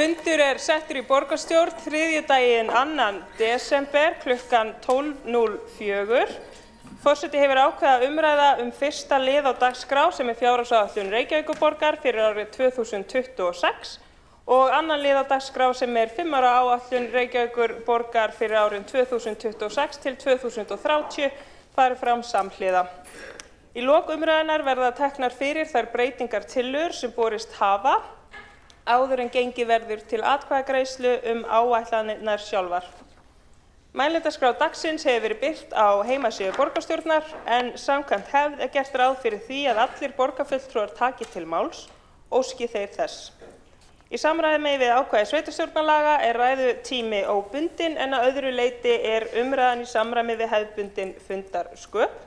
Fundur settur í borgarstjórn þriðjudaginn 2. desember klukkan 12:04. Forseti hefur ákveðið að umræða fyrsta lið á dagskrá sem fjárhagsáætlun Reykjavíkurborgar fyrir árið 2026 og annan lið á dagskrá sem 5 ára áætlun Reykjavíkurborgar fyrir árin 2026 til 2030 fari fram samhliða. Í lok umræðunnar verða teknar fyrir þær breytingartillögur sem borist hafa áður en gengið verður til atkvæðagreiðslu áætlanirnar sjálfar. Mælendaskrá dagsins hefur verið birt á heimasíðu borgarstjórnar en samkvæmt hefð gert ráð fyrir því að allir borgarfulltrúar taki til máls, óski þeir þess. Í samræmi við ákvæði sveitarstjórnarlaga ræðutími óbundinn en að öðru leyti umræðan í samræmi við hefðbundin fundarsköp.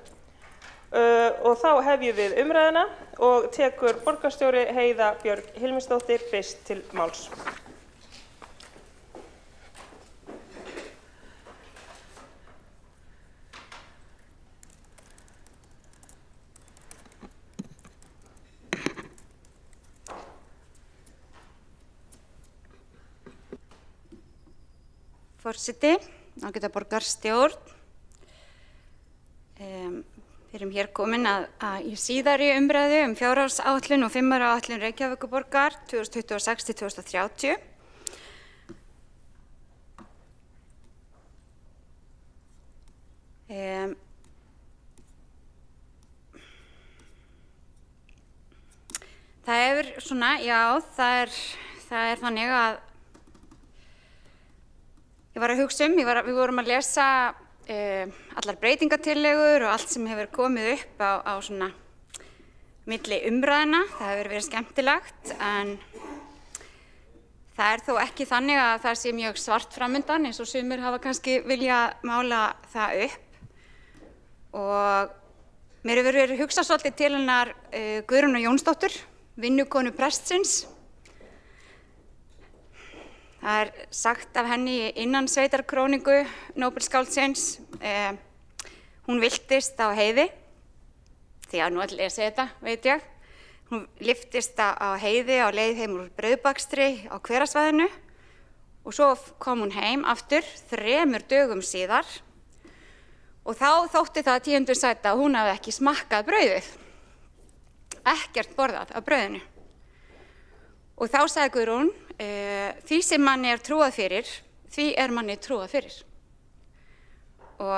Og þá hefjum við umræðuna og tekur borgarstjóri Heiða Björg Hilmisdóttir fyrst til máls. Forseti, ágæta borgarstjórn. Við erum hér komin að í síðari umræðu fjárhagsáætlun og 5 ára áætlun Reykjavíkurborgar 2026 til 2030. Það svona, já, það þannig að ég var að hugsa við vorum að lesa allar breytingatillögur og allt sem hefur komið upp á svona milli umræðna. Það hefur verið skemmtilegt en það þó ekki þannig að það sé mjög svart framundan eins og sumir hafa kannski vilja mála það upp. Og mér hefur verið hugsað svolítið til hennar Guðrúnar Jónsdóttur, vinnukonu prestsins. Það sagt af henni innan sveitarkróningu Nóbelsskáldsins. Hún villtist á heiði, því að nú ætla ég að segja þetta, veit ég. Hún lyftist á heiði á leið heim úr Breiðbakstri á Hverasvæðinu og svo kom hún heim aftur 3 dögum síðar og þá þótti það tíundursæta að hún hafði ekki smakkað brauðið, ekkert borðað af brauðinu. Og þá sagði Guðrún, því sem manni trúað fyrir, því manni trúað fyrir. Og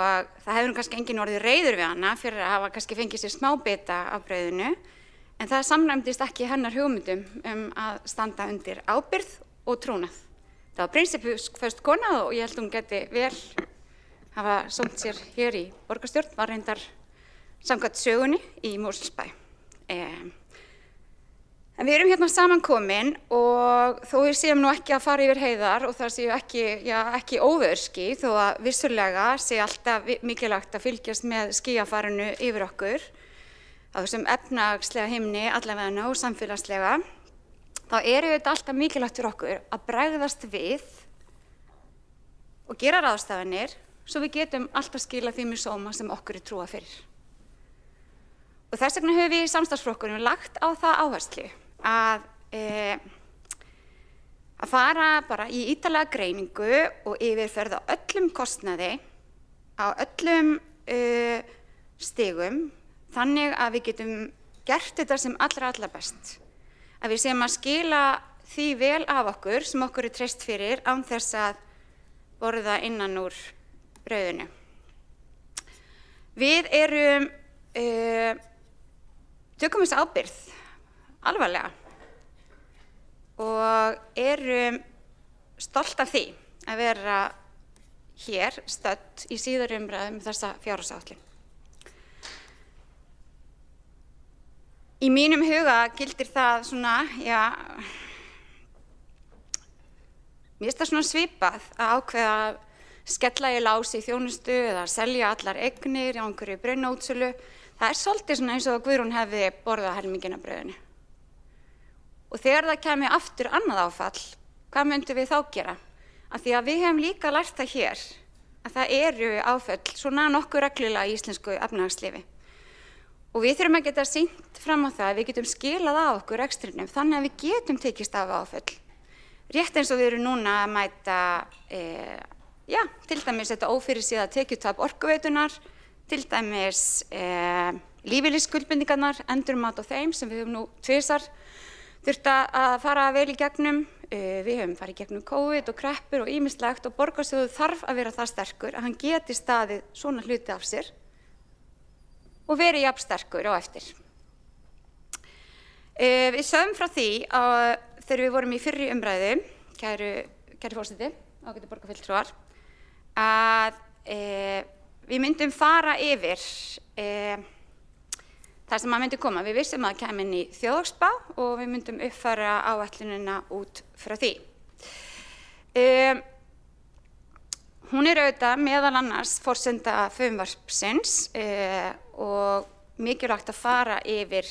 það hefur kannski enginn orðið reiður við hana fyrir að hafa kannski fengið sér smábita af brauðinu, en það samræmdist ekki hennar hugmyndum að standa undir ábyrgð og trúnað. Það var prinsippföst kona og ég held hún geti vel hafa sómt sér hér í borgarstjórn, var reyndar samkvæmt sögunni í Mosfellsbæ. En við erum hérna samankomin og þó við séum nú ekki að fara yfir heiðar og það séu ekki óveðurský þó að vissulega sé alltaf mikilvægt að fylgjast með skýjafarinu yfir okkur á þessum efnahagslega himni allavega og samfélagslega, þá þetta alltaf mikilvægt fyrir okkur að bregðast við og gera ráðstafanir svo við getum alltaf skilað því með sóma sem okkur trúað fyrir. Og þess vegna höfum við í samstarfsflokkunum lagt á það áherslu að fara bara í ítarlega greiningu og yfirferð á öllum kostnaði, á öllum stigum, þannig að við getum gert þetta sem allra best. Að við séum að skila því vel af okkur sem okkur treyst fyrir án þess að borða innan úr brauðinu. Við tökum þess ábyrgð alvarlega og stolt af því að vera hér stödd í síðari umræðu þessa fjárhagsáætlun. Í mínum huga gildir það svona, mér finnst það svona svipað að ákveða að skella í lás í þjónustu eða selja allar eignir á einhverju brunaútsölu. Það svolítið svona eins og að Guðrún hefði borðað helminginn af brauðinu. Og þegar það kæmi aftur annað áfall, hvað myndum við þá gera? Af því að við hefum líka lært það hér að það áföll svona nokkuð reglulega í íslensku efnahagslífi. Og við þurfum að geta sýnt fram á það að við getum skilað á okkur rekstrinum þannig að við getum tekist af áföll. rétt eins og við erum núna að mæta til dæmis þetta ófyrirsíða tekjutap orkuveitunar, til dæmis lífeyrisskuldbindingarnar, endurmat á þeim sem við höfum nú tvisvar þurft að fara vel í gegnum. Við höfum farið í gegnum COVID og kreppur og ýmislegt og borgarsjóður þarf að vera það sterkur að hann geti staðið svona hluti af sér og verið jafn sterkur á eftir. Við sögðum frá því að þegar við vorum í fyrri umræðu, kæri forseti, ágætu borgarfulltrúar, að við myndum fara yfir það sem myndi koma. Við vissum að það kæmi inn í þjóðhagsspá og við myndum uppfæra áætlunina út frá því. Hún auðvitað meðal annars forsenda frumvarpsins og mikilvægt að fara yfir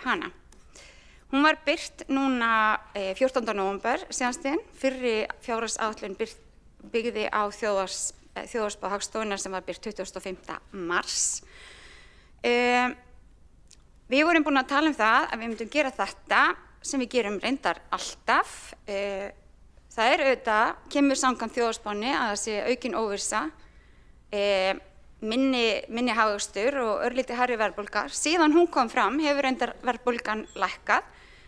hana. Hún var birt núna 14. nóvember síðastliðinn. Fyrri fjárhagsáætlun byggði á þjóðhagsspá Hagstofunnar sem var birt 25. mars. Við vorum búin að tala það að við myndum gera þetta sem við gerum reyndar alltaf. Það auðvitað, kemur samkvæmt þjóðhagsspánni að það sé aukin óvissa, minni hagvöxtur og örlítið hærri verðbólga. Síðan hún kom fram hefur reyndar verðbólgan lækkað,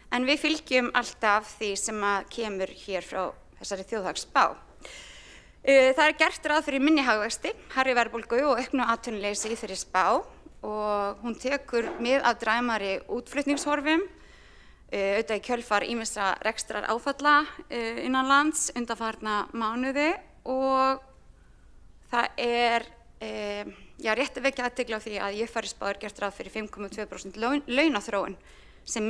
en við fylgjum alltaf því sem kemur hér frá þessari þjóðhagsspá. Það gert ráð fyrir minni hagvexti, hærri verðbólgu og auknu atvinnuleysi í þeirri spá. Og hún tekur mið af dræmari útflutningshorfum, auðvitað í kjölfar ýmissa rekstrar áfalla innan lands undanfarna mánuði og það rétt að vekja athygli á því að jöfnværisspá gert ráð fyrir 5,2% launaþróun sem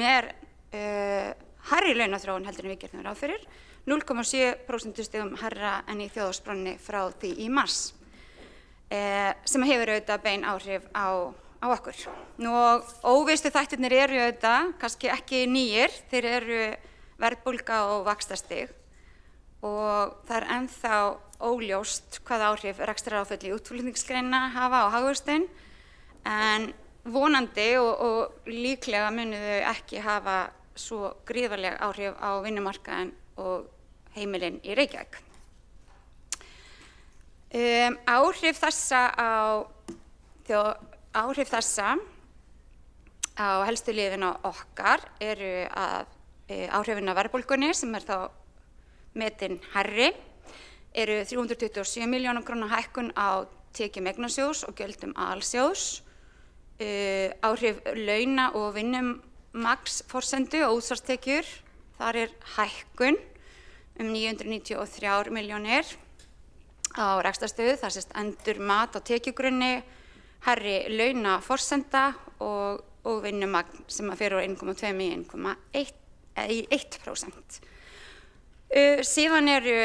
hærri launaþróun heldur en við gerðum ráð fyrir, 0,7% stigum hærra en í þjóðhagsspánni frá því í mars. Sem hefur auðvitað bein áhrif á okkur. Og óvissu þættirnir eru auðvitað kannski ekki nýir, þeir eru verðbólga og vaxtastig og það ennþá óljóst hvaða áhrif rekstraráföll í útflutningsgreina hafa á hagvöxtinn, en vonandi og líklega munu þau ekki hafa svo gríðarleg áhrif á vinnumarkaðinn og heimilin í Reykjavík. Áhrif þessa á helstu liðina okkar eru að áhrifin af verðbólgunni sem þá metin hærri eru 327 milljóna króna hækkun á tekjum eignasjóðs og gjöldum aðalsjóðs, áhrif launa og vinnumagnsforsendu og útsvarstekjur, þar hækkun 993 milljónir á rekstrarstöðu, það sést endurmat á tekjugrunni, hærri launaforsenda og vinnumagn sem fer úr 1,2 í 1%. Síðan eru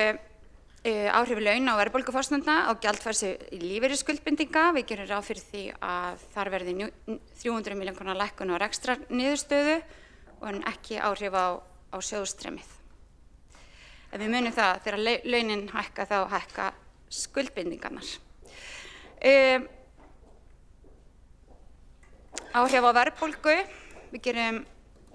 áhrif launa og verðbólguforsenda á gjaldfærsi lífeyrisskuldbindinga. Við gerum ráð fyrir því að þar verði 300 milljón króna lækkun á rekstrarniðurstöðu en ekki áhrif á sjóðstreymið. Ef við munum það, þegar launin hækka þá hækka skuldbindingarnar. Áhrif á verðbólgu, við gerum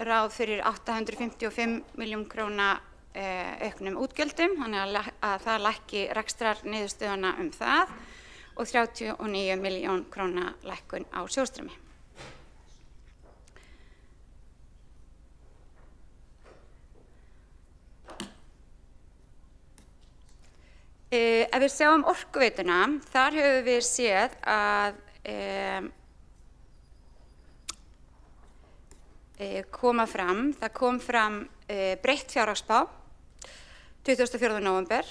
ráð fyrir 855 milljón króna auknum útgjöldum, þannig að það lækki rekstrarniðurstöðuna það og 39 milljón króna lækkun á sjóðstreymi. Ef við sjáum orkuveituna, þar höfum við séð að það kom fram breytt fjárhagsspá 24. nóvember.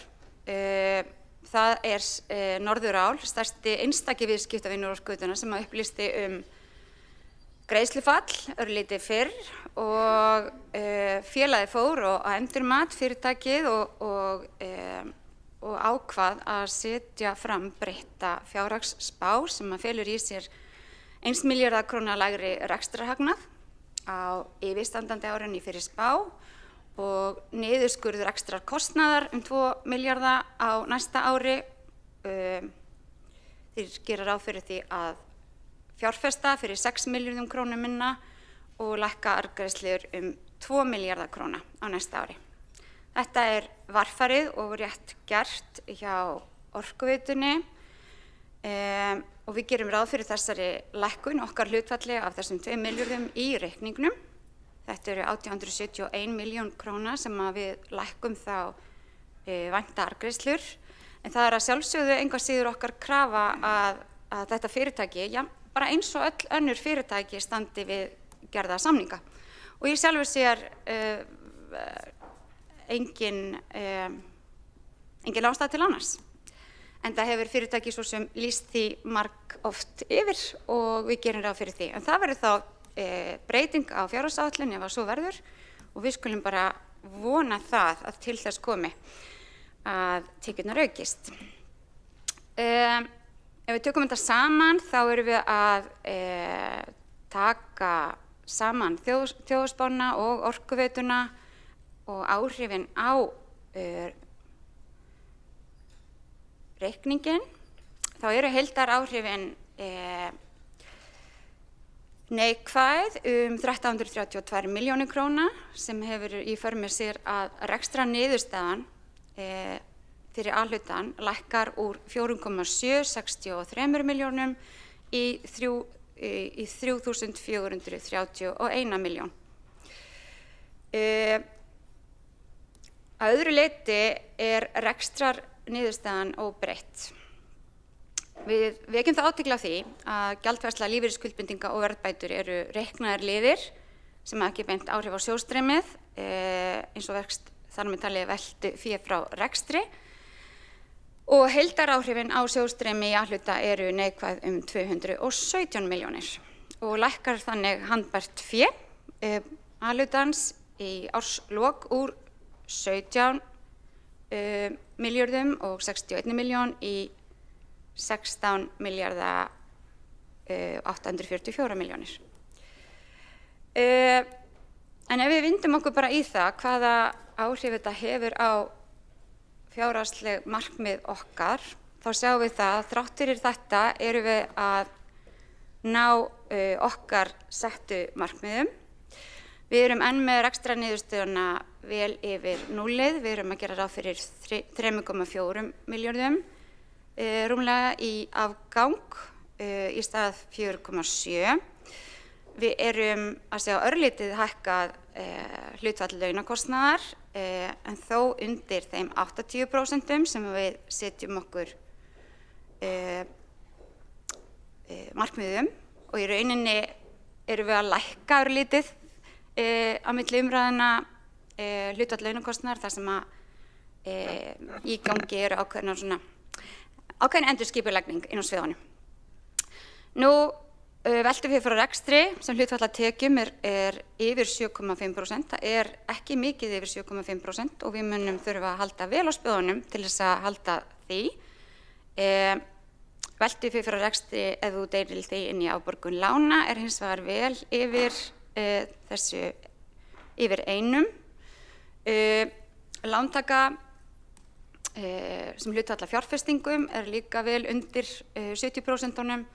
Það Norðurál, stærsti einstaki viðskiptavinur orkuveitunnar sem upplýsti greiðslufall örlítið fyrr og félagið fór og endurmat fyrirtækið og ákvað að setja fram breytta fjárhagsspá sem felur í sér 1 milljarða króna lægri rekstrarhagnað á yfirstandandi árinu fyrir spá og niðurskurður rekstrarkostnaðar 2 milljarða á næsta ári. Þeir gera ráð fyrir því að fjárfesta fyrir 6 milljörðum krónum minna og lækka arðgreiðslur 2 milljarða króna á næsta ári. Þetta varfarið og rétt gert hjá Orkuveitunni og við gerum ráð fyrir þessari lækkun okkar hlutfalli af þessum 2 milljörðum í reikningnum. Þetta eru 871 milljón króna sem að við lækkum þá vænta arðgreiðslur. En það að sjálfsögðu engu að síður okkar krafa að þetta fyrirtæki, já, bara eins og öll önnur fyrirtæki standi við gerða samninga. Og ég sjálfur sér engin ástæða til annars. En það hefur fyrirtæki svo sem lýst því marg oft yfir og við gerum ráð fyrir því. En það verður þá breyting á fjárhagsáætlun ef að svo verður og við skulum bara vona það að til þess komi að tekjurnar aukist. Ef við tökum þetta saman þá erum við að taka saman þjóðhagsspána og Orkuveituna og áhrifin á reikningin. Þá eru heildaráhrifin neikvæð 1332 milljónir króna sem hefur í för með sér að rekstrarniðurstaðan fyrir A-hlutann lækkar úr 4,763 milljónum í 3.431 milljón. Að öðru leyti rekstrarniðurstaðan óbreytt. Við vekjum það athygli á því að gjaldfærsla lífeyrisskuldbindinga og verðbætur eru reiknaðir liðir sem hafa ekki beint áhrif á sjóðstreymið eins og vexti þar með talið veltu fé frá rekstri og heildaráhrifin á sjóðstreymi í A-hluta eru neikvæð 217 milljónir og lækkar þannig handbært fé A-hlutans í árslok úr 17 milljörðum og 61 milljón í 16 milljarða 844 milljónir. En ef við vindum okkur bara í það hvaða áhrif þetta hefur á fjárhagsleg markmið okkar, þá sjáum við það að þrátt fyrir þetta erum við að ná okkar settu markmiðum. Við erum enn með rekstrarniðurstöðuna vel yfir núllið, við erum að gera ráð fyrir 3,4 milljörðum rúmlega í afgang í stað 4,7. Við erum að sjá örlítið hækkað hlutfall launakostnaðar en þó undir þeim 80% sem við setjum okkur markmiðum og í rauninni erum við að lækka örlítið á milli umræðuna hlutfall launakostnaðar þar sem að í gangi eru ákveðin endurskipulagning inn á sviðunum. Nú veltum við frá rekstri sem hlutfall af tekjum er yfir 7,5%. Það ekki mikið yfir 7,5% og við munum þurfa að halda vel á spöðunum til þess að halda því. Veltum við frá rekstri ef þú deilir því inn í afborgun lána hins vegar vel yfir yfir 1. Lántaka sem hlutfall af fjárfestingum líka vel undir 70%.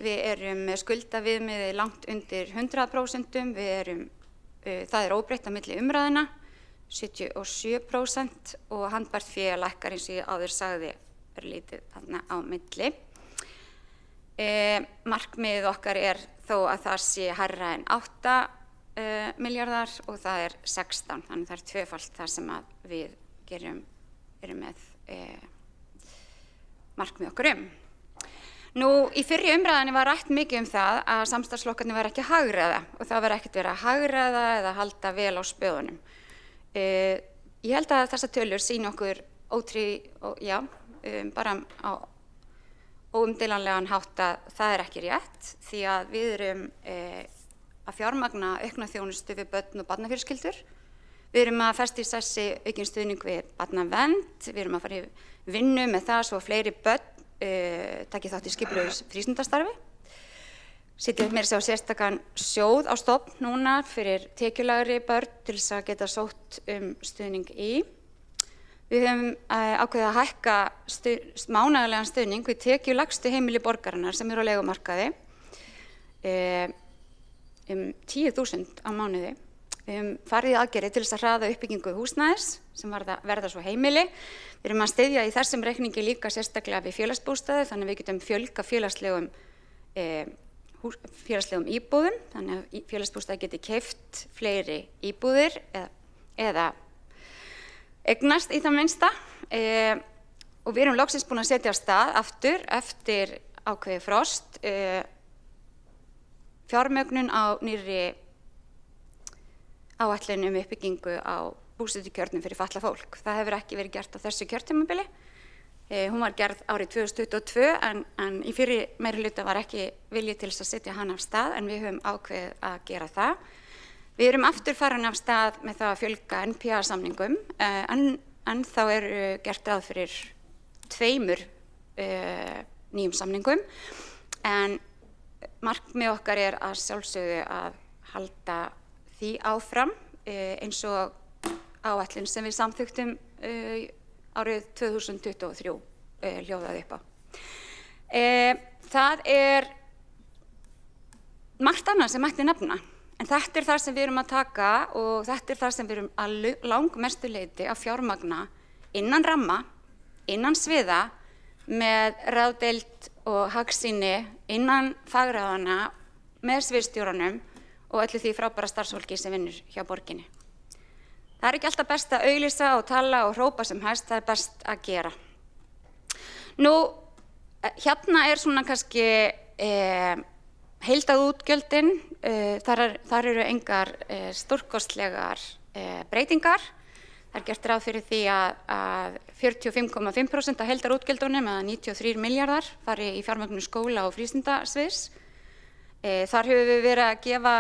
Við erum með skuldaviðmiðið langt undir 100%. Það óbreytt á milli umræðina, 77% og handbært fé lækkar eins og ég áður sagði lítið þarna á milli. Markmiðið okkar þó að það sé hærra en 8 milljarðar og það 16, þannig það tvöfalt það sem að við erum með markmið okkur Nú, í fyrri umræðinni var rætt mikið það að samstarfsflokkarnir væru ekki að hagræða og það var ekkert verið að hagræða eða halda vel á spöðunum. Ég held að þessar tölur sýni okkur bara á óumdeilanlegan hátt að það ekki rétt því að við erum að fjármagna aukna þjónustu við börn og barnafjölskyldur. Við erum að festa í sessi aukinn stuðning við barnavernd, við erum að fara í vinnu með það svo fleiri börn taki þátt í skipulögðu frístundastarfi. Setjum meira sér sérstakan sjóð á stofn núna fyrir tekjulægri börn til þess að geta sótt stuðning í. Við höfum ákveðið að hækka mánaðarlegan stuðning við tekjulægstu heimili borgarinnar sem eru á leigumarkaði 10.000 á mánuði. Við höfum farið í aðgerðir til þess að hraða uppbyggingu húsnæðis sem verða svo heimili. Við erum að styðja í þessum reikningi líka sérstaklega við félagsbústaði, þannig að við getum fjölga félagslegum íbúðum, þannig að félagsbústaði geti keypt fleiri íbúðir eða eignast í það minnsta. Og við erum loksins búin að setja af stað aftur eftir ákveðið frost fjármögnun á nýrri áætlun uppbyggingu á búsetukjörnum fyrir fatlað fólk. Það hefur ekki verið gert á þessu kjörtímabili. Hún var gerð árið 2022 en í fyrri meirihluta var ekki vilji til þess að setja hana af stað en við höfum ákveðið að gera það. Við erum aftur farin af stað með það að fjölga NPA-samningum en þá gert ráð fyrir 2 nýjum samningum en markmið okkar að sjálfsögðu að halda því áfram eins og áætlun sem við samþykktum árið 2023 hljóðaði upp á. Það margt annað sem mætti nefna, en þetta það sem við erum að taka og þetta það sem við erum að langmestu leyti að fjármagna innan ramma, innan sviða, með ráðdeild og hagsýni innan fagráðana, með sviðsstjóranum og öllu því frábæra starfsfólki sem vinnur hjá borginni. Það ekki alltaf best að auglýsa og tala og hrópa sem hæst, það best að gera. Nú, hérna svona kannski heildarútgjöldin, þar eru engar stórkostlegar breytingar. Það gert ráð fyrir því að 45,5% af heildarútgjöldunum eða 93 milljarðar fari í fjármögnun skóla og frístundasviðs. Þar höfum við verið að gefa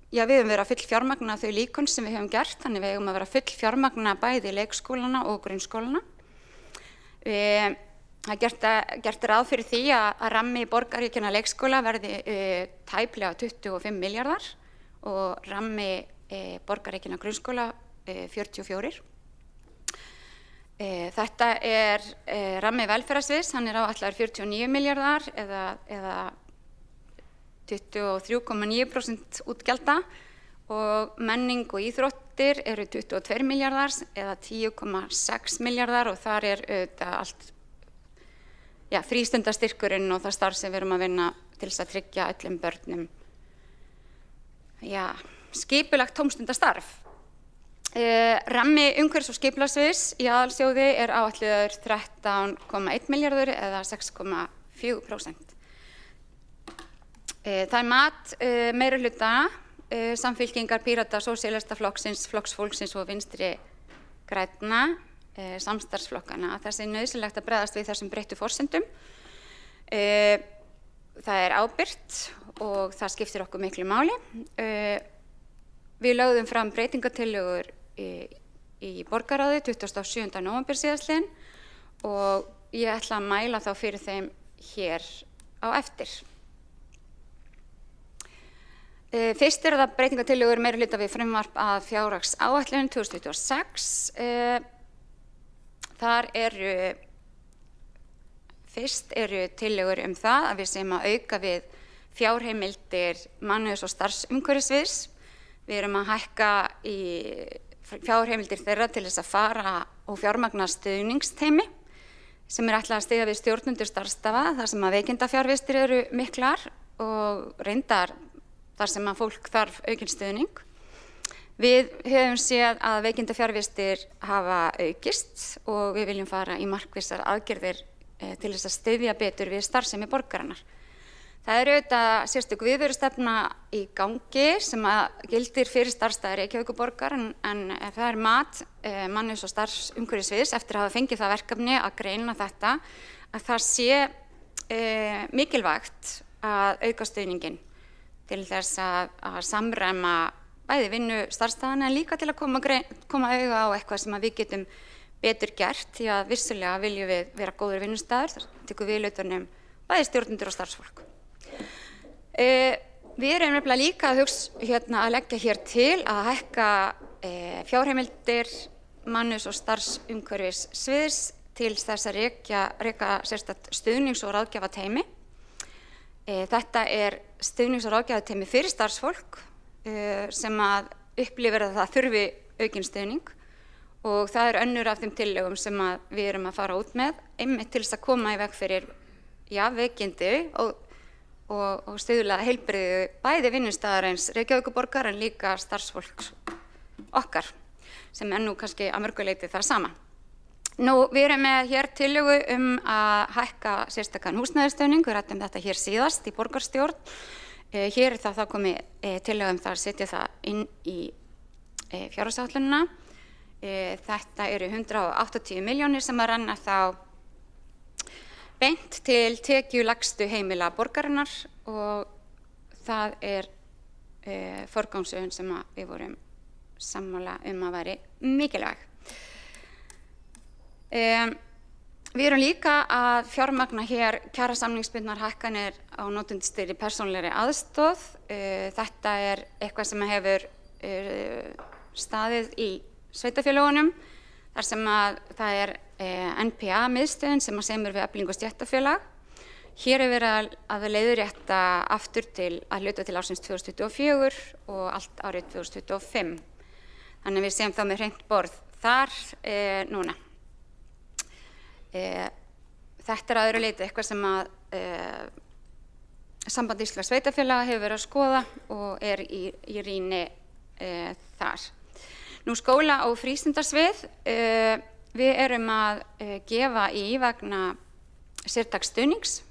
við höfum verið að full fjármagna þau líkön sem við höfum gert, þannig við höfum að vera full fjármagna bæði leikskólana og grunnskólana. Það gert ráð fyrir því að rammi borgarríkjanna leikskóla verði tæplega 25 milljarðar og rammi borgarríkjanna grunnskóla 44. Þetta rammi velferðarsviðs, hann áætlaður 49 milljarðar eða 23,9% útgjalda og menning og íþróttir eru 22 milljarðar eða 10,6 milljarðar og þar auðvitað allt frístundastyrkurinn og það starf sem við erum að vinna til þess að tryggja öllum börnum skipulagt tómstundastarf. Rammi umhverfis- og skipulagssviðs í aðalsjóði áætlaður 13,1 milljarður eða 6,4%. Það mat meirihluta Samfylkingar, Pírata, Sósíalistaflokksins, Flokks fólksins og Vinstri grænna, samstarfsflokkana að það sé nauðsynlegt að bregðast við þessum breyttu forsendum. Það ábyrgt og það skiptir okkur miklu máli. Við lögðum fram breytingatillögur í borgarráði 27. nóvember síðastliðinn og ég ætla að mæla þá fyrir þeim hér á eftir. Fyrst það breytingatillögur meirihluta við frumvarp að fjárhagsáætlun 2026. Þar fyrst tillögur það að við séum að auka við fjárheimildir mannauðs- og starfsumhverfissviðs. Við erum að hækka í fjárheimildir þeirra til þess að fara og fjármagna stuðningsteymi sem ætlað að styðja við stjórnendur starfsstaða þar sem að veikindafjárvistir eru miklar og reyndar þar sem að fólk þarf aukinn stuðning. Við höfum séð að veikindafjárvistir hafa aukist og við viljum fara í markvissar aðgerðir til þess að styðja betur við starfsemi borgarinnar. Það auðvitað sérstök viðverustefna í gangi sem að gildir fyrir starfsstaðir Reykjavíkurborgar en það mat mannauðs- og starfsumhverfissviðs eftir að hafa fengið það verkefni að greina þetta að það sé mikilvægt að auka stuðninginn til þess að samræma bæði vinnu starfsstaðana en líka til að koma auga á eitthvað sem að við getum betur gert því að vissulega viljum við vera góður vinnustaður, þar tekur við utan bæði stjórnendur og starfsfólk. Við erum nefnilega líka að leggja hér til að hækka fjárheimildir mannauðs- og starfsumhverfissviðs til þess að reka sérstakt stuðnings- og ráðgjafateymi. Þetta stuðnings- og ráðgjafateymi fyrir starfsfólk sem að upplifir að það þurfi aukinn stuðning og það önnur af þeim tillögum sem við erum að fara út með, einmitt til þess að koma í veg fyrir veikindi og stuðla heilbrigði bæði vinnustaðarins Reykjavíkurborgar en líka starfsfólks okkar sem nú kannski að mörgu leyti það sama. Nú, við erum með hér tillögu að hækka sérstakan húsnæðisstuðning, við ræddum þetta hér síðast í borgarstjórn. Hér það komið tillögu það að setja það inn í fjárhagsáætlunina. Þetta eru 180 milljónir sem að renna þá beint til tekjulægstu heimila borgarinnar og það forgangsröðun sem við vorum sammála að væri mikilvæg. Við erum líka að fjármagna hér kjarasamningsbundnar hækkanir á notendastýrðri persónulegri aðstoð. Þetta eitthvað sem hefur staðið í sveitarfélögunum þar sem það NPA miðstöðin sem semur við Eflingu stéttarfélag. Hér verið að leiðrétta aftur að hluta til ársins 2024 og allt árið 2025. Þannig við séum þá með hreint borð þar núna. Þetta að öðru leyti eitthvað sem Samband íslenskra sveitarfélaga hefur verið að skoða og í rýni þar. Nú skóla- og frístundarsvið, við erum að gefa í vegna sértæks stuðnings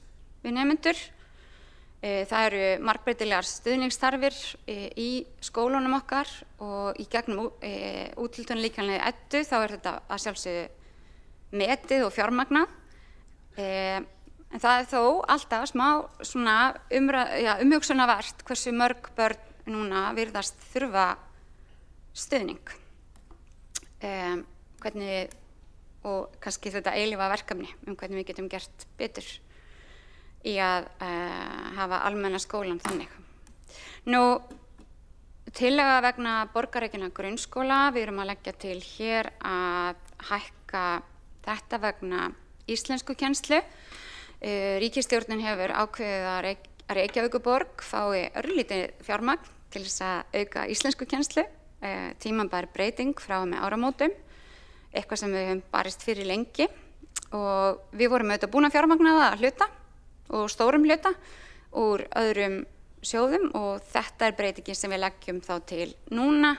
við nemendur. Það eru margbreytilegar stuðningsþarfir í skólunum okkar og í gegnum úthlutunarlíkanlega EDDU þá þetta að sjálfsögðu metið og fjármagnað. En það þó alltaf smá umhugsunarvert hversu mörg börn núna virðast þurfa stuðning. Hvernig og kannski þetta eilífa verkefni hvernig við getum gert betur í að hafa almenna skólan þannig. Nú, tillaga vegna borgarrekinna grunnskóla, við erum að leggja til hér að hækka þetta vegna íslenskukennslu. Ríkisstjórnin hefur ákveðið að Reykjavíkurborg fái örlítið fjármagn til þess að auka íslenskukennslu, tímabær breyting frá með áramótum, eitthvað sem við höfum barist fyrir lengi og við vorum auðvitað búin að fjármagna það að hluta og stórum hluta úr öðrum sjóðum og þetta breytingin sem við leggjum þá til núna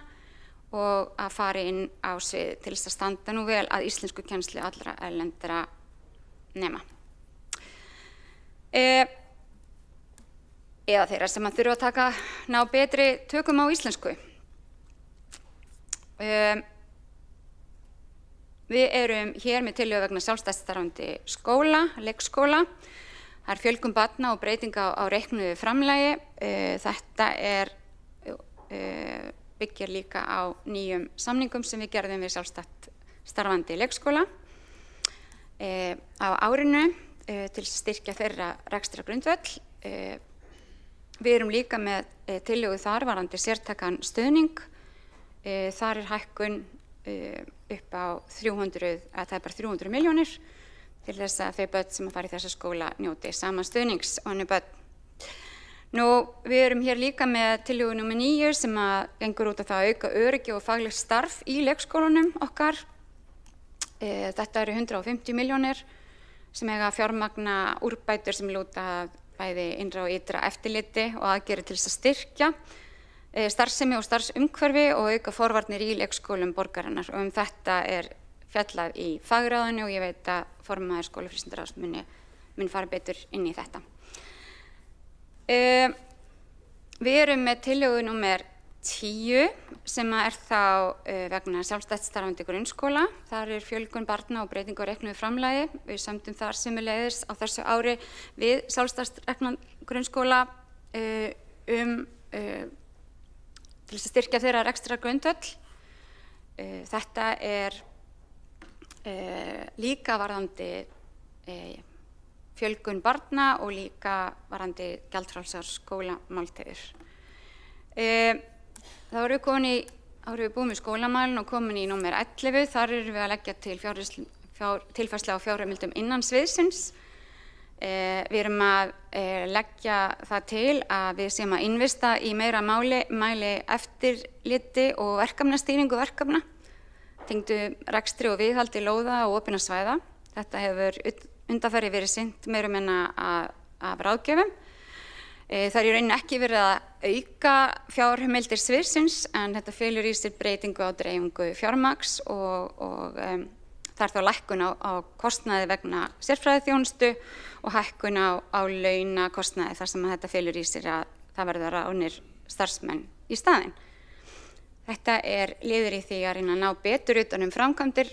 og að fara inn á svið til þess að standa nú vel að íslenskukennslu allra erlendra nema. Eða þeirra sem þurfa að ná betri tökum á íslensku. Við erum hér með tillögu vegna sjálfstætt starfandi skóla, leikskóla. Það fjölgun barna og breytinga á reiknuðu framlagi. Þetta byggir líka á nýjum samningum sem við gerðum við sjálfstætt starfandi leikskóla á árinu til að styrkja þeirra rekstrargrundvöll. Við erum líka með tillögu þar varðandi sértækan stuðning. Þar hækkun upp á 300 milljónir til þess að þau börn sem fara í þessa skóla njóti sama stuðnings og önnur börn. Nú, við erum hér líka með tillögu númer 9 sem gengur út á það að auka öryggi og faglegt starf í leikskólunum okkar. Þetta eru 150 milljónir sem eiga að fjármagna úrbætur sem lúta bæði innra og ytra eftirliti og aðgerðir til þess að styrkja starfsemi og starfsumhverfi og auka forvarnir í leikskólum borgarinnar og þetta fjallað í fagráðinu og ég veit að formaður skólafrístundaráðs mun fara betur inn í þetta. Við erum með tillögu númer 10 sem þá vegna sjálfstætt starfandi grunnskóla. Þar fjölgun barna og breyting á reiknuðu framlagi. Við sömdum þar sömuleiðis á þessu ári við sjálfstætt grunnskóla til þess að styrkja þeirra rekstrargrundvöll. Þetta líka varðandi fjölgun barna og líka varðandi gjaldfrjálsar skólamáltíðir. Þá erum við búin með skólamálin og komin í númer 11. Þar erum við að leggja til tilfærslu á fjárheimildum innan sviðsins. Við erum að leggja það til að við séum að investa í meira mæli eftirliti og verkefnastýringu verkefna, tengdu rekstri og viðhaldi lóða og opinna svæða. Þetta hefur undanfarið verið sinnt meira minna af ráðgjöfum. Það er í rauninni ekki verið að auka fjárheimildir sviðsins en þetta felur í sér breytingu á dreifingu fjármagns og það er þá lækkun á kostnaði vegna sérfræðiþjónustu og hækkun á launakostnaði þar sem þetta felur í sér að það verður ráðnir starfsmenn í staðinn. Þetta er liður í því að reyna að ná betur utan framkvæmdir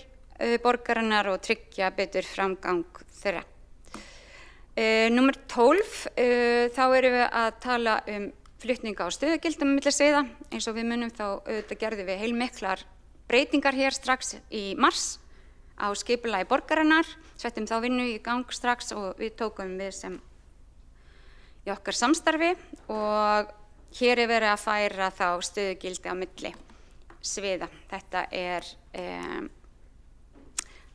borgarinnar og tryggja betur framgang þeirra. Númer 12, þá erum við að tala flutninga á stöðugildum milli sviða. Eins og við munum þá auðvitað gerðum við heilmiklar breytingar hér strax í mars á skipulagi borgarinnar, settum þá vinnu í gang strax og við tókum við sem í okkar samstarfi og hér er verið að færa þá stöðugildi á milli sviða. Þetta er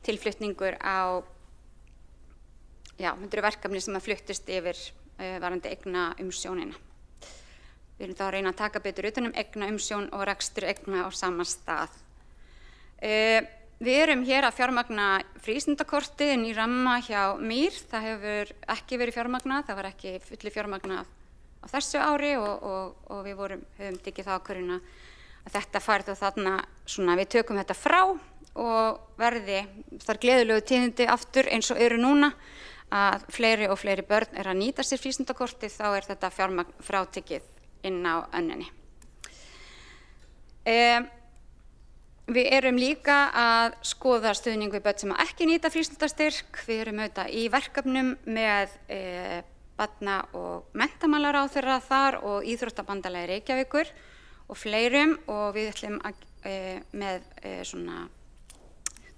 tilflutningur á þetta eru verkefni sem að fluttist yfir varðandi eigna umsjónina. Við erum þá að reyna að taka betur utan eigna umsjón og rekstur eigna á sama stað. Við erum hér að fjármagna frístundakortið inn í ramma hjá MÍR. Það hefur ekki verið fjármagnað, það var ekki fullu fjármagnað á þessu ári og við höfum tekið þá ákvörðun að þetta fari þá þarna svona, við tökum þetta frá og verði þar gleðilegu tíðindi aftur eins og eru núna að fleiri og fleiri börn eru að nýta sér frístundakortið, þá er þetta fjármagn frátekið inn á önninni. Við erum líka að skoða stuðning við börn sem ekki nýta frístundastyrk. Við erum auðvitað í verkefnum með barna- og menntamálaráðherra þar og Íþróttabandalagi Reykjavíkur og fleirum og við ætlum með svona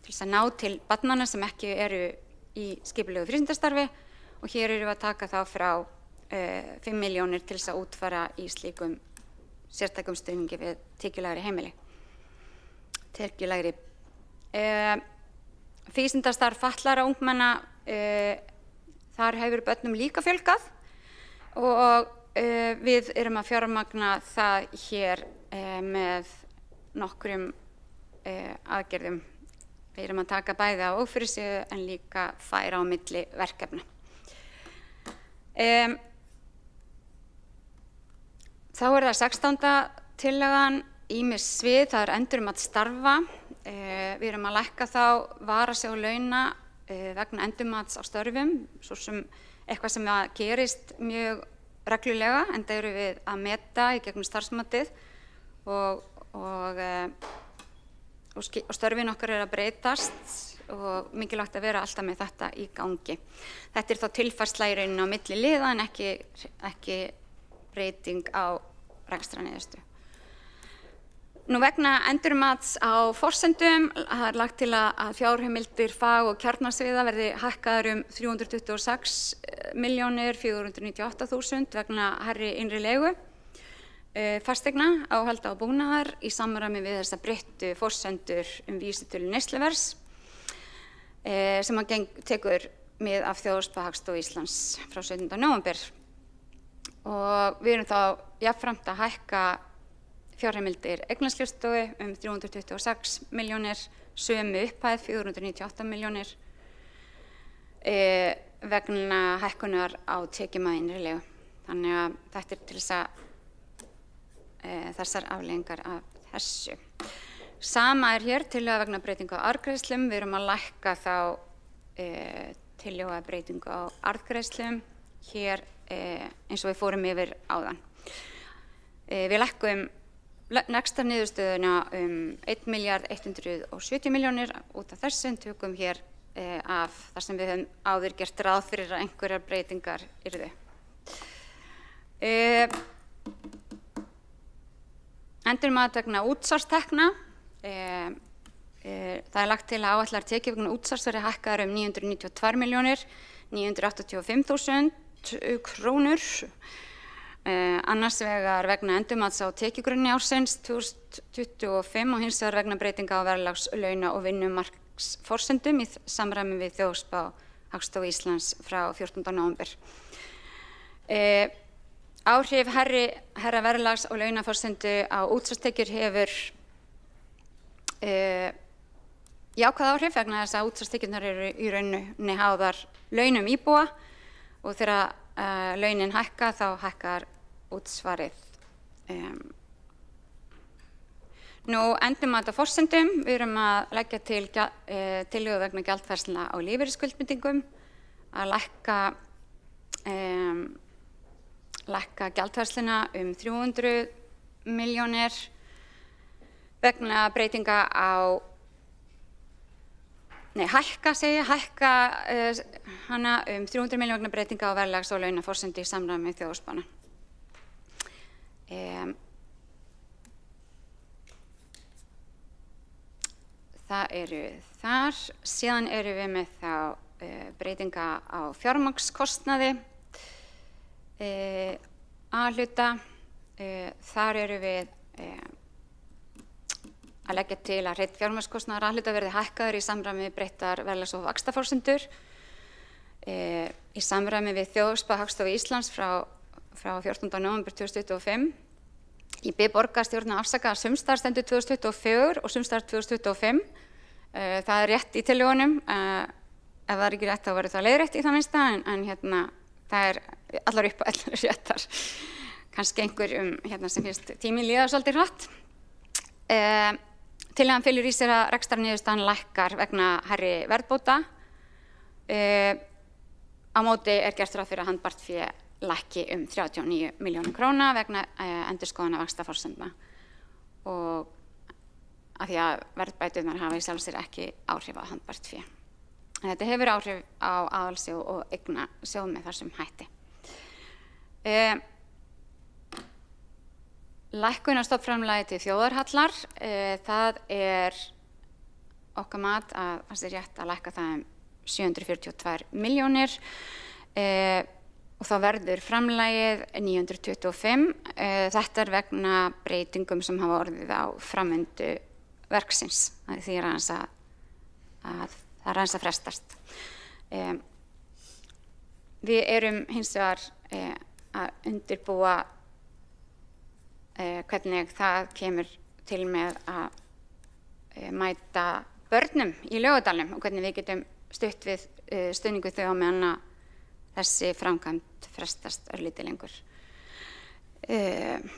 til þess að ná til barnanna sem ekki eru í skipulegu frístundastarfi og hér erum við að taka þá frá 5 milljónir til þess að útfæra í slíkum sértækum stuðningi við tekjulægri heimili. Frístundastarf fatlaðra ungmenna, þar hefur börnum líka fjölgað og við erum að fjármagna það hér með nokkrum aðgerðum. Við erum að taka bæði á ófyrirsjáðu en líka færa á milli verkefna. Þá er það 16. tillagan ýmis svið, það er endurmat starfa. Við erum að lækka þá varasjóð launa vegna endurmats á störfum, svo sem eitthvað sem gerist mjög reglulega, enda erum við að meta í gegnum starfsmatið og störfin okkar er að breytast og mikilvægt að vera alltaf með þetta í gangi. Þetta er þá tilfærsla í rauninni á milli liða en ekki breyting á rekstrarniðurstöðu. Nú vegna endurmats á forsendum, það er lagt til að fjárheimildir fag- og kjarnasviða verði hækkaðar 326.498.000 vegna hærri innri leigu fasteigna, áhalda og búnaðar í samræmi við þessa breyttu forsendur vísitölu neysluverðs sem tekur mið af Þjóðhagsspá Hagstofu Íslands frá 17. nóvember. Og við erum þá jafnframt að hækka fjárheimildir eignaskrifstofu 326 milljónir, sömu upphæð 498 milljónir vegna hækkunar á tekjum af innri leigu. Þannig að þetta er til þess að þessar afleiðingar af þessu. Sama er hér tillöga vegna breytingu á arðgreiðslum. Við erum að lækka þá tillöga breytingu á arðgreiðslum hér eins og við fórum yfir áðan. Við lækkum rekstrarniðurstöðuna 1.170.000.000 út af þessu, tökum hér af þar sem við höfum áður gert ráð fyrir að einhverjar breytingar yrðu. Endurmat vegna útsvarstekna. Það er lagt til að áætlaðar tekjur vegna útsvars verði hækkaðar 992.985.000 krónur. Annars vegar vegna endurmats á tekjugrunni ársins 2025 og hins vegar vegna breytinga á verðlags-, launa- og vinnumarkaðsforsendum í samræmi við Þjóðhagsspá Hagstofu Íslands frá 14. nóvember. Áhrif herra verðlags og launaforsendu á útsvarstekjur hefur jákvæð áhrif vegna þess að útsvarstekjurnar eru í rauninni háðar launum íbúa og þegar launin hækka þá hækkar útsvarið. Nú endurmat á forsendum, við erum að leggja til tillögu vegna gjaldfærslna á lífeyrisskuldbindingum, að lækka gjaldfærsluna 300 milljónir vegna breytinga hækka hana 300 milljónir vegna breytinga á verðlags- og launaforsendu í samræmi við þjóðhagsspána. Það eru þar, síðan erum við með þá breytinga á fjármagnskostnaði, A-hluta, þar erum við að leggja til að hreinn fjármagnskostnaðar A-hluta verði hækkaður í samræmi við breyttar verðlags- og vaxtaforsendur, í samræmi við þjóðhagsspá Hagstofu Íslands frá 14. nóvember 2025. Ég bið borgarstjórn að afsaka að sums staðar stendur 2024 og sums staðar 2025. Það er rétt í tillögunum. Ef það er ekki rétt þá verður það leiðrétt í það minnsta, en það er allar upp á allar réttar. Kannski einhver sem finnst tíminn líða svolítið hratt. Tillagan felur í sér að rekstrarniðurstaðan lækkar vegna hærri verðbóta. Á móti er gert ráð fyrir að handbært fé lækki 39 milljónir króna vegna endurskoðana vaxtaforsendna og af því að verðbæturnar hafa í sjálfu sér ekki áhrif á handbært fé. Þetta hefur áhrif á aðalsjóð og eignasjóð með þessum hætti. Lækkun á stofnframlagi til þjóðarhallar, það er okkar mat að það sé rétt að lækka það 742 milljónir og þá verður framlagið 925. Þetta er vegna breytingum sem hafa orðið á framvindu verksins. Því er aðeins að það er aðeins að frestast. Við erum hins vegar að undirbúa hvernig það kemur til með að mæta börnum í Laugardalnum og hvernig við getum stutt við stuðningu þau á meðan að þessi framkvæmd frestast örlítið lengur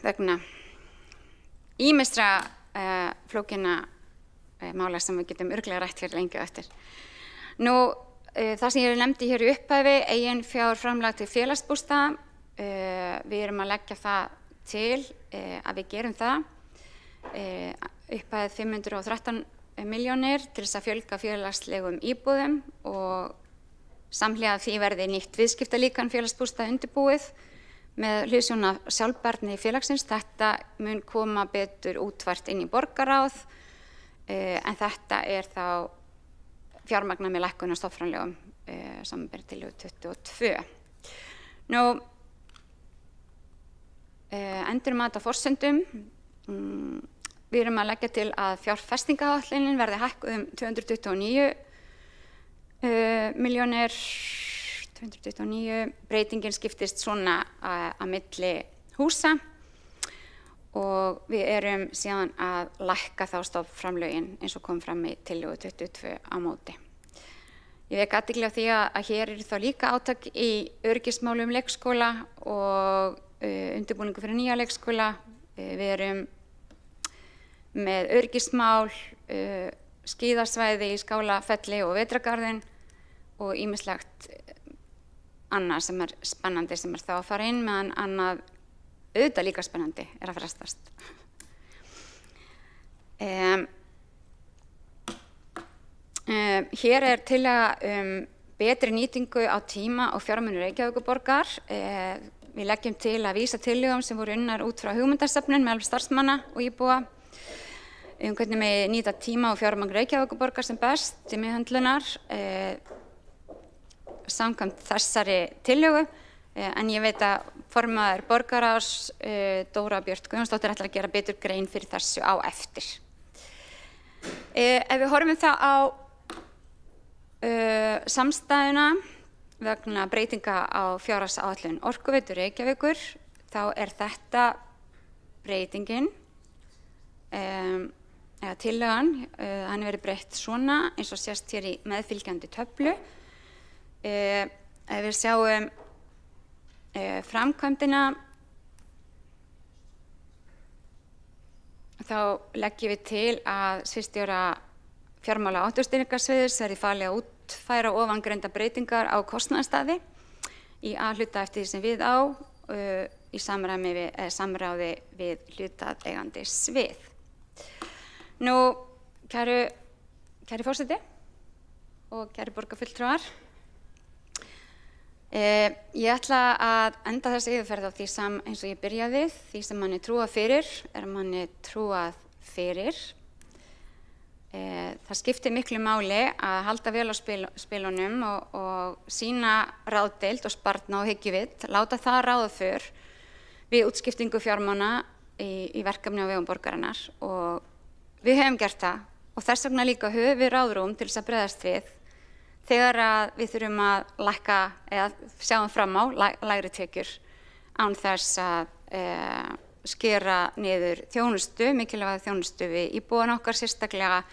vegna ýmissa flókinna mála sem við getum örugglega rætt hér lengi eftir. Nú, það sem ég nefndi hér í upphafi, eiginfjárframlag til félagsbústaða, við erum að leggja það til að við gerum það, upphæðið 513 milljónir til þess að fjölga félagslegum íbúðum og samhliða því verði nýtt viðskiptalíkan félagsbústaða undirbúið með hliðsjón af sjálfbærni félagsins. Þetta mun koma betur útfært inn í borgarráð en þetta er þá fjármagnað með lækkun á stofnframlögum samanber tillögu 22. Nú, endurmat á forsendum. Við erum að leggja til að fjárfestingaáætlunin verði hækkuð 229 milljónir, 229, breytingin skiptist svona að milli húsa og við erum síðan að lækka þá stofnframlögin eins og kom fram í tillögu 22 á móti. Ég vek athygli á því að hér er þá líka átak í öryggismálum leikskóla og undirbúningu fyrir nýja leikskóla. Við erum með öryggismál, skíðasvæði í Skálafelli og Vetrargarðinn og ýmislegt annað sem er spennandi sem er þá að fara inn meðan annað auðvitað líka spennandi er að frestast. Hér er tillaga betri nýtingu á tíma og fjármuni Reykjavíkurborgar. Við leggjum til að vísa tillögum sem voru unnar út frá hugmyndasöfnun meðal starfsmanna og íbúa hvernig megi nýta tíma og fjármagn Reykjavíkurborgar sem best til meðhöndlunar samkvæmt þessari tillögu, en ég veit að formaður borgarráðs Dóra Björt Guðjónsdóttir ætlar að gera betur grein fyrir þessu á eftir. Ef við horfum þá á samstæðuna vegna breytinga á fjárhagsáætlun Orkuveitu Reykjavíkur, þá þetta breytingin, eða tillagan, hann verið breytt svona eins og sést hér í meðfylgjandi töflu. Ef við sjáum framkvæmdina, þá leggjum við til að sviðsstjóra fjármála- og áhættustýringarsviðs verði falið að útfæra ofangreinda breytingar á kostnaðarstaði í A-hluta eftir því sem við á í samráði við hlutaðeigandi svið. Nú, kæri forseti og kæri borgarfulltrúar, ég ætla að enda þessi yfirferð á því eins og ég byrjaði, því sem manni trúað fyrir manni trúað fyrir. Það skiptir miklu máli að halda vel á spilunum og sýna ráðdeild og sparna og hyggjuvit, láta það ráða för við útskiptingu fjármuna í verkefni á vegum borgarinnar, og við höfum gert það og þess vegna líka höfum við ráðrúm til þess að bregðast við þegar að við þurfum að lækka eða sjáum fram á lægri tekjur án þess að skera niður þjónustu, mikilvæga þjónustu við íbúana okkar, sérstaklega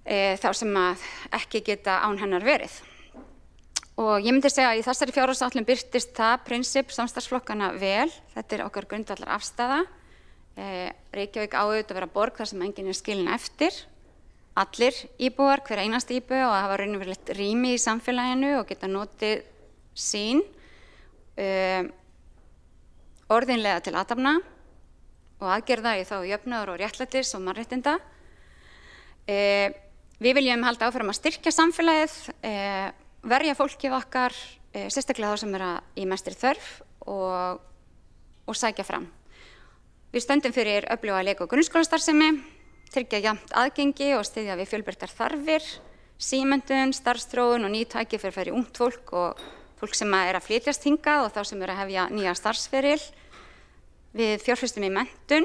þá sem að ekki geta án hennar verið. Og ég myndi segja að í þessari fjárhagsáætlun birtist það prinsip samstarfsflokkanna vel. Þetta okkar grundvallar afstaða. Reykjavík á auðvitað að vera borg þar sem enginn skilinn eftir. Allir íbúar, hver einasti íbúi, og að hafa raunverulegt rými í samfélaginu og geta notið sín orðinlega til athafna og aðgerða í þá jöfnuðar og réttlætis og mannréttinda. Við viljum halda áfram að styrkja samfélagið, verja fólkið okkar, sérstaklega þá sem í mestri þörf og sækja fram. Við stöndum fyrir öfluga leik- og grunnskólastarfsemi, tryggja jafnt aðgengi og styðja við fjölbreyttar þarfir, símenntun, starfsþróun og ný tækifæri fyrir ungt fólk og fólk sem að flytjast hingað og þá sem að hefja nýja starfsferil. Við fjárfestum í menntun,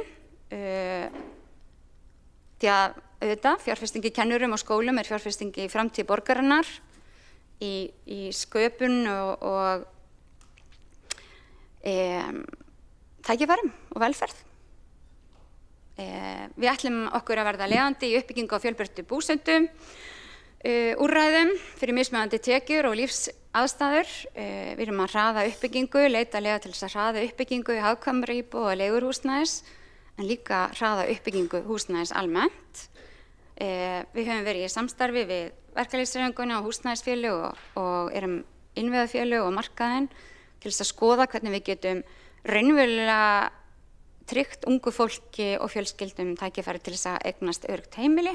því að auðvitað fjárfesting í kennurum og skólum fjárfesting í framtíð borgarinnar, í sköpun og tækifærum og velferð. Við ætlum okkur að verða leiðandi í uppbyggingu á fjölbreyttu búsetu, úrræðum fyrir mismunandi tekjur og lífsaðstæður. Við erum að hraða uppbyggingu, leita leiða til þess að hraða uppbyggingu í hagkvæmra íbúða og leigurhúsnæðis, en líka hraða uppbyggingu húsnæðis almennt. Við höfum verið í samstarfi við verkalýðshreyfinguna og húsnæðisfélög og erum innviðafélög og markaðinn til þess að skoða hvernig við getum raunverulega tryggt ungu fólki og fjölskyldum tækifæri til þess að eignast öruggt heimili.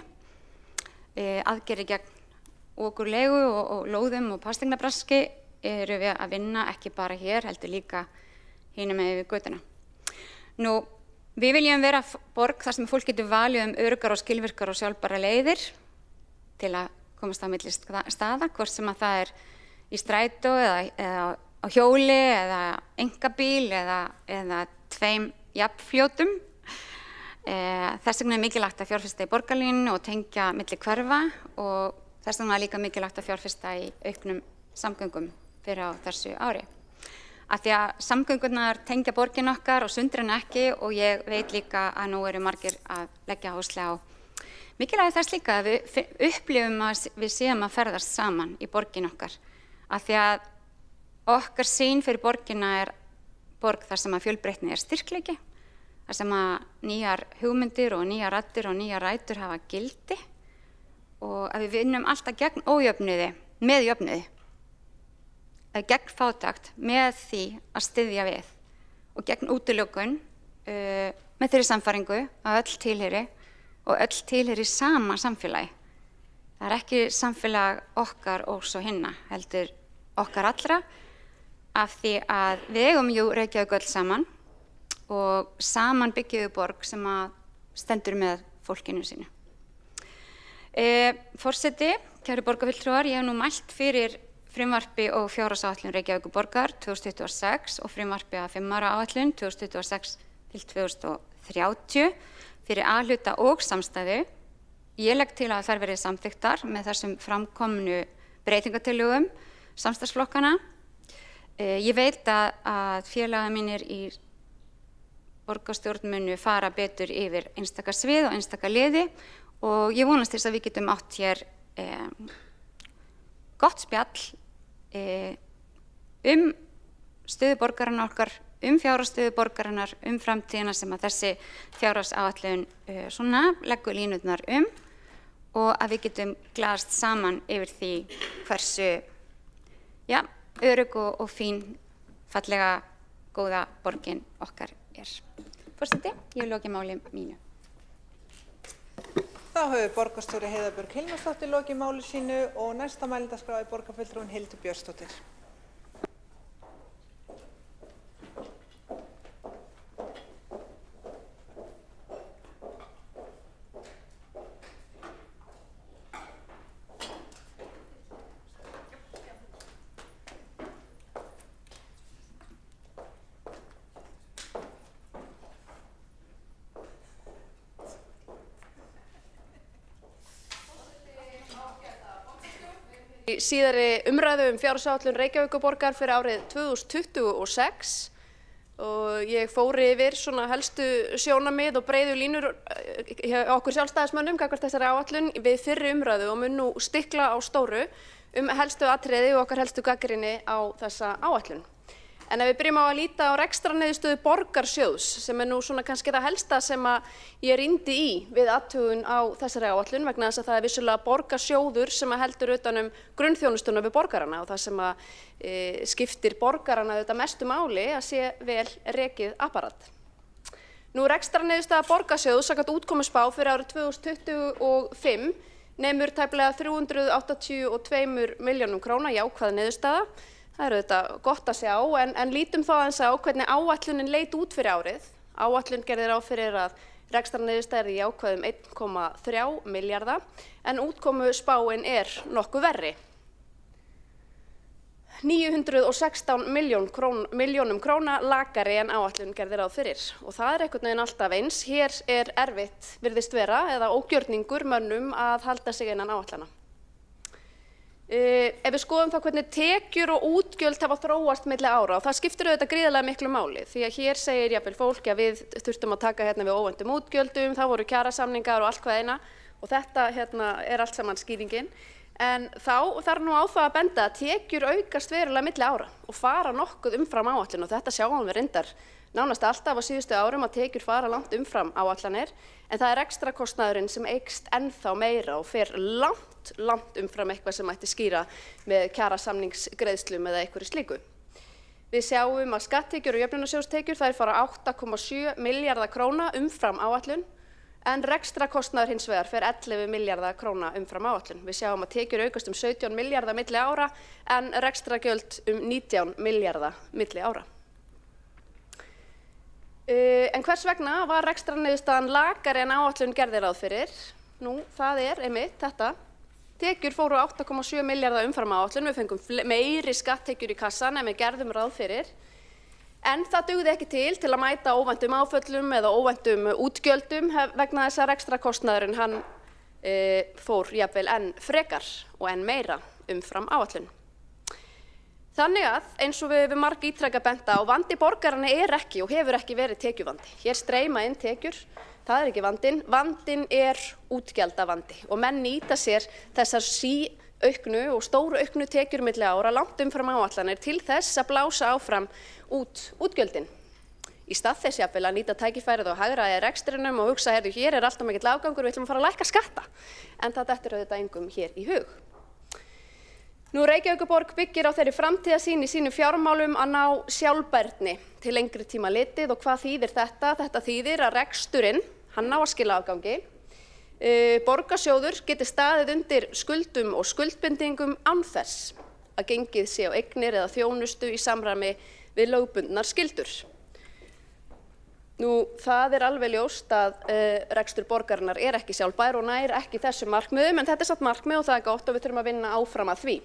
Aðgerðir gegn okurleigu og lóðum og fasteignabraski erum við að vinna ekki bara hér, heldur líka hinum megin við götuna. Nú, við viljum vera borg þar sem fólk getur valið öruggar og skilvirkar og sjálfbæra leiðir til að komast á milli staða, hvort sem að það í strætó eða á hjóli eða einkabíl eða tveim jafnfljótum. Þess vegna mikilvægt að fjárfesta í borgarlínu og tengja milli hverfa og þess vegna líka mikilvægt að fjárfesta í auknum samgöngum fyrir á þessu ári. Af því að samgöngurnar tengja borgin okkar og sundra henni ekki, og ég veit líka að nú eru margir að leggja áherslu á mikilvægi þess líka að við upplifum að við séum að ferðast saman í borgin okkar. Af því að okkar sýn fyrir borgina borg þar sem að fjölbreytni styrkleiki, þar sem að nýjar hugmyndir og nýjar raddir og nýjar rætur hafa gildi, og að við vinnum alltaf gegn ójöfnuði með jöfnuði, gegn fátækt með því að styðja við, og gegn útilokun með þeirri sannfæringu að öll tilheyri og öll tilheyri sama samfélagi. Það ekki samfélag okkar og svo hinna, heldur okkar allra, af því að við eigum Reykjavík öll saman og saman byggjum við borg sem að stendur með fólkinu sínu. Forseti, kæru borgarfulltrúar, ég hef nú mælt fyrir frumvarpi og fjárhagsáætlun Reykjavíkurborgar 2026 og frumvarpi að 5 ára áætlun 2026 til 2030 fyrir A-hluta og samstæðu ég legg til að þær verið samþykktar með þessum framkomnu breytingatillögum samstarfsflokkana. Ég veit að félagar mínir í borgarstjórn munu fara betur yfir einstaka svið og einstaka liði og ég vonast þess að við getum átt hér gott spjall stöðu borgaranna okkar, fjárhagsstöðu borgarinnar, framtíðina sem að þessi fjárhagsáætlun svona leggur línurnar og að við getum glaðst saman yfir því hversu örugg og fín, fallega, góða borgin okkar er. Forseti, ég loki máli mínu. Þá hefur borgarstjóri Heiða Björg Hilmarsdóttir lokið máli sínu og næsta mælendaskrá er borgarfulltrúinn Hildur Björnsdóttir. Í síðari umræðu fjárhagsáætlun Reykjavíkurborgar fyrir árið 2026 og ég fór yfir svona helstu sjónarmið og breiðu línur hjá okkur sjálfstæðismönnum gagnvart þessari áætlun við fyrri umræðu og mun nú stikla á stóru helstu atriði og okkar helstu gagnrýni á þessa áætlun. En ef við byrjum á að líta á rekstrarniðurstöðu borgarsjóðs sem nú svona kannski það helsta sem að ég rýndi í við athugun á þessari áætlun vegna þess að það vissulega borgarsjóður sem að heldur utan grunnþjónustuna við borgarana og það sem að skiptir borgarana þetta mestu máli að sé vel rekið apparat. Nú rekstrarniðurstaða borgarsjóðs samkvæmt útkomuspá fyrir árið 2025 nemur tæplega 382 milljónum króna jákvæð niðurstaða. Það er auðvitað gott að sjá, en lítum þá aðeins á hvernig áætlunin leit út fyrir árið. Áætlun gerði ráð fyrir að rekstrarniðurstaða yrði jákvæð 1,3 milljarða, en útkomuspáin er nokkuð verri. 916 milljónum króna lakari en áætlun gerði ráð fyrir. Og það er einhvern veginn alltaf eins. Hér er erfitt, virðist vera, eða ógjörningur mönnum að halda sig innan áætlana. Ef við skoðum þá hvernig tekjur og útgjöld hafa þróast milli ára og það skiptir auðvitað gríðarlega miklu máli því að hér segir jafnvel fólk að við þurftum að taka hérna við óvæntum útgjöldum, það voru kjarasamningar og allt hvað eina og þetta hérna er allt saman skýringin. En þá þarf nú á það að benda að tekjur aukast verulega milli ára og fara nokkuð umfram áætlun og þetta sjáum við reyndar nánast alltaf á síðustu árum að tekjur fara langt umfram áætlanir en það er ekstrakostnaðurinn sem eykst ennþá meira og fer langt umfram eitthvað sem ætti skýra með kjarasamningsgreiðslum eða einhverju slíku. Við sjáum að skatttekjur og jöfnunarsjóðstekjur þær fara 8,7 milljarða króna umfram áætlun en rekstrakostnaður hins vegar fer 11 milljarða króna umfram áætlun. Við sjáum að tekjur aukast 17 milljarða milli ára en rekstragjöld 19 milljarða milli ára. En hvers vegna var rekstrarniðurstaðan lakari en áætlun gerði ráð fyrir? Nú, það er einmitt þetta. Tekjur fóru 8,7 milljarða umfram áætlun, við fengum meiri skatttekjur í kassan en við gerðum ráð fyrir. En það dugði ekki til að mæta óvæntum áföllum eða óvæntum útgjöldum vegna þess að rekstrakostnaðurinn hann fór jafnvel enn frekar og enn meira umfram áætlun. Þannig að eins og við margítrekað benda á vandi borgaranna er ekki og hefur ekki verið tekjuvandi. Hér streyma inn tekjur, það er ekki vandinn. Vandinn er útgjaldavandi og menn nýta sér þessar síauknu og stóru auknu tekjur milli ára langt umfram áætlanir til þess að blása áfram útgjöldin. Í stað þess jafnvel að nýta tækifærið og hagræða rekstrinum og hugsa, heyrðu, hér er alltaf mikill afgangur, við ætlum að fara að lækka skatta. En það dettur auðvitað engum hér í hug. Nú Reykjavíkurborg byggir á þeirri framtíðarsýn í sínum fjármálum að ná sjálfbærni til lengri tíma litið og hvað þýðir þetta? Þetta þýðir að reksturinn, hann á að skila afgangi. Borgarsjóður geti staðið undir skuldum og skuldbindingum án þess að gengið sé á eignir eða þjónustu í samræmi við lögbundnar skyldur. Nú, það er alveg ljóst að rekstur borgarinnar er ekki sjálfbær og nær ekki þessum markmiðum, en þetta er satt markmið og það er gott og við þurfum að vinna áfram að því.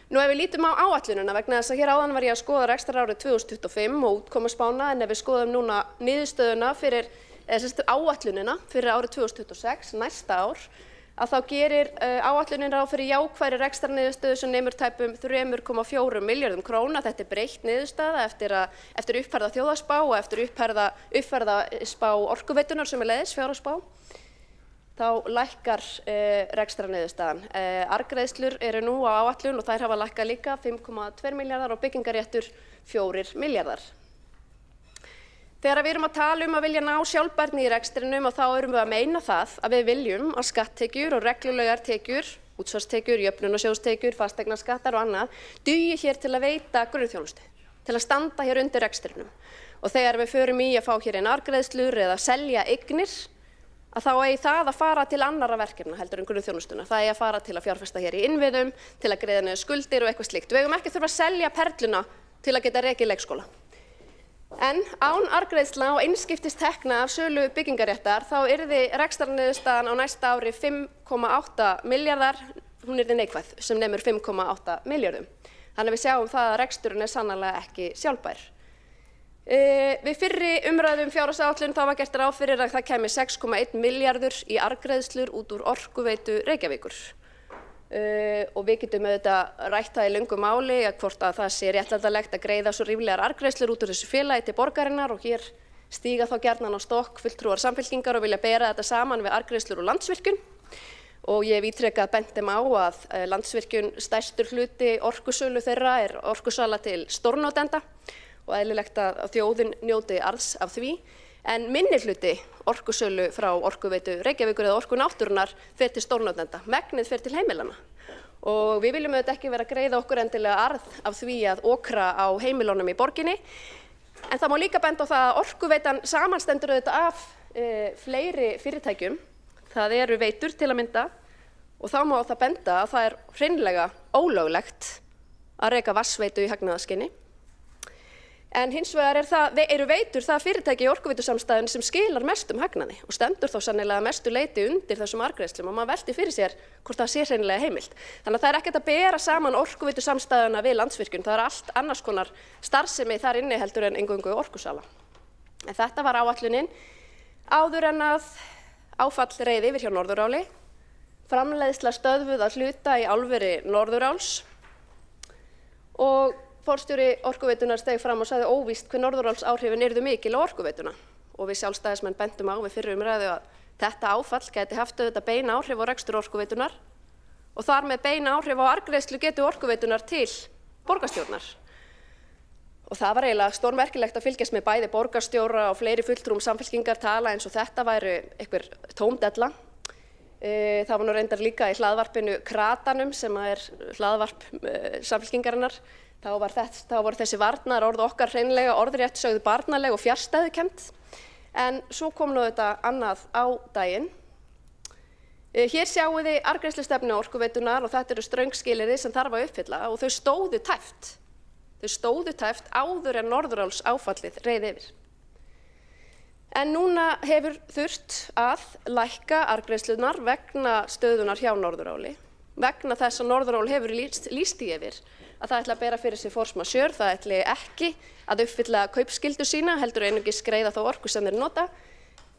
Nú, ef við lítum á áætlunina vegna þess að hér áðan var ég að skoða rekstrarárið 2025 og útkomuspána, en ef við skoðum núna niðurstöðuna fyrir áætlunina fyrir árið 2026, næsta ár, að þá gerir áætlunin ráð fyrir jákvæðri rekstrarniðurstöðu sem nemur tæpum 3,4 milljörðum króna. Þetta er breytt niðurstaða eftir uppfærða þjóðhagsspá og eftir uppfærða spá Orkuveitunar sem er leiðis fjárhagsspá. Þá lækkar rekstrarniðurstaðan. Arðgreiðslur eru nú á áætlun og þær hafa lækkað líka 5,2 milljarðar og byggingarréttur 4 milljarðar. Þegar við erum að tala að vilja ná sjálfbærni í rekstrinum og þá erum við að meina það að við viljum að skatttekjur og reglulegar tekjur, útsvarstekjur, jöfnunarsjóðstekjur, fasteignaskattar og annað dugi hér til að veita grunnþjónustu, til að standa hér undir rekstrinum. Og þegar við förum í að fá hér inn arðgreiðslur eða selja eignir, að þá eigi það að fara til annarra verkefna heldur en grunnþjónustuna. Það eigi að fara til að fjárfesta hér í innviðum, til að greiða niður skuldir og eitthvað slíkt. Við eigum ekki þurfa að selja perluna til að geta rekið leikskóla. En án arðgreiðslna og einskiptistekna af sölu byggingarréttar þá yrði rekstrarniðurstaðan á næsta ári 5,8 milljarðar, hún yrði neikvæð sem nemur 5,8 milljörðum. Þannig að við sjáum það að reksturinn er sannarlega ekki sjálfbær. Við fyrri umræðum fjárhagsáætlun þá var gert ráð fyrir að það kæmi 6,1 milljarður í arðgreiðslur út úr Orkuveitu Reykjavíkur. Og við getum auðvitað rætt það í löngu máli að hvort að það sé réttlætanlegt að greiða svo ríflegar arðgreiðslur út úr þessu félagi til borgarinnar og hér stíga þá gjarnan á stokk fulltrúar Samfylkingar og vilja bera þetta saman við arðgreiðslur úr Landsvirkjun. Og ég hef ítrekað bent þeim á að Landsvirkjun stærstur hluti orkusölu þeirra er orkusala til stórnotenda og eðlilegt að þjóðin njóti arðs af því. En minni hluti orkusölu frá Orkuveitu Reykjavíkur eða Orku náttúrunnar fer til stórnotenda, megnið fer til heimilana. Og við viljum auðvitað ekki vera að greiða okkur endilega arð af því að okra á heimilunum í borginni. En það má líka benda á það að Orkuveitan samanstendur auðvitað af fleiri fyrirtækjum. Það eru veitur til að mynda og þá má það benda að það er hreinlega ólöglegt að reka vatnsveitu í hagnaðarskyni. En hins vegar eru veitur það fyrirtæki í orkuveitusamstæðunni sem skilar mestum hagnaði og stendur þá sannilega mestu leyti undir þessum arðgreiðslum og maður veltir fyrir sér hvort það sé hreinlega heimilt. Þannig að það er ekkert að bera saman orkuveitusamstæðuna við Landsvirkjun, það er allt annars konar starfsemi þar inni heldur en eingöngu orkusala. En þetta var áætlunin áður en að áfall reið yfir hjá Norðuráli, framleiðsla stöðvuð að hluta í álveri Norðuráls og forstjóri Orkuveitunar steig fram og sagði óvíst hve Norðurálsáhrifin yrðu mikil á Orkuveituna og við sjálfstæðismenn bentum á við fyrri umræðu að þetta áfall gæti haft auðvitað bein áhrif á rekstur Orkuveitunar og þar með bein áhrif á arðgreiðslu getu Orkuveitunar til borgarstjórnar. Og það var eiginlega stórmerkilegt að fylgjast með bæði borgarstjóra og fleiri fulltrúum Samfylkingar tala eins og þetta væri einhver tóm della. Það var nú reyndar líka í hlaðvarpinu Kratanum sem er hlaðvarp Samfylkingarinnar. Þá voru þessi varnaðarorð okkar hreinlega orðrétt sögðu barnaleg og fjarstæðukennd. En svo kom nú þetta annað á daginn. Hér sjáum við arðgreiðslustefnu Orkuveitunar og þetta eru ströng skilyrði sem þarf að uppfylla og þau stóðu tæpt. Þau stóðu tæpt áður en Norðuráls áfallið reið yfir. En núna hefur þurft að lækka arðgreiðslurnar vegna stöðunar hjá Norðuráli, vegna þess að Norðurál hefur lýst í yfir að það ætla að bera fyrir sig force majeure, það ætli ekki að uppfylla kaupskyldu sína, heldur einungis greiða þá orku sem þeir nota.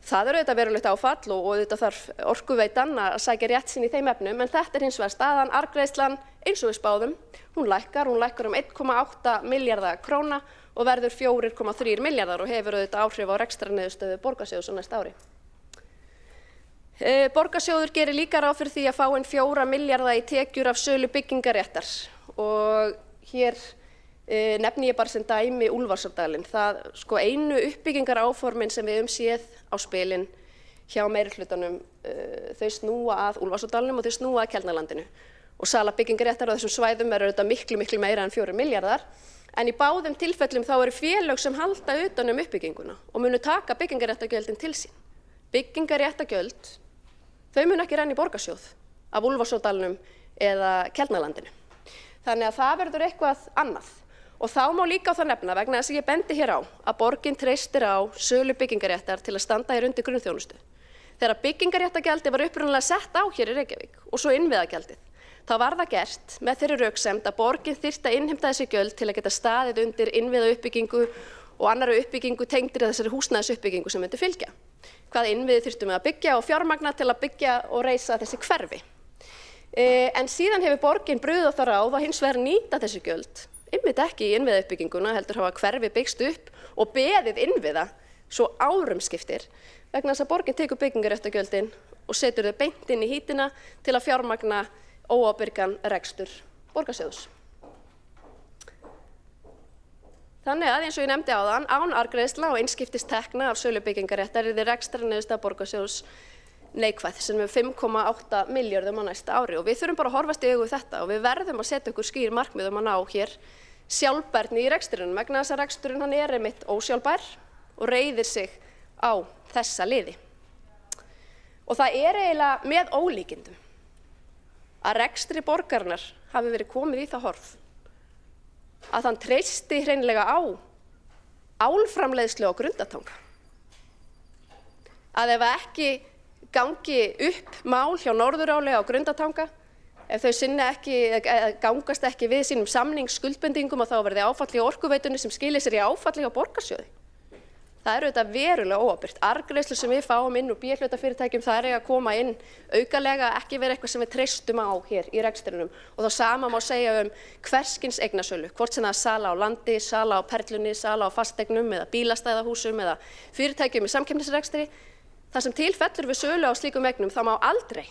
Það er auðvitað verulegt áfall og auðvitað þarf Orkuveitan að sækja rétt sín í þeim efnum, en þetta er hins vegar staðan. Arðgreiðslan eins og við spáðum, hún lækkar um 1,8 milljarða króna og verður 4,3 milljarðar og hefur auðvitað áhrif á rekstrarniðurstöðu Borgarsjóðs á næsta ári. Borgarsjóður gerir líka ráð fyrir því að fá inn 4 milljarða í tekjur af sölu byggingarréttar og hér nefni ég bara sem dæmi Úlfarsárdalinn. Það einu uppbyggingaráformin sem við séð á spilin hjá meirihlutanum, þau snúa að Úlfarsárdalnum og þau snúa að Keldnalandinu. Og sala byggingarréttar á þessum svæðum er auðvitað miklu meira en 4 milljarðar. En í báðum tilfellum þá eru félög sem halda utan uppbygginguna og munu taka byggingarréttargjöldin til sín. Byggingarréttargjöld, þau munu ekki renna í Borgarsjóð af Úlfarsárdalnum eða Keldnalandinu. Þannig að það verður eitthvað annað. Og þá má líka á það nefna vegna þess að ég bendi hér á að borgin treystir á sölu byggingarréttar til að standa hér undir grunnþjónustu. Þegar byggingarréttargjaldið var upprunalega sett á hér í Reykjavík og svo innviðagjaldið, þá var það gert með þeirri röksemd að borgin þyrfti að innheimta þessi gjöld til að geta staðið undir innviðauppbyggingu og annarri uppbyggingu tengdri þessari húsnæðisuppbyggingu sem myndi fylgja. Hvaða innviði þyrftum við að byggja og fjármagna til að byggja og reisa þessi hverfi. En síðan hefur borgin brugðið á það ráð að hins vegar nýta þessi gjöld, einmitt ekki í innviðauppbygginguna, heldur hafa hverfi byggst upp og beðið innviða svo árum skiptir, vegna þess að borgin tekur byggingarréttargjöldin og setur þau beint inn í hítina til að fjármagna óábyrgan rekstur borgarsjóðs. Þannig að eins og ég nefndi áðan, án arðgreiðslna og einskiptistekna af sölu byggingarréttar yrði rekstrarniðurstaða borgarsjóðs neikvæð sem er 5,8 milljörðum á næsta ári og við þurfum bara að horfast í augu við þetta og við verðum að setja okkur skýr markmið að ná hér sjálfbærni í rekstrinum vegna þess að reksturinn hann er einmitt ósjálfbær og reiðir sig á þessa liði. Og það er eiginlega með ólíkindum að rekstri borgarinnar hafi verið komið í það horf að hann treysti hreinlega á álframleiðslu á Grundartanga. Að ef ekki gangi upp mál hjá Norðuráli á Grundartanga, ef þau sinna ekki, gangast ekki við sínum samningsskuldbindingum og þá verði áfall í orkuveitunni sem skilir sér í áfalli á borgarsjóði. Það eru þetta verulega óábyrgt. Arðgreiðslur sem við fáum inn úr B-hlutafyrirtækjum, það er að koma inn aukalega, ekki vera eitthvað sem við treystum á hér í rekstrinum. Og þá sama má segja hvers kyns eignasölu, hvort sem það er sala á landi, sala á perlunni, sala á fasteignum eða bílastæðahúsum eða fyrirtækjum í samkeppnisrekstri. Það sem til fellur við sölu á slíkum eignum, það má aldrei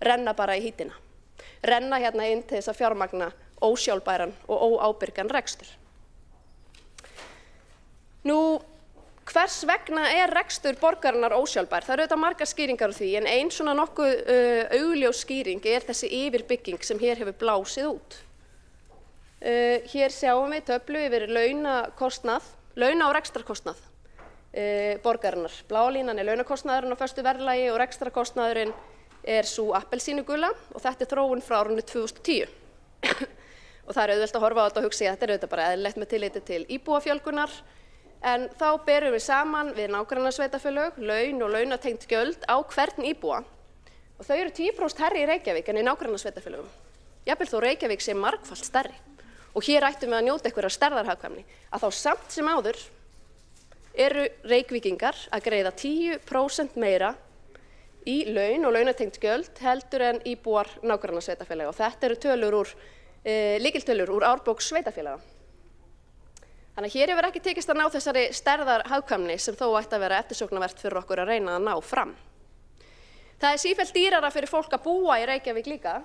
renna bara í hítina. Renna hérna inn til þess að fjármagna ósjálfbæran og óábyrgan rekstur. Nú, hvers vegna er rekstur borgarinnar ósjálfbær? Það eru auðvitað margar skýringar á því, en ein svona nokkuð augljós skýring er þessi yfirbygging sem hér hefur blásið út. Hér sjáum við töflu yfir launa- og rekstrarkostnað borgarinnar. Bláa línan er launakostnaðurinn á föstu verðlagi og rekstrarkostnaðurinn er sú appelsínugula og þetta er þróun frá árinu 2010. Og það er auðvelt að horfa á þetta og hugsa að þetta er auðvitað bara eðlilegt með tilliti til íbúafjölgunar. En þá berum við saman við nágrannasveitarfélög, laun og launatengd gjöld á hvern íbúa og þau eru 10% hærri í Reykjavík en í nágrannasveitarfélögum. Jafnvel þó Reykjavík sé margfalt stærri og hér ættum við að njóta einhverjar stærðarhagkvæmni að þá samt sem áður eru Reykvíkingar að greiða 10% meira í laun og launatengd gjöld heldur en íbúar nágrannasveitarfélaga og þetta eru lykiltölur úr árbók sveitarfélaga. Þannig að hér hefur ekki tekist að ná þessari stærðarhagkvæmni sem þó ætti að vera eftirsóknarvert fyrir okkur að reyna að ná fram. Það er sífellt dýrara fyrir fólk að búa í Reykjavík líka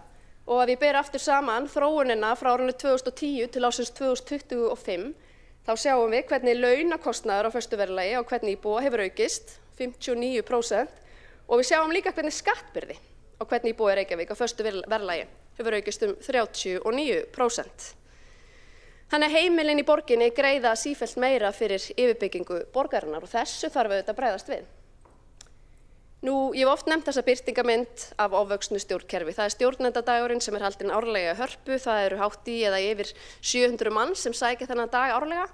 og ef ég ber aftur saman þróunina frá árinu 2010 til ársins 2025 þá sjáum við hvernig launakostnaður á föstu verðlagi og hvernig íbúa hefur aukist 59% og við sjáum líka hvernig skattbyrði á hvernig íbúa í Reykjavík á föstu verðlagi hefur aukist 39%. Þannig að heimilin í borginni greiða sífellt meira fyrir yfirbyggingu borgarinnar og þessu þarf auðvitað að bregðast við. Nú, ég hef oft nefnt þessa birtingamynd af ofvöxnu stjórnkerfi. Það er stjórnendadagurinn sem er haldinn árlega í Hörpu. Það eru hátt í eða yfir 700 manns sem sækja þennan dag árlega.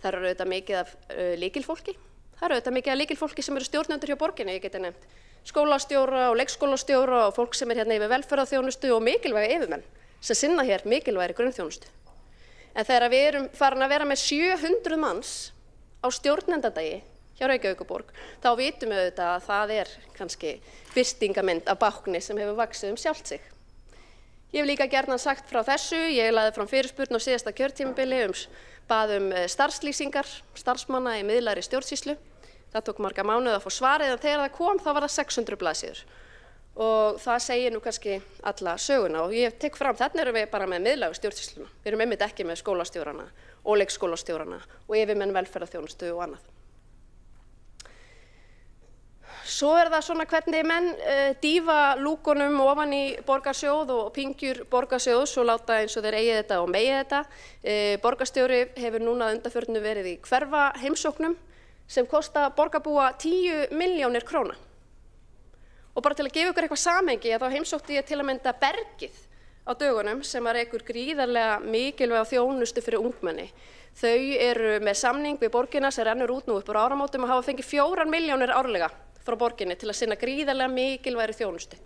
Það eru auðvitað mikið af lykilfólki. Það eru auðvitað mikið af lykilfólki sem eru stjórnendur hjá borginni, ég geti nefnt. Skólastjóra og leikskólastjóra og fólk sem er hérna yfir velferðarþjónustu og mikilvæga yfirmenn sem sinna hér mikilvægri grunnþjónustu. En þegar við erum farin að vera með 700 manns á stjórnendadagi hjá Reykjavíkurborg, þá vitum við auðvitað að það er kannski birtingamynd af bákni sem hefur vaxið sjálft sig. Ég hef líka gjarnan sagt frá þessu, ég lagði fram fyrirspurn á síðasta kjörtímabili bað starfslýsingar starfsmanna í miðlægri stjórnsýslu. Það tók marga mánuði að fá svarið en þegar það kom þá var það 600 blaðsíður. Og það segir nú kannski alla söguna og ég tek fram, þarna erum við bara með miðlægu stjórnsýsluna. Við erum einmitt ekki með skólastjórana og leikskólastjórana og yfirmenn velferðarþjónustu og annað. Svo er það svona hvernig menn dýfa lúkunum ofan í borgarsjóð og pingjur borgarsjóðs og láta eins og þeir eigi þetta og megi þetta. Borgarstjóri hefur núna undanförnu verið í hverfa heimsóknum sem kosta borgarbúa 10 milljónir króna. Og bara til að gefa ykkur eitthvað samhengi þá heimsótti ég til að mynda Bergið á dögunum sem rekur gríðarlega mikilvæga þjónustu fyrir ungmenni. Þau eru með samning við borgina sem rennur út nú upp úr áramótum og hafa fengið 4 milljónir árlega frá borginni til að sinna gríðarlega mikilvægri þjónustu.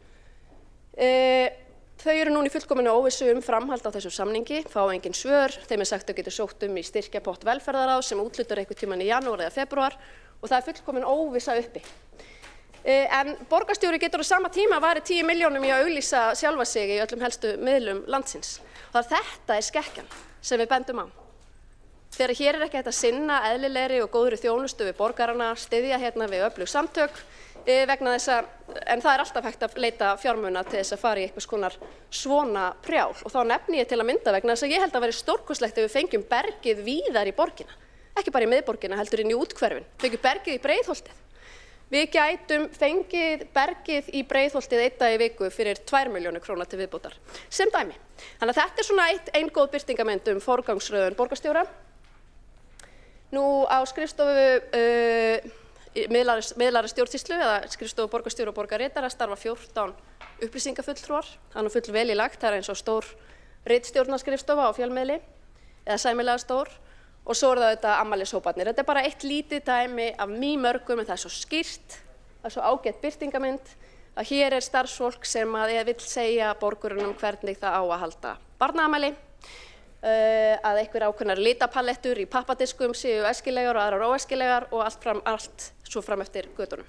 Þau eru núna í fullkominu óvissu framhald á þessum samningi, fá engin svör, þeim sagt að getur sótt í styrkjapott velferðaráðs sem úthlutar einhvern tímann í janúar eða febrúar og það fullkomin óvissa uppi. En borgarstjóri getur á sama tíma varið 10 milljónum í að auglýsa sjálfa sig í öllum helstu miðlum landsins. Þetta skekkjan sem við bendum á. Þegar hér ekki hægt að sinna eðlilegri og góðri þjónustu við borgarana, styðja við öflug samtök, vegna þess að, en það alltaf hægt að leita fjármuna til þess að fara í einhvers konar svona prjál og þá nefni ég til að mynda vegna þess að ég held að veri stórkostlegt ef við fengjum bergið víðar í borgina, ekki bara í miðborgina heldur inn í úthverfin, fengjum bergið í Breiðholtið. Við gætum fengið bergið í Breiðholtið 1 dag í viku fyrir 2 milljónir króna til viðbótar, sem dæmi. Þannig að þetta svona ein góð birtingamynd forgangsröðun borgarstjóra. Nú á skrifstofu miðlæra stjórnsýslu eða skrifstofu borgarstjóra og borgarritara starfa 14 upplýsingafulltrúar, það full vel í lagt, það eins og stór ritstjórnarskrifstofa á fjölmiðli eða sæmilega stór og svo það þetta afmælishóparnir. Þetta bara eitt lítið dæmi af mörgum en það svo skýrt, það svo ágætt birtingamynd að hér starfsfólk sem vill segja borgurunum hvernig það á að halda barnaafmæli, að einhver ákveðnar litapalettur í pappadiskum séu æskilegar og aðrar óæskilegar og allt svo fram eftir götunum.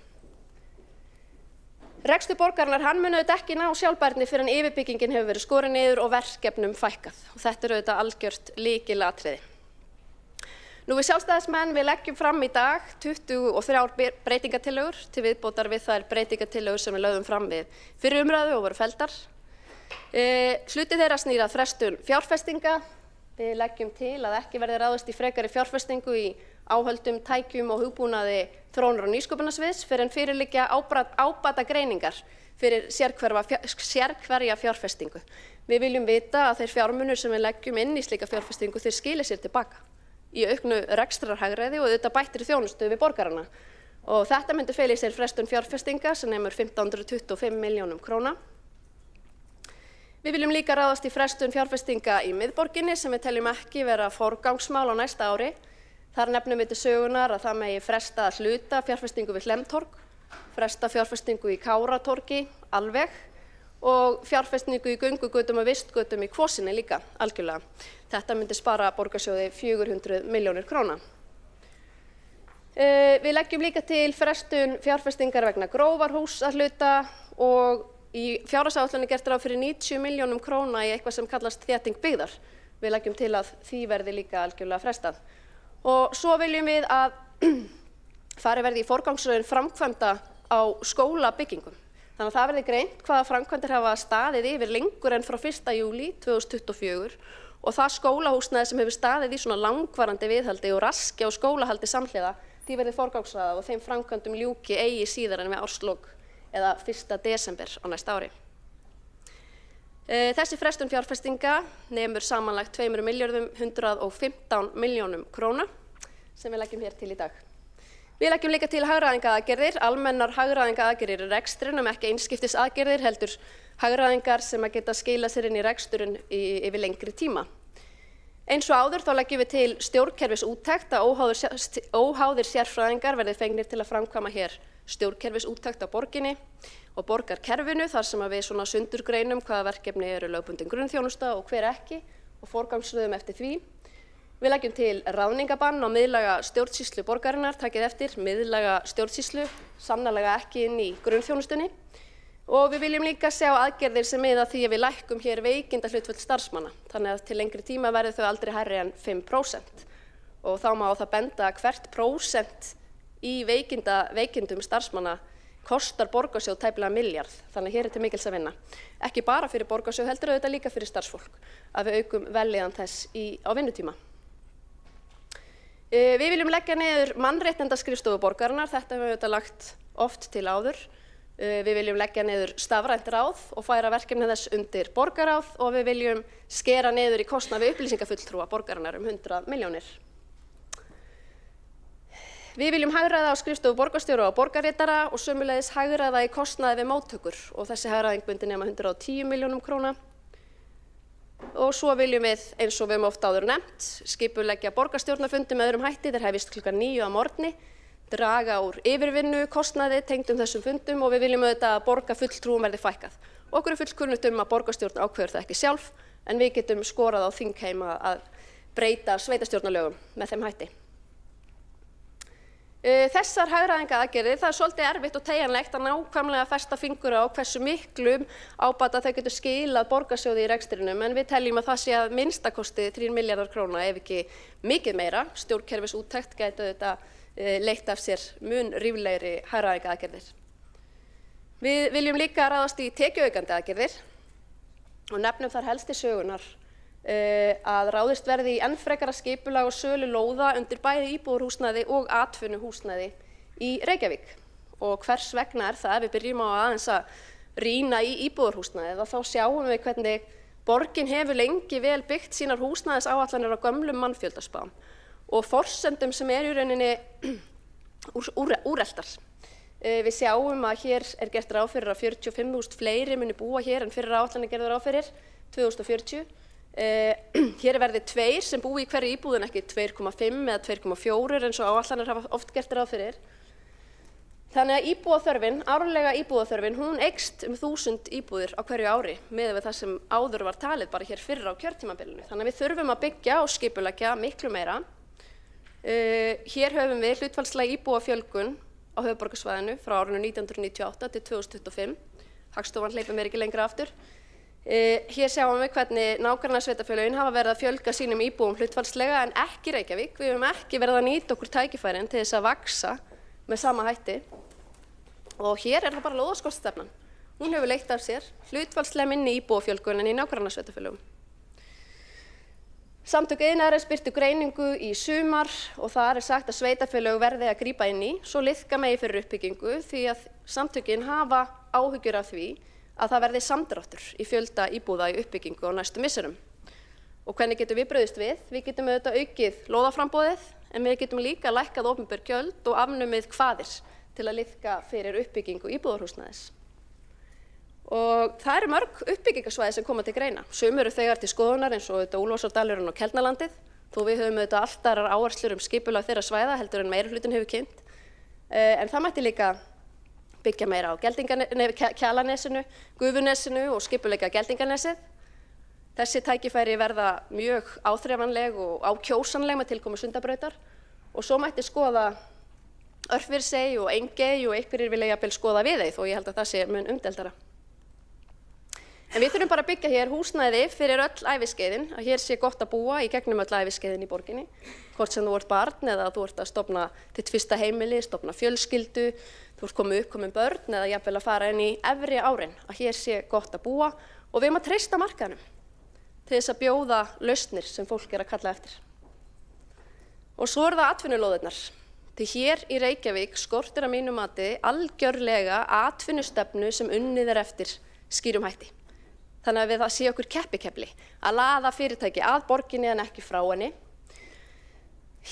Rekstur borgarinnar mun auðvitað ekki ná sjálfbærni fyrr en yfirbyggingin hefur verið skorin niður og verkefnum fækkað og þetta auðvitað algjört lykilatriði. Nú við sjálfstæðismenn við leggjum fram í dag 23 breytingatillögur til viðbótar við þær breytingatillögur sem við lögðum fram við fyrir umræðu og voru felldar. Hluti þeirra snýr að frestun fjárfestinga. Við leggjum til að ekki verði ráðist í frekari fjárfestingu í áhöldum, tækjum og hugbúnaði þróunar- og nýsköpunarsviðs fyrr en fyrir liggja ábata greiningar fyrir sérhverja fjárfestingu. Við viljum vita að þeir fjármunir sem við leggjum inn í slíka fjárfestingu þeir skili sér tilbaka í auknu rekstrarhagræði og auðvitað bættri þjónustu við borgarana. Og þetta myndi fela í sér frestun fjárfestinga sem nemur 1525 milljónum króna. Við viljum líka ráðast í frestun fjárfestinga í miðborginni sem við teljum ekki vera forgangsmál á næsta ári. Þar nefnum við til sögunar að það megi fresta að hluta fjárfestingu við Hlemmtorg, fresta fjárfestingu í Káratorgi alveg og fjárfestingu í göngugötum og vistgötum í Kvosinni líka algjörlega. Þetta myndi spara borgarsjóði 400 milljónir króna. Við leggjum líka til frestun fjárfestingar vegna Grófarhúss að hluta og í fjárhagsáætlun gert ráð fyrir 90 milljónum króna í eitthvað sem kallast þétting byggðar. Við leggjum til að því verði líka algjörlega frestað. Og svo viljum við að farið verði í forgangsröðun framkvæmda á skólabyggingum. Þannig að það verði greint hvaða framkvæmdir hafa staðið yfir lengur en frá 1. júlí 2024 og það skólahúsnæði sem hefur staðið í svona langvarandi viðhaldi og raski á skólahaldi samhliða, því verði forgangsraðað og þeim framkvæmdum ljúki eigi síðar en við árslok eða 1. desember á næsta ári. Þessi frestun fjárfestinga nemur samanlagt 2.115 milljónum króna sem við leggjum hér til í dag. Við leggjum líka til hagræðingaaðgerðir, almennar hagræðingaaðgerðir í rekstrinum, ekki einskiptisaðgerðir, heldur hagræðingar sem að geta skilað sér inn í reksturinn yfir lengri tíma. Eins og áður þá leggjum við til stjórnkerfisúttekt að óháðir sérfræðingar verði fengnir til að framkvæma hér stjórnkerfisúttekt á borginni og borgarkerfinu þar sem að við svona sundurgreinum hvaða verkefni eru lögbundin grunnþjónusta og hver ekki og forgangsröðum eftir því. Við leggjum til ráðningabann á miðlæga stjórnsýslu borgarinnar, takið eftir, miðlæga stjórnsýslu, sannarlega ekki inn í grunnþjónustunni. Og við viljum líka sjá aðgerðir sem miða því að við lækkum hér veikindahlutföll starfsmanna, þannig að til lengri tíma verði þau aldrei hærri en 5%. Og þá má á það benda að hvert prósent í veikindum starfsmanna kostar borgarsjóð tæplega milljarð, þannig að hér til mikils að vinna. Ekki bara fyrir borgarsjóð heldur auðvitað líka fyrir starfsfólk, að við aukum vellíðan þess á vinnutíma. Við viljum leggja niður mannréttindaskrifstofu borgarinnar, þetta hefur við auðvitað lagt oft til áður. Við viljum leggja niður stafrænt ráð og færa verkefni þess undir borgarráð og við viljum skera niður í kostnað við upplýsingafulltrúa borgarinnar 100 milljónir. Við viljum hagræða á skrifstofu borgarstjóra og borgarritara og sömuleiðis hagræða í kostnaði við móttökur og þessi hagræðing myndi nema 110 milljónum króna. Og svo viljum við, eins og við höfum oft áður nefnt, skipuleggja borgarstjórnarfundi með öðrum hætti, þeir hefjist klukkan 9 að morgni draga úr yfirvinnu, kostnaði tengdum þessum fundum og við viljum auðvitað að borgarfulltrúum verði fækkað. Og okkur fullkunnugt að borgarstjórn ákveður það ekki sjálf, en við getum skorað á þingheim að breyta sveitarstjórnarlögum með þeim hætti. Þessar hagræðingaraðgerðir, það svolítið erfitt og teygjanlegt að nákvæmlega festa fingur á hversu miklum ábata þau getur skilað borgarsjóði í rekstrinum, en við teljum að það sé að minnstakosti 3 milljarðar króna ef ekki mikið meira. Stjórnkerfisúttekt gæti auðvitað leitt af sér mun ríflegri hagræðingaraðgerðir. Við viljum líka ráðast í tekjuaukandi aðgerðir og nefnum þar helst til sögunar að ráðist verði í enn frekara skipulag og sölu lóða undir bæði íbúðarhúsnæði og atvinnuhúsnæði í Reykjavík. Og hvers vegna það? Ef við byrjum á aðeins að rýna í íbúðarhúsnæðið, þá sjáum við hvernig borgin hefur lengi vel byggt sínar húsnæðisáætlanir á gömlum mannfjöldaspám og forsendum sem í rauninni úreltar. Við sjáum að hér gert ráð fyrir að 45.000 fleiri muni búa hér en fyrir áætlanir gerðu ráð fyrir 2040. Hér verði 2 sem búi í hverju íbúðin, ekki 2,5 eða 2,4 eins og áætlanir hafa oft gert ráð fyrir. Þannig að íbúðaþörfin, árlega íbúðaþörfin, hún eykst 1000 íbúðir á hverju ári miðað við það sem áður var talið bara hér fyrir á kjörtímabilinu. Þannig að við þurfum að byggja og skipuleggja miklu meira. Hér höfum við hlutfallslega íbúafjölgun á höfuðborgarsvæðinu frá árinu 1998 til 2025. Hagstofan hleypur mér ekki lengra aftur. Hér sjáum við hvernig nágrannasveitarfélögin hafa verið að fjölga sínum íbúum hlutfallslega en ekki Reykjavík. Við höfum ekki verið að nýta okkur tækifærin til þess að vaxa með sama hætti. Og hér það bara lóðaskortstefnan. Hún hefur leitt af sér hlutfallslega minni íbúafjölgun en í nágrannasveitarfélögum. Samtök iðnaðarins birtu greiningu í sumar og þar sagt að sveitarfélög verði að grípa inn í, svo liðka megi fyrir uppbyggingu því að samtökin hafa áhyggjur af því að það verði samdráttur í fjölda íbúða í uppbyggingu á næstu misserum. Og hvernig getum við brugðist við? Við getum auðvitað aukið lóðaframboðið, en við getum líka lækkað opinber gjöld og afnumið kvaðir til að liðka fyrir uppbyggingu íbúðarhúsnæðis. Og það eru mörg uppbyggingarsvæði sem koma til greina. Sum eru þegar til skoðunar eins og auðvitað Úlfarsárdalurinn og Keldnalandið, þó við höfum auðvitað allt aðrar áherslur skipulag þeirra svæða heldur en meirihlutinn hefur kynnt. En það mætti líka byggja meira á Kjalanesinu, Gufunesinu og skipuleggja Geldinganesið. Þessi tækifæri verða mjög áþreifanleg og ákjósanleg með tilkomu Sundabrautar og svo mætti skoða Örfirisey og Engey og einhverjir vilja jafnvel skoða Viðey þó ég held að það sé mun umdeildara. En við þurfum bara að byggja hér húsnæði fyrir öll æviskeiðin, að hér sé gott að búa í gegnum öll æviskeiðin í borginni, hvort sem þú ert barn eða þú ert að stofna þitt fyrsta heimili, stofna fjölskyldu, þú ert komið uppkomin börn eða jafnvel að fara inn í efri árin, að hér sé gott að búa og við að treysta markaðnum til þess að bjóða lausnir sem fólk að kalla eftir. Og svo það atvinnulóðirnar. Því hér í Reykjavík skortir að mínu mati algjörlega atvinnustefnu sem unnið eftir skýrum hætti. Þannig að við það sé okkur keppikefli að laða fyrirtæki að borginni en ekki frá henni.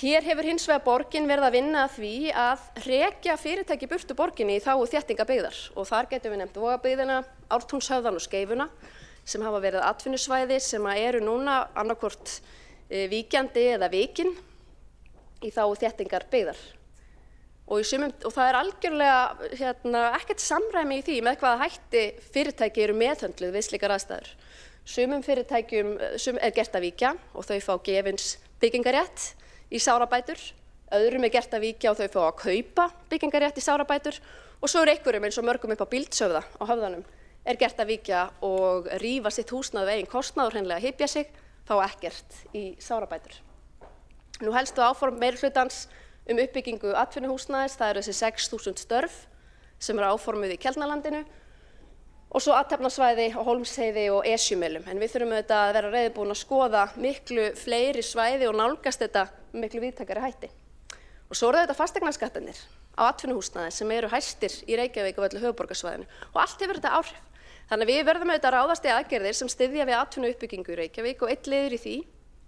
Hér hefur hins vegar borgin verið að vinna að því að rekja fyrirtæki burtu borginni í þágu þéttingabyggðar og þar getum við nefnt Vogabyggðina, Ártúnshöfðann og Skeifuna sem hafa verið atvinnusvæði sem eru núna annaðhvort víkjandi eða vikin í þágu þéttingarbyggðar. Og það algjörlega ekkert samræmi í því með hvaða hætti fyrirtæki eru meðhöndluð við slíkar aðstæður. Sumum fyrirtækjum gert að víkja og þau fá gefins byggingarétt í sárabætur, öðrum gert að víkja og þau fá að kaupa byggingarétt í sárabætur og svo einhverjum eins og mörgum upp á Bíldshöfða á Höfðanum gert að víkja og rífa sitt húsnæði við eigin kostnað og hreinlega hypja sig, fá ekkert í sárabætur. Nú helstu áform meirihlutans uppbyggingu atvinnuhúsnæðis, það eru þessi 6.000 störf sem eru áformuð í Keldnalandinu og svo athafnasvæði á Hólmsheiði og Esjumölum. En við þurfum auðvitað að vera reiðubúin að skoða miklu fleiri svæði og nálgast þetta með miklu víðtækari hætti. Og svo eru þetta fasteignaskattarnir á atvinnuhúsnæði sem eru hæstir í Reykjavík og öllu höfuðborgarsvæðinu og allt hefur þetta áhrif. Þannig að við verðum auðvitað að ráðast í aðgerðir sem styðja við atvinnuuppbyggingu í Reykjavík og einn liður í því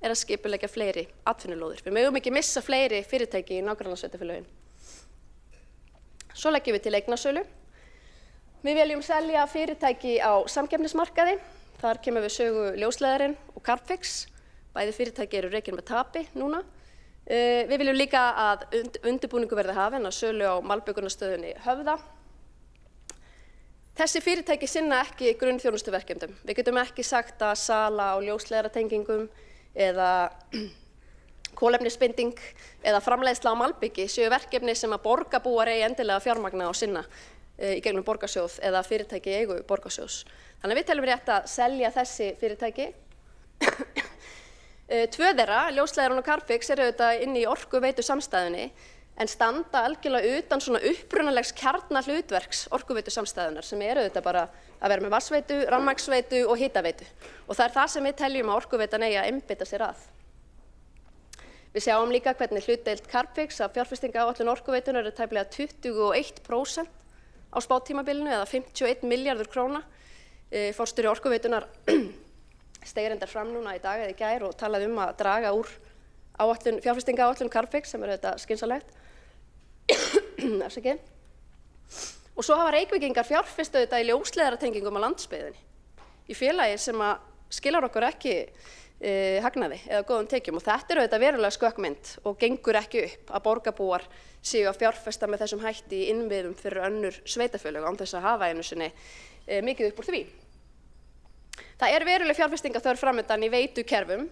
að skipuleggja fleiri atvinnulóðir. Við megum ekki missa fleiri fyrirtæki í nágrannasveitarfélögin. Svo leggjum við til eignasölu. Við viljum selja fyrirtæki á samkeppnismarkaði. Þar kemur við sögu Ljósleiðarinn og Carbfix. Bæði fyrirtæki eru rekin með tapi núna. Við viljum líka að undirbúningur verði hafinn að sölu á malbikunarstöðinni Höfða. Þessi fyrirtæki sinna ekki grunnþjónustuverkefnum. Við getum ekki sagt að sala á ljósleiðaratengingum eða kolefnisbinding eða framleiðsla á malbiki séu verkefni sem að borgarbúar eigi endilega fjármagna og sinna í gegnum borgarsjóð eða fyrirtæki í eigu borgarsjóðs. Þannig að við teljum rétt að selja þessi fyrirtæki. Tvö þeirra, Ljósleiðaran og Carbfix, eru auðvitað inn í orkuveitu samstæðunni en standa algjörlega utan svona upprunalegs kjarnahlutverks orkuveitu samstæðunar sem eru auðvitað bara að vera með vatnsveitu, rafmagnsveitu og hitaveitu. Og það er það sem við teljum að orkuveitan eigi að einbeita sér að. Við sjáum líka hvernig hlutdeild Carbfix af fjárfestingaráætlun orkuveitunar eru tæplega 21% á spátímabilinu eða 51 milljarður króna. Forstjóri orkuveitunar steig reyndar fram núna í dag eða í gær og talaði að draga úr fjárfestingaráætlun Carbfix sem þetta skynsamlegt. Og svo hafa Reykvíkingar fjárfest auðvitað í ljósleiðaratengingum á landsbyggðinni í félagi sem skilar okkur ekki hagnaði eða góðum tekjum og þetta auðvitað verulega skökkmynd og gengur ekki upp að borgarbúar séu að fjárfesta með þessum hætti í innviðum fyrir önnur sveitarfélög án þess að hafa einu sinni mikið upp úr því. Það er veruleg fjárfestingaþörf framundan í veitukerfum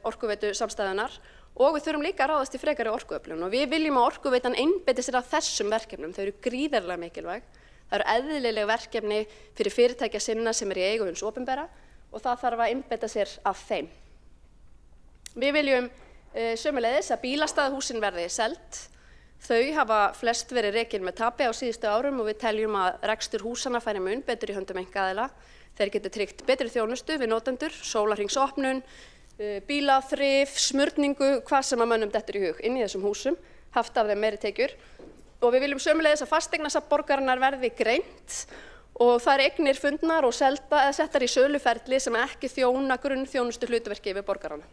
orkuveitu samstæðunnar og við þurfum líka að ráðast í frekari orkuöflun og við viljum að orkuveitan einbeiti sér að þessum verkefnum. Þau eru gríðarlega mikilvæg. Það eru eðlileg verkefni fyrir fyrirtækja sinna sem í eigu hins opinbera og það þarf að einbeita sér að þeim. Við viljum sömuleiðis að bílastæðahúsin verði seld. Þau hafa flest verið rekin með tapi á síðustu árum og við teljum að rekstur húsanna færi mun betur í höndum einkaaðila. Þeir geti tryggt betri þjónustu við notendur, sólarhringsopnun, bílaþrif, smurningu, hvað sem að mönnum dettur í hug inn í þessum húsum, haft af þeim meiri tekjur. Og við viljum sömuleiðis að fasteignasafn borgarinnar verði greint og það eru eignir fundnar og selda eða settar í söluferli sem ekki þjóna grunnþjónustu hlutverki við borgarana.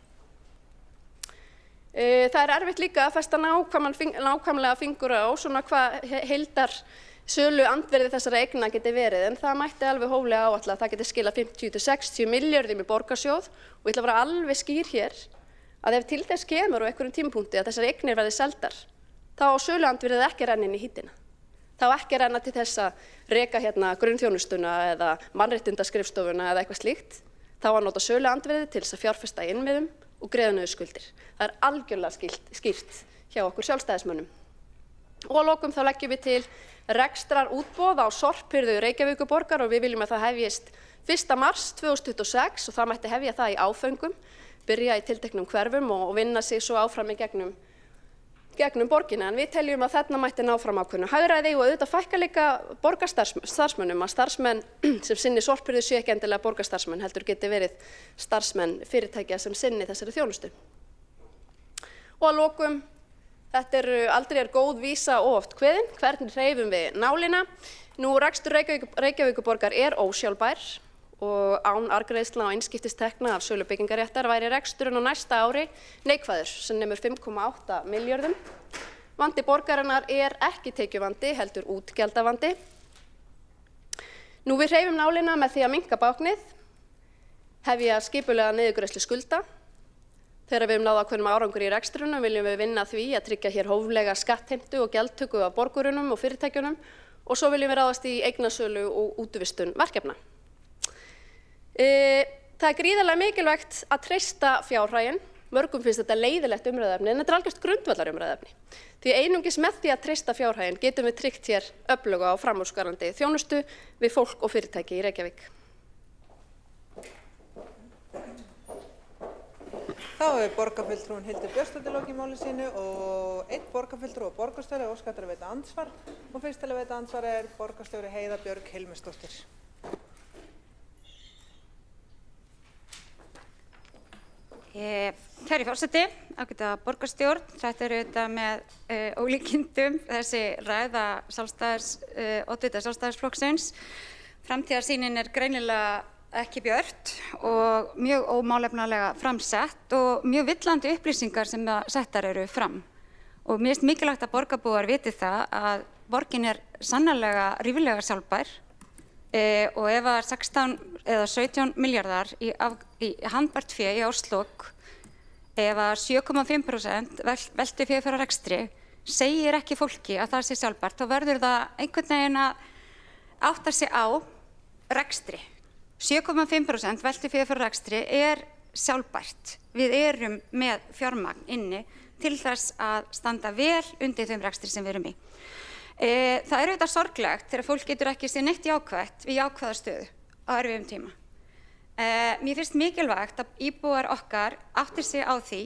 Það er erfitt líka að festa nákvæmlega fingur á svona hvað heildar sölu andvirði þessara eigna geti verið en það mætti alveg hóflega áætla að það geti skilað 50–60 milljörðum í borgarsjóð og ég ætla að vera alveg skýr hér að ef til þess kemur á einhverjum tímapunkti að þessar eignir verði seldar þá á söluandvirðið ekki renna inn í hítina. Þá ekki renna til þess að reka grunnþjónustuna eða mannréttindaskrifstofuna eða eitthvað slíkt. Þá að nota söluandvirðið til þess að fjárfesta í innviðum og greiða niður skuldir. Það er algjörlega skýrt hjá okkur sjálfstæðismönnum. Og að lokum þá leggjum við til rekstrarútboð á sorphirðu Reykjavíkurborgar og við viljum að það hefjist 1. mars 2026 og það mætti hefja það í áföngum, byrja í tilteknum hverfum og vinna sig svo áfram í gegnum borgina. En við teljum að þarna mætti ná fram ákveðnu hagræði og auðvitað fækka líka borgarstarfsmönnum að starfsmenn sem sinni sorphirðu séu ekki endilega borgarstarfsmenn heldur geti verið starfsmenn fyrirtækja sem sinni þessari þjónustu. Og að lokum, aldrei er góð vísa og oft kveðin, hvernig hreyfum við nálina. Nú rekstur Reykjavíkurborgar er ósjálfbær og án arðgreiðslna og einskiptistekna af sölu byggingarréttar væri reksturinn á næsta ári neikvæður sem nemur 5,8 milljörðum. Vandi borgarinnar er ekki tekjuvandi heldur útgjaldavandi. Nú við hreyfum nálina með því að minnka báknið, hefja skipulega niðurgreiðslu skulda. Þegar við höfum náð ákveðnum árangur í rekstrunum viljum við vinna að því að tryggja hér hóflega skattheimtu og gjaldtöku af borgurunum og fyrirtækjunum og svo viljum við ráðast í eignasölu og útvistun verkefna. Það er gríðarlega mikilvægt að treysta fjárhaginn. Mörgum finnst þetta leiðilegt umræðuefni en þetta er algjört grundvallarumræðuefni. Því einungis með því að treysta fjárhaginn getum við tryggt hér öfluga og framúrskarandi þjónustu við fólk og fyrirtæki í Reykjavík. Þá hefur borgarfulltrúinn Hildur Björnsdóttir lokið máli sínu og einn borgarfulltrúi og borgarstjóri óskar eftir að veita andsvar og fyrst til að veita andsvar er borgarstjóri Heiða Björg Hilmarsdóttir. Kæri forseti, ágæta borgarstjórn, þetta er auðvitað með ólíkindum þessi ræða oddvita Sjálfstæðisflokksins. Framtíðarsýnin er greinilega ekki björt og mjög ómálefnalega framsett og mjög villandi upplýsingar sem settar eru fram. Og mér finnst mikilvægt að borgarbúar viti það að borgin er sannarlega ríflega sjálfbær og ef það 16 eða 17 milljarðar í handbært fé í árslok ef að 7,5% veltu fyrir fyrir rekstri segir ekki fólki að það sé sjálfbært, þá verður það einhvern veginn að átta sig á rekstri. 7,5% veltu fyrir fyrir rekstri er sjálfbært. Við erum með fjármagn inni til þess að standa vel undir þeim rekstri sem við erum í. Það er auðvitað sorglegt þegar fólk getur ekki séð neitt jákvætt við jákvæða stöðu á erfiðum tíma. Mér finnst mikilvægt að íbúar okkar áttir sig á því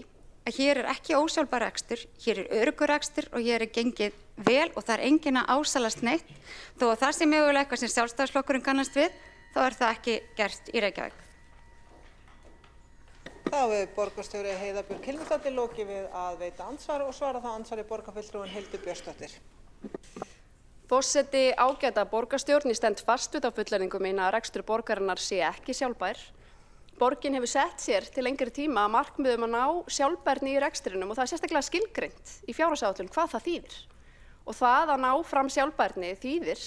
að hér er ekki ósjálfbær rekstur, hér er öruggur rekstur og hér er gengið vel og það er enginn að ásælast neitt. Þó að það sé mögulega eitthvað sem Sjálfstæðisflokkurinn kannast við, þá er það ekki gert í Reykjavík. Þá hefur borgarstjóri Heiða Björk Hilmarsdóttir lokið við að veita andsvar og svara þá andsvari borgarfulltrúinn Hildur Björnsdóttir. Forseti, ágæta borgarstjórn, ég stend fast við þá fullyrðingu mína að rekstur borgarinnar sé ekki sjálfbær. Borgin hefur sett sér til lengri tíma markmiðum að ná sjálfbærni í rekstrinum og það er sérstaklega skilgreint í fjárhagsáætlun hvað það þýðir. Og það að ná fram sjálfbærni þýðir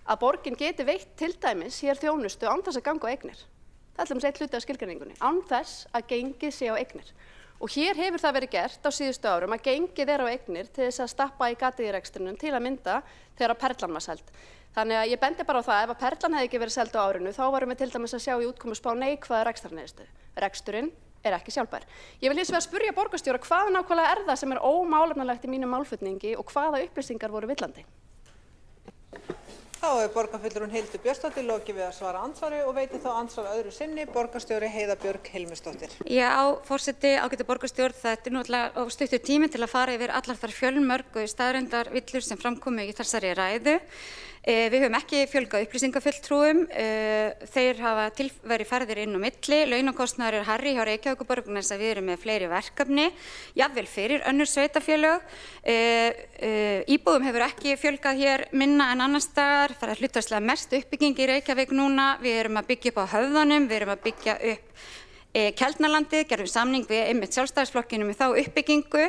að borgin geti veitt til dæmis hér þjónustu án þess að ganga á eignir. Það er til dæmis eitt hluti af skilgreiningunni, án þess að gengið sé á eignir. Og hér hefur það verið gert á síðustu árum að gengið er á eignir til þess að stappa í gatið í rekstrinum til að mynda þegar Perlan var seld. Þannig að ég bendi bara á það, ef að Perlan hefði ekki verið seld á árinu, þá varum við til dæmis að sjá í útkomuspá neikvæða rekstrarniðurstöðu. Reksturinn er ekki sjálfbær. Ég vil hins vegar spyrja borgarstjóra hvað nákvæmlega er það sem er ómálefnalegt í mínum málflutningi og hvaða upplýsingar voru villandi. Þá hefur borgarfulltrúinn Hildur Björnsdóttir lokið við að svara andsvari og veitir þá andsvar öðru sinni borgarstjóri Heiða Björk Hilmarsdóttir. Já, forseti, ágæta borgarstjórn, þetta er náttúrulega of stuttur tími til að fara yfir allar þær fjölmörgu staðreyndarvillur sem framkomu í þessari ræðu. Við höfum ekki fjölgað upplýsingafulltrúum, þeir hafa verið færðir inn á milli, launakostnaður er hærri hjá Reykjavíkurborg vegna þess að við erum með fleiri verkefni, jafnvel fyrir önnur sveitarfélög. Íbúðum hefur ekki fjölgað hér minna en annars staðar, það er hlutfallslega mest uppbygging í Reykjavík núna, við erum að byggja upp á Höfðanum, við erum að byggja upp Keldnalandið, gerðum samning við einmitt Sjálfstæðisflokkinn með þá uppbyggingu.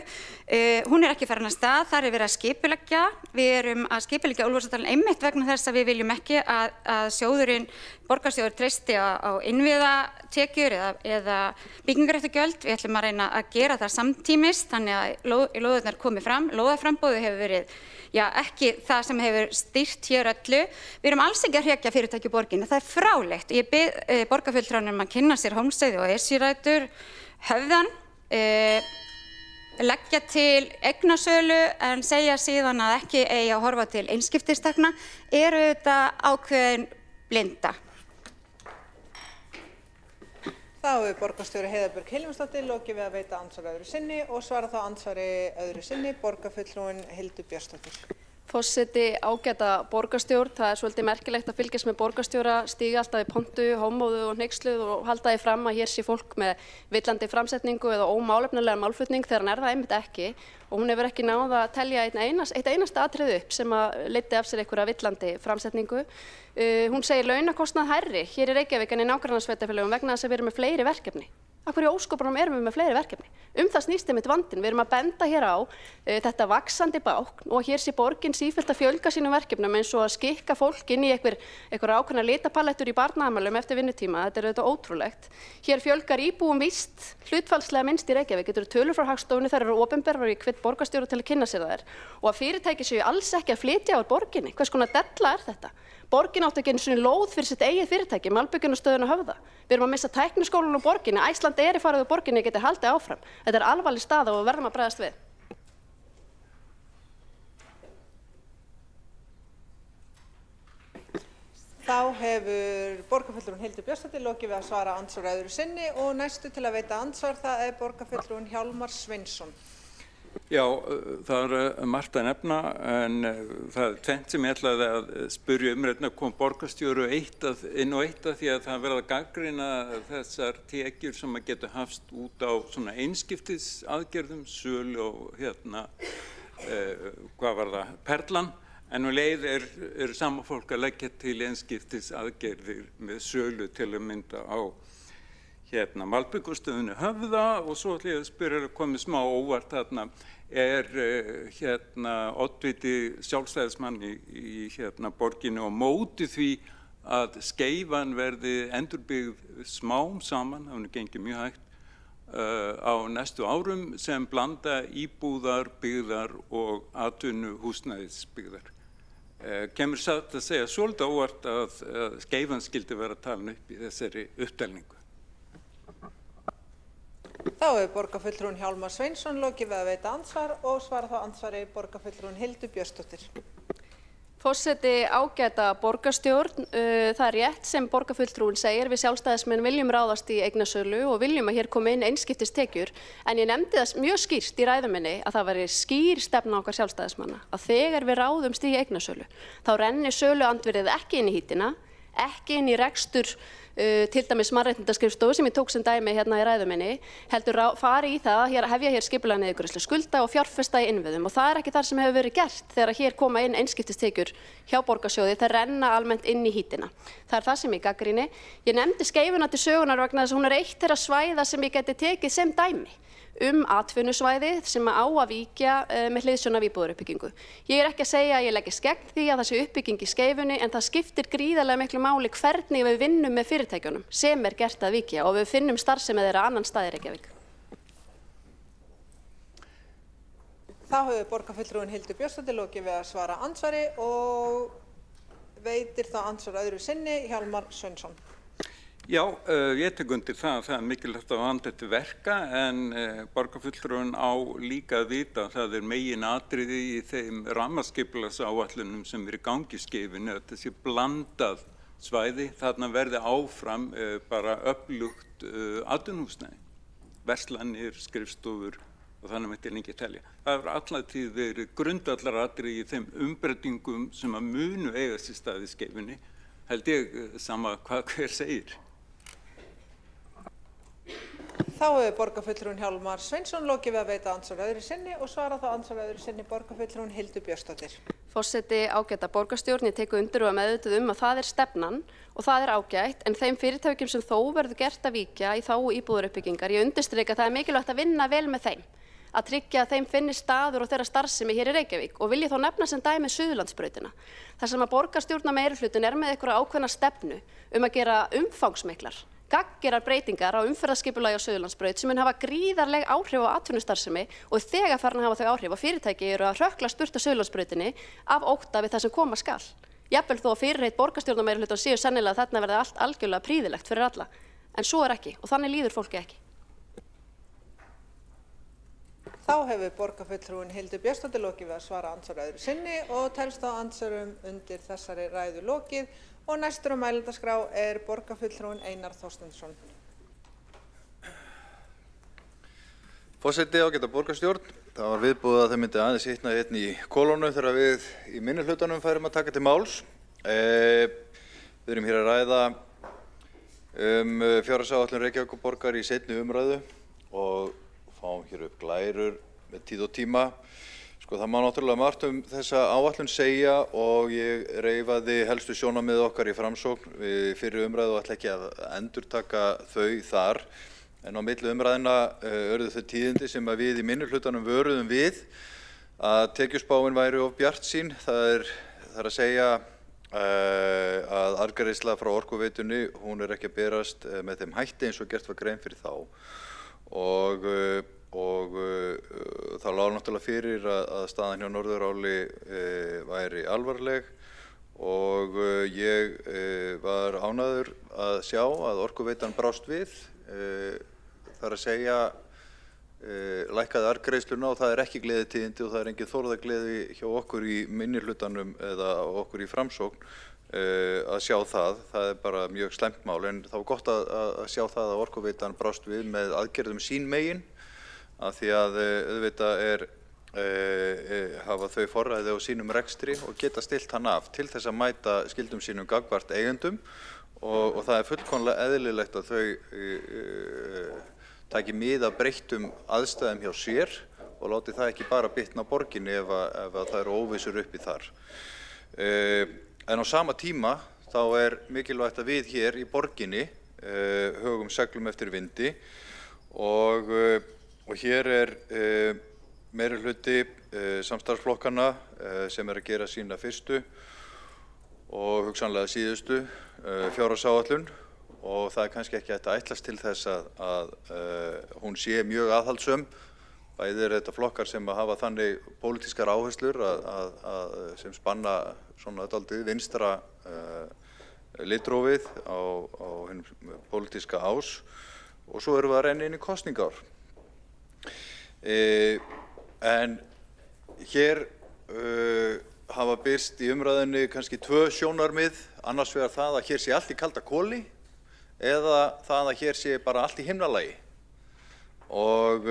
Hún er ekki farin af stað, þar er verið að skipuleggja. Við erum að skipuleggja Úlfarsdalinn einmitt vegna þess að við viljum ekki að sjóðurinn, borgarsjóður treysti á innviðatekjur eða byggingarréttagjöld. Við ætlum að reyna að gera það samtímis, þannig að lóðirnar komi fram. Lóðaframboðið hefur verið ekki það sem hefur stýrt hér öllu. Við erum alls ekki að hrekja fyrirtæki í borginni, það er frálegt. Ég bið borgarfulltrúanum að kynna sér Hólmsheiði og Esjurætur, Höfðann, leggja til eignasölu en segja síðan að ekki eigi að horfa til einskiptistekna, eru þetta ákveðin blinda. Þá hefur borgarstjóri Heiða Björk Hilmarsdóttir lokið við að veita andsvar öðru sinni og svara þá andsvari öðru sinni borgarfulltrúinn Hildur Björnsdóttir. Forseti, ágæta borgarstjórn, það er svolítið merkilegt að fylgjast með borgarstjóra, stíga alltaf í pontu, hómóðu og hneyksluð og halda því fram að hér sé fólk með villandi framsetningu eða ómálefnalega málflutning þegar hann er það einmitt ekki og hún hefur ekki náð að telja eitt einasta atriði upp sem að leiddi af sér einhverja villandi framsetningu. Hún segir launakostnað hærri hér í Reykjavík en í nágrannasveitarfélögum vegna þess að við erum með fleiri verkefni. Af hverju óskopunum erum við með fleiri verkefni? Það snýst einmitt vandinn. Við erum að benda hér á þetta vaxandi bákn og hér sé borgin sífellt að fjölga sínum verkefnum eins og að skikka fólk inn í einhverja ákveðna litapalettur í barnaafmælum eftir vinnutíma. Þetta er auðvitað ótrúlegt. Hér fjölgar íbúum víst hlutfallslega minnst í Reykjavík. Þetta eru tölur frá Hagstofunni, þær eru opinberar og ég hvet borgarstjóra til að kynna sér þær. Og að fyrirtæki séu alls ekki að flytja á borginni. Hvers konar della er þetta? Borgin átti ekki einu sinni lóð fyrir sitt eigið fyrirtæki, Malbyggjunastöðin á Höfða. Við erum að missa tækniskólann á borginni, Iceland er farið á borginni geti haldið áfram. Þetta er alvarleg staða og við verðum að bregðast við. Þá hefur borgarfulltrúinn Hildur Björnsdóttir lokið við að svara andsvar öðru sinni og næstu til að veita andsvar það er borgarfulltrúinn Hjálmar Sveinsson. Já, það er margt að nefna en það er tvennt sem ég ætlaði að spyrja um kom borgarstjóru inn á eitt af því að það verða að gagnrýna þessar tekjur sem að geta hafst út á svona einskiptisaðgerðum, sölu og hvað var það, Perlan, en leið er sama fólk að leggja til einskiptisaðgerðir með sölu til að mynda á Malbyggjunastöðinni Höfða og svo ætla ég að spyrja komið smá óvart þarna oddviti sjálfstæðismann í borginni og móti því að Skeifan verði endurbyggð smám saman, það gengið mjög hægt á næstu árum sem blanda íbúðar, byggðar og atvinnuhúsnæðisbyggðar. Kemur satt að segja svolítið óvart að Skeifan skyldi vera talin upp í þessari upptalningu. Þá hefur borgarfulltrúinn Hjálmar Sveinsson lokið við að veita andsvar og svara þá andsvari borgarfulltrúinn Hildur Björnsdóttir. Forseti, ágæta borgarstjórn, það er rétt sem borgarfulltrúinn segir, við sjálfstæðismenn viljum ráðast í eignasölu og viljum að hér komi inn einskiptistekjur, en ég nefndi það mjög skýrt í ræðu minni að það væri skýr stefna okkar sjálfstæðismanna, að þegar við ráðumst í eignasölu, þá renni söluandvirðið ekki inn í hítina, ekki inn í rekstur til dæmis mannréttindaskrifstofu sem ég tók sem dæmi hérna í ræðu minni, heldur fari í það að hefja hér skipulega niðurgreiðslu skulda og fjárfesta í innviðum og það er ekki það sem hefur verið gert þegar hér koma inn einskiptistekjur hjá borgarsjóði, það renna almennt inn í hítina. Það er það sem ég gagnrýni. Ég nefndi Skeifuna til sögunar vegna þess að hún er eitt þeirra svæða sem ég geti tekið sem dæmi atvinnusvæði sem á að víkja með hliðsjón af íbúðaruppbyggingu. Ég er ekki að segja að ég leggist gegn því að það sé uppbygging í Skeifunni en það skiptir gríðarlega miklu máli hvernig við vinnum með fyrirtækjunum sem er gert að víkja og við finnum starfsemi þeirra annan stað í Reykjavík. Þá hefur borgarfulltrúinn Hildur Björnsdóttir lokið við að svara andsvari og veitir þá andsvar öðru sinni Hjálmar Sveinsson. Já, ég tek undir það að það er mikilvægt að vanda til verka en borgarfulltrúinn á líka að vita að það er meginatriði í þeim rammaskipulagsáætlunum sem eru í gangi í Skeifunni að þessi blandað svæði þarna verði áfram bara öflugt atvinnuhúsnæði, verslanir, skrifstofur og þannig mætti lengi telja. Það hefur allatíð verið grundvallaratriði í þeim umbreytingum sem að munu eiga sér stað í Skeifunni, held ég sama hvað hver segir. Þá hefur borgarfulltrúinn Hjálmar Sveinsson lokið við að veita andsvar öðru sinni og svara þá andsvar öðru sinni borgarfulltrúinn Hildur Björnsdóttir. Forseti, ágæta borgarstjórn, ég tekur undir og er meðvituð að það er stefnan og það er ágætt en þeim fyrirtækjum sem þó verður gert að víkja í þágu íbúðaruppbyggingar, ég undirstrika að það er mikilvægt að vinna vel með þeim, að tryggja að þeim finnist staður og þeirra starfsemi hér í Reykjavík og vil ég þá nefna sem dæmi Suðurlandsbrautina. Þar sem að borgarstjórnarmeirihlutin er með einhverja ákveðna stefnu að gera umfangsmiklar gagngerar breytingar á umferðarskipulagi á Suðurlandsbraut sem mun hafa gríðarleg áhrif á atvinnustarfsemi og þegar farin að hafa þau áhrif og fyrirtæki eru að hrökklast burt á Suðurlandsbrautinni af ótta við það sem koma skal. Jafnvel þó að fyrirheit borgarstjórnarmeirihluta séu sennilega að þarna verði allt algjörlega prýðilegt fyrir alla, en svo er ekki og þannig líður fólki ekki. Þá hefur borgarfulltrúinn Hildur Björnsdóttir lokið við að svara andsvar öðru sinni og telst á andsvörum undir þessari ræðu lokið og næstur á mælendaskrá er borgarfulltrúinn Einar Þorsteinsson. Forseti, ágæta borgarstjórn, það var viðbúið að það myndi aðeins hitna hérna í kolónu þegar við í minnihlutanum færum að taka til máls. Við erum hér að ræða fjárhagsáætlun Reykjavíkurborgar í seinni umræðu og fáum hér upp glærur með tíð og tíma. Sko það má náttúrulega margt þessa áætlun segja og ég reifaði helstu sjónarmið okkar í framsókn fyrir umræðu og ætla ekki að endurtaka þau þar. En á milli umræðina urðu þau tíðindi sem að við í minnihlutanum vöruðum við að tekjuspáin væri of bjartsýn. Það er að segja að arðgreiðsla frá Orkuveitunni, hún er ekki að berast með þeim hætti eins og gert var grein fyrir þá. Og það lá náttúrulega fyrir að staðan hjá Norðuráli væri alvarleg og ég var ánægður að sjá að Orkuveitan brást við, það er að segja lækkaði arðgreiðsluna og það er ekki gleðitíðindi og það er engin þórðagleði hjá okkur í minnihlutanum eða okkur í framsókn að sjá það. Það er bara mjög slæmt mál en það var gott að sjá það að Orkuveitan brást við með aðgerðum sín megin af því að auðvitað hafa þau forræði á sínum rekstri og geta stillt hann af til þess að mæta skyldum sínum gagnvart eigendum og það er fullkomlega eðlilegt að þau taki mið af breyttum aðstæðum hjá sér og láti það ekki bara bitna á borginni ef það eru óvissur uppi þar. En á sama tíma þá er mikilvægt að við hér í borginni högum seglum eftir vindi og hér er meirihluti samstarfsflokkanna sem er að gera sína fyrstu og hugsanlega síðustu fjárhagsáætlun og það kannski ekki hægt að ætlast til þess að hún sé mjög aðhaldssöm. Bæði þetta flokkar sem hafa þannig pólitískar áherslur sem spanna svona dálítið vinstra litrófið á hinn pólitíska ás, og svo erum við að renna inn í kosningaár. En hér hafa birst í umræðinni kannski tvö sjónarmið, annars vegar það að hér sé allt í kalda koli eða það að hér sé bara allt í himnalagi. Og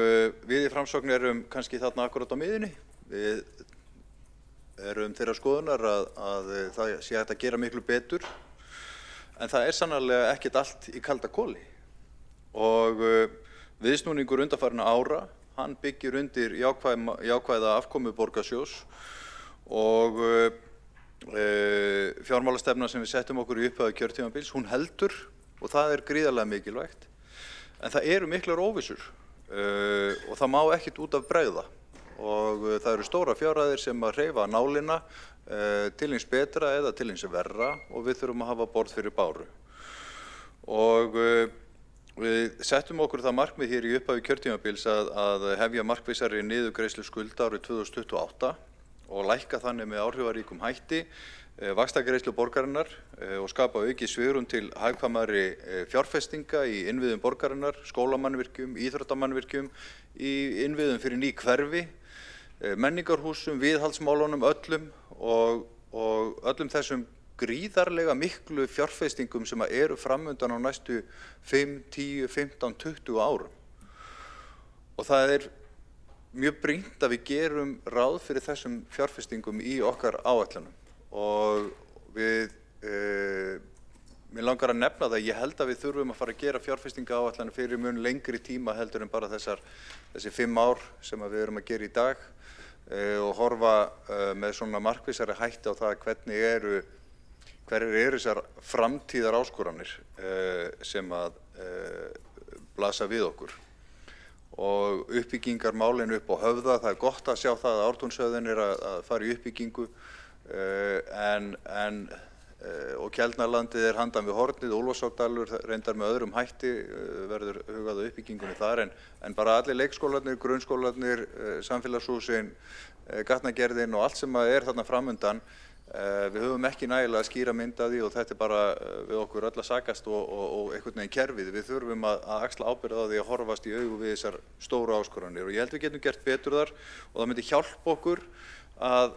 við í Framsókn erum kannski þarna akkurat á miðjunni. Við erum þeirra skoðunar að það sé hægt að gera miklu betur, en það sannarlega ekkert allt í kalda koli. Og viðsnúningur undanfarinna ára, hann byggir undir jákvæða afkomu borgarsjóðs, og fjármálastefna sem við settum okkur í upphafi kjörtímabils, hún heldur, og það gríðarlega mikilvægt. En það eru miklar óvissur og það má ekkert út af bregða, og það eru stóra fjárhæðir sem að hreyfa nálina til hins betra eða til hins verra, og við þurfum að hafa borð fyrir báru. Og við settum okkur það markmið hér í upphafi kjörtímabils að hefja markvissari niðurgreiðslu skulda árið 2028 og lækka þannig með áhrifaríkum hætti vaxtagreiðslu borgarinnar og skapa aukið svigrúm til hagkvæmari fjárfestinga í innviðum borgarinnar, skólamannvirkjum, íþróttamannvirkjum, í innviðum fyrir ný hverfi, menningarhúsum, viðhaldsmálunum öllum og öllum þessum gríðarlega miklu fjárfestingum sem eru framundan á næstu 5, 10, 15, 20 árum. Og það mjög brýnt að við gerum ráð fyrir þessum fjárfestingum í okkar áætlunum. Og mér langar að nefna það, ég held að við þurfum að fara að gera fjárfestingaáætlanir fyrir mun lengri tíma heldur en bara þessi 5 ár sem við erum að gera í dag, og horfa með svona markvissari hætti á það hverjar eru þessar framtíðar áskoranir sem að blasa við okkur. Og uppbyggingarmálin upp á Höfða, það gott að sjá það að Ártúnshöfðin að fara í uppbyggingu, og Keldnalandið handan við hornið, Úlfarsárdalur reyndar með öðrum hætti, verður hugað á uppbyggingunni þar, en bara allir leikskólarnir, grunnskólarnir, samfélagshúsin, gatnagerðin og allt sem þarna framundan, við höfum ekki nægilega skýra mynd af því, og þetta bara við okkur öll að sakast og einhvern veginn kerfið. Við þurfum að axla ábyrgð á því að horfast í augu við þessar stóru áskoranir, og ég held við getum gert betur þar, og það myndi hjálpa okkur að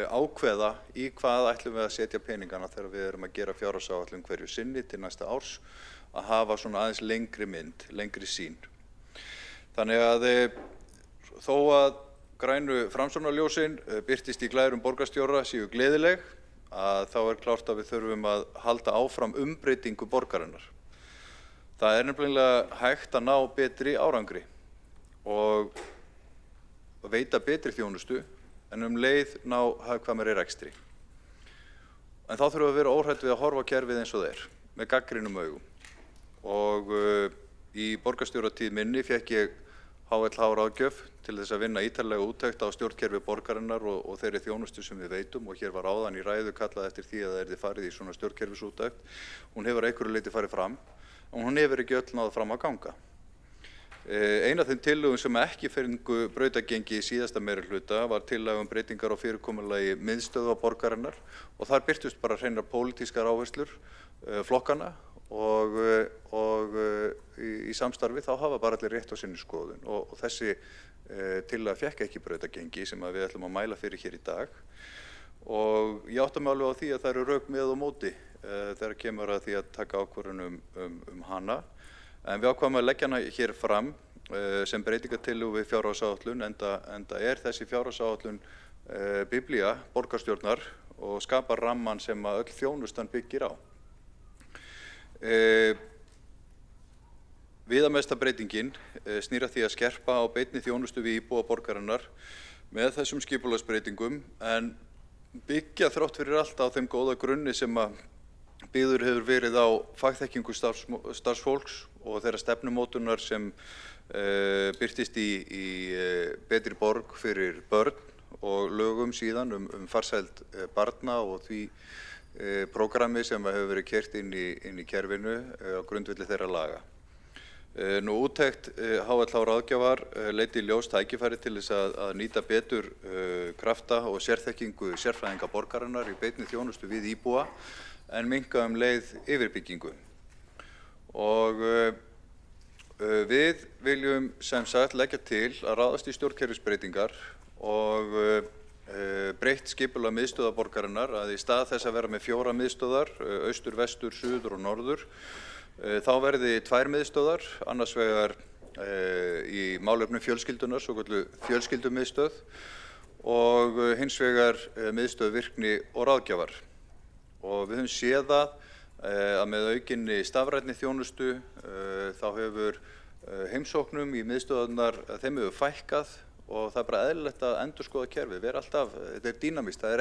ákveða í hvað ætlum við að setja peningana þegar við erum að gera fjárhagsáætlun hverju sinni til næsta árs, að hafa svona aðeins lengri mynd, lengri sýn. Þannig að þó að grænu framsóknarljósin birtist í glærum borgarstjóra séu gleðileg, að þá klárt að við þurfum að halda áfram umbreytingu borgarinnar. Það nefnilega hægt að ná betri árangri og veita betri þjónustu, en leið ná hagkvæmari rekstri. En þá þurfum við að vera óhrædd við að horfa á kerfið eins og það með gagnrýnum augum. Og í borgarstjóratíð minni fékk ég HLH ráðgjöf til þess að vinna ítarlega úttekt á stjórnkerfi borgarinnar og þeirri þjónustu sem við veitum, og hér var áðan í ræðu kallað eftir því að það yrði farið í svona stjórnkerfisúttekt. Hún hefur að einhverju leyti farið fram, og hún hefur ekki öll náð fram að ganga. Ein af þeim tillögum sem ekki fengu brautargengi í síðasta meirihluta var tillaga breytingar á fyrirkomulagi miðstöðva borgarinnar, og þar birtust bara hreinar pólitískar áherslur flokkana, og í samstarfi þá hafa bara allir rétt á sinni skoðun, og þessi tillaga fékk ekki brautargengi sem við ætlum að mæla fyrir hér í dag. Og ég átta mig alveg á því að það eru rök með og móti þegar kemur að því að taka ákvörðun hana. En við ákváðum að leggja hana hér fram sem breytingartillögu við fjárhagsáætlun, enda þessi fjárhagsáætlun biblía borgarstjórnar og skapar ramman sem að öll þjónustan byggir á. Viðamesta breytingin snýr að því að skerpa á beinni þjónustu við íbúa borgarinnar með þessum skipulagsbreytingum, en byggja þrátt fyrir allt á þeim góða grunni sem að byggður hefur verið á fagþekkingu starfsfólks og þeirra stefnumótunar sem birtist í betri borg fyrir börn og lögum síðan farsæld barna og því prógrammi sem hefur verið keyrt inn í kerfinu á grundvelli þeirra laga. Nú úttekt HLH ráðgjafar leiddi í ljós tækifæri til þess að nýta betur krafta og sérþekkingu sérfræðinga borgarinnar í beinni þjónustu við íbúa en minnka leið yfirbyggingu. Og við viljum sem sagt leggja til að ráðast í stjórnkerfisbreytingar og breytt skipulag miðstöðva borgarinnar að í stað þess að vera með 4 miðstöðvar, austur, vestur, suður og norður, þá verði 2 miðstöðvar, annars vegar í málefnum fjölskyldunar, svokölluð fjölskyldumiðstöð og hins vegar miðstöð virkni og ráðgjafar. Og við höfum séð að með aukinni stafrænni þjónustu þá hefur heimsóknum í miðstöðvarnar, þeim hefur fækkað og það bara eðlilegt að endurskoða kerfið. Þetta er dýnamískt, það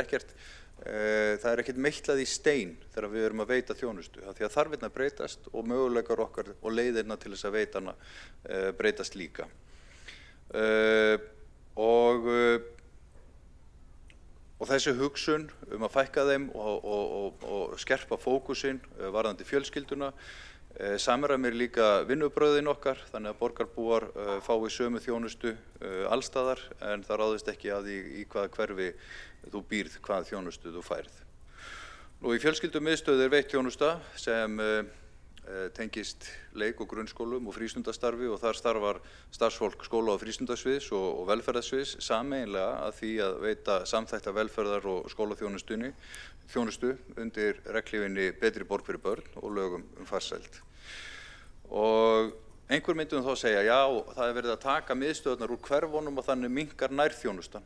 er ekkert meitlað í stein þegar við erum að veita þjónustu. Því að þarfirnar breytast og möguleikar okkar og leiðirna til þess að veita hana breytast líka. Og þessi hugsun að fækka þeim og skerpa fókusinn varðandi fjölskylduna samræmir líka vinnubrögðin okkar, þannig að borgarbúar fái sömu þjónustu allstaðar en það ráðist ekki að því í hvaða hverfi þú býrð, hvaða þjónustu þú færð. Nú í fjölskyldumiðstöð veitt þjónusta sem tengist leik- og grunnskólum og frístundastarfi og þar starfar starfsfólk skóla- og frístundasviðs og velferðarsviðs sameiginlega að því að veita samþætta velferðar- og skólaþjónustu undir regnhlífinni Betri borg fyrir börn og lögum farsæld. Og einhver myndum þá segja, já, það verið að taka miðstöðurnar úr hverfunum og þannig minnkar nærþjónustan.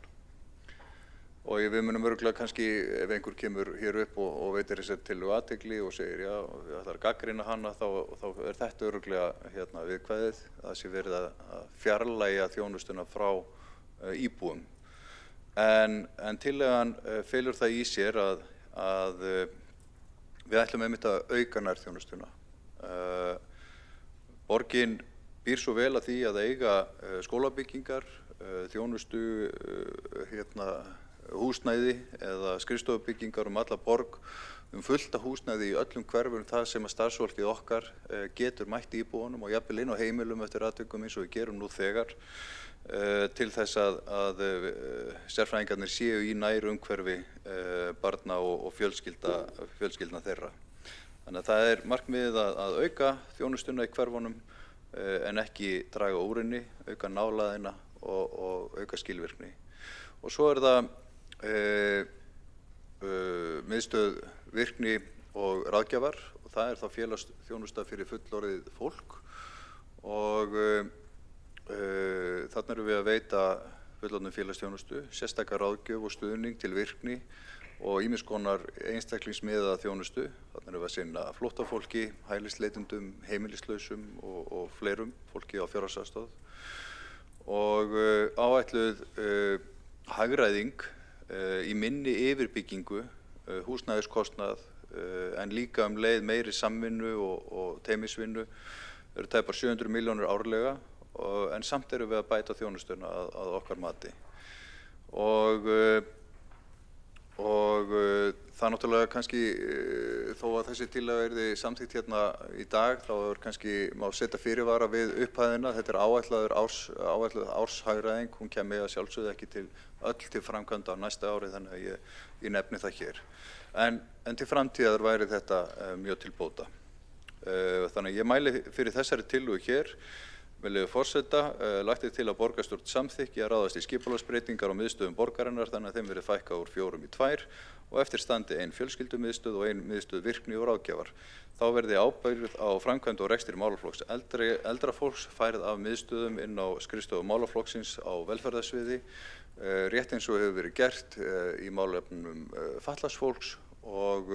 Og við munum örugglega kannski, ef einhver kemur hér upp og veitir þessari tillögu athygli og segir, já, við ætlum að gagnrýna hana, þá þetta örugglega viðkvæðið, að sé verið að fjarlægja þjónustuna frá íbúum. En tillagan felur það í sér að við ætlum einmitt að auka nærþjónustuna. Borgin býr svo vel að því að eiga skólabyggingar, þjónustu, húsnæði eða skrifstofubyggingar alla borg, fullt af húsnæði í öllum hverfum það sem að starfsfólkið okkar getur mætt íbúunum og jafnvel inn á heimilum eftir atvikum eins og við gerum nú þegar til þess að sérfræðingarnir séu í nær umhverfi barna og fjölskyldna þeirra. Þannig að það er markmiðið að auka þjónustuna í hverfunum en ekki draga úr henni, auka nálægðina og auka skilvirkni. Og svo það miðstöð virkni og ráðgjafar og það þá félagsþjónusta fyrir fullorðið fólk og þarna erum við að veita fullorðnum félagsþjónustu, sérstaka ráðgjöf og stuðning til virkni og ýmiss konar einstaklingsmiðaða þjónustu. Þarna erum við að sinna flóttafólki, hælisleitendum, heimilislausum og fleirum, fólki á fjárhagsaðstoð og áætluð hagræðing í minni yfirbyggingu, húsnæðiskostnað en líka leið meiri samvinnu og teymisvinnu eru tæpar 700 milljónir árlega en samt erum við að bæta þjónustuna að okkar mati. Og það náttúrulega kannski þó að þessi tillaga yrði samþykkt hérna í dag þá kannski má setja fyrirvara við upphæðina. Þetta áætluð árshagræðing, hún kemur að sjálfsögðu ekki öll til framkvæmda á næsta ári þannig að ég nefni það hér. En til framtíðar væri þetta mjög til bóta. Þannig að ég mæli fyrir þessari tillögu hér. Með leyfi forseta, lagt til að borgarstjórn samþykki að ráðast í skipulagsbreytingar á miðstöðum borgarinnar þannig að þeim verði fækkað úr 4 í 2 og eftir standi 1 fjölskyldumiðstöð og 1 miðstöð virkni og ráðgjafar. Þá verði ábyrgð á framkvæmd og rekstri málaflokks eldra fólks færð af miðstöðum inn á skrifstofu málaflokksins á velferðarsviði, rétt eins og hefur verið gert í málefnum fatlaðs og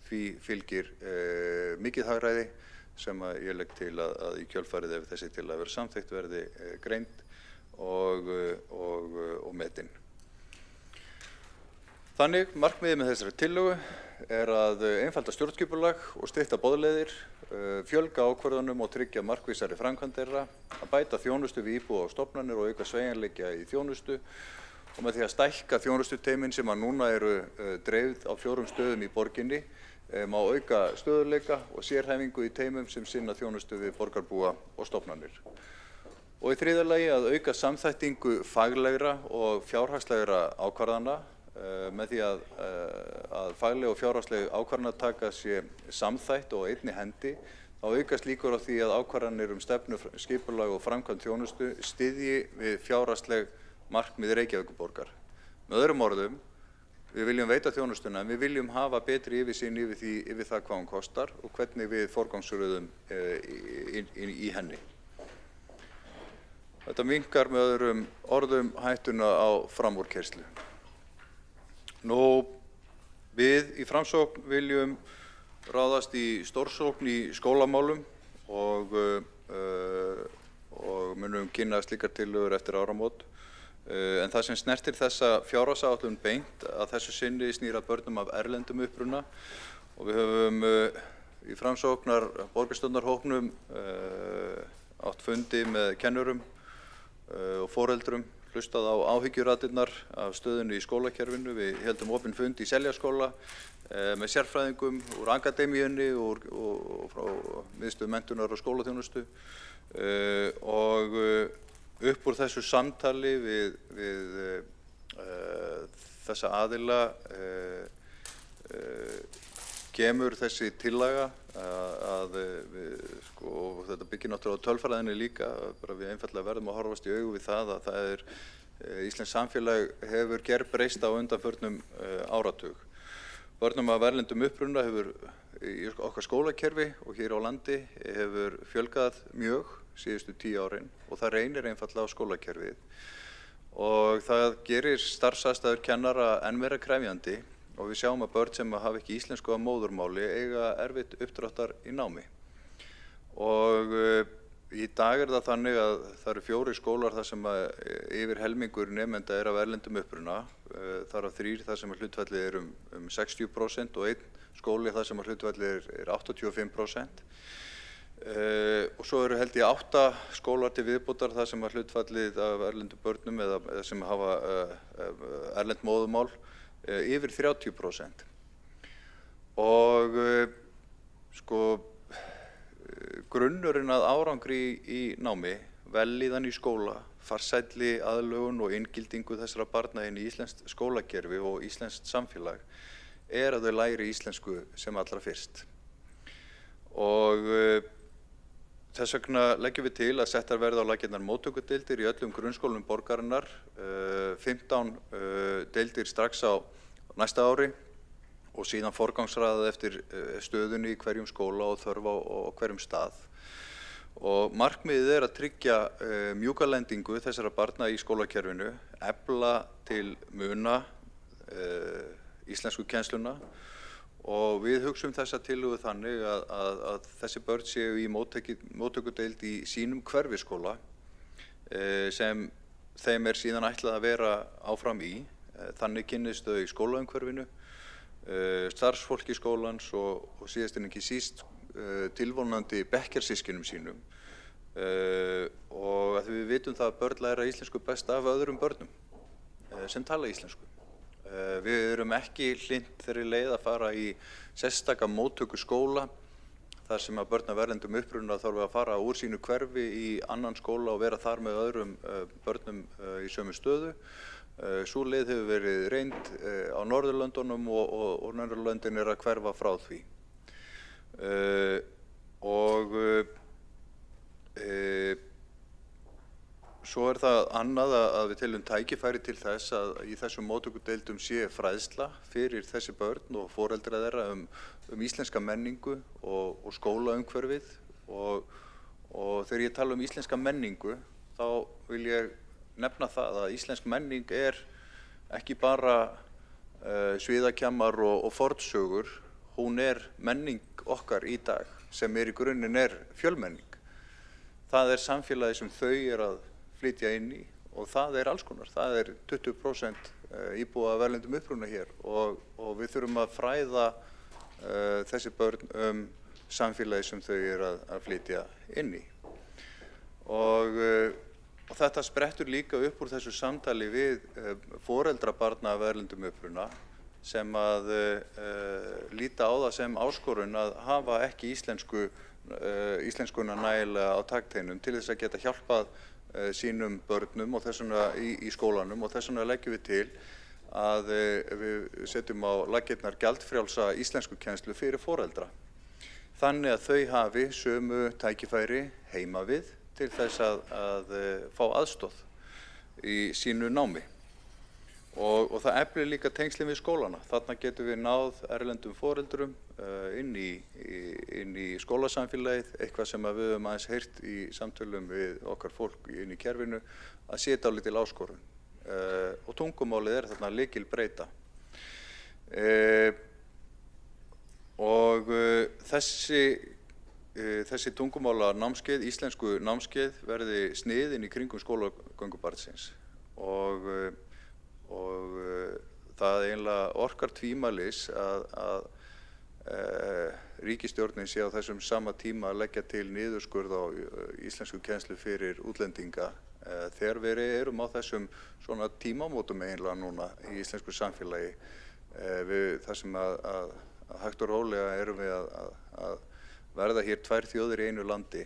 því fylgir mikið hagræði sem ég legg til að í kjölfarið ef þessi til að vera samþykkt verði greind og metin. Þannig, markmiðið með þessari tillögu að einfalda stjórnskipulag og stytta boðleiðir, fjölga ákvörðunum og tryggja markvissari framkvæmd þeirra, að bæta þjónustu við íbúa og stofnanir og auka sveigjanleika í þjónustu og með því að stækka þjónustuteymin sem að núna eru dreifð á 4 stöðum í borginni má auka stöðugleika og sérhæfingu í teymum sem sinna þjónustu við borgarbúa og stofnanir. Og í þriðja lagi að auka samþættingu faglegra og fjárhagslegra ákvarðana með því að fagleg og fjárhagsleg ákvarðanataka sé samþætt og einni hendi, þá aukast líkur á því að ákvarðanir stefnu, skipulag og framkvæmd þjónustu styðji við fjárhagsleg markmið Reykjavíkurborgar. Með öðrum orðum, við viljum veita þjónustuna en við viljum hafa betri yfirsýn yfir það hvað hún kostar og hvernig við forgangsröðum í henni. Þetta minnkar með öðrum orðum hættuna á framúrkeyrslu. Við í Framsókn viljum ráðast í stórsókn í skólamálum og munum kynna slíkar tillögur eftir áramót. En það sem snertir þessa fjárhagsáætlun beint að þessu sinni snýr að börnum af erlendum uppruna og við höfum í Framsóknar borgarstjórnarhópnum átt fundi með kennurum og foreldrum, hlustað á áhyggjuraddirnar af stöðunni í skólakerfinu. Við héldum opinn fund í Seljaskóla með sérfræðingum úr akademíunni og frá miðstöð menntunar og skólaþjónustu og upp úr þessu samtali við þessa aðila kemur þessi tillaga að og þetta byggir náttúrulega á tölfræðinni líka, bara við einfaldlega verðum að horfast í augu við það að það íslenskt samfélag hefur gerbreyst á undanförnum áratug. Börnum af erlendum uppruna hefur í okkar skólakerfi og hér á landi hefur fjölgað mjög síðustu 10 árin og það reynir einfaldlega á skólakerfið og það gerir starfsaðstæður kennara enn meira krefjandi og við sjáum að börn sem hafa ekki íslensku að móðurmáli eiga erfitt uppdráttar í námi. Og í dag það þannig að það eru 4 skólar þar sem yfir helmingur nemenda af erlendum uppruna, þar af 3 þar sem hlutfallið um 60% og 1 skóli þar sem hlutfallið 85%. Og svo eru held ég 8 skólar til viðbótar þar sem hlutfallið af erlendum börnum eða sem hafa erlend móðurmál yfir 30%. Og grunnurinn að árangri í námi, vellíðan í skóla, farsælli aðlögun og inngildingu þessara barna inn í íslenskt skólakerfi og íslenskt samfélag að þau læri íslensku sem allra fyrst. Og þess vegna leggjum við til að settar verði á laggirnar móttökudeildir í öllum grunnskólum borgarinnar, 15 deildir strax á næsta ári og síðan forgangsraðað eftir stöðunni í hverjum skóla og þörf á hverjum stað. Og markmiðið að tryggja mjúka lendingu þessara barna í skólakerfinu, efla til muna íslensku kennsluna og við hugsum þessa tillögu þannig að þessi börn séu í móttökudeild í sínum hverfiskóla sem þeim síðan ætlað að vera áfram í. Þannig kynnist þau í skólaumhverfinu, starfsfólki skólans og síðast en ekki síst tilvonandi bekkjarsystkinum sínum og að við vitum það að börn læra íslensku best af öðrum börnum sem tala íslensku. Við erum ekki hlynnt þeirri leið að fara í sérstaka móttökuskóla þar sem að börn af erlendum uppruna þarf að fara úr sínu hverfi í annan skóla og vera þar með öðrum börnum í sömu stöðu. Sú leið hefur verið reynd á Norðurlöndunum og Norðurlöndin að hverfa frá því. Svo það annað að við teljum tækifæri til þess að í þessum móttökudeildum sé fræðsla fyrir þessi börn og foreldra þeirra íslenska menningu og skólaumhverfið og þegar ég tala íslenska menningu þá vil ég nefna það að íslensk menning ekki bara sviðakjammar og fornsögur, hún menning okkar í dag sem í grunninn fjölmenning. Það samfélagi sem þau að flytja inn í og það alls konar. Það 20% íbúa af erlendum uppruna hér og við þurfum að fræða þessi börn samfélagi sem þau að flytja inn í. Og Og þetta sprettur líka upp úr þessu samtali við foreldra barna af erlendum uppruna sem að líta á það sem áskorun að hafa ekki íslenskuna nægilega á takteinum til þess að geta hjálpað sínum börnum og þess vegna í skólanum, og þess vegna leggjum við til að við setjum á laggirnar gjaldfrjálsa íslenskukennslu fyrir foreldra. Þannig að þau hafi sömu tækifæri heima við til þess að fá aðstoð í sínu námi. Og það eflir líka tengslin við skólana. Þarna getum við náð erlendum foreldrum inn í skólasamfélagið, eitthvað sem við höfum aðeins heyrt í samtölum við okkar fólk inn í kerfinu, að sé dálítil áskorun. Og tungumálið þarna lykilbreyta. Og þessi tungumála námskeið, íslensku námskeið, verði sniðin í kringum skólagöngu barnsins. Og það eiginlega orkar tvímælis að ríkisstjórnin sé á þessum sama tíma að leggja til niðurskurð á íslenskukennslu fyrir útlendinga þegar við erum á þessum svona tímamótum eiginlega núna í íslensku samfélagi. Það sem að hægt og rólega erum við að verða hér tvær þjóðir í einu landi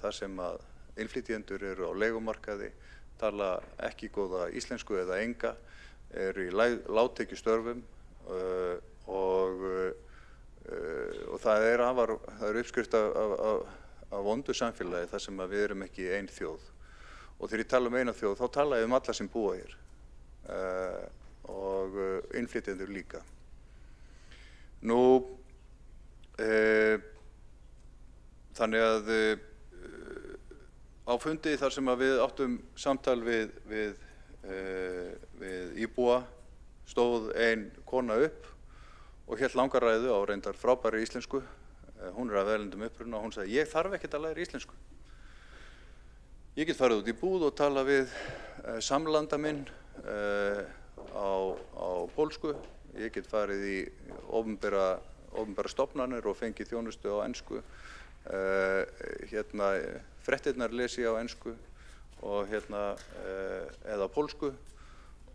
þar sem að innflytjendur eru á leigumarkaði, tala ekki góða íslensku eða enga, eru í lágtekjustörfum og það er uppskrift af vondu samfélagi þar sem að við erum ekki ein þjóð. Og þegar ég tala eina þjóð, þá tala ég alla sem búa hér og innflytjendur líka. Þannig að á fundi þar sem að við áttum samtal við íbúa stóð ein kona upp og hélt langa ræðu á reyndar frábæri íslensku. Hún af erlendum uppruna og hún sagði: ég þarf ekkert að læra íslensku. Ég get farið út í búð og tala við samlanda minn á pólsku. Ég get farið í opinbera stofnanir og fengið þjónustu á ensku. Fréttirnar lesi ég á ensku og eða pólsku,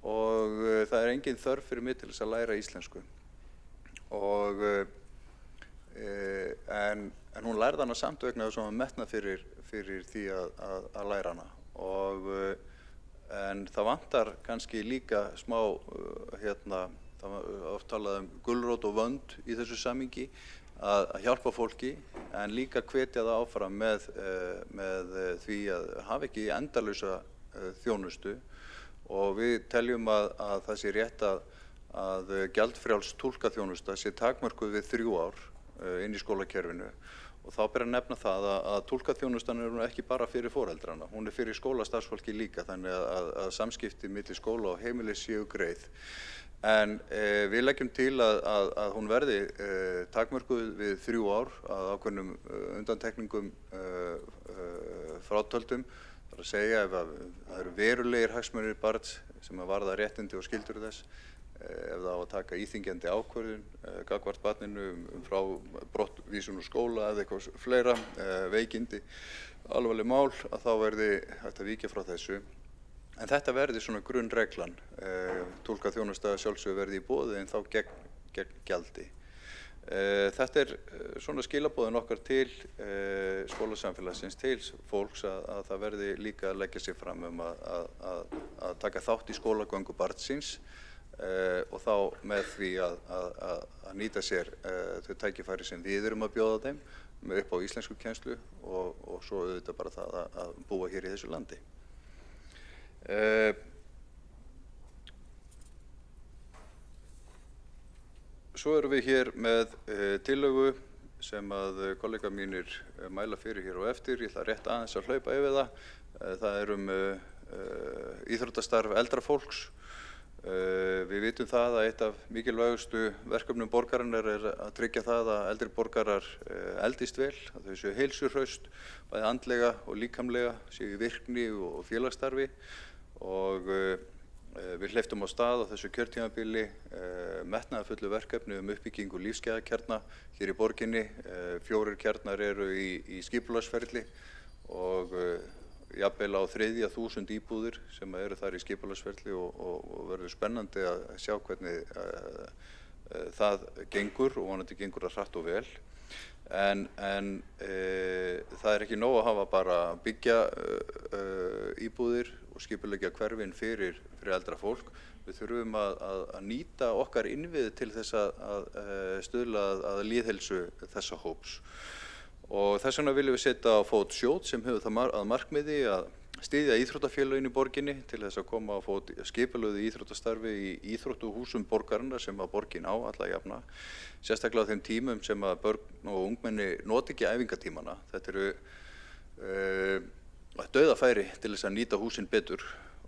og það er engin þörf fyrir mig til þess að læra íslensku. En hún lærði hana samt vegna þess að hún metnað fyrir því að læra hana. En það vantar kannski líka smá, það var oft talað gulrót og vönd í þessu samhengi, að hjálpa fólki en líka hvetja það áfram með því að hafa ekki endalausa þjónustu. Og við teljum að það sé rétt að gjaldfrjáls túlkaþjónusta sé takmörkuð við 3 ár inn í skólakerfinu. Og þá ber að nefna það að túlkaþjónustan er ekki bara fyrir foreldrana, hún er fyrir skólastarfsfólki líka, þannig að samskipti milli skóla og heimilis séu greið. En við leggjum til að hún verði takmörkuð við 3 ár að ákveðnum undantekningum frátöldum. Það er að segja ef það eru verulegir hagsmunir barns sem að varða réttindi og skyldur þess, ef það á að taka íþyngjandi ákvörðun gagnvart barninu frá brottvísun úr skóla eða eitthvað fleira, veikindi, alvarleg mál, að þá verði hægt að víkja frá þessu. En þetta verði svona grunnreglan, túlkaþjónusta sjálfsögðu verði í boði en þá gegn gjaldi. Þetta er svona skilaboðin okkar til skólasamfélagsins, til fólks að það verði líka að leggja sig fram að taka þátt í skólagöngu barnsins og þá með því að nýta sér þau tækifæri sem við erum að bjóða þeim upp á íslenskukennslu og svo auðvitað bara það að búa hér í þessu landi. Svo erum við hér með tillögu sem að kollega mínir mæla fyrir hér og eftir. Ég ætla rétt aðeins að hlaupa yfir það. Það er íþróttastarf eldra fólks. Við vitum það að eitt af mikilvægustu verkefnum borgarinnar er að tryggja það að eldri borgarar eldist vel, að þau séu heilsuhraust, bæði andlega og líkamlega, séu í virkni og félagsstarfi. Og við hleyptum á stað á þessu kjörtímabili metnaðarfullu verkefni uppbyggingu lífsgæðakjarna hér í borginni. 4 kjarnar eru í skipulagsferli og jafnvel á 3.000 íbúðir sem eru þar í skipulagsferli og verður spennandi að sjá hvernig það gengur og vonandi gengur það hratt og vel. En það er ekki nóg að hafa bara byggja íbúðir og skipuleggja hverfin fyrir eldra fólk. Við þurfum að nýta okkar innviði til þess að stuðla að lýðheilsu þessa hóps. Og þess vegna viljum við setja á fót sjóð sem hefur það að markmiði að styðja íþróttafélögin í borginni til þess að koma á fót skipulögðu íþróttastarfi í íþróttuhúsum borgarinnar sem að borgin á alla jafna. Sérstaklega á þeim tímum sem að börn og ungmenni noti ekki æfingatímana. Þetta eru dauðafæri til þess að nýta húsin betur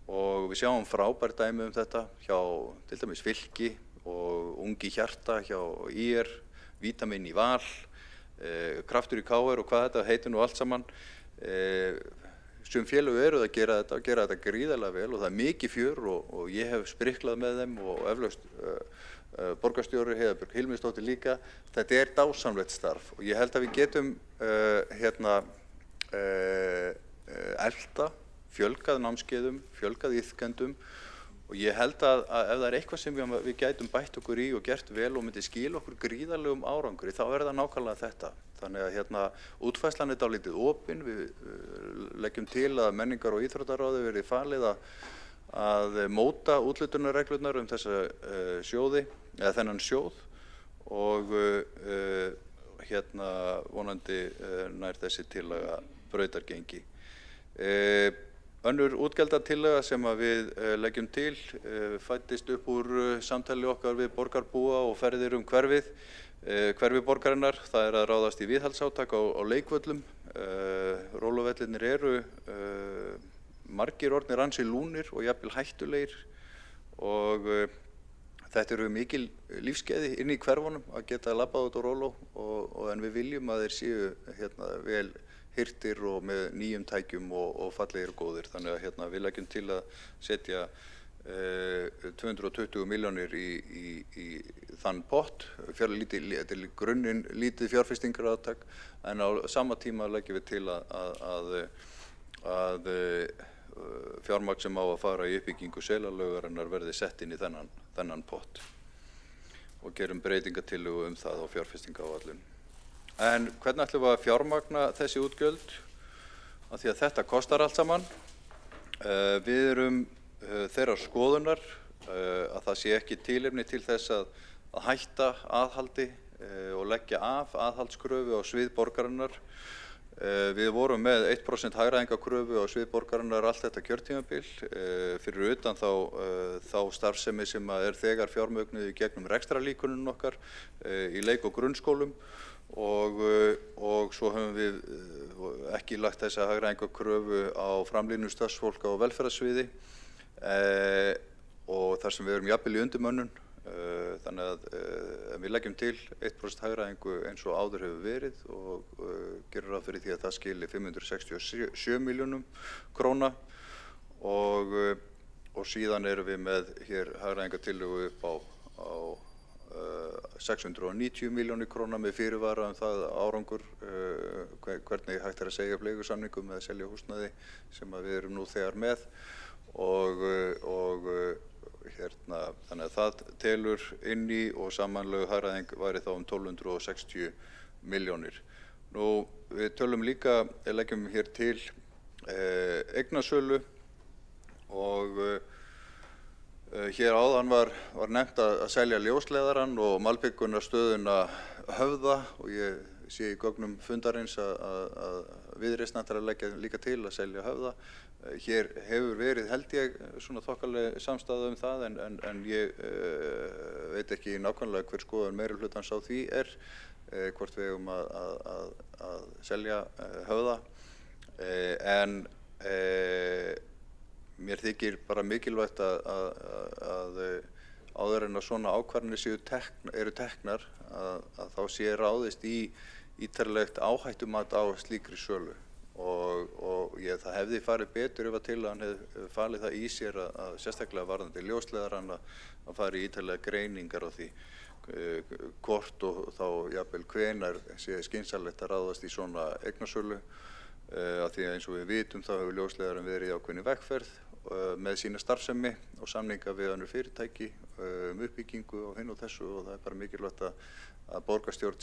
og við sjáum frábær dæmi þetta hjá til dæmis Fylki og Ungi Hjarta hjá IR, Vítaminn í Val, Kraftur í KR og hvað þetta heitir nú allt saman. Sum félög eru að gera þetta gríðarlega vel og það er mikið fjör og ég hef spriklað með þeim og eflaust borgarstjóri Heiða Björg Hilmisdóttir líka. Þetta er dásamlegt starf og ég held að við getum elta, fjölgað námskeiðum, fjölgað iðkendum og ég held að ef það er eitthvað sem við gætum bætt okkur í og gert vel og myndi skila okkur gríðarlegum árangri þá er það nákvæmlega þetta. Þannig að útfærslan er dálítið opin, við leggjum til að menningar- og íþróttaráði verði falið að móta úthlutunarreglurnar þessa sjóði, eða þennan sjóð og vonandi nær þessi tillaga brautargengi. Önnur útgjaldatillaga sem að við leggjum til fæddist upp úr samtali okkar við borgarbúa og ferðir hverfið, hverfi borgarinnar. Það er að ráðast í viðhaldsátak á leikvöllum. Róluvellinir eru margir orðnir ansi lúnir og jafnvel hættulegir og þetta eru mikil lífsgæði inn í hverfunum að geta labbað út á róló en við viljum að þeir séu vel hirtir og með nýjum tækjum og fallegir og góðir. Þannig að við leggjum til að setja 220 milljónir í þann pott. Þetta er grunninn lítið fjárfestingarátak en á sama tíma leggjum við til að fjármagn sem á að fara í uppbyggingu Selalaugarinnar verði sett inn í þennan pott og gerum breytingatillögu það á fjárfestingaráætlun. En hvernig ætlum við að fjármagna þessi útgjöld? Af því að þetta kostar allt saman. Við erum þeirrar skoðunar að það sé ekki tilefni til þess að hætta aðhaldi og leggja af aðhaldskröfu á svið borgarinnar. Við vorum með 1% hagræðingarkröfu á svið borgarinnar allt þetta kjörtímabil fyrir utan þá starfsemi sem er þegar fjármögnuð í gegnum rekstrarlíkunum okkar í leik- og grunnskólum og svo höfum við ekki lagt þessa hagræðingarkröfu á framlínu starfsfólk á velferðarsviði og þar sem við erum jafnvel í undirmönnun. Þannig að við leggjum til 1% hagræðingu eins og áður hefur verið og gerum ráð fyrir því að það skili 567 milljónum króna og síðan erum við með hér hagræðingartillögu upp á 690 milljónir króna með fyrirvara það árangur hvernig hægt er að segja upp leigusamningum eða selja húsnæði sem við erum nú þegar með og þannig að það telur inn í og samanlögu hagræðing væri þá 1260 milljónir. Nú við tölum líka, leggjum hér til eignasölu og hér áðan var nefnt að selja ljósleiðarann og malbikunarstöðuna Höfða og ég sé í gögnum fundarins að Viðreisn ætlar að leggja líka til að selja Höfða. Hér hefur verið held ég svona þokkaleg samstaða það en ég veit ekki nákvæmlega hver skoðun meirihlutans á því hvort við eigum að selja Höfða en mér þykir bara mikilvægt að áður en að svona ákvarðanir eru teknar að þá sé ráðist í ítarlegt áhættumat á slíkri sölu og það hefði farið betur ef að til að hann hefði falið það í sér að sérstaklega varðandi ljósleiðarann að fara í ítarlega greiningar á því hvort og þá jafnvel hvenær sé skynsamlegt að ráðast í svona eignasölu Af því að eins og við vitum þá hefur ljósleiðarinn verið í ákveðinni vegferð með sína starfsemi og samninga við önnur fyrirtæki uppbyggingu og hinn og þessu, og það er bara mikilvægt að borgarstjórn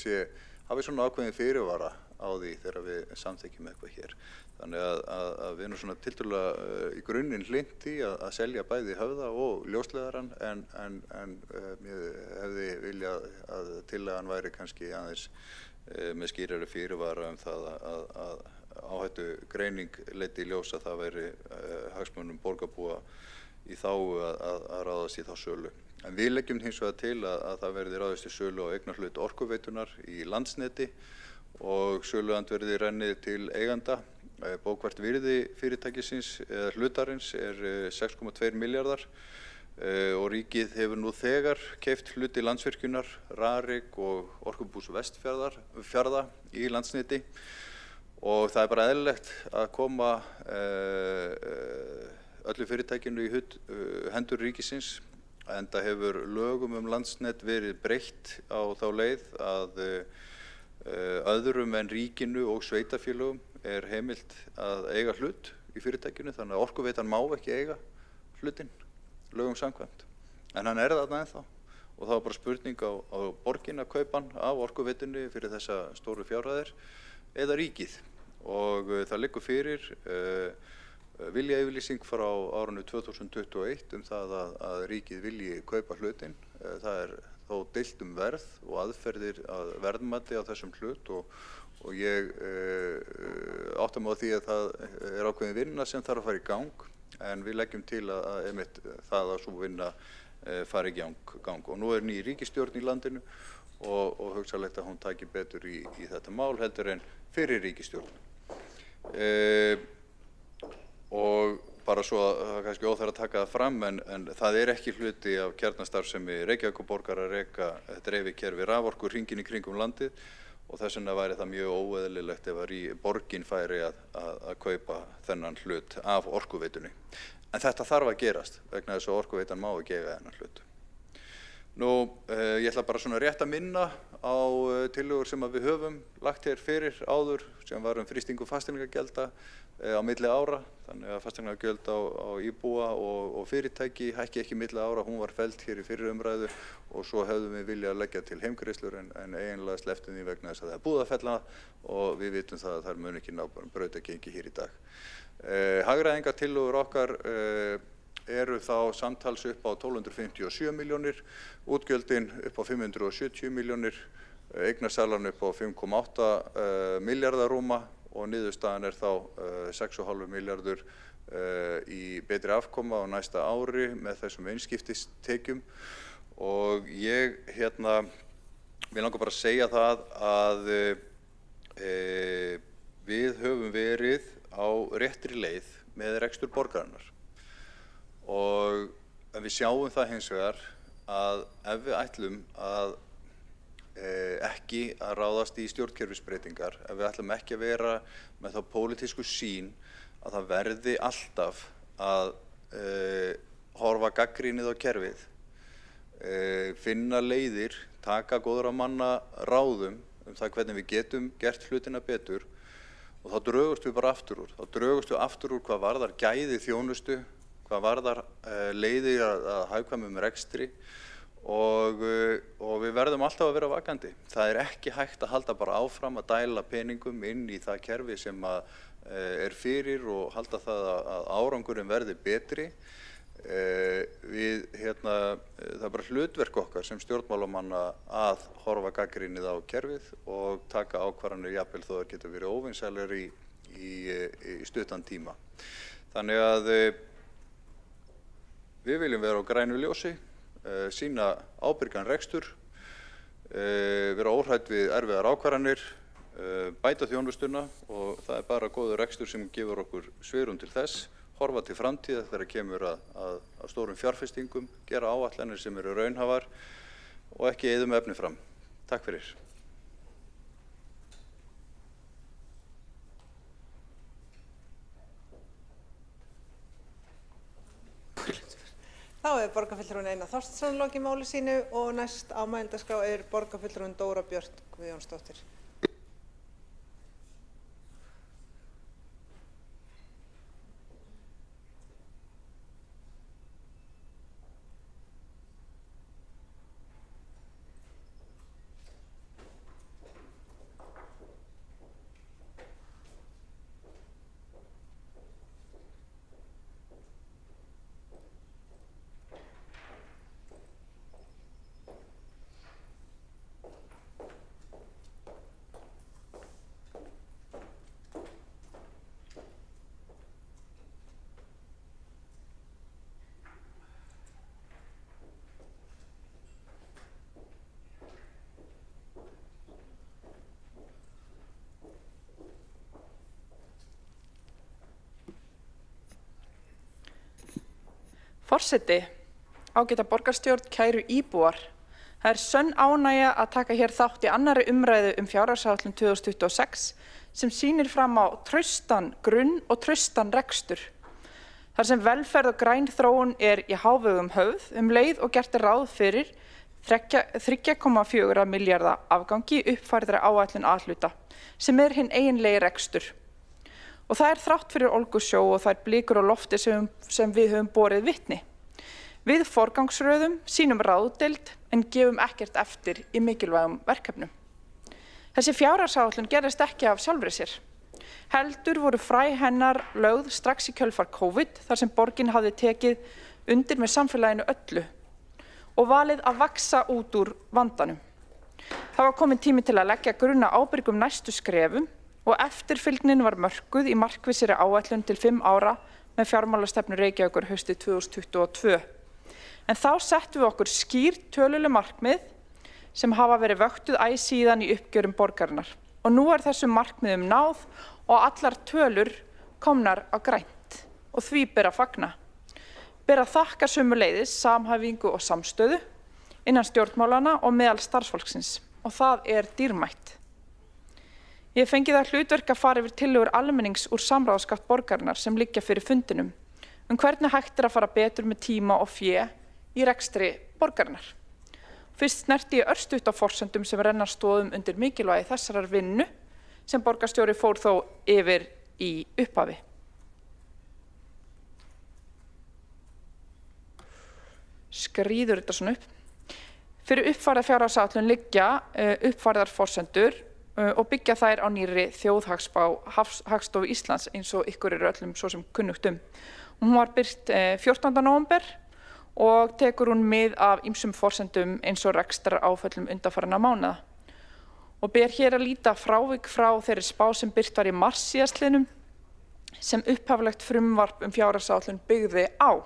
hafi svona ákveðin fyrirvara á því þegar við samþykkjum eitthvað hér. Þannig að við erum svona tiltölulega í grunninn hlynnt í að selja bæði Höfða og ljósleiðarann, en ég hefði viljað að tillagan væri kannski aðeins með skýrari fyrirvara það að áhættu greining leiddi í ljós að það væri hagsmunum borgarbúa í þágu að ráðast í þá sölu. En við leggjum hins vegar til að það verði ráðist í sölu á eignarhlut Orkuveitunar í Landsneti og söluandvirði renni til eiganda. Bókvært virði fyrirtækisins eða hlutarins 6,2 milljarðar og ríkið hefur nú þegar keypt hluti Landsvirkjunar, Rarik og Orkubús Vestfjarða í Landsneti. Og það er bara eðlilegt að koma öllu fyrirtækinu í hendur ríkisins, enda hefur lögum Landsnet verið breytt á þá leið að öðrum en ríkinu og sveitarfélögum er heimilt að eiga hlut í fyrirtækinu, þannig að Orkuveitan má ekki eiga hlutinn lögum samkvæmt. En hann er þarna ennþá og það var bara spurning á borgin að kaupa hann af Orkuveitunni fyrir þessa stóru fjárhæðir eða ríkið. Og það liggur fyrir viljayfirlýsing frá árinu 2021 það að ríkið vilji kaupa hlutinn. Það er þó deilt verð og aðferðir að verðmati á þessum hlut og ég átta mig á því að það er ákveðin vinna sem þarf að fara í gang, en við leggjum til að einmitt það að svo vinna fari í gang. Og nú er ný ríkisstjórn í landinu og hugsanlegt að hún taki betur í þetta mál heldur en fyrir ríkisstjórn. Og bara svo að kannski óþarf að taka það fram, en það er ekki hluti af kjarnastarfsemi Reykjavíkurborgar að reka dreifikerfi raforku hringinn í kringum landið, og þess vegna væri það mjög óeðlilegt ef borgin færi að kaupa þennan hlut af Orkuveitunni. En þetta þarf að gerast vegna þess að Orkuveitan má ekki eiga þennan hlut. Nú, ég ætla bara svona rétt að minna á tillögur sem við höfum lagt hér fyrir áður, sem var frystingu fasteignagjalda á milli ára, þannig að fasteignagjöld á íbúa og fyrirtæki hækki ekki milli ára. Hún var felld hér í fyrri umræðu og svo hefðum við viljað leggja til heimgreiðslur, en eiginlega slepptum því vegna þess að það er búið að fella og við vitum það að þær mun ekki ná brautargengi hér í dag. Hagræðingartillögur okkar eru þá samtals upp á 1257 milljónir, útgjöldin upp á 570 milljónir, eignasalan upp á 5,8 milljarðar rúma og niðurstaðan er þá 6,5 milljarður í betri afkoma á næsta ári með þessum einskiptistekjum. Og ég vil langa bara að segja það að við höfum verið á réttri leið með rekstur borgarinnar. En við sjáum það hins vegar að ef við ætlum að ekki að ráðast í stjórnkerfisbreytingar, ef við ætlum ekki að vera með þá pólitísku sýn að það verði alltaf að horfa gagnrýnið á kerfið, finna leiðir, taka góðra manna ráðum það hvernig við getum gert hlutina betur, og þá drögumst við bara aftur úr. Þá drögumst við aftur úr hvað varðar gæði þjónustu, hvað varðar leiðir að hagkvæmum rekstri og við verðum alltaf að vera vakandi. Það er ekki hægt að halda bara áfram að dæla peningum inn í það kerfi sem er fyrir og halda það að árangurinn verði betri. Það er bara hlutverk okkar sem stjórnmálamanna að horfa gagnrýnið á kerfið og taka ákvarðanir jafnvel þó það getur verið óvinsælar í stuttan tíma. Þannig að við viljum vera á grænu ljósi, sýna ábyrgan rekstur, vera óhrædd við erfiðar ákvarðanir, bæta þjónustuna, og það er bara góður rekstur sem gefur okkur svigrúm til þess, horfa til framtíðar þegar kemur að stórum fjárfestingum, gera áætlanir sem eru raunhæfar og ekki eyða með efni fram. Takk fyrir. Þá er borgarfulltrúinn Einar Þorsteinsson lokið máli sínu og næst á mælendaskrá er borgarfulltrúinn Dóra Björt Guðjónsdóttir. Forseti, ágæta borgarstjórn, kæru íbúar. Það sönn ánægja að taka hér þátt í annarri umræðu fjárhagsáætlun 2026 sem sýnir fram á traustan grunn og traustan rekstur. Þar sem velferð og græn þróun í hávegum höfð leið og gert ráð fyrir 3,4 milljarða afgangi uppfærðra áætlun A-hluta sem hinn eiginlegi rekstur. Og það þrátt fyrir ólgusjó og þær blikur á lofti sem við höfum borið vitni. Við forgangsröðum, sýnum ráðdeild en gefum ekkert eftir í mikilvægum verkefnum. Þessi fjárhagsáætlun gerðist ekki af sjálfri sér. Heldur voru fræ hennar lögð strax í kjölfar COVID þar sem borgin hafði tekið undir með samfélaginu öllu og valið að vaxa út úr vandanum. Það var komin tími til að leggja grunna ábyrgum næstu skrefum og eftirfylgnin var mörkuð í markvissri áætlun til 5 ára með fjármálastefnu Reykjavíkur haustið 2022. En þá settum við okkur skýr töluleg markmið sem hafa verið vöktuð síðan í uppgjörum borgarinnar. Og nú þessum markmiðum náð og allar tölur komnar á grænt og því ber að fagna. Ber að þakka sömuleiðis samhæfingu og samstöðu innan stjórnmálana og meðal starfsfólksins og það dýrmætt. Ég fengi það hlutverk að fara yfir tillögur almennings úr samráðsgátt borgarinnar sem liggja fyrir fundinum hvernig hægt að fara betur með tíma og fé í rekstri borgarinnar. Fyrst snerti ég örstutt á forsendum sem renna stoðum undir mikilvægi þessarar vinnu sem borgarstjóri fór þó yfir í upphafi. Skríður þetta svona upp. Fyrir uppfærða fjárhagsáætlun liggja uppfærðar forsendur og byggja þær á nýrri þjóðhagsspá Hagstofu Íslands eins og ykkur öllum svo sem kunnugt Hún var birt 14. nóvember og tekur hún mið af ýmsum forsendum eins og rekstraráföllum undanfarinna mánaða. Og ber hér að líta frávik frá þeirri spá sem birt var í mars síðastliðnum sem upphaflegt frumvarp fjárhagsáætlun byggði á.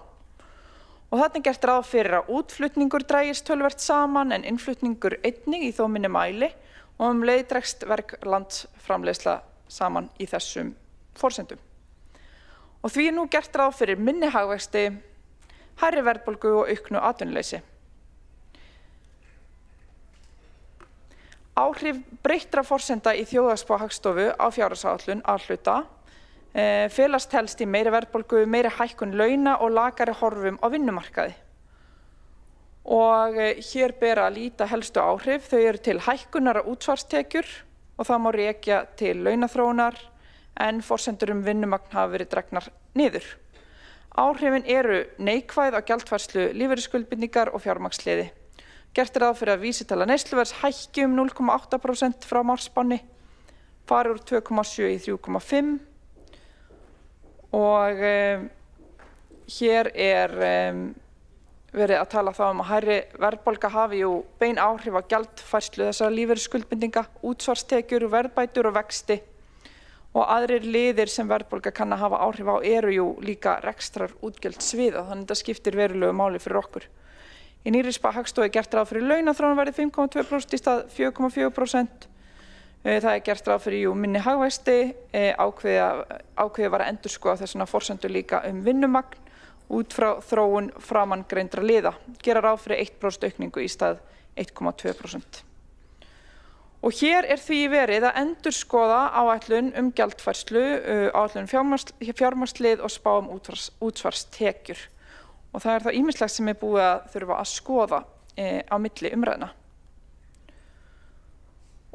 Og þarna gert ráð fyrir að útflutningur drægist töluvert saman en innflutningur einnig í þó minni mæli og leið dregst verg landsframleiðsla saman í þessum forsendum. Og því nú gert ráð fyrir minni hagvexti, hærri verðbólgu og auknu atvinnuleysi. Áhrif breyttra forsenda í þjóðhagsspá Hagstofu á fjárhagsáætlun A-hluta felast helst í meiri verðbólgu, meiri hækkun launa og lakari horfum á vinnumarkaði. Og hér ber að líta helstu áhrif, þau til hækkunar á útsvarstekjur og það má rekja til launaþróunar en forsendur vinnumagn hafa verið dregnar niður. Áhrifin neikvæð á gjaldfærslu lífeyrisskuldbindingar og fjármagnsliði. Gert ráð fyrir að vísitala neysluverðs hækki 0,8% frá marsspánni, fari úr 2,7 í 3,5 og hér verið að tala þá að hærri verðbólga hafi bein áhrif á gjaldfærslu þessara lífeyrisskuldbindinga, útsvarstekjur, verðbætur og vexti og aðrir liðir sem verðbólga kann að hafa áhrif á líka rekstrar útgjaldsviða, þannig að þetta skiptir verulegu máli fyrir okkur. Í nýrri spá Hagstofu gert ráð fyrir launaþróun verði 5,2% í stað 4,4%. Það gert ráð fyrir minni hagvexti, ákveðið var að endurskoða þessuna forsendur líka vinnumagn út frá þróun framangreindra liða, gera ráð fyrir 1% aukningu í stað 1,2%. Og hér því verið að endurskoða áætlun gjaldfærslu, áætlun fjármagnslið og spá útsvarstekjur. Og það það ýmislegt sem búið að þurfa að skoða á milli umræðna.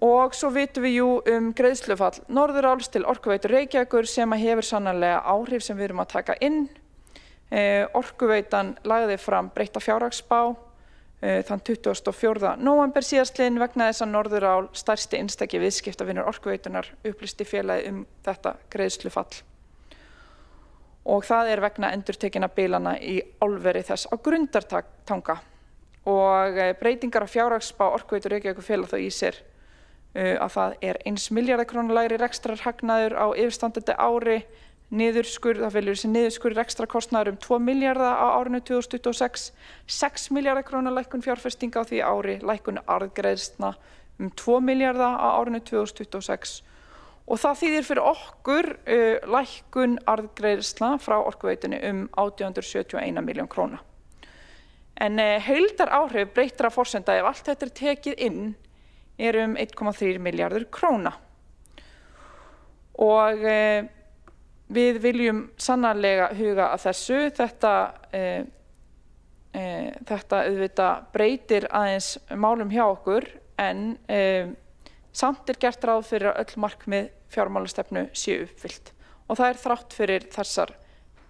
Og svo vitum við greiðslufall Norðuráls til Orkuveitu Reykjavíkur sem hefur sannarlega áhrif sem við erum að taka inn. Orkuveitan lagði fram breytta fjárhagsspá þann 24. nóvember síðastliðinn vegna þess að Norðurál stærsti einstaki viðskiptavinur Orkuveitunar upplýsti félagið þetta greiðslufall. Og það vegna endurtekinna bilana í álveri þess á Grundartanga. Og breytingar á fjárhagsspá Orkuveitu Reykjavíkur fela þó í sér að það 1 milljarða króna lægri rekstrarhagnaður á yfirstandandi ári, það felur þessi niðurskurður rekstrakostnaður 2 milljarða á árinu 2026, 6 milljarða króna lækkun fjárfestinga á því ári, lækkun arðgreiðslna 2 milljarða á árinu 2026 og það þýðir fyrir okkur lækkun arðgreiðslna frá Orkuveitunni 871 milljón króna. En heildaráhrif breyttra forsenda ef allt þetta tekið inn 1,3 milljarður króna. Og við viljum sannarlega huga að þessu. Þetta auðvitað breytir aðeins málum hjá okkur en samt gert ráð fyrir að öll markmið fjármálastefnu séu uppfyllt og það þrátt fyrir þessar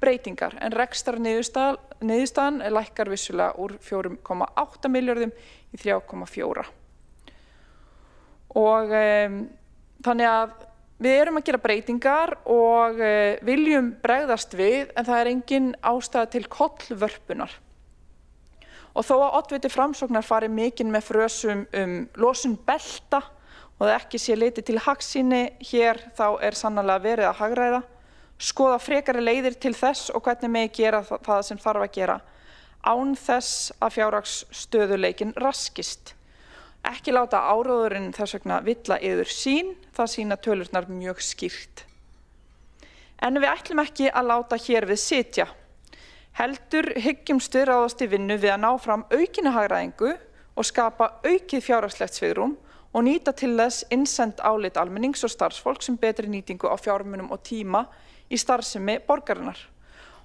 breytingar en rekstrarniðurstaðan lækkar vissulega úr 4,8 milljörðum í 3,4. Og þannig að við erum að gera breytingar og viljum bregðast við en það engin ástæða til kollvörpunar. Og þó að oddviti Framsóknar fari mikinn með frösum losun belta og það ekki sé litið til hagsýni hér þá sannarlega verið að hagræða, skoða frekari leiðir til þess og hvernig megi gera það sem þarf að gera án þess að fjárhagsstöðugleikinn raskist. Ekki láta áróðurinn þess vegna villa yður sín, það sýna tölurnar mjög skýrt. En við ætlum ekki að láta hér við sitja. Heldur hyggjumst við ráðast í vinnu við að ná fram aukinni hagræðingu og skapa aukið fjárhagslegt svigrúm og nýta til þess innsend álit almennings og starfsfólks betri nýtingu á fjármunum og tíma í starfsemi borgarinnar.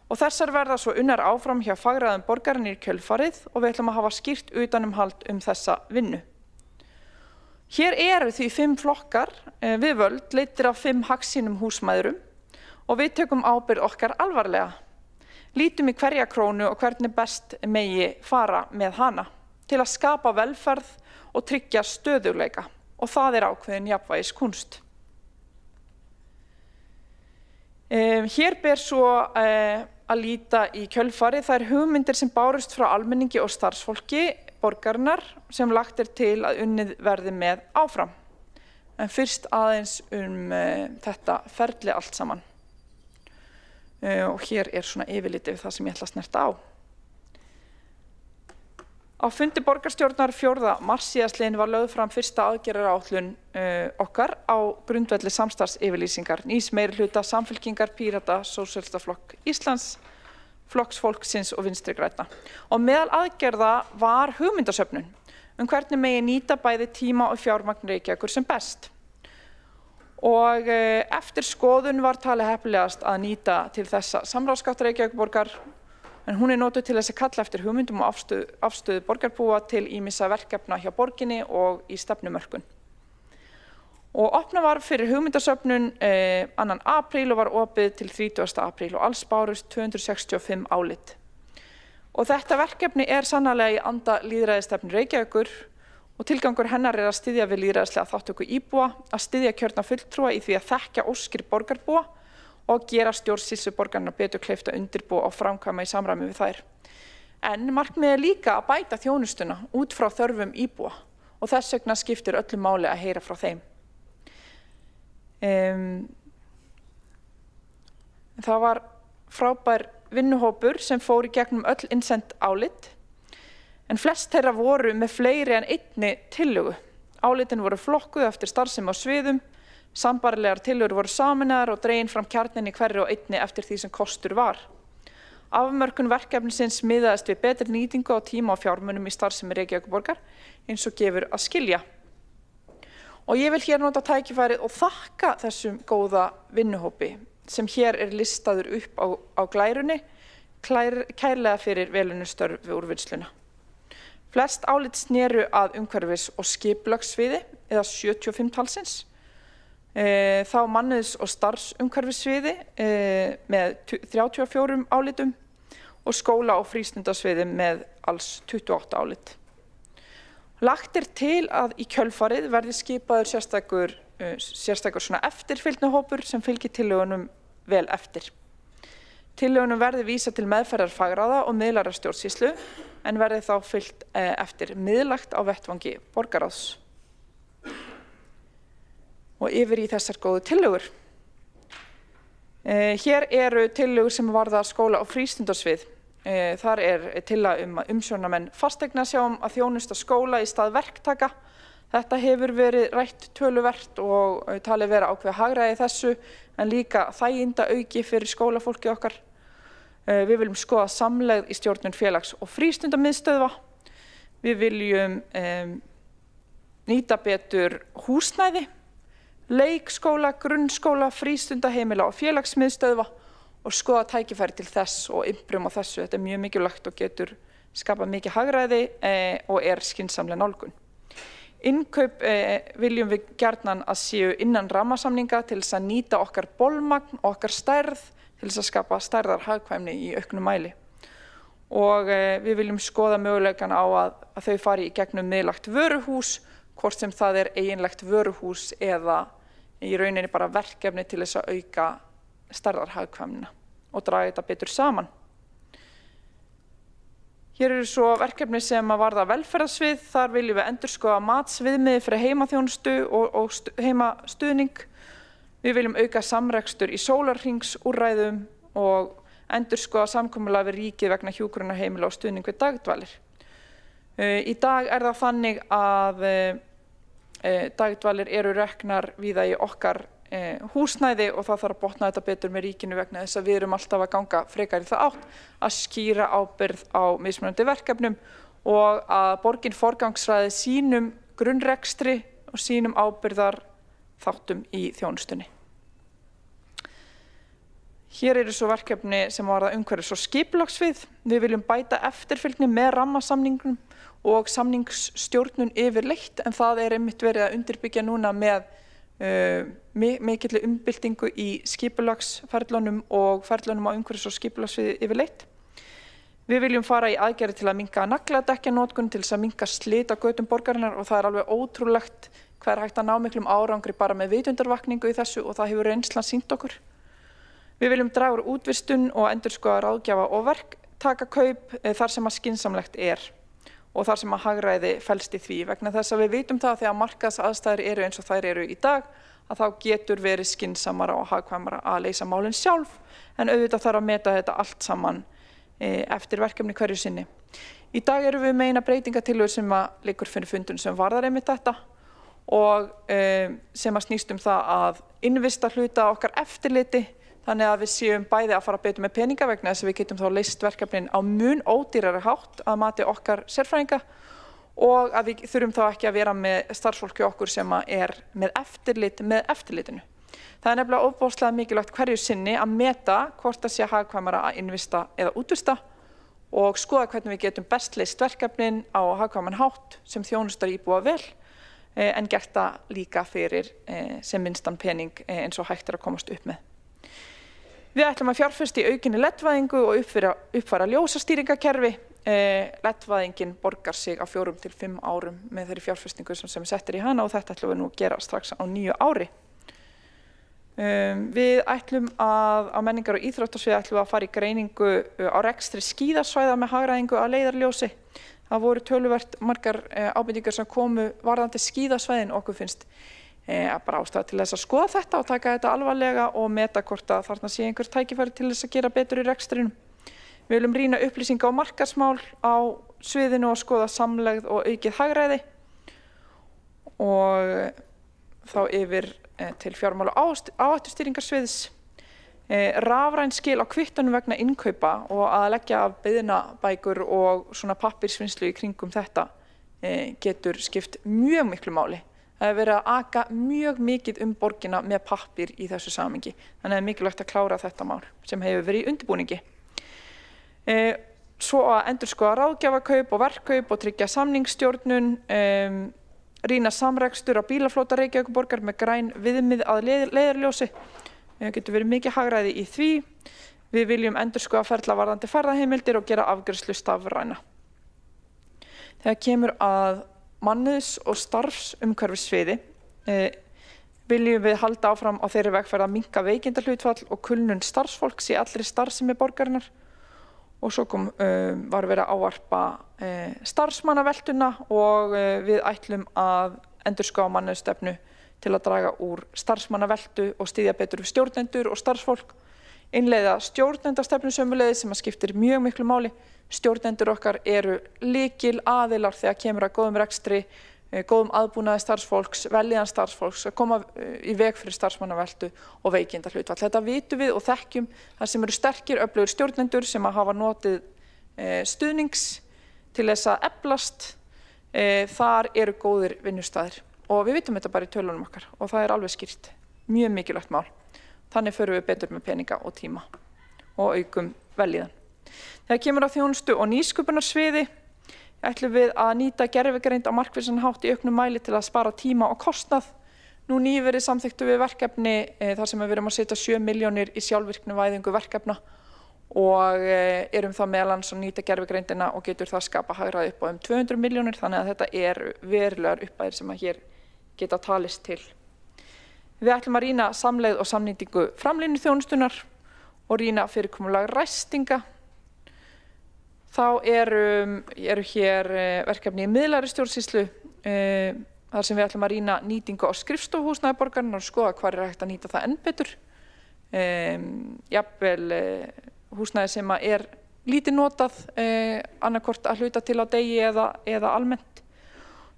Og þessar verða svo unnar áfram hjá fagræðum borgarinnar í kjölfarið og við ætlum að hafa skýrt utanumhald þessa vinnu. Hér eru því 5 flokkar við völd leiddir af 5 hagsýnum húsmæðurum og við tökum ábyrgð okkar alvarlega. Lítum í hverja krónu og hvernig best megi fara með hana til að skapa velferð og tryggja stöðugleika og það ákveðin jafnvægiskunst. Hér ber svo að líta í kjölfarið þær hugmyndir sem bárust frá almenningi og starfsfólki borgarinnar sem lagt til að unnið verði með áfram. En fyrst aðeins þetta ferli allt saman. Og hér svona yfirlit yfir það sem ég ætla að snerta á. Á fundi borgarstjórnar 4. mars síðastliðinn var lögð fram fyrsta aðgerðaráætlun okkar á grundvelli samstarfsyfirlýsingar nýs meirihluta Samfylkingar, Pírata, Sósíalistaflokk Íslands, Flokks fólksins og Vinstri grænna. Og meðal aðgerða var hugmyndasöfnun hvernig megi nýta bæði tíma og fjármagn Reykjavíkur sem best. Og eftir skoðun var talið heppilegast að nýta til þessa samráðsgátt Reykjavíkurborgar en hún notuð til þess að kalla eftir hugmyndum og afstöðu borgarbúa til ýmissa verkefna hjá borginni og í stefnumörkun. Og opnað var fyrir hugmyndasöfnun 2. apríl og var opið til 30. apríl og alls bárust 265 álit. Og þetta verkefni sannarlega í anda lýðræðisstefnu Reykjavíkur og tilgangur hennar að styðja við lýðræðislega þátttöku íbúa, að styðja kjörna fulltrúa í því að þekkja óskir borgarbúa og gera stjórnsýslu borgarinnar betur kleift að undirbúa og framkvæma í samræmi við þær. En markmiðið líka að bæta þjónustuna út frá þörfum íbúa og þess vegna skiptir öllu máli að heyra frá þeim. Það var frábær vinnuhópur sem fór í gegnum öll innsend álit en flest þeirra voru með fleiri en einni tillögu. Álitin voru flokkuð eftir starfsemi á sviðum, sambærilegar tillögur voru sameinaðar og dregin fram kjarninn í hverri og einni eftir því sem kostur var. Afmörkun verkefnisins miðaðist við betri nýtingu á tíma og fjármunum í starfsemi Reykjavíkurborgar eins og gefur að skilja. Og ég vil hér nota tækifærið og þakka þessum góða vinnuhópi sem hér listaður upp á glærunni, kærlega fyrir velunustörf við úrvinnsluna. Flest álit sneru að umhverfis- og skipulagssviði eða 75 talsins, þá mannauðs- og starfsumhverfissviði með 34 álitum og skóla- og frístundasviði með alls 28 álit. Lagt til að í kjölfarið verði skipaður sérstakur svona eftirfylgnuhópur sem fylgir tillögunum vel eftir. Tillögunum verði vísað til meðferðar fagráða og miðlærar stjórnsýslu en verði þá fylgt eftir miðlægt á vettvangi borgarráðs. Og yfir í þessar góðu tillögur. Hér eru tillögur sem varða skóla- og frístundasvið. Þar tillaga að umsjónarmenn fasteigna sjá að þjónusta skóla í stað verktaka Þetta hefur verið rætt töluvert og talið vera ákveðið hagræði í þessu en líka þægindaauki fyrir skólafólkið okkar. Við viljum skoða samlegð í stjórnun félags- og frístundamiðstöðva. Við viljum nýta betur húsnæði, leikskóla, grunnskóla, frístundaheimila og félagsmiðstöðva og skoða tækifæri til þess og innbrum á þessu. Þetta er mjög mikilvægt og getur skapað mikið hagræði og er skynsamleg nálgun. Innkaup viljum við gjarnan að séu innan rammasamninga til þess að nýta okkar bolmagn og okkar stærð til þess að skapa stærðar hagkvæmni í auknum mæli. Og við viljum skoða möguleikan á að þau fari í gegnum miðlægt vöruhús, hvort sem það er eiginlegt vöruhús eða í rauninni bara verkefni til þess að auka stærðar hagkvæmnina og draga þetta betur saman. Hér eru svo verkefni sem að varða velferðarsvið. Þar viljum við endurskoða matsviðmiði fyrir heimaþjónustu og heimastuðning. Við viljum auka samrekstur í sólarhringsúrræðum og endurskoða samkomulag við ríkið vegna hjúkrunarheimila og stuðning við dagdvalir. Í dag er það þannig að dagdvalir eru reknar víða í okkar húsnæði og það þarf að botna þetta betur með ríkinu vegna þess að við erum alltaf að ganga frekar í það átt að skýra ábyrgð á mismunandi verkefnum og að borgin forgangsraði sínum grunnrekstri og sínum ábyrgðar þáttum í þjónustunni. Hér eru svo verkefni sem varða umhverfis- og skipulagssvið. Við viljum bæta eftirfylgni með rammasamningum og samningsstjórnun yfirleitt en það er einmitt verið að undirbyggja núna með mikilli umbyltingu í skipulagsferlunum og ferlunum á umhverfis- og skipulagssviði yfirleitt. Við viljum fara í aðgerðir til að minnka nagladekkjanotkun til þess að minnka slit á götum borgarinnar og það er alveg ótrúlegt hvað er hægt að ná miklum árangri bara með vitundarvakningu í þessu og það hefur reynslan sýnt okkur. Við viljum draga úr útvistun og endurskoða ráðgjafa og verktakakaup þar sem að skynsamlegt er og þar sem að hagræði felst í því vegna þess að við vitum það að þegar markaðsaðstæður eru eins og þær eru í dag að þá getur verið skynsamara og hagkvæmara að leysa málin sjálf en auðvitað þarf að meta þetta allt saman eftir verkefni hverju sinni. Í dag erum við með eina breytingatillögu sem að liggur fyrir fundun sem varðar einmitt þetta og sem að snýst það að innvista hluta okkar eftirliti þannig að við séum bæði að fara betur með peninga vegna þess að við getum þá leyst verkefnin á mun ódýrari hátt að mati okkar sérfræðinga og að við þurfum þá ekki að vera með starfsfólki okkur sem er með eftirlit með eftirlitinu. Það er nefnilega ofboðslega mikilvægt hverju sinni að meta hvort það sé hagkvæmara að invista eða útvista og skoða hvernig við getum best leyst verkefnin á hagkvæman hátt sem þjónustar íbúa vel en gert það líka fyrir sem minnstan pening eins og hægt að komast upp með. Við ætlum að fjárfesta í aukinni LED-væðingu og uppfæra ljósastýringakerfi. LED-væðingin borgar sig á 4 til 5 árum með þeirri fjárfestingu sem settir í hana og þetta ætlum við nú að gera strax á nýju ári. Við ætlum að á menningar- og íþróttasviði ætlum við að fara í greiningu á rekstri skíðasvæða með hagræðingu að leiðarljósi. Það voru töluvert margar ábendingar sem komu varðandi skíðasvæðin og okkur finnst bara ástæða til þess að skoða þetta og taka þetta alvarlega og meta hvort að þarna sé einhver tækifæri til þess að gera betur í rekstrinum. Við viljum rýna upplýsinga og markaðsmál á sviðinu og skoða samlegð og aukið hagræði og þá yfir til fjármála áhættustýringarsviðs. Rafræn skil á kvittunum vegna innkaupa og að leggja af biðnabækur og svona pappírsvinnslu í kringum þetta getur skipt mjög miklu máli. Það hefur verið að aka mjög mikið borgina með pappír í þessu samhengi. Þannig að það er mikilvægt að klára þetta mál sem hefur verið í undirbúningi. Svo að endurskoða ráðgjafakaup og verkkaup og tryggja samningsstjórnun, rýna samrekstur á bílaflota Reykjavíkurborgar með græn viðmið að leiðarljósi. Það getur verið mikið hagræði í því. Við viljum endurskoða ferla varðandi ferðaheimildir og gera afgreiðslu stafræna. Þegar kemur að mannauðs- og starfsumhverfissviði viljum við halda áfram á þeirri vegferð að minnka veikindahlutfall og kulnun starfsfólks í allri starfsemi borgarinnar og svo var verið að ávarpa starfsmannaveltuna og við ætlum að endurskoða mannauðsstefnu til að draga úr starfsmannaveltu og styðja betur við stjórnendur og starfsfólk, innleiða stjórnendastefnu sömuleiðis sem að skiptir mjög miklu máli. Stjórnendur okkar eru lykil aðilar þegar kemur að góðum rekstri góðum aðbúnaði starfsfólks, veljiðan starfsfólks, að koma í veg fyrir starfsmannaveltu og veikindahlutfall. Þetta vitum við og þekkjum þar sem eru sterkir öflugir stjórnendur sem að hafa notið stuðnings til þess að eflast. Þar eru góðir vinnustaðir og við vitum þetta bara í tölunum okkar og það er alveg skýrt, mjög mikilvægt mál. Þannig förum við betur með peninga og tíma og aukum veljiðan. Þegar kemur á þjónustu og nýsköpunarsviði ætlum við að nýta gervigreind á markvissan hátt í auknum mæli til að spara tíma og kostnað. Nú nýverið samþykktum við verkefni þar sem við erum að setja 7 milljónir í sjálfvirknivæðingu verkefna og erum þá meðal annars að nýta gervigreindina og getur það skapa hagræði upp á 200 milljónir, þannig að þetta er verulegar upphæðir sem að hér geta talist til. Við ætlum að rýna samlegð og samnýtingu framlínuþjónustunnar og rýna fyrirkomulag ræstinga. Þá eru hér verkefni í miðlægri stjórnsýslu þar sem við ætlum að rýna nýtingu á skrifstofuhúsnæði borgarinnar og skoða hvar er hægt að nýta það enn betur. Jafnvel húsnæði sem er lítið notað annarkvort að hluta til á degi eða almennt.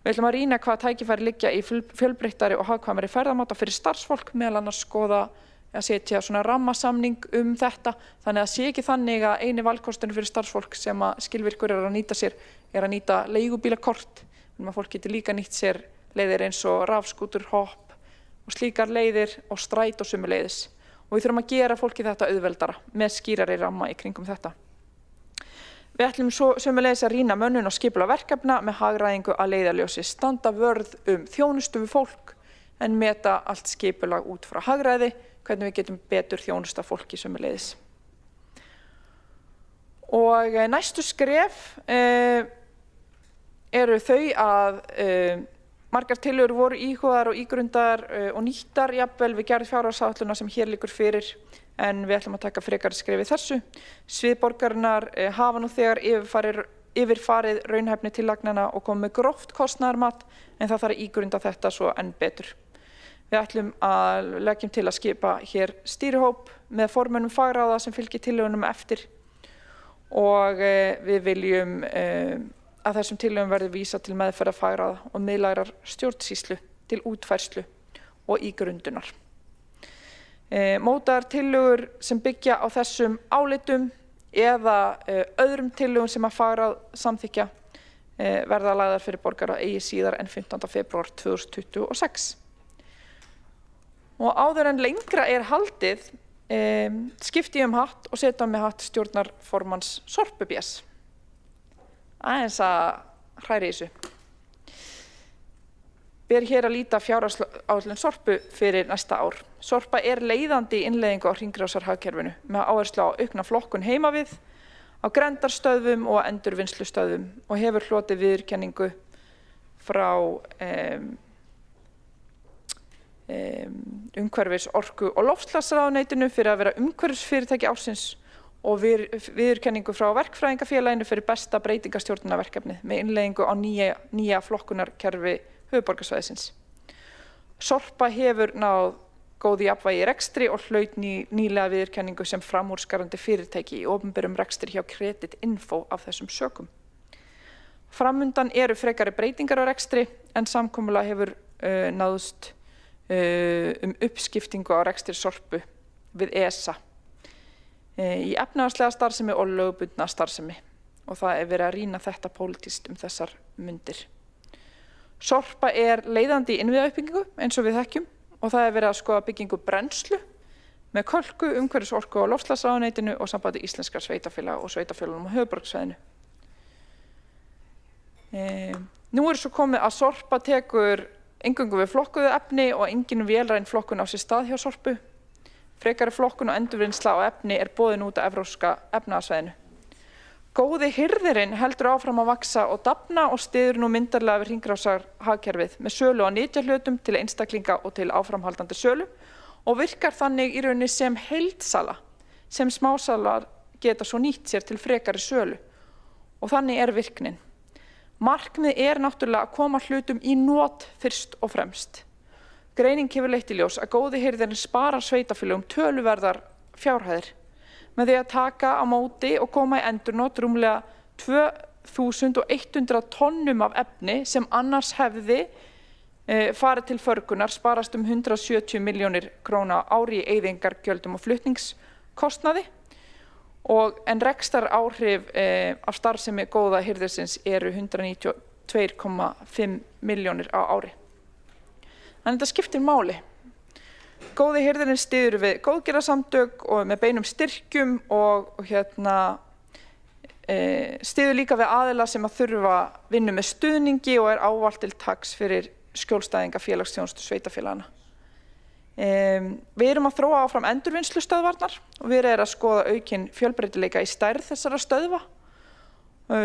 Við ætlum að rýna hvað tækifæri liggja í fjölbreyttari og hagkvæmari ferðamáta fyrir starfsfólk, meðal annars skoða að setja svona rammasamning þetta, þannig að sé ekki þannig að eini valkosturinn fyrir starfsfólk sem að skilvirkur er að nýta sér er að nýta leigubílakort, þannig að fólk getur líka nýtt sér leiðir eins og rafskútur, hopp og slíkar leiðir og strætó sömuleiðis. Og við þurfum að gera fólki þetta auðveldara með skýrari ramma í kringum þetta. Við ætlum sömuleiðis að rýna mönnun og skipulag verkefna með hagræðingu að leiðarljósi, standa vörð þjónustu við fólk en meta allt skipulag út frá hagræði, hvernig við getum betur þjónusta fólki sömuleiðis. Og næstu skref eru þau að margar tillögur voru íhugaðar og ígrundaðar og nýttar jafnvel við gerð fjárhagsáætlunar sem hér liggur fyrir, en við ætlum að taka frekari skref í þessu. Svið borgarinnar hafa nú þegar yfirfarið raunhæfni tillagnana og komið með gróft kostnaðarmat, en það þarf að ígrunda þetta svo enn betur. Við ætlum að leggjum til að skipa hér stýrihóp með formönnum fagráða sem fylgir tillögunum eftir og við viljum að þessum tillögum verði vísa til meðferðar fagráða og miðlægrar stjórnsýslu til útfærslu og ígrundunar. Mótaðar tillögur sem byggja á þessum álitum eða öðrum tillögum sem að fagráð samþykkja verða lagðar fyrir borgara eigi síðar en 15. febrúar 2026. Og áður en lengra er haldið, skipti ég hatt og setja mig hatt stjórnarformanns Sorpu BS. Aðeins að hræri í þessu. Ber hér að líta fjárhagsáætlun Sorpu fyrir næsta ár. Sorpa er leiðandi í innleiðingu á hringrásarhagkerfinu með áherslu á aukna flokkun heima við, á grendarstöðvum og endurvinnslustöðvum og hefur hlotið viðurkenningu frá umhverfis-, orku- og loftslagsráðuneytinu fyrir að vera umhverfisfyrirtæki ársins og viðurkenningu frá verkfræðingafélaginu fyrir besta breytingastjórnunarverkefnið með innleiðingu á nýja flokkunarkerfi höfuðborgarsvæðisins. Sorpa hefur náð góð jafnvægi í rekstri og hlaut nýlega viðurkenningu sem framúrskarandi fyrirtæki í opinberum rekstri hjá Creditinfo af þessum sökum. Framundan eru frekari breytingar á rekstri en samkomulag hefur náðst uppskiptingu á rekstri Sorpu við ESA í efnahagslega starfsemi og lögbundna starfsemi og það er verið að rýna þetta pólitískt þessar mundir. Sorpa er leiðandi í innviðauppbyggingu eins og við þekkjum og það er verið að skoða byggingu brennslu með Kölku, umhverfis-, orku- og loftslagsráðuneytinu og sambandi íslenskra sveitarfélaga og sveitarfélagum á höfuðborgarsvæðinu. Nú er svo komið að Sorpa tekur eingöngu við flokkuðu efni og engin vélræn flokkun á sér stað hjá Sorpu. Frekari flokkun og endurvinnsla á efni er boðin út af evrópska efnahagssvæðinu. Góði hirðirinn heldur áfram að vaxa og dafna og styður nú myndarlega við hringrásarhagkerfið með sölu á nytjahlutum til einstaklinga og til áframhaldandi sölu og virkar þannig í rauninni sem heildsala sem smásalar geta svo nýtt sér til frekari sölu og þannig er virknin. Markmið er náttúrulega að koma hlutum í not fyrst og fremst. Greining hefur leitt í ljós að góði hirðirinn sparar sveitarfélögum töluverðar fjárhæðir með því að taka á móti og koma í endurnot rúmlega 4.100 tonnum af efni sem annars hefði farið til förgunar sparast 170 milljónir króna á ári í eyðingargjöldum og flutningskostnaði en rekstraráhrif af starfsemi góða hirðisins eru 192,5 milljónir á ári. Þannig þetta skiptir máli. Góði hirðirinn styður við góðgerðarsamtök og með beinum styrkjum og styður líka við aðila sem að þurfa vinnu með stuðningi og ávallt til taks fyrir skjólstæðinga félagsþjónustu sveitarfélagana. Við erum að þróa áfram endurvinnslustöðvarnar og við erum að skoða aukinn fjölbreytileika í stærð þessara stöðva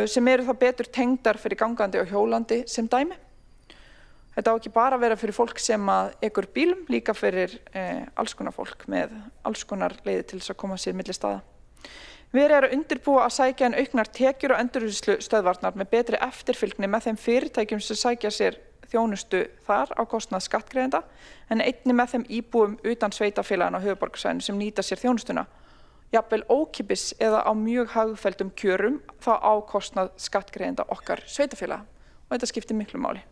sem eru þá betur tengdar fyrir gangandi og hjólandi sem dæmi. Þetta á ekki bara að vera fyrir fólk sem að ekur bílum, líka fyrir alls konar fólk með alls konar leiðir til þess að koma sér milli staða. Við erum að undirbúa að sækja auknar tekjur og endurvinnslustöðvarnar með betri eftirfylgni með þeim fyrirtækjum sem sækja sér þjónustu þar á kostnað skattgreiðenda en einnig með þeim íbúum utan sveitarfélagana á höfuðborgarsvæðinu sem nýta sér þjónustuna, jafnvel ókeypis eða á mjög hagfelldum kjörum þá á kostnað skattgreiðenda okkar sveitarfélaga og þetta skiptir miklu máli.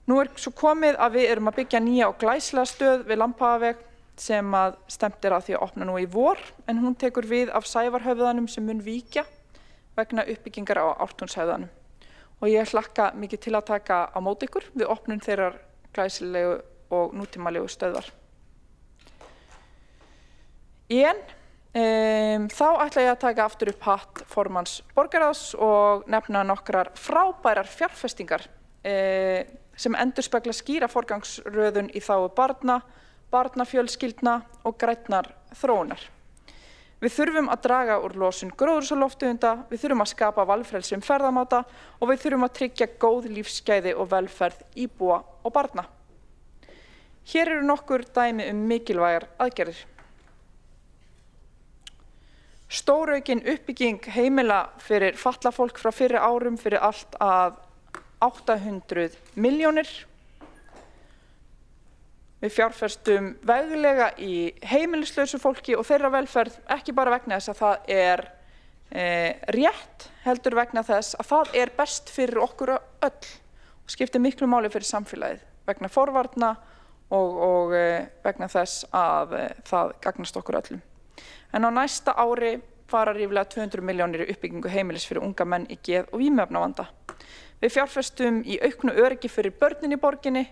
Nú svo komið að við erum að byggja nýja og glæsilega stöð við Lambhagaveg sem að stefnt að því að opna nú í vor en hún tekur við af Sævarhöfðanum sem mun víkja vegna uppbyggingar á Ártúnshöfðanum. Og ég hlakka mikið til að taka á móti ykkur við opnun þeirrar glæsilegu og nútímalegu stöðvar. Þá ætla ég að taka aftur upp hatt formanns borgarráðs og nefna nokkrar frábærar fjárfestingar sem endurspegla skýra forgangsröðun í þágu barna, barnafjölskyldna og grænnar þróunar. Við þurfum að draga úr losun gróðurhúsalofttegunda, við þurfum að skapa valfrelsi ferðamáta og við þurfum að tryggja góð lífsgæði og velferð íbúa og barna. Hér eru nokkur dæmi mikilvægar aðgerðir. Stóraukin uppbygging heimila fyrir fatlað fólk frá fyrri árum fyrir allt að 800 milljónir. Við fjárfestum veglega í heimilislausu fólki og þeirra velferð ekki bara vegna þess að það rétt, heldur vegna þess að það best fyrir okkur öll og skiptir miklu máli fyrir samfélagið vegna forvarna og vegna þess að það gagnast okkur öllum. En á næsta ári fara ríflega 200 milljónir í uppbyggingu heimilis fyrir unga menn í geð- og vímuefnavanda. Við fjárfestum í auknu öryggi fyrir börnin í borginni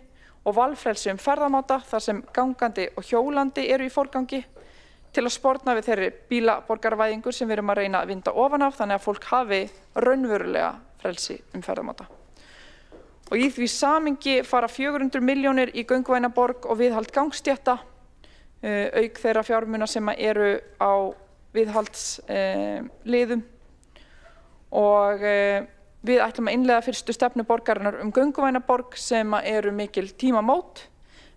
og valfrelsi ferðamáta þar sem gangandi og hjólandi eru í forgangi til að sporna við þeirri bílaborgarvæðingu sem við erum að reyna að vinda ofan af þannig að fólk hafi raunverulega frelsi ferðamáta. Og í því samhengi fara 400 milljónir í göngvæna borg og viðhald gangstétta, auk þeirra fjármuna sem eru á viðhaldsliðum og við ætlum að innleiða fyrstu stefnu borgarinnar göngvæna borg sem eru mikil tímamót.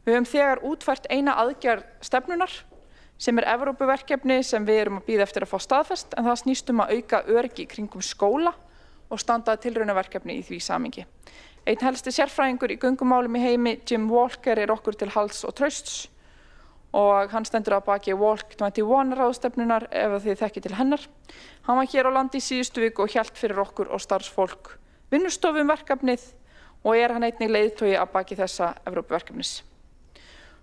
Við höfum þegar útfært eina aðgerð stefnunar sem Evrópuverkefni sem við erum að bíða eftir að fá staðfest en það snýst að auka öryggi kringum skóla og standa að tilraunaverkefni í því samhengi. Einn helsti sérfræðingur í göngumálum í heimi, Jim Walker, okkur til halds og trausts og hann stendur að baki Walk 21 ráðstefnunar ef þið þekkið til hennar. Hann var hér á landi í síðustu viku og hélt fyrir okkur og starfsfólk vinnustofum verkefnið og hann einnig leiðtogi að baki þessa Evrópuverkefnis.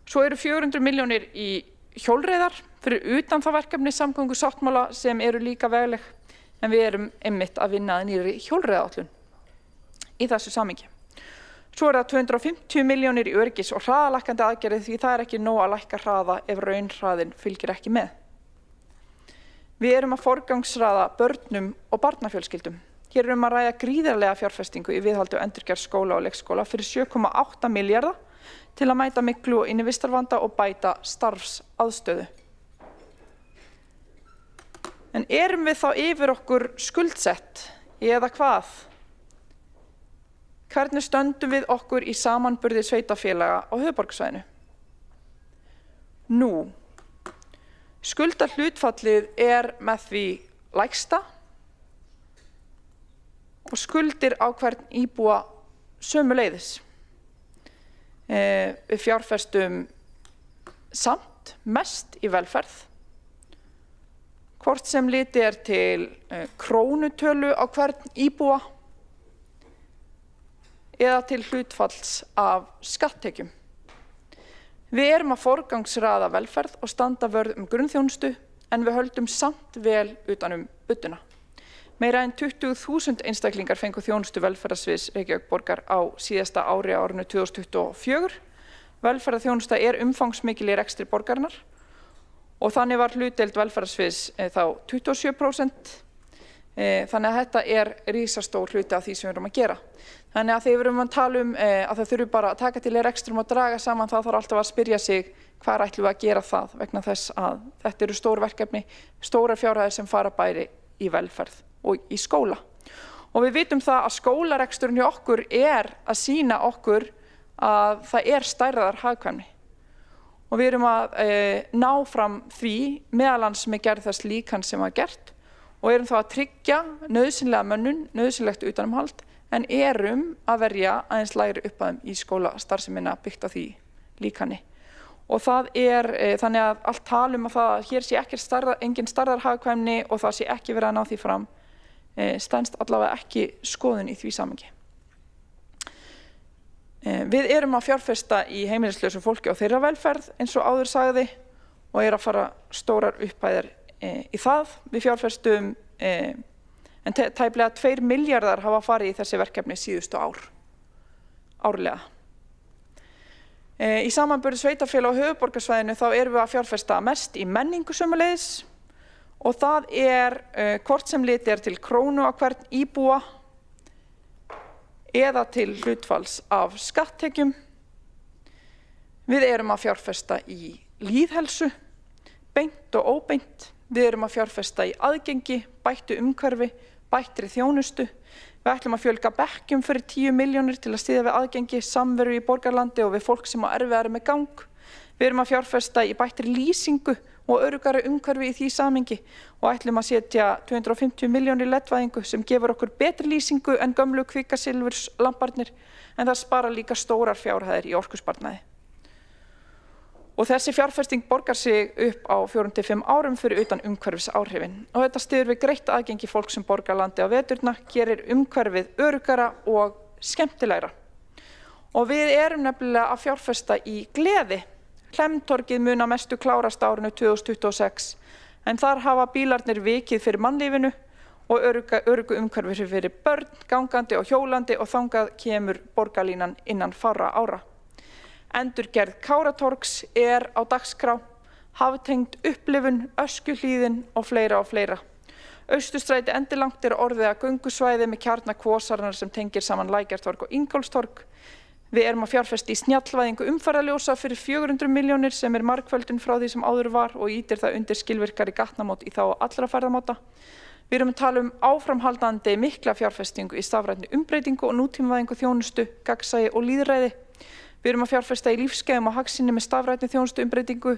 Svo eru 400 milljónir í hjólreiðar fyrir utan það verkefni samgöngusáttmála sem eru líka vegleg en við erum einmitt að vinna að nýrri hjólreiðaáætlun í þessu samhengi. Svo það 250 milljónir í öryggis- og hraðalækkandi aðgerðir því það ekki nóg að lækka hraða ef raunhraðinn fylgir ekki með. Við erum að forgangsraða börnum og barnafjölskyldum. Hér erum að ræða gríðarlega fjárfestingu í viðhaldi og endurgerð skóla og leikskóla fyrir 7,8 milljarða til að mæta miklu og innvistarvanda og bæta starfsaðstöðu. En erum við þá yfir okkur skuldsett eða hvað? Hvernig stöndum við okkur í samanburði sveitarfélaga á höfuðborgarsvæðinu? Nú, skuldahlutfallið með því lægsta og skuldir á hvern íbúa sömuleiðis. Við fjárfestum samt mest í velferð, hvort sem litið til krónutölu á hvern íbúa eða til hlutfalls af skatttekjum. Við erum að forgangsraða velferð og standa vörð grunnþjónustu en við höldum samt vel utan budduna. Meira en 20.000 einstaklingar fengu þjónustu velferðarsviðs Reykjavíkurborgar á síðasta ári árinu 2024. Velferðarþjónusta umfangsmikil í rekstri borgarinnar og þannig var hlutdeild velferðarsviðs þá 27%. Þannig að þetta risastór hluti af því sem við erum að gera. Þannig að þegar við erum að tala að það þurfi bara að taka til rekstrum og draga saman, þá þarf alltaf að spyrja sig hvar ætlum við að gera það, vegna þess að þetta eru stór verkefni, stórar fjárhæðir sem fara bæði í velferð og í skóla. Og við vitum það að skólareksturinn hjá okkur að sýna okkur að það stærðar hagkvæmni. Og við erum að ná fram því meðal annars með gerð þess líkans sem var gert og erum þá að tryggja nauðsynlega mönnun, nauðsynlegt utanumhald, en erum að verja aðeins lægri upphæðum í skólastarfsemina byggt á því líkani. Og það þannig að allt talum að það hér sé engin stærðarhagkvæmni og það sé ekki verið að ná því fram, stenst allavega ekki skoðun í því samhengi. Við erum að fjárfesta í heimilislausu fólki og þeirra velferð eins og áður sagði og að fara stórar upphæðir í það. Við fjárfestum en tæplega 2 milljarðar hafa farið í þessi verkefni síðustu árlega. Í samanburði sveitarfélaga á höfuðborgarsvæðinu þá erum við að fjárfesta mest í menningu sömuleiðis og það hvort sem litið til krónu á hvern íbúa eða til hlutfalls af skatttekjum. Við erum að fjárfesta í lýðheilsu, beint og óbeint. Við erum að fjárfesta í aðgengi, bættu umhverfi, bættri þjónustu. Við ætlum að fjölga bekkjum fyrir 10 milljónir til að styðja við aðgengi, samveru í borgarlandi og við fólk sem á erfiðara með gang. Við erum að fjárfesta í bættri lýsingu og öruggara umhverfi í því samhengi og ætlum að setja 250 milljónir LED-væðingu sem gefur okkur betri lýsingu en gömlu kvikasilfurslamparnir, en það spara líka stórar fjárhæðir í orkusparnaði. Og þessi fjárfesting borgar sig upp á 4 til 5 árum fyrir utan umhverfisáhrifin og þetta styður við greitt aðgengi fólk sem borgar landi á veturna, gerir umhverfið öruggara og skemmtilegra. Og við erum nefnilega að fjárfesta í gleði. Hlemmtorgið mun að mestu klárast á árinu 2026 en þar hafa bílarnir vikið fyrir mannlífinu og öruggu umhverfi fyrir börn, gangandi og hjólandi og þangað kemur borgarlínan innan fárra ára. Endurgerð Káratorgs á dagskrá, haftengd upplifun, Öskjuhlíðin og fleira og fleira. Austurstræti endilangt orðið að göngusvæði með kjarna kvosarinnar sem tengir saman Lækjartorg og Ingólfstorg. Við erum að fjárfesta í snjallvæðingu umferðarljósa fyrir 400 milljónir sem margföldun frá því sem áður var og ýtir það undir skilvirkari gatnamót í þá allra ferðamáta. Við erum að tala áframhaldandi mikla fjárfestingu í stafrænni umbreytingu og nútímavæðingu þjónustu, gagnsæi og lýðræði. Við erum að fjárfesta í lífsgæðum og hagsýni með stafrænni þjónustu umbreytingu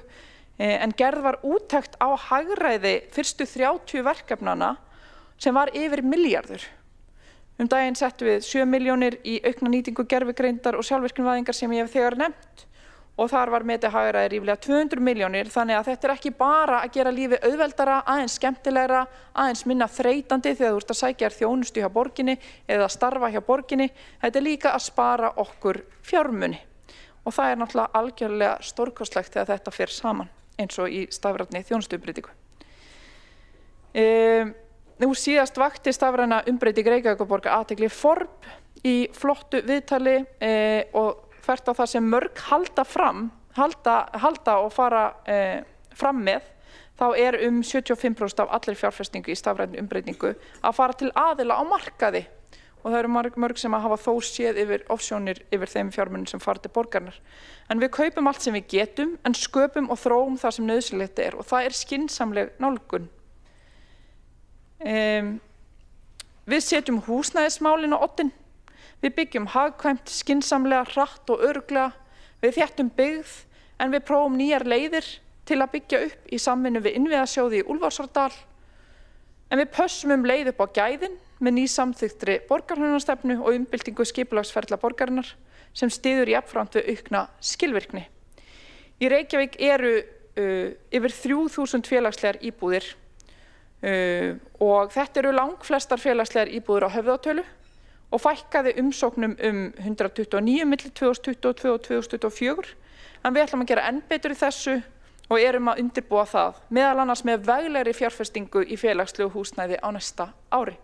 en gerð var úttekt á hagræði fyrstu 30 verkefnana sem var yfir milljarður. Daginn settum við 7 milljónir í aukna nýtingu gervigreindar og sjálfvirknivæðingar sem ég hef þegar nefnt og þar var metið hagræði ríflega 200 milljónir, þannig að þetta ekki bara að gera lífið auðveldara, aðeins skemmtilegra, aðeins minna þreytandi þegar þú ert að sækja þjónustu hjá borginni eða starfa hjá borginni. Þetta líka að spara okkur fjármuni og það náttúrulega algjörlega stórkostlegt þegar þetta fer saman eins og í stafrænni þjónustuumbreytingu. Nú síðast vakti stafræna umbreyting Reykjavíkurborgar athygli Forb í flottu viðtali og þvert á það sem mörg halda og fara fram með, þá 75% af allir fjárfestingu í stafrænni umbreytingu að fara til aðila á markaði og það eru mörg sem að hafa þó séð yfir ofsjónir yfir þeim fjármunum sem fara til borgarinnar. En við kaupum allt sem við getum en sköpum og þróum það sem nauðsynlegt og það skynsamleg nálgun. Við setjum húsnæðismálin á oddinn. Við byggjum hagkvæmt, skynsamlega, hratt og örugglega. Við þéttum byggð en við prófum nýjar leiðir til að byggja upp í samvinnu við innviðasjóði í Úlfarsárdal. En við pössum leið upp á gæðin með nýsamþykktri borgarhönnunarstefnu og umbyltingu skipulagsferla borgarinnar sem styður jafnframt við aukna skilvirkni. Í Reykjavík eru yfir 3000 félagslegar íbúðir og þetta eru langflestar félagslegar íbúðir á Höfðatölu og fækkaði umsóknum 129 milli 2022 og 2024. En við ætlum að gera enn betur í þessu og erum að undirbúa það, meðal annars með veglegri fjárfestingu í félagslegu húsnæði á næsta ári.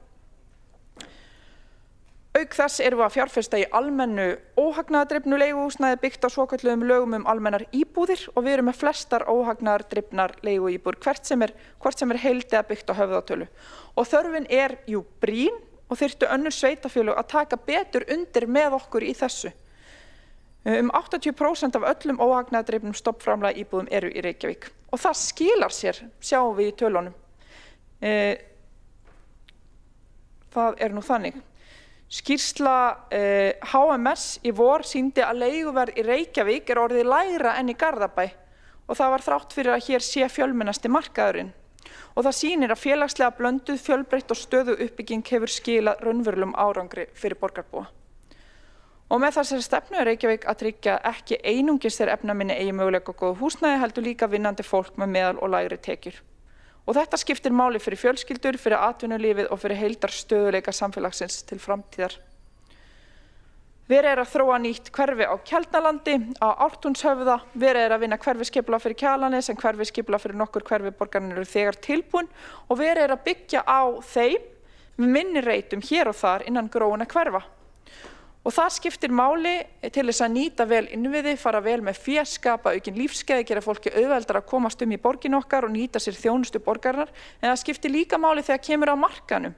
Auk þess erum við að fjárfesta í almennu óhagnaðardrifnu leiguhúsnæði byggt á svokölluðum lögum almennar íbúðir og við erum með flestar óhagnaðardrifnar leiguíbúðir, hvort sem er heild eða byggt á Höfðatölu. Og þörfin er brýn og þyrftu önnur sveitarfélög að taka betur undir með okkur í þessu. 80% af öllum óhagnaðardrifnum stofnframlaga íbúðum eru í Reykjavík og það skilar sér, sjáum við í tölunum. Það nú þannig. Skýrsla HMS í vor sýndi að leiguverð í Reykjavík orðið lægra en í Garðabæ og það var þrátt fyrir að hér sé fjölmennasti markaðurinn. Og það sýnir að félagslega blönduð, fjölbreytt og stöðu uppbygging hefur skilað raunverulegum árangri fyrir borgarbúa. Og með þessari stefnu er Reykjavík að tryggja ekki einungis þeirra efnaminni eigi möguleika á góðu húsnæði heldur líka vinnandi fólk með meðal- og lægri tekjur. Og þetta skiptir máli fyrir fjölskyldur, fyrir atvinnulífið og fyrir heildarstöðuleika samfélagsins til framtíðar. Verið að þróa nýtt hverfi á Keldnalandi, á Ártúnshöfða, verið að vinna hverfiskipulag fyrir Kjalarnes en hverfiskipulag fyrir nokkur hverfi borgarinnar eru þegar tilbúin og verið að byggja á þeim með minni reitum hér og þar innan gróinna hverfa. Og það skiptir máli til þess að nýta vel innviði, fara vel með fé, skapa aukin lífsgæði, gera fólki auðveldara að komast í borgin okkar og nýta sér þjónustu borgarinnar, en það skiptir líka máli þegar kemur á markanum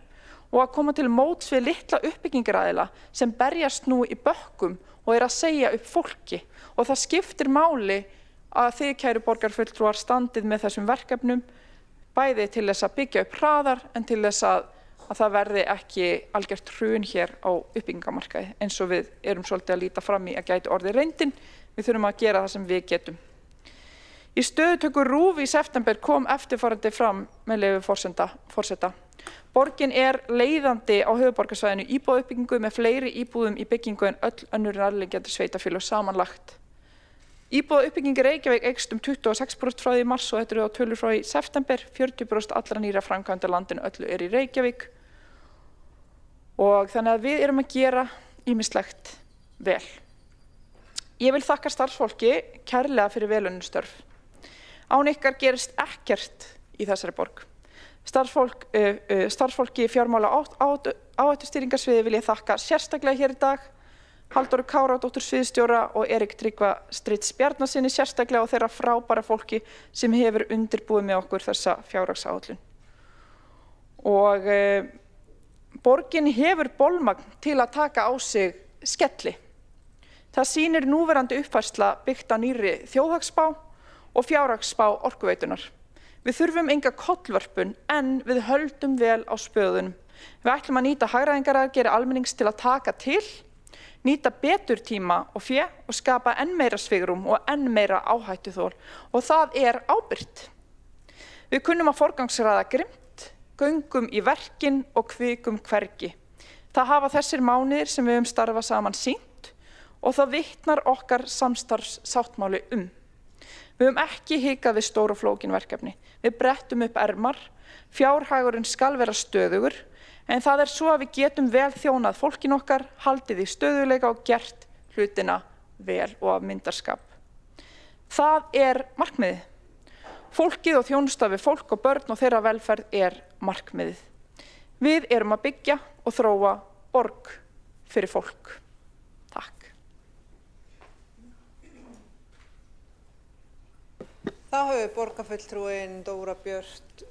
og að koma til móts við litla uppbyggingaraðila sem berjast nú í bökkum og að segja upp fólki. Og það skiptir máli að þið, kæru borgarfulltrúar, standið með þessum verkefnum, bæði til þess að byggja upp hraðar en til þess að það verði ekki algjört hrun hér á uppbyggingamarkaði eins og við erum svolítið að líta fram í að gæti orðið reyndin. Við þurfum að gera það sem við getum. Í stöðutöku RÚV í september kom eftirfarandi fram með leyfi forseta. Borgin er leiðandi á höfuðborgarsvæðinu íbúðauppbyggingu með fleiri íbúðum í byggingu en öll önnur nærliggjandi sveitarfélög samanlagt. Íbúðauppbygging í Reykjavík eykst 26% frá því í mars og þetta eru á tölur frá í september. 40% allra nýra framkvæmda landinu öllu í Reykjavík. Og þannig að við erum að gera ýmislegt vel. Ég vil þakka starfsfólki kærlega fyrir velunnin störf. Án ykkar gerist ekkert í þessari borg. Starfsfólki fjármála áhættustýringarsviði vil ég þakka sérstaklega hér í dag. Halldóru Káradóttur sviðsstjóra og Erik Tryggva Strids Bjarnasyni sérstaklega og þeirra frábæra fólki sem hefur undirbúið með okkur þessa fjárhagsáætlun. Og borgin hefur bolmagn til að taka á sig skelli. Það sýnir núverandi uppfærsla byggt á nýrri þjóðhagsspá og fjárhagsspá Orkuveitunar. Við þurfum enga kollvörpun en við höldum vel á spöðunum. Við ætlum að nýta hagræðingaraðgerðir almennings til að taka til, nýta betur tíma og fé og skapa enn meira svigrúm og enn meira áhættuþol og það er ábyrgt. Við kunnum að forgangsraða grimmt, göngum í verkin og kvikum hvergi. Það hafa þessir mánuðir sem við höfum starfað saman sýnt og það vitnar okkar samstarfssáttmáli Við höfum ekki hikað við stór og flókin verkefni. Við brettum upp ermar, fjárhagurinn skal vera stöðugur, en það er svo að við getum vel þjónað fólkin okkar, haldið í stöðuleika og gert hlutina vel og af myndarskap. Það er markmiðið. Fólkið og þjónusta við fólk og börn og þeirra velferð er markmiðið. Við erum að byggja og þróa borg fyrir fólk. Takk. Þá hefur borgarfulltrúinn Dóra Björt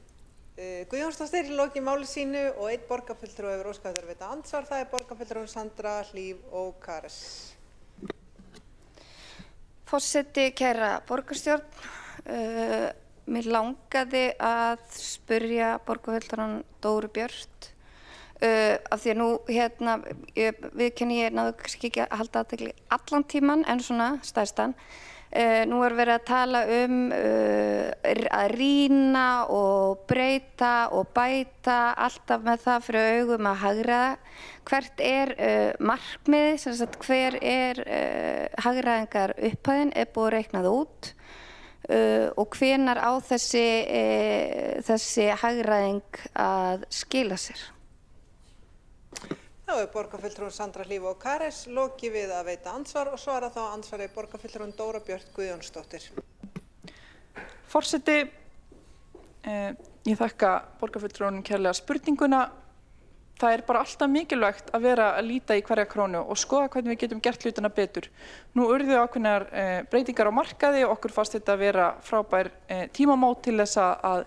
Guðjónsdóttir lokið máli sínu og einn borgarfulltrúi hefur óskað eftir að veita andsvar. Það er borgarfulltrúinn Sandra Hlíf Ókares. Forseti, kæra borgarstjórn, mér langaði að spyrja borgarfulltrúann Dóru Björt af því að nú viðurkenni ég náðu kannski ekki að halda athygli allan tíman en svona stærstan. Nú er verið að tala að rýna og breyta og bæta alltaf með það fyrir augum að hagræða. Hvert er markmiðið, sem sagt hver er hagræðingar upphæðin, er búið reiknað út? og hvenær á þessi hagræðing að skila sér? Þá borgarfulltrúin Sandra Hlíf Ókares lokið við að veita andsvar og svara þá andsvari borgarfulltrúin Dóra Björt Guðjónsdóttir. Forseti, ég þakka borgarfulltrúinum kærlega spurninguna. Það bara alltaf mikilvægt að vera að líta í hverja krónu og skoða hvernig við getum gert hlutina betur. Nú urðu ákveðnar breytingar á markaði og okkur fannst þetta að vera frábær tímamót til þess að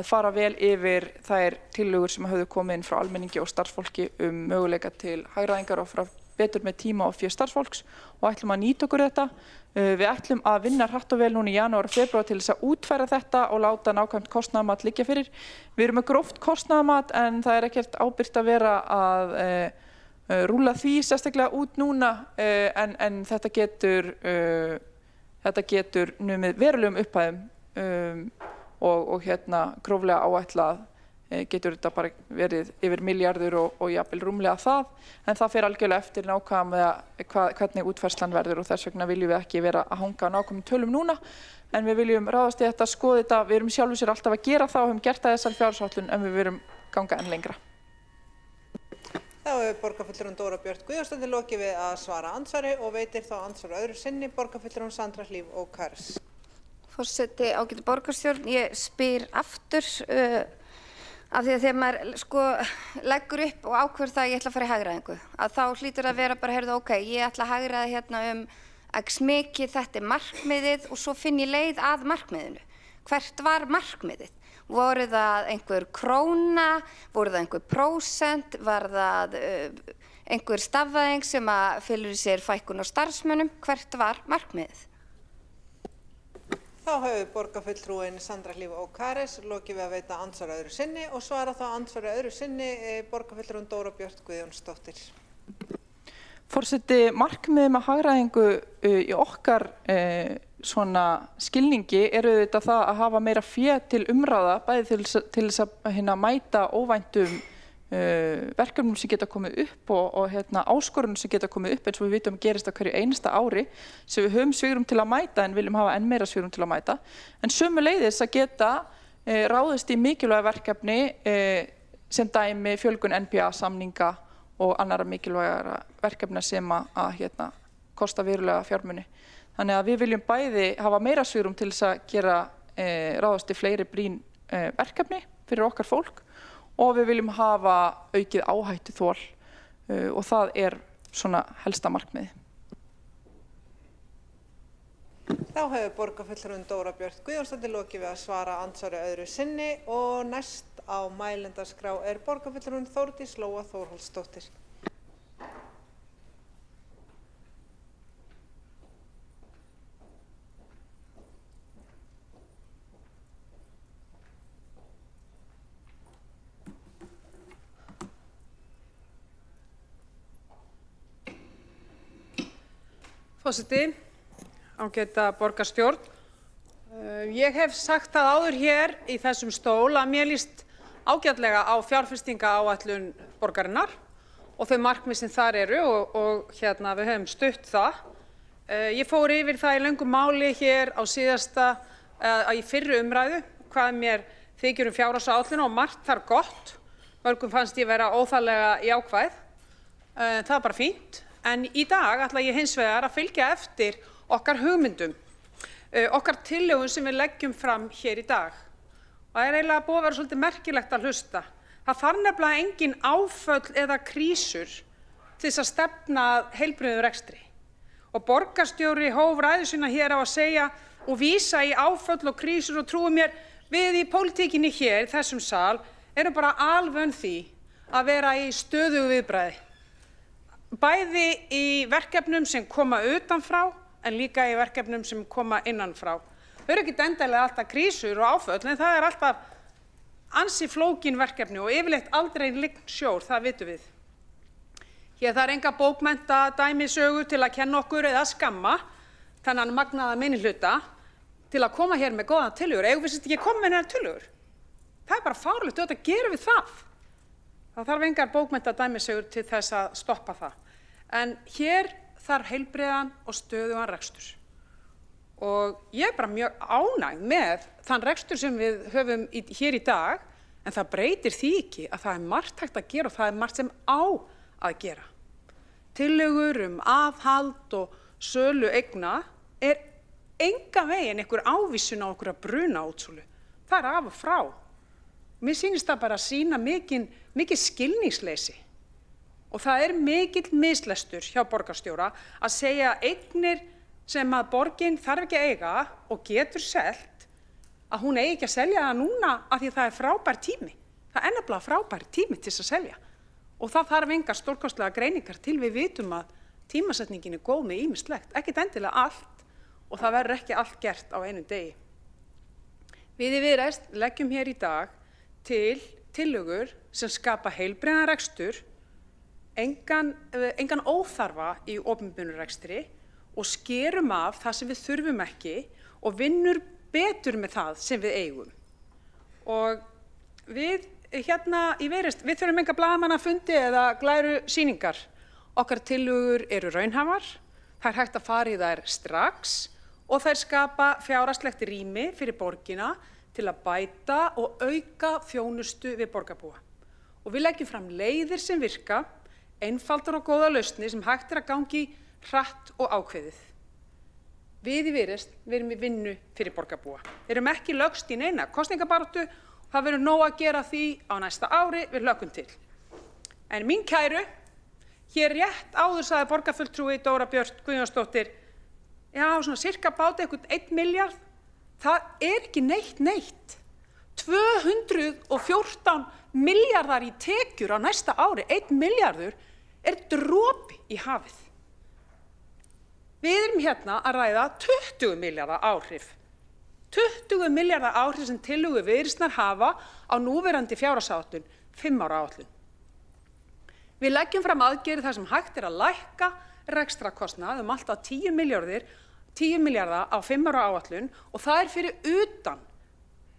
fara vel yfir þær tillögur sem höfðu komið inn frá almenningi og starfsfólki möguleika til hagræðingar og frá betur með tíma og fé starfsfólks og ætlum að nýta okkur þetta. Við ætlum að vinna hratt og vel núna í janúar og febrúar til þess að útfæra þetta og láta nákvæmt kostnaðarmat liggja fyrir. Við erum með gróft kostnaðarmat en það ekkert ábyrgt að vera að rúlla því sérstaklega út núna en þetta getur numið verulegum upphæðum og gróflega áætlað getur þetta bara verið yfir milljarður og jafnvel rúmlega það, en það fer algjörlega eftir nákvæmlega hvernig útfærslan verður og þess vegna viljum við ekki vera að hanga á nákvæmum tölum núna, en við viljum ráðast í þetta, skoða þetta, við erum sjálfur sér alltaf að gera það og höfum gert það þessar fjárhagsáætlun en við viljum ganga enn lengra. Þá borgarfulltrúin Dóra Björt Guðjónsdóttir lokið við að svara andsvari og veitir þá andsvar öðru sinni borgarfulltrúin Sandra Hlíf Ókares. Forseti, ágæti borgarstjórn, ég spyr aftur af því að þegar maður leggur upp og ákveður það að ég ætla að fara í hagræðingu, að þá hlýtur að vera bara, heyrðu, ok, ég ætla að hagræða hérna x mikið, þetta markmiðið og svo finn ég leið að markmiðinu. Hvert var markmiðið? Voru það einhver króna, voru það einhver prósent, var það einhver stafvæðing sem að felur í sér fækkun á starfsmönnum? Hvert var markmiðið? Þá hefur borgarfulltrúin Sandra Hlíf Ókares lokið við að veita andsvar öðru sinni og svara þá andsvari öðru sinni borgarfulltrúin Dóra Björt Guðjónsdóttir. Forseti, markmiðið með hagræðingu í okkar svona skilningi eru þetta það að hafa meira fé til umræða, bæði til þess að mæta óvæntum verkefnum sem geta komið upp og áskorunum sem geta komið upp eins og við vitum gerist á hverju einasta ári sem við höfum svigrúm til að mæta en viljum hafa enn meira svigrúm til að mæta. En sömuleiðis að geta ráðist í mikilvæga verkefni sem dæmi fjölgun NPA-samninga og annarra mikilvægara verkefna sem að kosta verulega fjármuni. Þannig að við viljum bæði hafa meira svigrúm til þess að gera ráðast í fleiri brýn verkefni fyrir okkar fólk og við viljum hafa aukið áhættuþol og það svona helsta markmiði. Þá hefur borgarfulltrúin Dóra Björt Guðjónsdóttir lokið við að svara andsvari öðru sinni og næst á mælendaskrá borgarfulltrúin Þórdís Lóa Þórhallsdóttir. Forseti, ágæta borgarstjórn. Ég hef sagt það áður hér í þessum stól að mér líst ágætlega á fjárfestingaáætlun borgarinnar og þau markmið sem þar eru og við höfum stutt það. Ég fór yfir það í löngu máli hér á í fyrri umræðu hvað mér þykir fjárhagsáætlun og margt þar gott. Mörgum fannst ég vera óþarflega jákvæð. Það bara fínt. En í dag ætla ég hins vegar að fylgja eftir okkar hugmyndum, okkar tillögum sem við leggjum fram hér í dag. Og það eiginlega búið að vera svolítið merkilegt að hlusta. Það þarf nefnilega engin áföll eða krísur til þess að stefna heilbrigðum rekstri. Og borgarstjóri hóf ræðu sína hér á að segja og vísa í áföll og krísur og trúi mér, við í pólitíkinni hér í þessum sal erum bara alvön því að vera í stöðugu viðbragði. Bæði í verkefnum sem koma utanfrá en líka í verkefnum sem koma innanfrá. Þau eru ekki endilega alltaf krísur og áföll en það alltaf ansi flókin verkefni og yfirleitt aldrei lygn sjór, það vitum við. Hér það enga bókmennta dæmisögu til að kenna okkur eða skamma þennan magnaða minnihluta til að koma hér með góðan tillögur. Eigum við ekki koma með hennar tillögur? Það bara fáránlegt, auðvitað gerum við það. Það þarf engar bókmennta dæmisögur til þess að stoppa það. En hér þarf heilbrigðan og stöðugan rekstur. Og og ég bara mjög ánægð með þann rekstur sem við höfum hér í dag, en það breytir því ekki að það margt hægt að gera og það margt sem á að gera. Tillögur aðhald og sölu eigna engan veginn einhver ávísun á okkur að brunaútsölu. Það af og frá. Mér sýnist það bara að sýna mikið skilningsleysi. Og það mikill mislestur hjá borgarstjóra að segja eignir sem að borgin þarf ekki að eiga og getur selt, að hún eigi ekki að selja það núna af því að það frábær tími. Það nefnilega frábær tími til að selja. Og það þarf engar stórkostlega greiningar til við vitum að tímasetningin góð með ýmislegt, ekkert endilega allt og það verður ekki allt gert á einum degi. Við í Viðreisn leggjum hér í dag til tillögur sem skapa heilbrigðan rekstur, engan óþarfa í opinberum rekstri og skerum af það sem við þurfum ekki og vinnur betur með það sem við eigum. Og við hérna í Viðreisn, við þurfum enga blaðamannafundi eða glæru sýningar. Okkar tillögur eru raunhæfar, það hægt að fara í þær strax og þær skapa fjárhagslegt rými fyrir borgina til að bæta og auka þjónustu við borgarbúa. Og við leggjum fram leiðir sem virka, einfaldar og góða lausnir sem hægt að gangi hratt og ákveðið. Við í Viðreisn, við erum í vinnu fyrir borgarbúa. Við erum ekki lögst í neina kosningabaráttu, það verður nóg að gera því á næsta ári, við hlökkum til. En mín kæru, hér rétt áður sagði borgarfulltrúi Dóra Björt Guðjónsdóttir, já, svona cirka báti einhvern 1 milljarð, það ekki neitt. 214 milljarðar í tekjur á næsta ári, 1 milljarður dropi í hafið. Við erum hérna að ræða 20 milljarða áhrif. 20 milljarða áhrif sem tillögur Viðreisnar hafa á núverandi fjárhagsáætlun, 5 ára áætlun. Við leggjum fram aðgerðir þar sem hægt að lækka rekstrarkostnað allt að 10 milljarða á 5 ára áætlun og það fyrir utan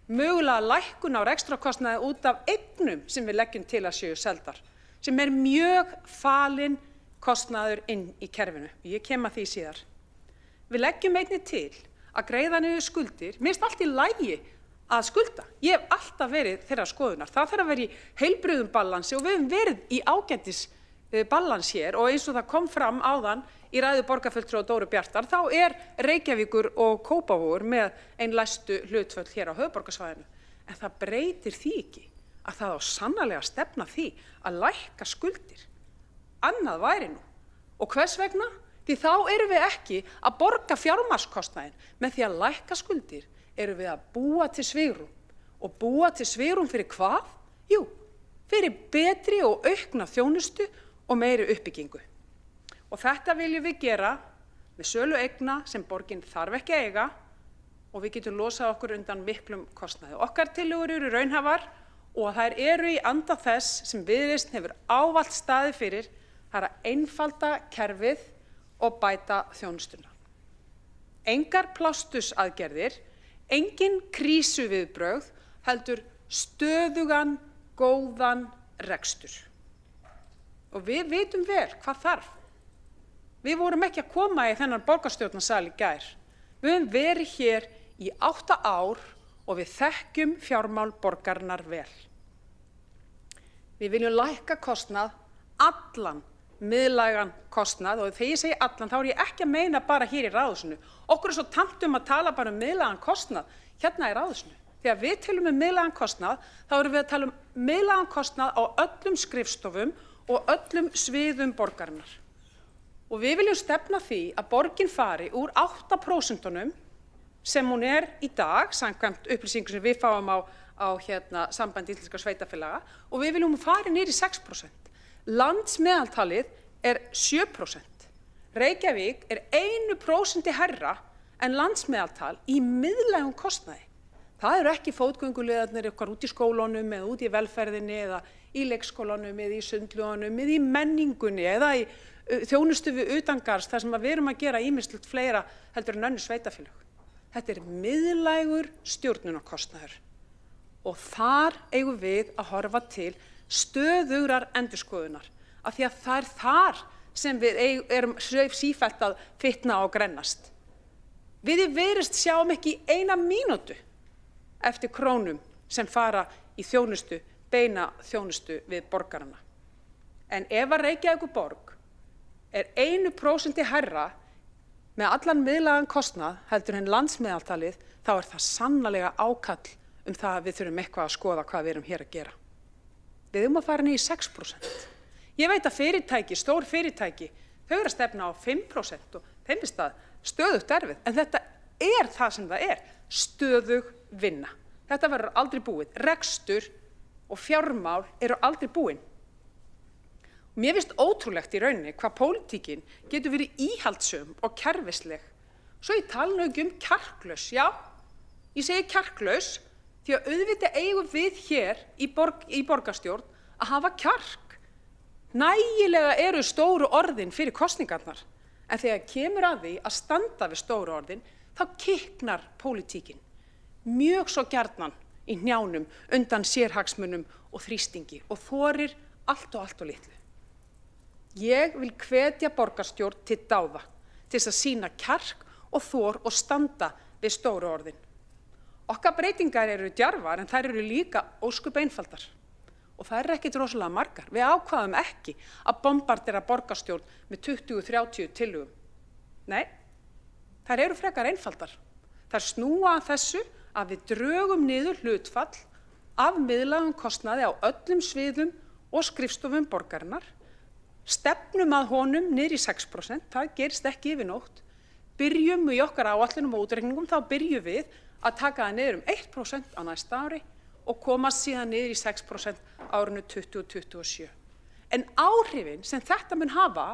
mögulega lækkun á rekstrarkostnaði út af eignum sem við leggjum til að séu seldar, sem mjög falinn kostnaður inn í kerfinu. Ég kem að því síðar. Við leggjum einnig til að greiða niður skuldir. Mér finnst allt í lagi að skulda. Ég hef alltaf verið þeirrar skoðunar. Það þarf að vera í heilbrigðum balansi og við höfum verið í ágætis balans hér og eins og það kom fram áðan í ræðu borgarfulltrúa Dóru Bjartar, þá Reykjavíkur og Kópavogur með lægstu hlutföll hér á höfuðborgarsvæðinu. En það breytir því ekki að það á sannarlega að stefna því að lækka skuldir. Annað væri nú. Og hvers vegna? Því þá erum við ekki að borga fjármagnskostnaðinn. Með því að lækka skuldir erum við að búa til svigrúm. Og búa til svigrúm fyrir hvað? Jú, fyrir betri og aukna þjónustu og meiri uppbyggingu. Og þetta viljum við gera með sölu eigna sem borgin þarf ekki að eiga og við getum losað okkur undan miklum kostnaði. Okkar tillögur eru raunhæfar og þær eru í anda þess sem Viðreisn hefur ávallt staðið fyrir, það að einfalda kerfið og bæta þjónustuna. Engar plástursaðgerðir, engin krísuviðbrögð, heldur stöðugan, góðan rekstur. Og við vitum vel hvað þarf. Við vorum ekki að koma í þennan borgarstjórnarsal í gær. Við höfum verið hér í 8 ár og við þekkjum fjármál borgarinnar vel. Við viljum lækka kostnað, allan miðlægan kostnað, og þegar ég segi allan þá ég ekki að meina bara hér í ráðhúsinu. Okkur svo tamt að tala bara miðlægan kostnað hérna í ráðhúsinu. Þegar við tölum miðlægan kostnað, þá erum við að tala miðlægan kostnað á öllum skrifstofum og öllum sviðum borgarinnar. Og við viljum stefna því að borgin fari úr 8% sem hún í dag, samkvæmt upplýsingum sem við fáum á Sambandi íslenskra sveitarfélaga, og við viljum fara niður í 6%. Landsmeðaltalið 7%. Reykjavík 1% hærra en landsmeðaltal í miðlægum kostnaði. Það eru ekki fótgönguleiðarnir okkar út í skólunum eða út í velferðinni eða í leikskólanum eða í sundlaugunum eða í menningunni eða í þjónustu við utangarðs þar sem við erum að gera ýmislegt fleira heldur en önnur sveitarfélög. Þetta miðlægur stjórnunarkostnaður og þar eigum við að horfa til stöðugrar endurskoðunar af því að það þar sem við erum sífellt að fitna og grennast. Við í Viðreisn sjáum ekki í eina mínútu eftir krónum sem fara í þjónustu, beina þjónustu við borgarana. En ef að Reykjavíkurborg er 1% hærra með allan miðlægan kostnað heldur en landsmeðaltalið, þá er það sannarlega ákall það að við þurfum eitthvað að skoða hvað við erum hér að gera. Við erum að fara niður í 6%. Ég veit að fyrirtæki, stór fyrirtæki, þau eru að stefna á 5% og þeim finnst það stöðugt erfið. En þetta er það sem það er, stöðug vinna. Þetta verður aldrei búið. Rekstur og fjármál eru aldrei búin. Mér finnst ótrúlegt í rauninni hvað pólitíkin getur verið íhaldssöm og kerfisleg. Svo ég tala nú ekki kjarklaus, já, ég segi kjarklaus því að auðvitað eigum við hér í borgarstjórn að hafa kjark. Nægilega eru stóru orðin fyrir kosningarnar, en þegar kemur að því að standa við stóru orðin, þá kiknar pólitíkin mjög svo gjarnan í hnjánum undan sérhagsmunum og þrýstingi og þorir allt og litlu. Ég vil hvetja borgarstjórn til dáða, til þess að sýna kjark og þor og standa við stóru orðin. Okkar breytingar eru djarfar en þær eru líka ósköp einfaldar. Og það eru ekkert rosalega margar. Við ákvaðum ekki að bombardera borgarstjórn með 20-30 tillögum. Nei, þær eru frekar einfaldar. Þær snúa að þessu að við drögum niður hlutfall af miðlægum kostnaði á öllum sviðum og skrifstofum borgarinnar, stefnum að honum niður í 6%, það gerist ekki yfir nótt, byrjum í okkar áætlunum og útreikningum, þá byrjum við að taka það niður 1% á næsta ári og komast síðan niður í 6% árinu 2027. En áhrifin sem þetta mun hafa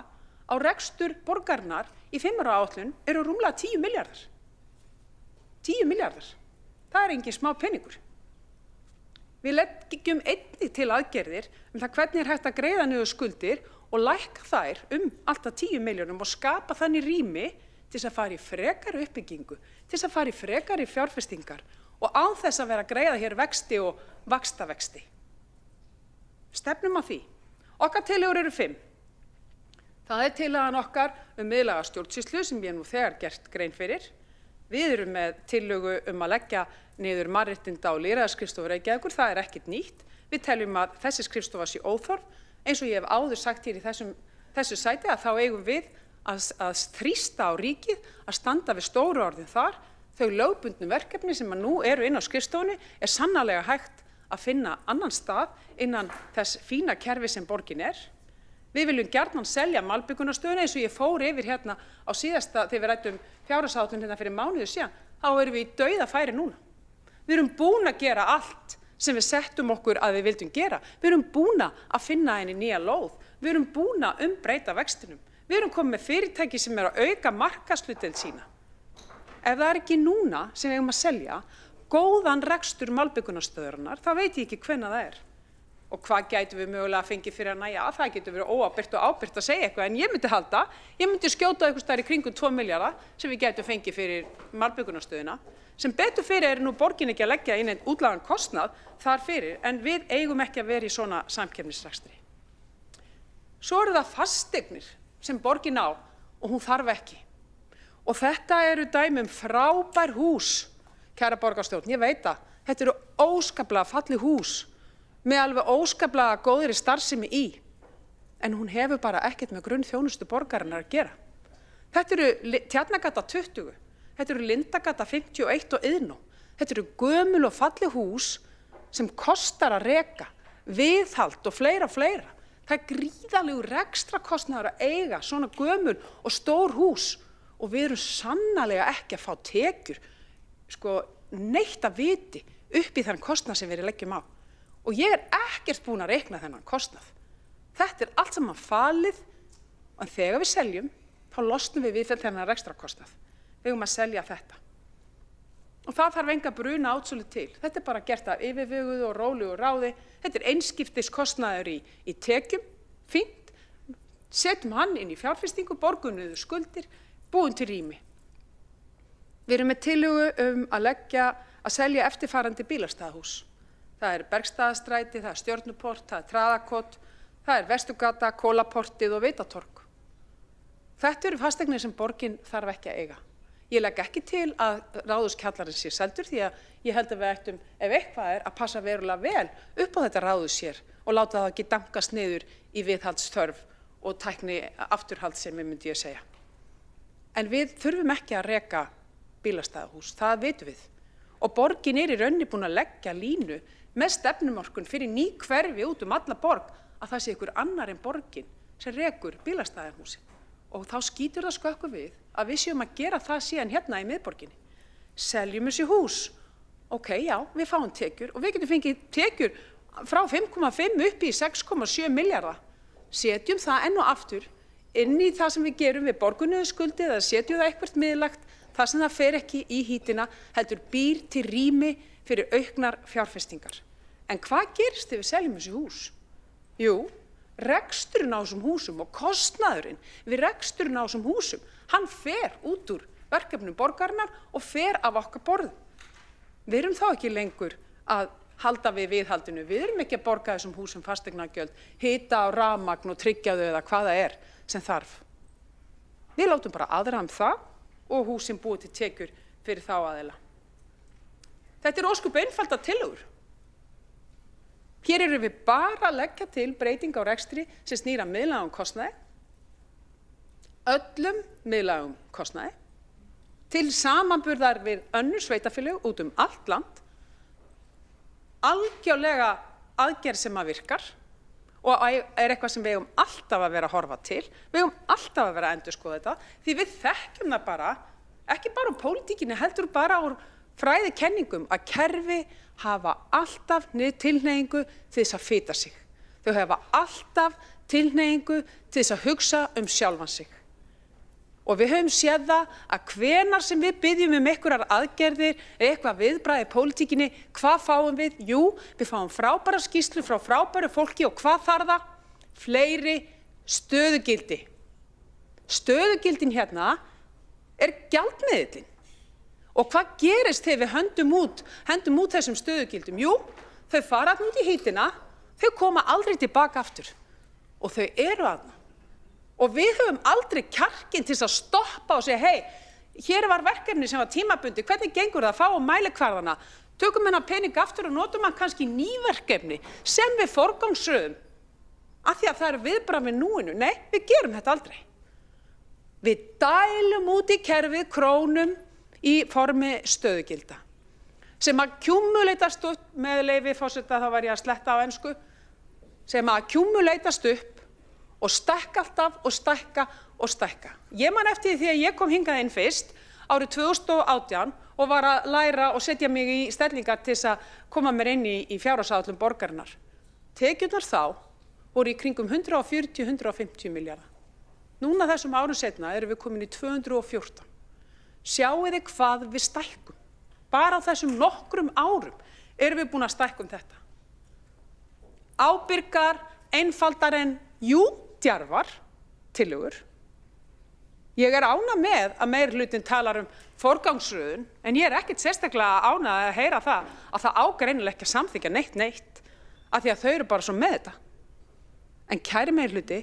á rekstur borgarinnar í 5 ára áætlun eru rúmlega 10 milljarðar. 10 milljarðar. Það er engin smá peningur. Við leggjum einnig til aðgerðir það hvernig er hægt að greiða niður skuldir og lækka þær alltaf 10 milljónum og skapa þannig rými til þess að fara í frekari uppbyggingu, til þess að fara í frekari fjárfestingar og án þess að vera að greiða hér vexti og vaxtavexti. Stefnum að því. Okkar tillögur eru 5. Það er tillagan okkar miðlæga stjórnsýslu sem ég nú þegar gert grein fyrir. Við erum með tillögu að leggja niður mannréttinda- og lýðræðisskrifstofu Reykjavíkur, það er ekkert nýtt. Við teljum að þessi skrifstofa sé óþörf. Eins og ég hef áður sagt hér í þessu sæti að þá eigum við að þrýsta á ríkið að standa við stóru orðin þar. Þau lögbundnu verkefni sem nú eru inn á skrifstofunni er sannarlega hægt að finna annan stað innan þess fína kerfi sem borgin er. Við viljum gjarnan selja malbyggunarstöðuna eins og ég fór yfir hérna á síðasta þegar við ræddum fjárhagsáætlun hérna fyrir mánuði síðan. Þá erum við í dauðafæri núna. Við erum búin að gera allt sem við settum okkur að við vildum gera. Við erum búin að finna henni nýja lóð. Við erum búin að umbreyta vextinum. Við erum komið með fyrirtæki sem er að auka markaðshlutdeild sína. Ef það er ekki núna sem við eigum að selja góðan rekstur malbyggunarstöðarinnar, þá veit ég ekki hvenær það er. Og hvað gætum við mögulega að fengið fyrir hana? Já, það getur verið óábyrgt og ábyrgt að segja eitthvað, en ég myndi skjóta einhvers staðar í kringum 2 milljarða sem við gætum fengið fyrir malbyggunarstöðina. Sem betur fyrir er nú borgin ekki að leggja inn einn útlagan kostnað þar fyrir, en við eigum ekki að vera í svona samkeppnisrekstri. Svo eru það fasteignir sem borgin á og hún þarf ekki. Og þetta eru dæmi frábær hús, kæra borgarstjórn, ég veit það. Þetta eru óskaplega falleg hús með alveg óskaplega góðri starfsemi í, en hún hefur bara ekkert með grunnþjónustu borgarinnar að gera. Þetta eru Tjarnargata 20, þetta eru Lindagata 51 og Iðnó. Þetta eru gömul og falleg hús sem kostar að reka, viðhald og fleira. Það er gríðarlegur rekstrakostnaður að eiga svona gömul og stór hús og við erum sannarlega ekki að fá tekjur, neitt að viti upp í þann kostnað sem við leggjum á. Og ég er ekkert búin að reikna þennan kostnað. Þetta er allt saman falið, en þegar við seljum, þá losnum við þennan rekstrakostnað. Við eigum að selja þetta. Og það þarf enga bruna átsölu til. Þetta er bara gert af yfirveguðu og rólegu ráði. Þetta er einskiptiskostnaður í tekjum, fínt. Setjum hann inn í fjárfestingu, borgum niður skuldir, búum til rými. Við erum með tillögu að selja eftirfarandi bílastæðahús. Það er Bergstaðastræti, það er Stjörnuport, það er Traðakot, það er Vesturgata, Kólaportið og Veitatorg. Þetta eru fasteignir sem borgin þarf ekki að eiga. Ég legg ekki til að ráðhúskjallarinn sé seldur því að ég held að við ættum, ef eitthvað að passa verulega vel upp á þetta ráðhús hér og láta það ekki dankast niður í viðhaldsþörf og tækni afturhaldssemi, myndi ég segja. En við þurfum ekki að reka bílastæðahús, það vitum við. Og borgin í rauninni búin að leggja línu með stefnumörkun fyrir ný hverfi út alla borg að það sé ykkur annar en borgin sem rekur bílastæðahúsin. Og þá skýtur það skökku við að við séum að gera það síðan hérna í miðborginni. Seljum þessi hús. Ok, já, við fáum tekjur og við getum fengið tekjur frá 5,5 upp í 6,7 milljarða. Setjum það enn og aftur inn í það sem við gerum við borgunuðu skuldi eða setjum það eitthvað miðlagt þar sem það fer ekki í hítina, heldur býr til rými fyrir auknar fjárfestingar. En hvað gerist þegar við seljum þessi hús? Jú, reksturinn á þessum húsum og kostnaðurinn við reksturinn á þessum húsum, hann fer út úr verkefnum borgarinnar og fer af okkar borðum. Við erum þá ekki lengur að halda við viðhaldinu. Við erum ekki að borga þessum húsum fasteignagjöld, hita og rafmagn og tryggja þau eða hvað það er sem þarf. Við látum bara aðra það og húsin búið til tekjur fyrir þá aðila. Þetta ósköp einfaldar tillögur. Hér erum við bara að leggja til breyting á rekstri sem snýr að miðlægum kostnaði, öllum miðlægum kostnaði, til samanburðar við önnur sveitarfélög út allt land, algjörlega aðgerð sem að virkar og er eitthvað sem við eigum alltaf að vera að horfa til, við eigum alltaf að vera að endurskoða þetta, því við þekkjum það bara, ekki bara úr pólitíkinni, heldur bara úr fræðikenningum að kerfi hafa alltaf tilhneigingu til þess að fita sig. Þau hafa alltaf tilhneigingu til þess að hugsa sjálfan sig. Og við höfum séð það að hvenær sem við biðjum einhverjar aðgerðir, eitthvað viðbragð í pólitíkinni, hvað fáum við? Jú, við fáum frábæra skýrslu frá frábæru fólki og hvað þarf það? Fleiri stöðugildi. Stöðugildin hérna gjaldmiðillinn. Og hvað gerist þegar við hendum út þessum stöðugildum? Jú, þau fara út í hítina, þau koma aldrei tilbaka aftur. Og þau eru þarna. Og við höfum aldrei kjarkinn til að stoppa og segja, hei, hér var verkefni sem var tímabundi, hvernig gengur það að fá mælikvarðana? Tökum hennar pening aftur og notum hann kannski ný verkefni sem við forgangsröðum. Af því að það eru viðbragð við núinu. Nei, við gerum þetta aldrei. Við dælum út í kerfið krónum í formi stöðugilda sem að kjúmuleitast upp, með leyfi forseta, þá var ég að sletta á ensku, sem að kjúmuleitast upp og stækka alltaf og stækka og stækka. Ég man eftir því að ég kom hingað inn fyrst árið 2018 og var að læra og setja mig í stellingar til þess að koma mér inn í fjárhagsáætlun borgarinnar. Tekjurnar þá voru í kringum 140–150 milljarða. Núna þessum árum seinna erum við komin í 214. Sjáið þið hvað við stækkum. Bara á þessum nokkrum árum erum við búin að stækka þetta. Ábyrgar, einfaldar en djarfar tillögur. Ég er ánægð með að meirihlutinn talar forgangsröðun, en ég er ekkert sérstaklega ánægð að heyra að það á greinilega ekki að samþykkja neitt, af því að þau eru bara svo með þetta. En kæri meirihluti,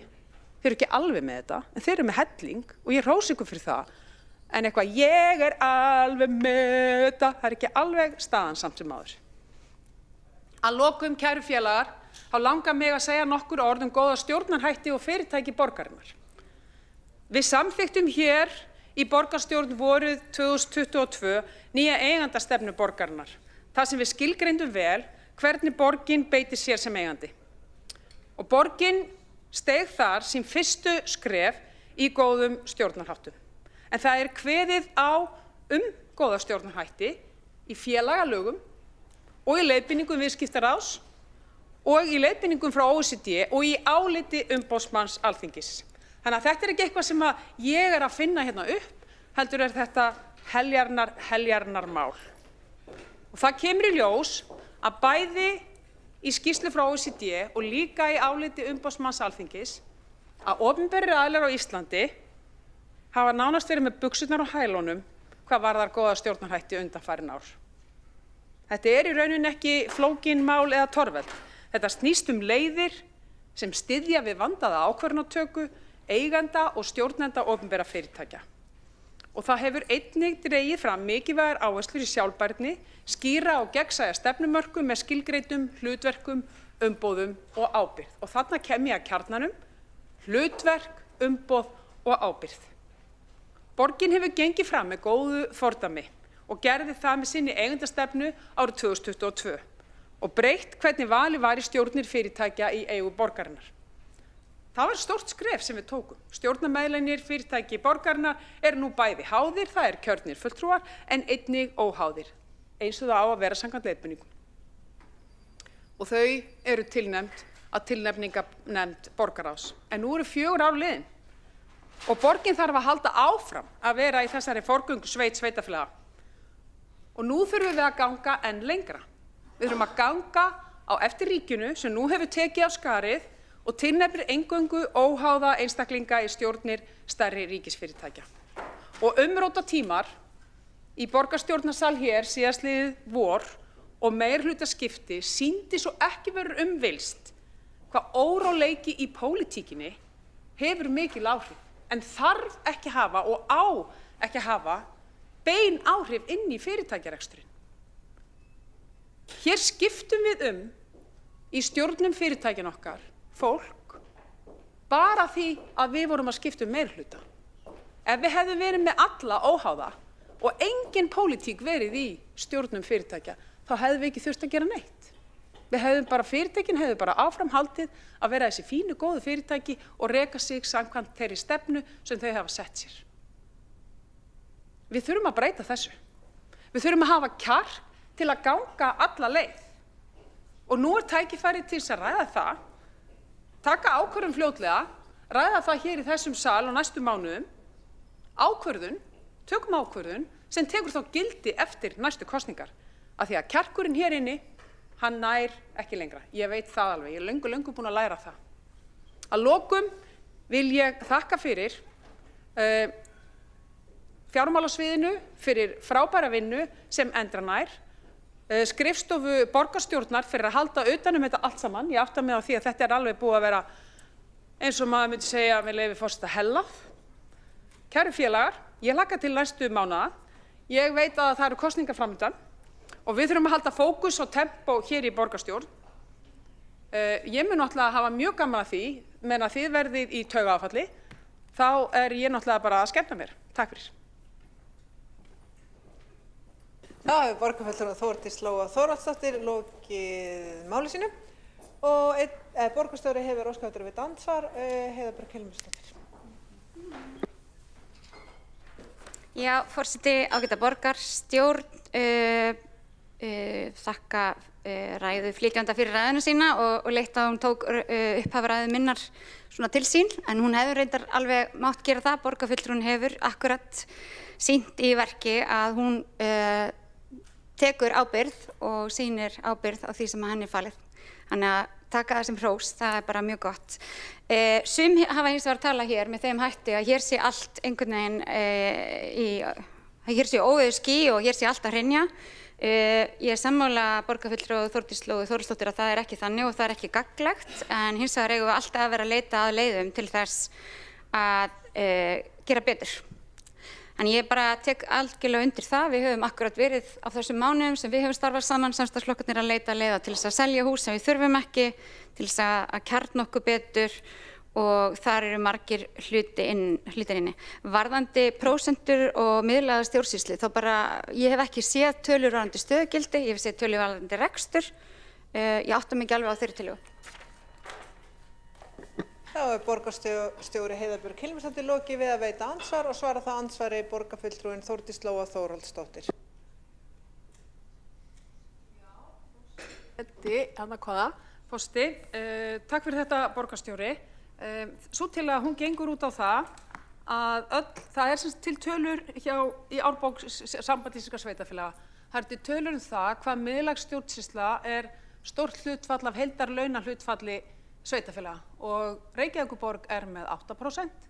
þeir eru ekki alveg með þetta, en þeir eru með helling og ég hrósa ykkur fyrir það. En eitthvað, ég er alveg með þetta, það er ekki alveg staðan samt sem áður. Að lokum, kæru félagar, þá langar mig að segja nokkur orð góða stjórnarhætti og fyrirtæki borgarinnar. Við samþykktum hér í borgarstjórn vorið 2022 nýja eigendastefnu borgarinnar, þar sem við skilgreindum vel hvernig borgin beitir sér sem eigandi. Og borgin steig þar sín fyrstu skref í góðum stjórnarháttum. En það kveðið á góða stjórnarhætti í félagalögum og í leiðbeiningum viðskiptaráðs og í leiðbeiningum frá OECD og í áliti umboðsmanns Alþingis. Þannig að þetta ekki eitthvað sem ég að finna hérna upp, heldur þetta heljarnar mál. Og það kemur í ljós að bæði í skýrslu frá OECD og líka í áliti umboðsmanns Alþingis að opinberir aðilar á Íslandi hafa nánast verið með buxurnar á hælunum hvað varðar góða stjórnarhætti undanfarin ár. Þetta í rauninni ekki flókin mál eða torveld. Þetta snýst leiðir sem styðja við vandaða ákvörðunartöku, eigenda og stjórnenda opinberra fyrirtækja. og það hefur einnig dregið fram mikilvægar áherslur í sjálfbærni, skýra og gegnsæja stefnumörkum með skilgreindum hlutverkum, umboðum og ábyrgð. Og þarna kem ég að kjarnanum, hlutverk, umboð og ábyrgð. Borgin hefur gengið fram með góðu fordæmi og gerði það með sinni eigendastefnu árið 2022 og breytt hvernig valið var í stjórnir fyrirtækja í eigu borgarinnar. Það var stórt skref sem við tókum. Stjórnarmeðlimir fyrirtæki borgarinnar eru nú bæði háðir, það kjörnir fulltrúar, en einnig óháðir, eins og það á að vera samkvæmt leiðbeiningum. Og þau eru tilnefnd að tilnefningarnefnd borgarráðs. En nú eru 4 ár liðin og borgin þarf að halda áfram að vera í þessari forgöngu sveitafélaga. Og nú þurfum við að ganga enn lengra. Við þurfum að ganga á eftir ríkinu sem nú hefur tekið af skarið og tilnefnir eingöngu óháða einstaklinga í stjórnir stærri ríkisfyrirtækja. Og umróta tímar í borgarstjórnarsal hér síðastliðið vor og meirhlutaskipti sýndi svo ekki verður umvilst hvað óróleiki í pólitíkinni hefur mikil áhrif, en þarf ekki hafa og á ekki hafa bein áhrif inn í fyrirtækjareksturinn. Hér skiptum við í stjórnum fyrirtækjan okkar fólk bara því að við vorum að skipta meirhluta. Ef við hefðum verið með alla óháða og engin pólitík verið í stjórnum fyrirtækja, þá hefðum við ekki þurft að gera neitt. Fyrirtækin hefðu bara áfram haldið að vera þessi fínu, góðu fyrirtæki og reka sig samkvæmt þeirri stefnu sem þau hafa sett sér. Við þurfum að breyta þessu. Við þurfum að hafa kjark til að ganga alla leið. Og nú tækifæri til þess að ræða það, taka ákvörðun fljótlega, ræða það hér í þessum sal og næstu mánuðum, tökum ákvörðun sem tekur þá gildi eftir næstu kosningar. Af því að kjarkurinn hér inni, hann nær ekki lengra. Ég veit það alveg, ég er löngu búin að læra það. Að lokum vil ég þakka fyrir fjármálasviðinu fyrir frábæra vinnu sem endranær, skrifstofu borgarstjórnar fyrir að halda utan þetta allt saman. Ég átta mig á því að þetta alveg búið að vera, eins og maður myndi segja með leyfi forseta, hellað. Kæru félagar, ég hlakka til næstu mánaða. Ég veit að það eru kosningar framundan og við þurfum að halda fókus og tempó hér í borgarstjórn. Ég mun náttúrulega hafa mjög gaman að því, menn að þið verðið í taugaáfalli, þá ég náttúrulega bara að skemmta mér. Takk fyrir. Þá hefur borgarfulltrúinn Þórdís Lóa Þórhallsdóttir lokið máli sínu og borgarstjóri hefur óskað eftir að veita andsvar, Heiða Björk Hilmarsdóttir. Já, forseti, ágæta borgarstjórn, þakka ræðu flytjanda fyrir ræðuna sína og leitt að hún tók upphaf ræðu minnar svona til sín, en hún hefur reyndar alveg mátt gera það. Borgarfulltrúinn hefur akkurat sýnt í verki að hún tekur ábyrgð og sýnir ábyrgð á því sem henni er falið. Þannig að taka það sem hrós, það bara mjög gott. Sum hafa hins vegar að tala hér með þeim hætti að hér sé allt einhvern veginn hér sé óveður ský og hér sé allt að hrynja. Ég er sammála borgarfulltrúa Þórdís Lóu Þórhallsdóttir að það er ekki þannig og það er ekki gagnlegt, en hins vegar eigum við alltaf að vera að leita að leiðum til þess að gera betur. En ég bara tek algjörlega undir það. Við höfum akkurat verið á þessum mánuðum sem við höfum starfað saman, samstarfsflokkarnir, að leita leiða til þess að selja hús sem við þurfum ekki, til þess að kjarna okkur betur og þar eru margir hlutir inni. Varðandi prósentur og miðlæga stjórnsýslu, þá bara, ég hef ekki séð tölur varðandi stöðugildi, ég hef séð tölur varðandi rekstur. Ég átta mig ekki alveg á þeirri tillögu. Þá hefur borgarstjóri Heiða Björk Hilmarsdóttir lokið við að veita andsvar og svara það andsvari borgarfulltrúinn Þórdís Lóa Þórhallsdóttir. Forseti, takk fyrir þetta borgarstjóri. Sú tillaga hún gengur út á það að það er til tölur í árbók Samband íslenskra sveitarfélaga. Það er til tölur það hvað miðlæg stjórnsýsla er stórt hlutfall af heildarlaunahlutfalli sveitarfélaga og Reykjavíkurborg er með 8%,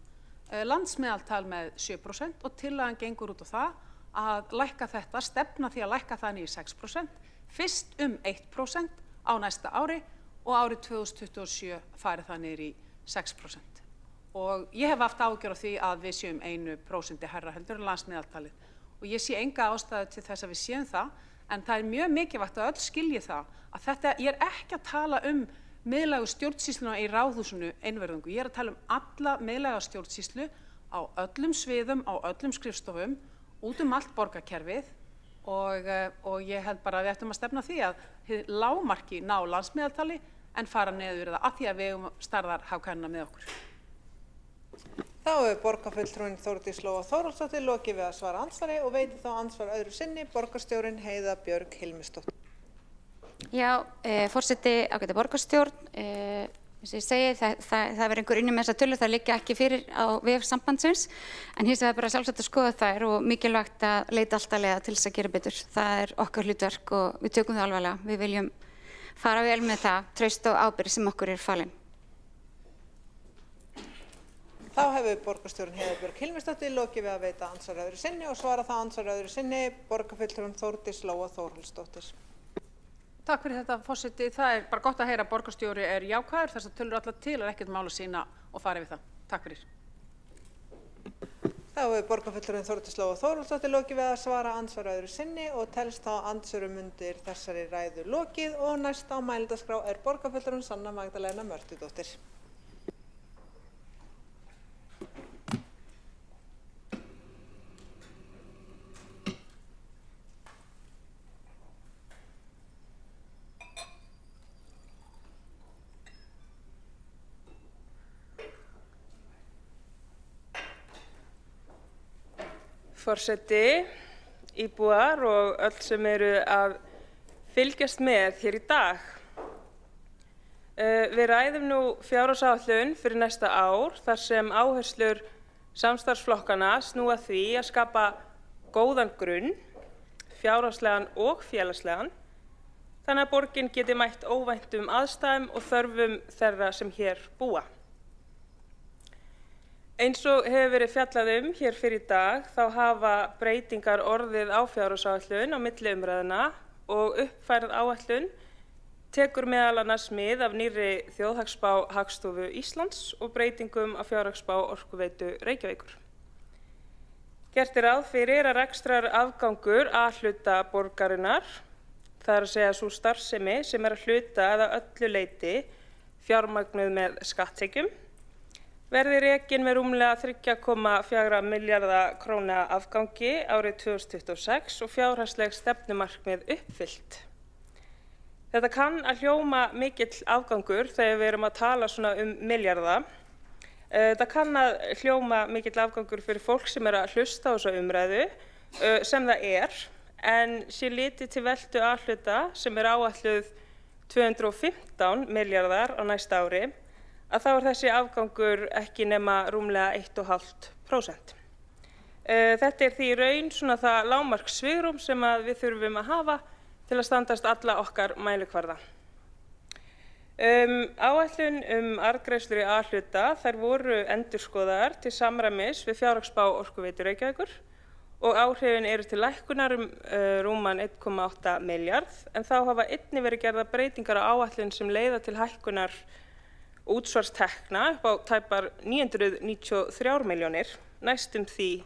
landsmeðaltal með 7% og tillagan gengur út á það að lækka þetta, stefna því að lækka það niður í 6%, fyrst 1% á næsta ári og árið 2027 fari það niður í 6%. og ég hef haft ágjör af því að við séum 1% hærra heldur en landsmeðaltalið. Og ég sé enga ástæðu til þess að við séum það, en það er mjög mikilvægt að öll skilji það að þetta, ég er ekki að tala miðlægu stjórnsýsluna í Ráðhúsinu einvörðungu. Ég er að tala alla miðlæga stjórnsýslu á öllum sviðum, á öllum skrifstofum, út allt borgarkerfið og ég held bara að við ættum að stefna því að hið lágmarki ná landsmeðaltali en fara niður það af því að við eigum stærðarhagkvæmnina með okkur. Þá hefur borgarfulltrúinn Þórdís Lóa Þórhallsdóttir lokið við að svara andsvari og veitir þá andsvar öðru sinni borgarstjórinn Heiða Björg Hilmisdóttir. Já, forseti, ágæta borgarstjórn, eins og ég segi, það verður einhver inni með þessa tölur, það liggja ekki fyrir á vef sambandsins, en hins vegar bara sjálfsagt að skoða þær og mikilvægt að leita alltaf leiða til þess að gera betur. Það er okkar hlutverk og við tökum það alvarlega. Við viljum fara vel með það, traust og ábyrgð sem okkur er falin. Þá hefur borgarstjórinn Heiða Björg Hilmisdóttir lokið við að veita andsvar öðru sinni og svara það andsvar öðru sinni borgarfulltrúinn Þórdís Lóa Þórhallsdóttir. Takk fyrir þetta, forseti. Það er bara gott að heyra að borgarstjóri er jákvæður, þess að tölur allar til og ekkert mál að sýna og fara yfir það. Takk fyrir. Þá hefur borgarfulltrúinn Þórdís Lóa Þórhallsdóttir lokið við að svara andsvar öðru sinni og telst þá andsvörum undir þessari ræðu lokið og næst á mælendaskrá er borgarfulltrúinn Sanna Magdalena Mörtudóttir. Forseti, íbúar og öll sem eru að fylgjast með hér í dag. Við ræðum nú fjárhagsáætlun fyrir næsta ár þar sem áherslur samstarfsflokkana snúa því að skapa góðan grunn, fjárhagslegan og félagslegan, þannig að borgin geti mætt óvæntum aðstæðum og þörfum þeirra sem hér búa. Eins og hefur verið fjallað hér fyrir í dag, þá hafa breytingar orðið á fjárhagsáætlun á milli umræðna og uppfærð áætlun tekur meðal annars mið af nýrri þjóðhagsspá Hagstofu Íslands og breytingum á fjárhagsspá Orkuveitu Reykjavíkur. Gert er ráð fyrir að rekstrarafgangur A-hluta borgarinnar, það er að segja sú starfsemi sem er að hluta eða öllu leyti fjármagnuð með skatttekjum, verði rekin með rúmlega 3,4 milljarða króna afgangi árið 2026 og fjárhagsleg stefnumarkmið uppfyllt. Þetta kann að hljóma mikill afgangur þegar við erum að tala svona milljarða. Þetta kann að hljóma mikill afgangur fyrir fólk sem er að hlusta á þessa umræðu, sem það er, en sé litið til veltu A-hluta sem er áætluð 215 milljarðar á næsta ári, að þá er þessi afgangur ekki nema rúmlega 1,5%. Þetta er því í raun svona það lágmarkssvigrúm sem við þurfum að hafa til að standast alla okkar mælikvarða. Áætlun arðgreiðslur í A-hluta þær voru endurskoðaðar til samræmis við fjárhagsspá Orkuveitu Reykjavíkur og áhrifin eru til lækkunar rúman 1,8 milljarð, en þá hafa einnig verið gerðar breytingar á áætlun sem leiða til hækkunar útsvarstekna upp á tæpar 993 milljónir, næstum því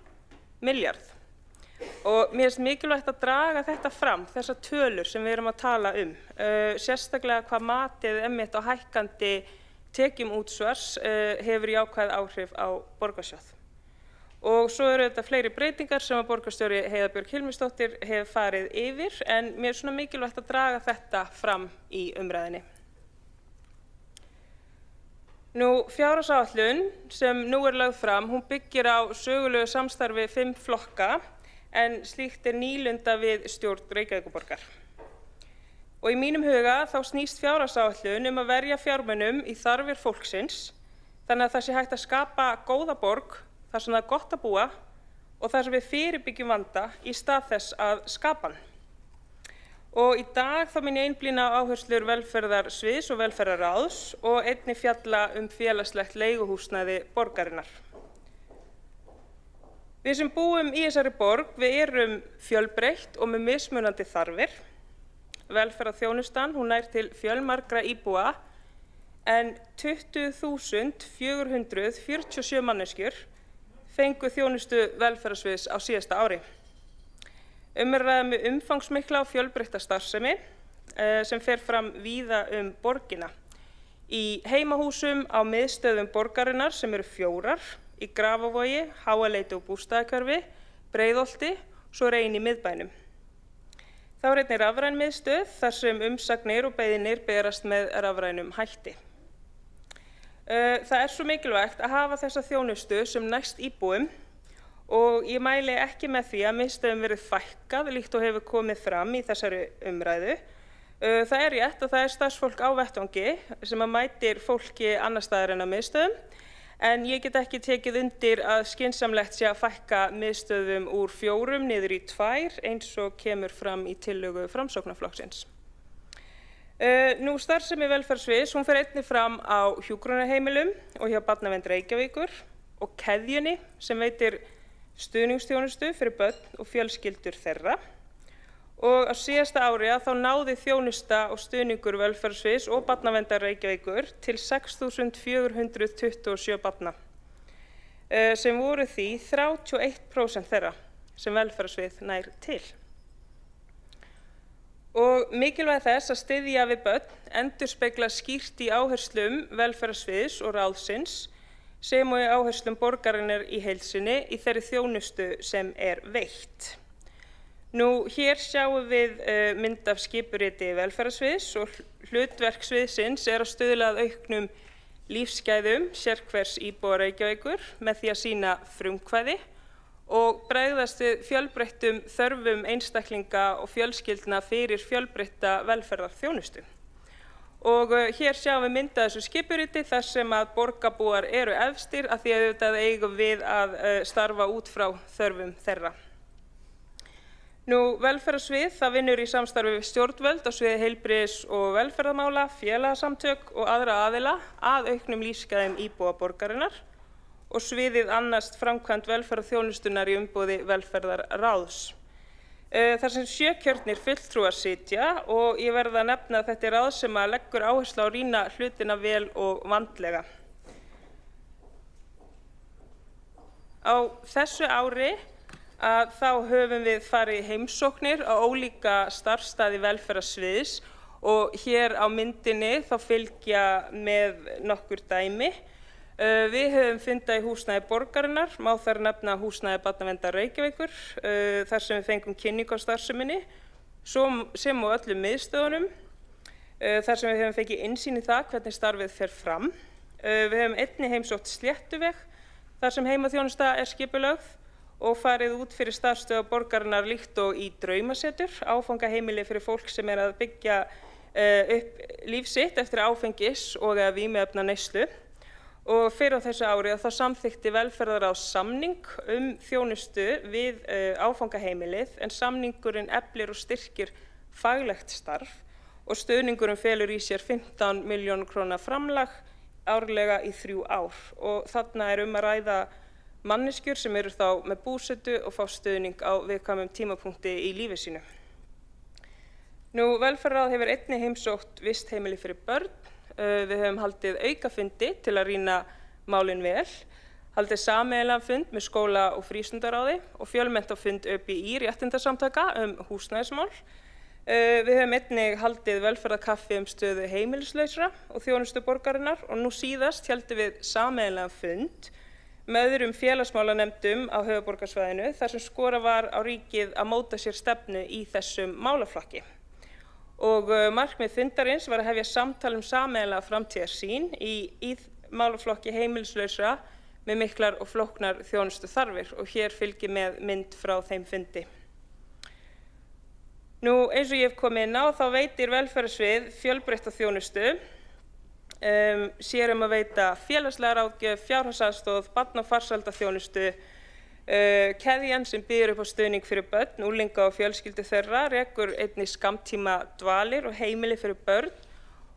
milljarð. Og mér finnst mikilvægt að draga þetta fram, þessar tölur sem við erum að tala sérstaklega hvað matið einmitt á hækkandi tekjum útsvars hefur jákvæð áhrif á borgarsjóð. Og svo eru þetta fleiri breytingar sem að borgarstjóri Heiða Björg Hilmisdóttir hefur farið yfir, en mér er svona mikilvægt að draga þetta fram í umræðinni. Fjárhagsáætlun sem nú er lögð fram, hún byggir á sögulegu samstarfi 5 flokka, en slíkt er nýlunda við stjórn Reykjavíkurborgar. Og í mínum huga þá snýst fjárhagsáætlun að verja fjármunum í þarfir fólksins, þannig að það sé hægt að skapa góða borg, þar sem það er gott að búa og þar sem við fyrirbyggjum vanda í stað þess að skapa hann. Og í dag þá mun ég einblína á áherslur velferðarsviðs og velferðarráðs og einnig fjalla félagslegt leiguhúsnæði borgarinnar. Við sem búum í þessari borg, við erum fjölbreytt og með mismunandi þarfir. Velferðarþjónustan, hún nær til fjölmargra íbúa, en 20.447 manneskjur fengu þjónustu velferðarsviðs á síðasta ári. Ræða með umfangsmikla og fjölbreytta starfsemi sem fer fram víða borgina. Í heimahúsum á miðstöðvum borgarinnar sem eru 4, í Grafavogi, Háaleiti og Bústaðahverfi, Breiðholti, svo ein í miðbænum. Þá einnig rafræn miðstöð þar sem umsagnir og beiðnir berast með rafrænum hætti. Það svo mikilvægt að hafa þessa þjónustu sem næst íbúum og ég mæli ekki með því að miðstöðum verið fækkað líkt og hefur komið fram í þessari umræðu. Það rétt og það starfsfólk á vettvangi sem mætir fólki annars staðar en á miðstöðum, en ég get ekki tekið undir að skynsamlegt sé að fækka miðstöðum úr 4 niður í 2 eins og kemur fram í tillögu Framsóknarflokksins. Starfsemi velferðarsviðs fer einnig fram á hjúkrunarheimilum og hjá Barnavernd Reykjavíkur og Keðjunni sem veitir stuðningsþjónustu fyrir börn og fjölskyldur þeirra. Og á síðasta ári þá náði þjónusta og stuðningur velferðarsviðs og Barnaverndar Reykjavíkur til 6.427 barna, sem voru því 31% þeirra sem velferðarsvið nær til. Og mikilvægi þess að styðja við börn endurspeglar skýrt í áherslum velferðarsviðs og ráðsins sem og í áherslum borgarinnar í heild sinni í þeirri þjónustu sem veitt. Hér sjáum við mynd af skipuriti velferðarsviðs og hlutverk sviðsins að stuðla að auknum lífsgæðum sérhvers íbúa Reykjavíkur með því að sýna frumkvæði og bregðast við fjölbreyttum þörfum einstaklinga og fjölskyldna fyrir fjölbreytta velferðarþjónustu. Og hér sjáum við mynd af þessu skipuriti þar sem að borgarbúar eru efstir að því að auðvitað eigum við að starfa út frá þörfum þeirra. Velferðarsvið vinnur í samstarfi við stjórnvöld á sviði heilbrigðis- og velferðarmála, félagasamtök og aðra aðila að auknum lífsgæðum íbúa borgarinnar og sviðið annast framkvæmd velferðarþjónustunnar í umboði velferðarráðs. Þar sem 7 kjörnir fulltrúar sitja og ég verð að nefna að þetta ráð sem leggur áherslu á að rýna hlutina vel og vandlega. Á þessu ári þá höfum við farið í heimsóknir á ólíka starfsstaði velferðarsviðs og hér á myndinni þá fylgja með nokkur dæmi. Við höfum fundað í húsnæði borgarinnar, má þar nefna húsnæði Barnaverndar Reykjavíkur, þar sem við fengum kynningu á starfseminni, sem og öllum miðstöðunum, þar sem við höfum fengið innsýn í það hvernig starfið fer fram. Við höfum einnig heimsótt Sléttuveg, þar sem heimaþjónusta skipulögð og farið út fyrir starfsstöðvar borgarinnar líkt og í draumasetur, áfangaheimili fyrir fólk sem að byggja upp líf sitt eftir áfengis- og vímuefnaneyslu. Og fyrir á þessu ári þá samþykkti velferðarráð samning þjónustu við áfangaheimilið en samningurinn eflir og styrkir faglegt starf og stuðningurinn felur í sér 15 milljóna króna framlag árlega í 3 ár og þarna að ræða manneskjur sem eru þá með búsetu og fá stuðning á viðkvæmum tímapunkti í lífi sínu. Velferðarráð hefur einnig heimsótt vistheimili fyrir börn. Við höfum haldið aukafundi til að rýna málin vel, haldið sameiginlegan fund með skóla- og frístundaráði og fjölmenntafund ÖBÍ réttindasamtaka húsnæðismál. Við höfum einnig haldið velferðarkaffi stöðu heimilislausra og þjónustu borgarinnar og nú síðast héldum við sameiginlegan fund með öðrum félagsmálanefndum á höfuðborgarsvæðinu þar sem skorað var á ríkið að móta sér stefnu í þessum málaflokki. Og markmið fundarins var að hefja samtal sameiginlega framtíðarsýn í málaflokki heimilislausra með miklar og flóknar þjónustuþarfir og hér fylgir með mynd frá þeim fundi. Eins og ég hef komið inn á þá veitir velferðarsvið fjölbreytta þjónustu, sér að veita félagslega ráðgjöf, fjárhagsaðstoð, barna- og farsældarþjónustu. Keðjan sem býður upp á stuðning fyrir börn, unglinga og fjölskyldur þeirra rekur einnig skammtíma dvalir og heimili fyrir börn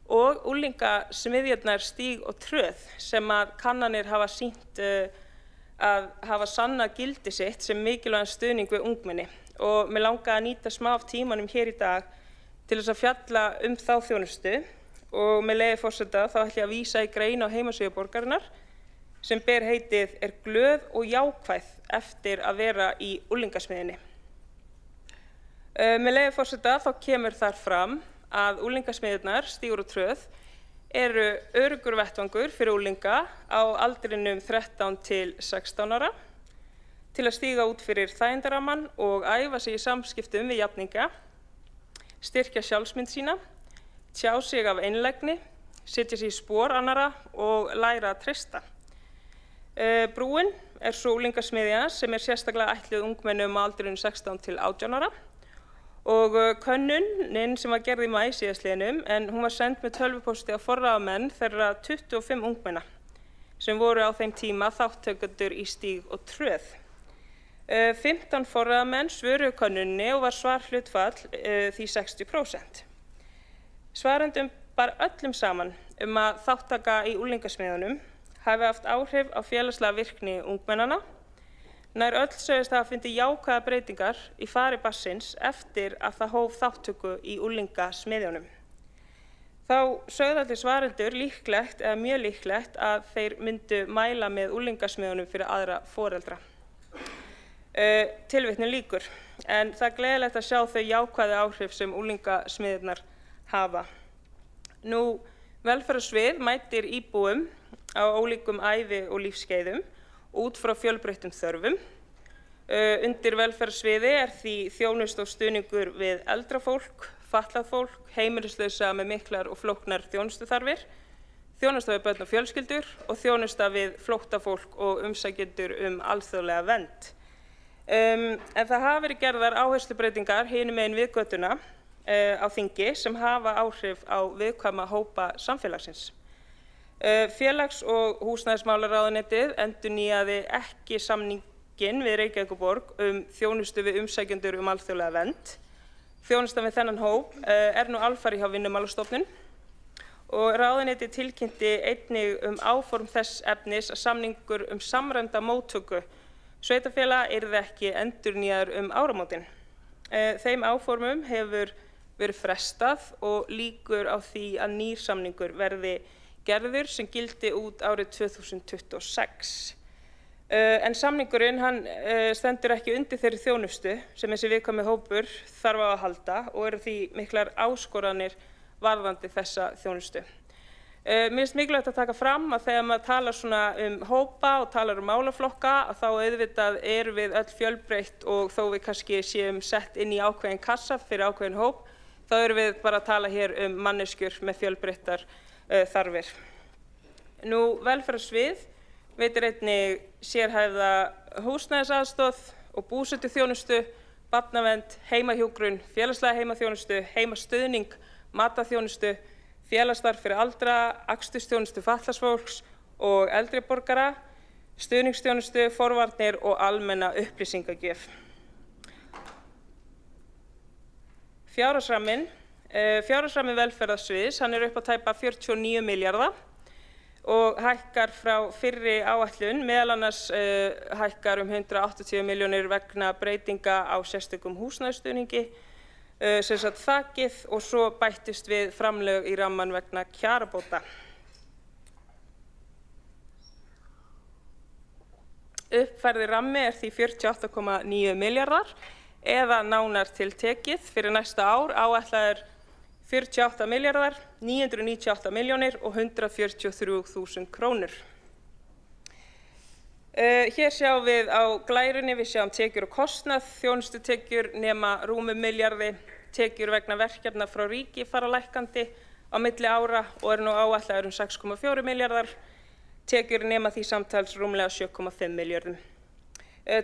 og unglingasmiðjurnar Stíg og Tröð sem að kannanir hafa sýnt að hafa sannað gildi sitt sem mikilvægan stuðning við ungmenni og mig langaði að nýta smá af tímanum hér í dag til þess að fjalla þá þjónustu og með leyfi forseta þá ætla ég að vísa í grein á heimasíðu borgarinnar sem ber heitið Er glöð og jákvæð eftir að vera í unglingasmiðjunni. Með leyfi forseta þá kemur þar fram að unglingasmiðjurnar Stígur og Tröð eru öruggur vettvangur fyrir unglinga á aldrinum 13 til 16 ára til að stíga út fyrir þægindarammann og æfa sig í samskiptum við jafningja, styrkja sjálfsmynd sína, tjá sig af einlægni, setja sig í spor annarra og læra að treysta. Brúin svo unglingasmiðja sem sérstaklega ætluð ungmennum á aldrinum 16 til 18 ára og könnunin sem var gerð í maí síðastliðnum en hún var send með tölvupósti á forráðamenn þeirra 25 ungmenna sem voru á þeim tíma þátttakendur í Stíg og Tröð. 15 forráðamenn svöruðu könnuninni og var svarhlutfall því 60%. Svarendum bar öllum saman að þáttaka í unglingasmiðjunum hafi haft áhrif á félagslega virkni ungmennanna. Nær öll sögðust hafa fundið jákvæðar breytingar í fari barnsins eftir að það hóf þátttöku í unglingasmiðjunum. Þá sögðu allir svarendur líklegt eða mjög líklegt að þeir myndu mæla með unglingasmiðjunum fyrir aðra foreldra. Tilvitnun lýkur, en það er gleðilegt að sjá þau jákvæðu áhrif sem unglingasmiðjurnar hafa. Nú, velferðarsvið mætir íbúum á ólíkum ævi- og lífskeiðum út frá fjölbreyttum þörfum. Undir velferðarsviði því þjónusta og stuðningur við eldra fólk, fatlað fólk, heimilislausa með miklar og flóknar þjónustuþarfir, þjónusta við börn og fjölskyldur og þjónusta við flóttafólk og umsækjendur alþjóðlega vernd. En það hafa verið gerðar áherslubreytingar hinum megin við götuna á þingi sem hafa áhrif á viðkvæma hópa samfélagsins. Félags- og húsnæðismálaráðuneytið endurnýjaði ekki samninginn við Reykjavíkurborg þjónustu við umsækjendur alþjóðlega vernd. Þjónusta við þennan hóp nú alfarið hjá Vinnumálastofnun og ráðuneytið tilkynnti einnig áform þess efnis að samningur samræmda móttöku sveitarfélaga yrði ekki endurnýjaður áramótin. Þeim áformum hefur verið frestað og líkur á því að nýr samningur verði gerður sem gildi út árið 2026. En samningurinn stendur ekki undir þeirri þjónustu sem þessi viðkvæmi hópur þarf á að halda og eru því miklar áskoranir varðandi þessa þjónustu. Mér finnst mikilvægt að taka fram að þegar maður talar svona hópa og talar málaflokka að þá auðvitað erum við öll fjölbreytt og þó við kannski séum sett inn í ákveðin kassa fyrir ákveðin hóp, þá erum við bara að tala hér manneskjur með fjölbreyttar þarfir. Nú, velferðarsvið veitir einnig sérhæfða húsnæðisaðstoð og búsetuþjónustu, barnavernd, heimahjúkrun, félagslega heimaþjónustu, heimastuðning, mataþjónustu, félagsstarf fyrir aldraða, akstursþjónustu fatlaðs fólks og eldri borgara, stuðningsþjónustu, forvarnir og almenna upplýsingagjöf. Fjárhagsrammi velferðarsviðs upp á tæpa 49 milljarða og hækkar frá fyrri áætlun, meðal annars hækkar 180 milljónir vegna breytinga á sérstökum húsnæðisstuðningi, sem sagt þakið og svo bættist við framlög í ramman vegna kjarabóta. Uppfærði rammi því 48,9 milljarðar eða nánar tiltekið fyrir næsta ár áætlaður 48 milljarðar, 998 milljónir og 143.000 krónur. Hér sjáum við á glærunni, við sjáum tekjur og kostnað, þjónustutekjur nema rúmum milljarði, tekjur vegna verkefna frá ríki fara lækkandi á milli ára og nú áætlaður 6,4 milljarðar, tekjur nema því samtals rúmlega 7,5 milljörðum.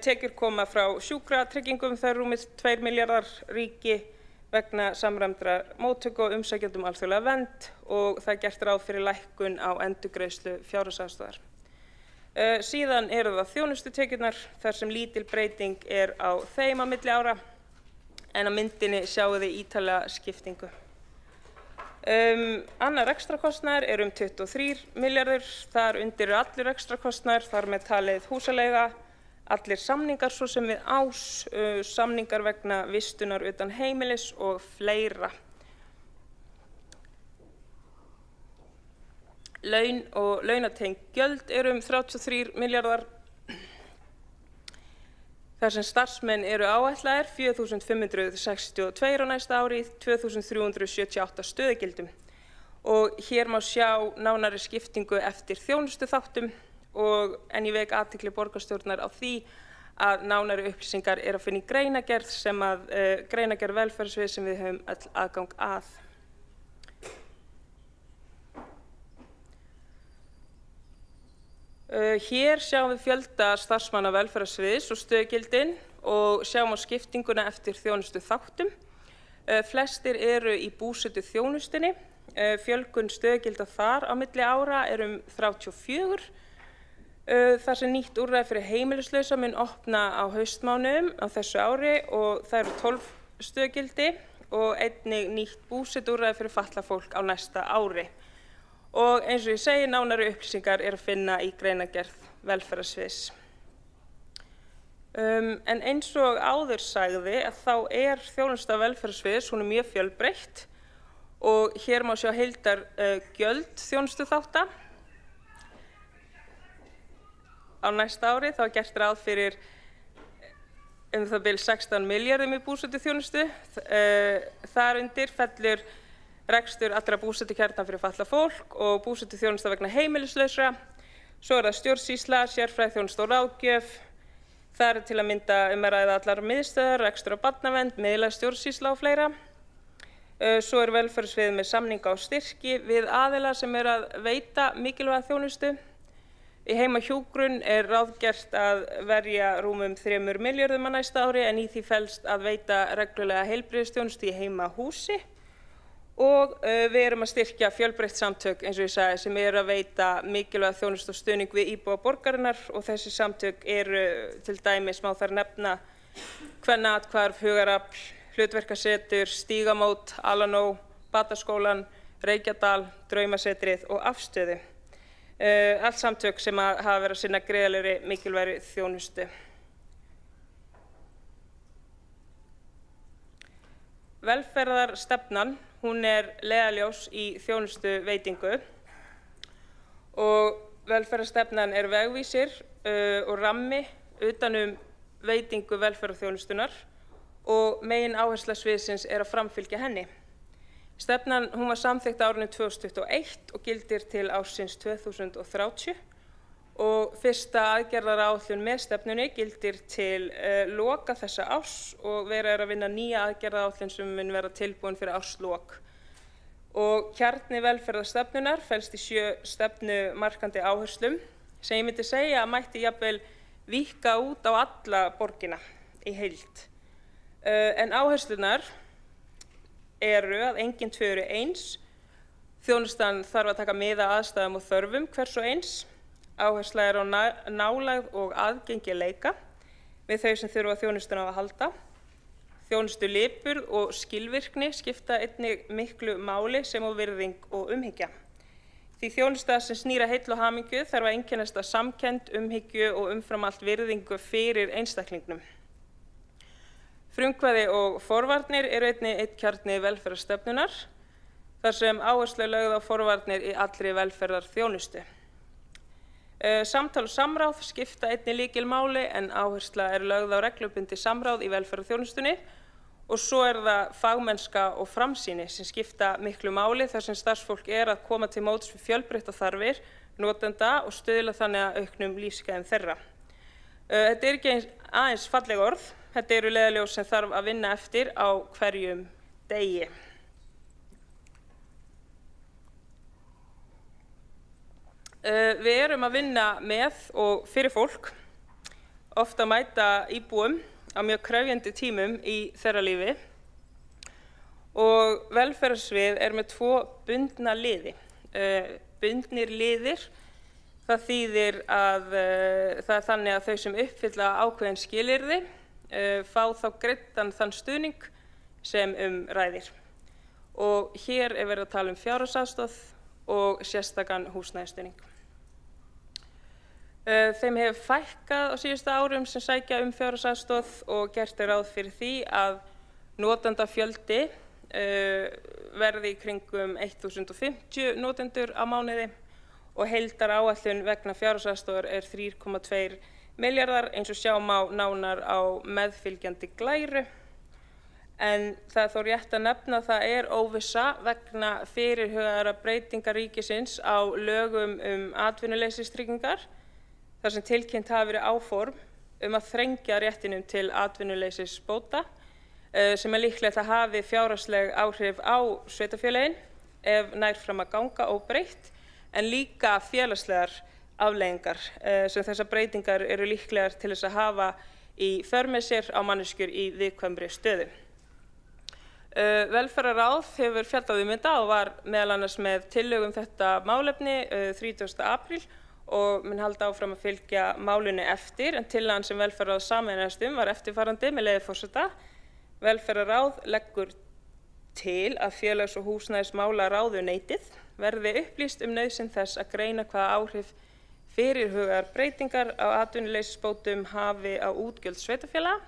Tekjur koma frá sjúkratryggingum, það rúmið 2 milljarðar, ríki vegna samræmdra móttöku og umsækjendum alþjóðlega vernd og það gert ráð fyrir lækkun á endurgreiðslu fjárhagsaðstoðar. Síðan eru það þjónustutekjurnar þar sem lítil breyting á þeim á milli ára en á myndinni sjáum við ítarlega skiptingu. Annar rekstrakostnaður 23 milljarður, þar undir allur rekstrakostnaður, þar með talið húsaleiga, allir samningar svo sem við ás, samningar vegna vistunar utan heimilis og fleira. Laun og launatengd gjöld eru 33 milljarðar. Þar sem starfsmenn eru áætlaðir 4.562 á næsta ári, 2.378 stöðugildum. Og hér má sjá nánari skiptingu eftir þjónustuþáttum en ég vek athygli borgarstjórnar á því að nánari upplýsingar að finna í greinargerð greinargerð velferðarsviðs sem við höfum öll aðgang að. Hér sjáum við fjölda starfsmanna velferðarsviðs og stöðugildin og sjáum á skiptinguna eftir þjónustuþáttum. Flestir eru í búsetu þjónustunni. Fjölgun stöðugilda þar á milli ára 34. Þar sem nýtt úrræði fyrir heimilislausa mun opna á haustmánuðum á þessu ári og það eru 12 stöðugildi og einnig nýtt búsetuúrræði fyrir fatlað fólk á næsta ári. Og eins og ég segi, nánari upplýsingar að finna í greinargerð velferðarsviðs. En eins og áður sagði þá þjónusta velferðarsviðs mjög fjölbreytt og hér má sjá heildargjöld þjónustuþátta. Á næsta ári þá gert ráð fyrir það bil 16 milljörðum í búsetuþjónustu. Þar undir fellur rekstur allra búsetukjarna fyrir fatlað fólk og búsetuþjónusta vegna heimilislausra. Svo það stjórnsýsla, sérfræðiþjónusta og ráðgjöf. Það til að mynda að ræða allar miðstöðvar, rekstur á barnavernd, miðlæg stjórnsýsla og fleira. Svo velferðarsvið með samninga og styrki við aðila sem að veita mikilvæga þjónustu. Í heimahjúkrun ráðgert að verja rúmum 3 milljörðum á næsta ári en í því felst að veita reglulega heilbrigðisþjónustu í heimahúsi. Og við að styrkja fjölbreytt samtök eins og ég sagði sem að veita mikilvæga þjónustu og stuðning við íbúa borgarinnar og þessi samtök til dæmis má þar nefna Kvennaathvarf, Hugarafl, Hlutverkasetur, Stígamót, Alanó, Bataskólann, Reykjadal, Draumasetrið og Afstöðu. Allt samtök sem hafa verið að sinna gríðarlegri mikilvægri þjónustu. Velferðarstefnan leiðarljós í þjónustuveitingu og velferðarstefnan vegvísir og rammi utan veitingu velferðarþjónustunnar og megin áhersla sviðsins að framfylgja henni. Stefnan var samþykkt á árinu 2021 og gildir til ársins 2030 og fyrsta aðgerðaráætlun með stefnunni gildir til loka þessa árs og verið að vinna nýja aðgerðaráætlun sem mun vera tilbúin fyrir árslok. Og kjarni velferðarstefnunar felst í 7 stefnumarkandi áherslum sem ég myndi segja að mætti jafnvel víkka út á alla borgina í heild. En áherslunar að engin tvö eru eins, þjónustan þarf að taka mið af aðstæðum og þörfum hvers og eins, áhersla á nálægð og aðgengileika við þau sem þurfa þjónustuna á að halda. Þjónustulipurð og skilvirkni skipta einnig miklu máli sem og virðing og umhyggja. Því þjónusta sem snýr að heill og hamingju þarf að einkennast af samkennd, umhyggju og umfram allt virðingu fyrir einstaklingnum. Frumkvæði og forvarnir einnig einn kjarni velferðarstefnunar, þar sem áhersla lögð á forvarnir í allri velferðarþjónustu. Samtal og samráð skipta einnig lykilmáli en áhersla lögð á reglubundið samráð í velferðarþjónustunni og svo það fagmennska og framsýni sem skipta miklu máli þar sem starfsfólk að koma til móts við fjölbreyttar þarfir notenda og stuðla þannig að auknum lífsgæðum þeirra. Þetta ekki aðeins falleg orð, þetta leiðarljós sem þarf að vinna eftir á hverjum degi. Við að vinna með og fyrir fólk, ofta mæta íbúum á mjög krefjandi tímum í þeirra lífi og velferðarsvið með 2 bundna liði. Bundnir liðir, það þýðir að það þannig að þau sem uppfylla ákveðin skilyrði fá þá greiddan þann stuðning sem ræðir. Og hér verið að tala fjárhagsaðstoð og sérstakan húsnæðisstuðning. Þeim hefur fækkað á síðustu árum sem sækja fjárhagsaðstoð og gert ráð fyrir því að notendafjöldi verði í kringum 1050 notendur á mánuði og heildaráætlun vegna fjárhagsaðstoðar er 3,2 milljarðar eins og sjá má nánar á meðfylgjandi glæru. En það er þó rétt að nefna að það er óvissa vegna fyrirhugaðra breytinga ríkisins á lögum atvinnuleysistryggingar þar sem tilkynnt hafa verið áform að þrengja réttinum til atvinnuleysisbóta sem er líklegt að hafi fjárhagsleg áhrif á sveitarfélögin ef nær fram að ganga óbreytt en líka félagslegar afleiðingar sem þessar breytingar eru líklegar til þess að hafa í för með sér á manneskjur í viðkvæmri stöðu. Velferðarráð hefur fjallað þetta og var meðal annars með tillögu þetta málefni 30. apríl og mun halda áfram að fylgja málinu eftir en tillagan sem Velferðarráð sameinaðist var eftirfarandi með leyfi forseta. Velferðarráð leggur til að félags- og húsnæðismálaráðuneytið verði upplýst nauðsyn þess að greina hvaða áhrif fyrirhugaðar breytingar á atvinnuleysisbótum hafi á útgjöld sveitarfélaga,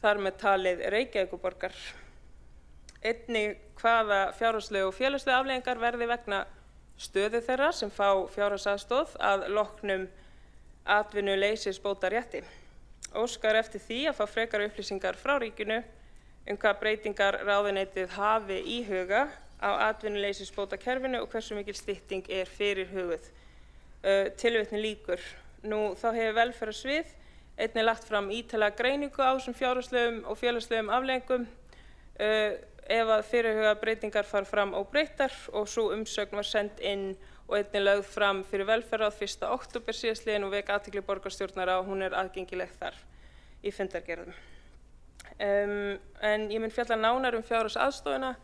þar með talið Reykjavíkurborgar. Einnig hvaða fjárhagslegu og félagslegu afleiðingar verði vegna stöðu þeirra sem fá fjárhagsaðstoð að loknum atvinnuleysisbótarétti. Óskar eftir því að fá frekari upplýsingar frá ríkinu hvaða breytingar ráðuneytið hafi í huga á atvinnuleysisbótakerfinu og hversu mikil stytting er fyrirhuguð. Tilvitnun lýkur. Nú þá hefur velferðarsvið einnig lagt fram ítarlega greiningu á þessum fjárhagslegum og félagslegum afleiðingum ef að fyrirhugaðar breytingar fara fram óbreyttar og sú umsögn var send inn og einnig lögð fram fyrir Velferðarráð 1. október síðastliðinn og vek athygli borgarstjórnar á hún er aðgengileg þar í fundargerðum. En ég mun fjalla nánar fjárhagsaðstoðina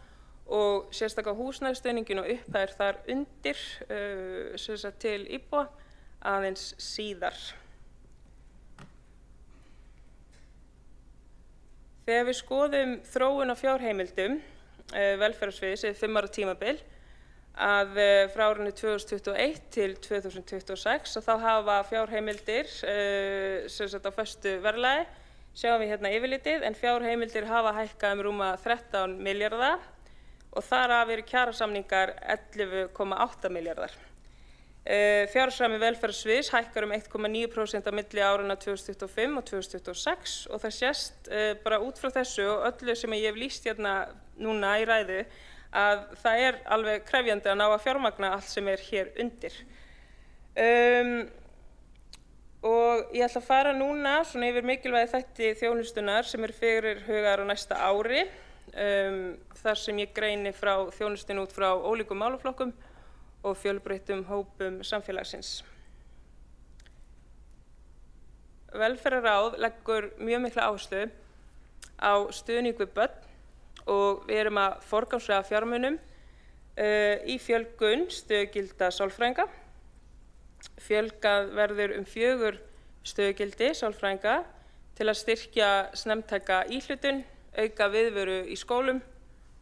og sérstaka húsnæðisstuðninginn og upphæðir þar undir til íbúa aðeins síðar. Þegar við skoðum þróun á fjárheimildum velferðarsviðs yfir 5 ára tímabil að frá árinu 2021 til 2026 og þá hafa fjárheimildir á föstu verðlagi, sjáum við hérna yfirlitið, en fjárheimildir hafa hækkað rúma 13 milljarða og þar af eru kjarasamningar 11,8 milljarðar. Fjárhagsrammi velferðarsviðs hækkar 1,9% á milli áranna 2025 og 2026 og það sést bara út frá þessu og öllu sem ég hef lýst hérna núna í ræðu að það er alveg krefjandi að ná að fjármagna allt sem er hér undir. Og ég ætla að fara núna svona yfir mikilvægi þætti þjónustunar sem eru fyrirhugaðar á næsta ári þar sem ég greini frá þjónustunni út frá ólíkum málaflokkum og fjölbreyttum hópum samfélagsins. Velferðarráð leggur mjög mikla áherslu á stuðning við börn og við erum að forgangsraða fjármunum í fjölgun stöðugilda sálfræðinga. Fjölgað verður 4 stöðugildi sálfræðinga til að styrkja snemmtæka íhlutun, auka viðveru í skólum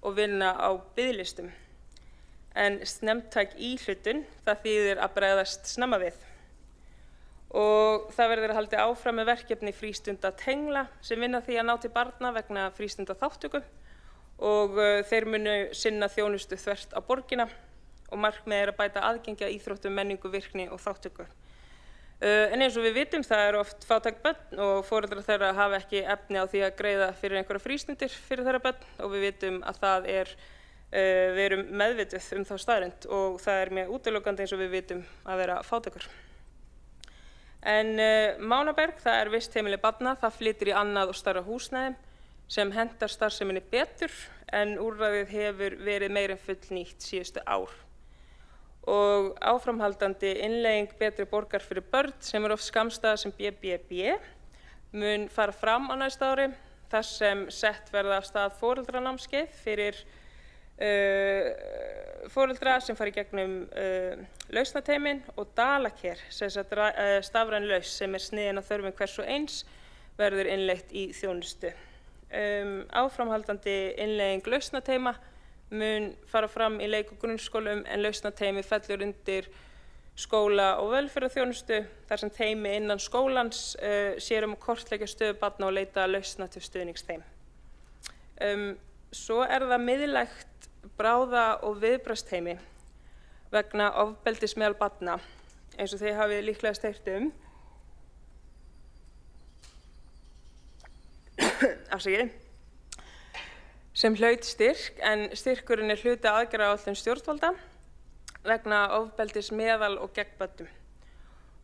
og vinna á biðlistum. En snemmtæk íhlutun, það þýðir að bregðast snemma við. Og það verður haldið áfram með verkefni frístundatengla sem vinna því að ná til barna vegna frístundaþátttöku og þeir munu sinna þjónustu þvert á borgina og markmið er að bæta aðgengi að íþróttum, menningu, virkni og þátttöku. En eins og við vitum það eru oft fátæk börn og foreldrar þeirra hafa ekki efni á því að greiða fyrir einhverja frístundir fyrir þeirra börn og við vitum að það við erum meðvituð þá staðreynd og það er mjög útilokandi eins og við vitum að vera fátækur. En Mánaberg, það er vistheimili barna, það flytur í annað og stærra húsnæði sem hentar starfseminni betur en úrræðið hefur verið meira en fullnýtt síðustu ár. Og áframhaldandi innleiðing betri borgar fyrir börn sem oft skammstafað sem BBB mun fara fram á næsta ári þar sem sett verða af stað foreldranámskeið fyrir foreldra sem fara í gegnum lausnateymin og Dalaker, stafræn lausn sem er sniðin að þörfum hvers og eins verður innleitt í þjónustu. Áframhaldandi innleiðing lausnateyma mun fara fram í leik- og grunnskólum en lausnateymi fellur undir skóla- og velferðarþjónustu þar sem teymi innan skólans sér að kortleggja stöðu barna og leita lausna til stuðningsteym. Svo er það miðlægt bráða- og viðbragðsteymi vegna ofbeldis meðal barna, eins og þið hafið líklegast heyrt afsakið, sem hlaut styrk, en styrkurinn er hluti af aðgerðaáætlun stjórnvalda vegna ofbeldis meðal og gegn börnum.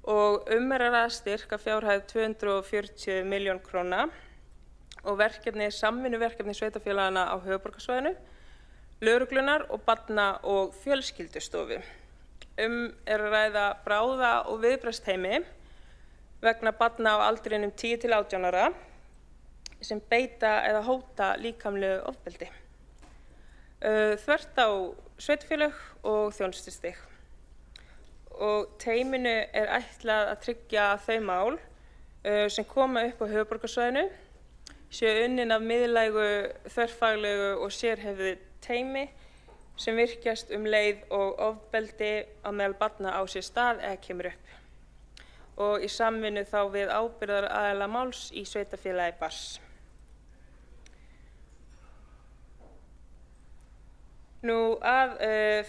Og er að ræða styrk að fjárhæð 240 milljón króna og verkefni samvinnuverkefni sveitarfélaganna á höfuðborgarsvæðinu, lögreglunar og barna- og fjölskyldustofu. Er að ræða bráða- og viðbragðsteymi vegna barna á aldrinum 10 til 18 ára sem beita eða hóta líkamlegu ofbeldi, þvert á sveitarfélög og þjónustustig. Og teyminu er ætlað að tryggja að þau mál sem koma upp á höfuðborgarsvæðinu séu unnin af miðlægu, þverfaglegu og sérhæfðu teymi sem virkjast leið og ofbeldi á meðal barna á sér stað eða kemur upp. Og í samvinnu þá við ábyrgðaraðila máls í sveitarfélagi barns. Nú að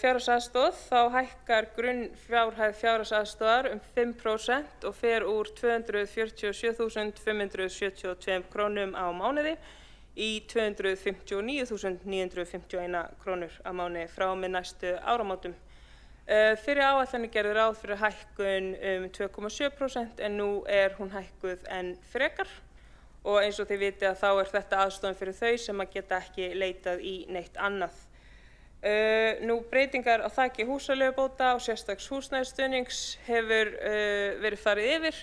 fjárhagsaðstoð, þá hækkar grunnfjárhæð fjárhagsaðstoðar 5% og fer úr 247.572 krónum á mánuði í 259.951 krónur á mánuði frá og með næstu áramótum. Fyrir áætlanir gerðu ráð fyrir hækkun 2,7% en nú er hún hækkuð enn frekar og eins og þið vitið að þá er þetta aðstoðin fyrir þau sem að geta ekki leitað í neitt annað. Nú breytingar á þaki húsaleigubóta og sérstaks húsnæðisstuðnings hefur verið farið yfir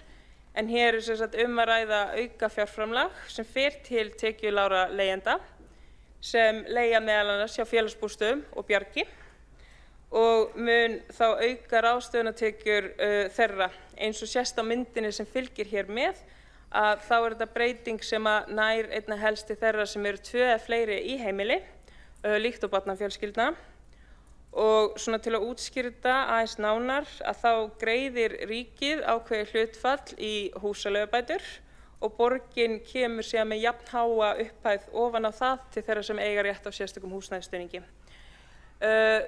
en hér er sem sagt að ræða auka fjárframlag sem fer til tekjulágra leigjenda sem leigja meðal annars hjá félagsbústöðum og Bjargi og mun þá auka ráðstöfunartekjur þeirra eins og sést á myndinni sem fylgir hér með að þá er þetta breyting sem að nær einna helst til þeirra sem eru 2 eða fleiri í heimili líkt og barnafjölskyldna og svona til að útskýra þetta aðeins nánar að þá greiðir ríkið ákveðið hlutfall í húsaleigubætur og borgin kemur síðan með jafn háa upphæð ofan á það til þeirra sem eiga rétt á sérstökum húsnæðisstuðningi.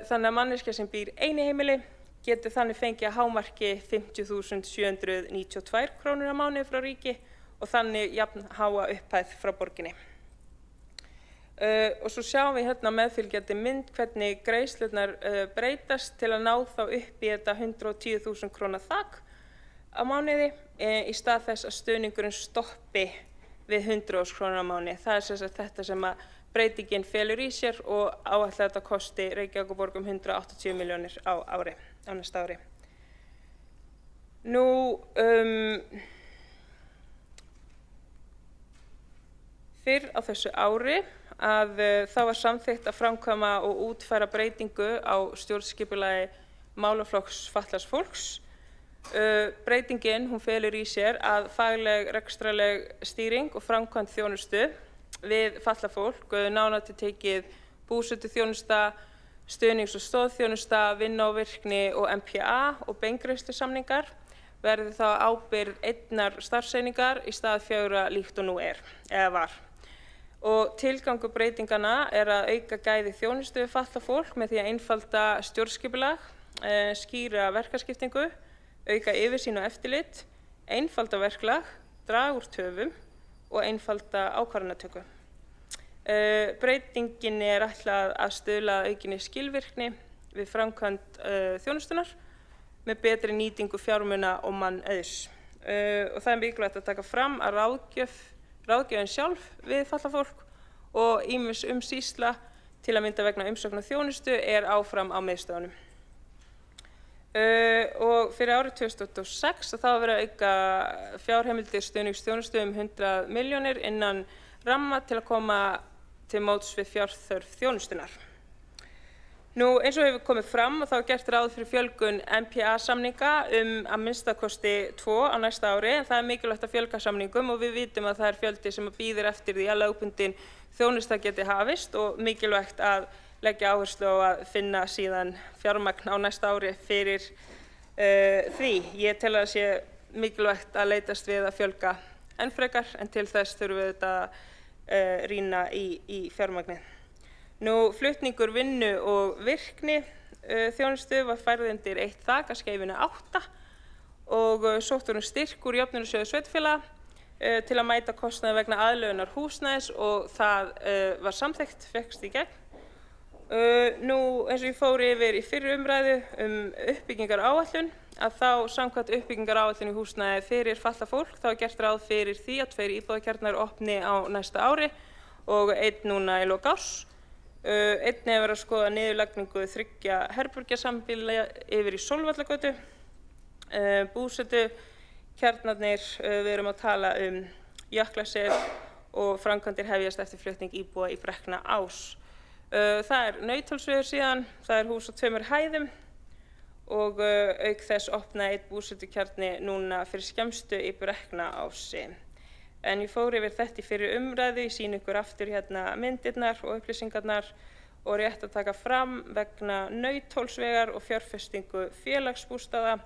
Þannig að manneskja sem býr einu heimili getur þannig fengið að hámarki 50.792 krónur á mánuði frá ríki og þannig jafn háa upphæð frá borginni. Og svo sjáum við hérna meðfylgjandi mynd hvernig greiðslurnar breytast til að ná þá upp í þetta 110.000 króna þak á mánuði í stað þess að stuðningurinn stoppi við 100.000 krónur á mánuði. Það er sem sagt þetta sem að breytingin felur í sér og áætlað þetta kosti Reykjavíkurborg 180 milljónir á næsta ári. Nú fyrr á þessu ári að þá var samþykkt að framkvæma og útfæra breytingu á stjórnskipulagi málaflokks fatlaðs fólks. Breytingin hún felur í sér að fagleg, rekstrarleg stýring og framkvæmd þjónustu við fatlað fólk, nánar tiltekið búsetuþjónusta, stuðnings- og stoðþjónusta, vinna og virkni og MPA og beingreiðslusamningar verði þá ábyrgð einnar starfseiningar í stað 4 líkt og nú er, eða var. Og tilgangur breytingana er að auka gæði þjónustu við fatlað fólk með því að einfalda stjórnskipulag, skýra verkaskiptingu, auka yfirsýn og eftirlit, einfalda verklag, draga úr töfum og einfalda ákvarðanatöku. Breytingin er ætlað að stuðla að aukinni skilvirkni við framkvæmd þjónustunar með betri nýtingu fjármuna og mannauðs. Og það er mikilvægt að taka fram að ráðgjöfin sjálf við fatlað fólk og ýmis umsýsla til að mynda vegna umsóknar þjónustu er áfram á miðstöðunum. Og fyrir árið 2026 þá verður að auka fjárheimildir stuðningsþjónustu 100 milljónir innan ramma til að koma til móts við fjárþörf þjónustunar. Nú eins og hefur komið fram og þá er gert ráð fyrir fjölgun MPA-samninga að minnstakosti 2 á næsta ári en það er mikilvægt að fjölga samningum og við vitum að það er fjöldi sem býður eftir því að lögbundin þjónusta geti hafist og mikilvægt að leggja áherslu á að finna síðan fjármagn á næsta ári fyrir því. Ég tel að það sé mikilvægt að leitast við að fjölga enn frekar en til þess þurfum við þetta rýna í fjármagnið. Flutningur vinnu og virkni þjónustu var færð undir eitt þak að skeifinu 8 og sóttur styrk úr jöfnunarsjóði sveitarfélaga til að mæta kostnaði vegna aðlögunar húsnæðis og það var samþykkt, fékkst í gegn. Eins og ég fór yfir í fyrri umræðu uppbyggingaráætlun, að þá samkvæmt uppbyggingaráætlun í húsnæði fyrir fatlað fólk, þá er gert ráð fyrir því að 2 íbúðakjarnar opni á næsta ári og 1 núna í lok árs. Einnig hefur verið að skoða niðurlagningu 3 herbergjasambýla yfir í Sólvallagötu. Búsetukjarnarnir, við erum að tala Jöklasel og framkvæmdir hefjast eftir flutning íbúa í Brekkna Ás. Það Nauthólsvegur síðan, það hús á 2 hæðum og auk þess opnaði 1 búsetukjarni núna fyrir skemmstu í Brekkna Ási. En ég fór yfir þetta í fyrri umræðu, ég sýni ykkur aftur hérna myndirnar og upplýsingarnar og rétt að taka fram vegna Nauthólsvegar og fjárfestingu félagsbústaða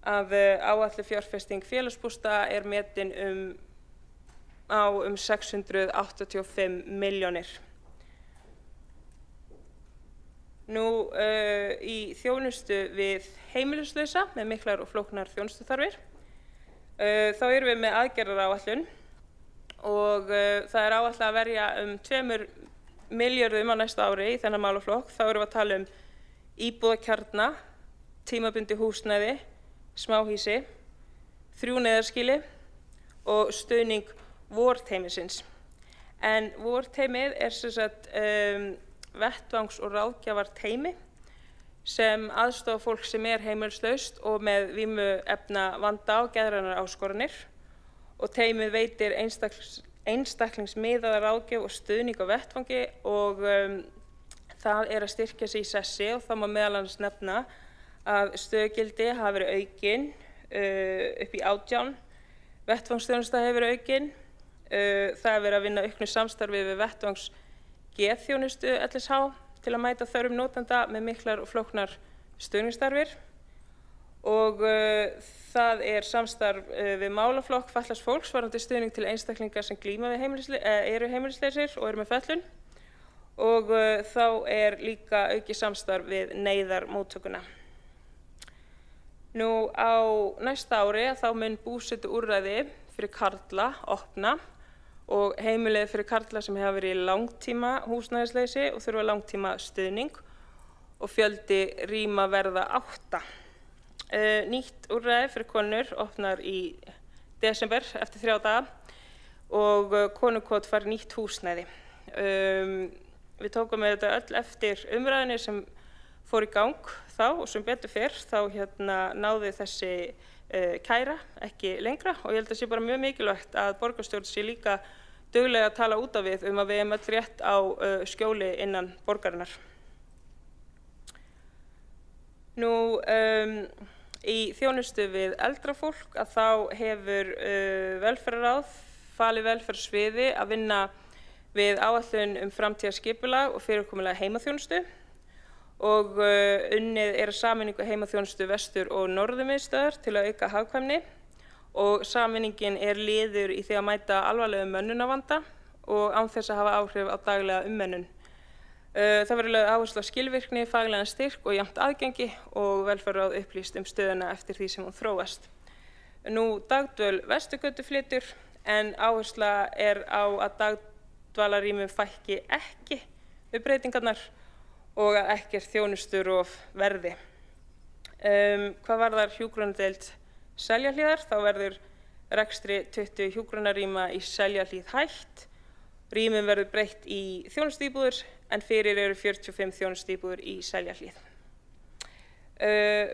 að áætluð fjárfesting félagsbústaða metin á 685 milljónir. Í þjónustu við heimilislausa með miklar og flóknar þjónustuþarfir. Þá erum við með aðgerðaráætlun og það áætlað að verja 2 milljörðum á næsta ári í þennan málaflokk. Þá erum við að tala íbúðakjarna, tímabundið húsnæði, smáhýsi, 3 neyðarskýli og stuðning vorteymisins. En vorteymið sem sagt vettvangs- og ráðgjafarteymi sem aðstoðar fólk sem heimilislaust og með vímuefnavanda og geðrænar áskoranir og teymið veitir einstaklingsmiðaða ráðgjöf og stuðning á vettvangi og það að styrkja sig í sessi og það má meðal annars nefna að stöðugildi hafa verið aukin upp í 18, vettvangsþjónusta hefur verið aukin, það verið að vinna auknu samstarfi við vettvangsgeðþjónustu LSH til að mæta þörfum notenda með miklar og flóknar stuðningsþarfir og það samstarf við málaflokk fatlaðs fólks varðandi stuðning til einstaklinga sem glíma við heimilisleysir og með fötlun og þá líka aukið samstarf við neyðarmóttökuna. Á næsta ári þá mun búsetuúrræði fyrir karla opna og heimilið fyrir karla sem hafa verið í langtíma húsnæðisleysi og þurfa langtíma stuðning og fjöldi rýma verða 8. Nýtt úrræði fyrir konur opnar í desember eftir 3 daga og konukot fær nýtt húsnæði. Við tókum þetta öll eftir umræðinni sem fór í gang þá og sem betur fer þá náði þessi kæra ekki lengra og ég held að sé bara mjög mikilvægt að borgarstjórn sé líka duglega að tala út af við að við höfum öll rétt á skjóli innan borgarinnar. Í þjónustu við eldra fólk að þá hefur velferðarráð falið velferðarsviði að vinna við áætlun framtíðarskipulag og fyrirkomulag heimaþjónustu og unnið að sameiningu heimaþjónustu vestur- og norðurmiðstöðvar til að auka hagkvæmni og sameiningin liður í því að mæta alvarlegum mönnunarvanda og án þess að hafa áhrif á daglega umönnun. Það verður lögð áhersla á skilvirkni, faglegan styrk og jafnt aðgengi og velferðarráð upplýst stöðuna eftir því sem hún þróast. Dagdvöl Vesturgötu flytur en áhersla á að dagdvalarrýmum fækki ekki við breytingarnar og að ekkert þjónusturof verði. Hvað varðar hjúkrunardeild Seljahlíðar þá verður rekstri 20 hjúkrunarrýma í Seljahlíð hætt. Rýmum verður breytt í þjónustuíbúðir en fyrir eru 45 þjónustuíbúðir í Seljahlíð.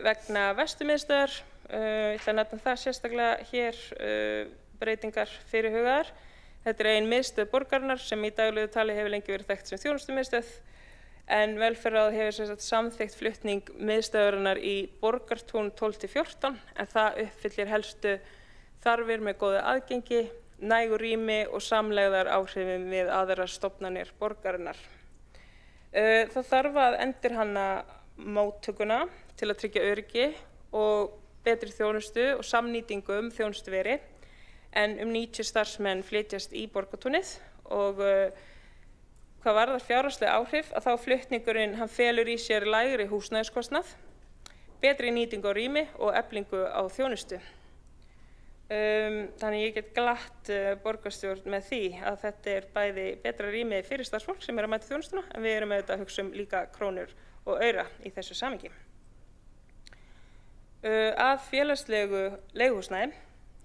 Vegna Vesturmiðstöðvar, ég ætla að nefna það sérstaklega hér, breytingar fyrirhugaðar. Þetta ein miðstöð borgarinnar sem í daglegu tali hefur lengi verið þekkt sem þjónustumiðstöð en velferðarráð hefur samþykkt flutning miðstöðvarinnar í Borgartún 12-14 en það uppfyllir helstu þarfir með góðu aðgengi, nægu rými og samlegðar áhrifum við aðrar stofnanir borgarinnar. Það þarf að endurhanna móttökuna til að tryggja öryggi og betri þjónustu og samnýtingu þjónustuveri en 90 starfsmenn flytjast í Borgartúnið og Hvað varðar fjárhagsleg áhrif að þá flutningurinn hann felur í sér lægri húsnæðiskostnað, betri nýtingu á rými og eflingu á þjónustu. Þannig ég get glatt borgarstjórn með því að þetta bæði betra rými fyrir starfsfólk sem að mæta þjónustuna, en við erum auðvitað að hugsa líka krónur og aura í þessu samhengi. Að félagslegu leiguhúsnæði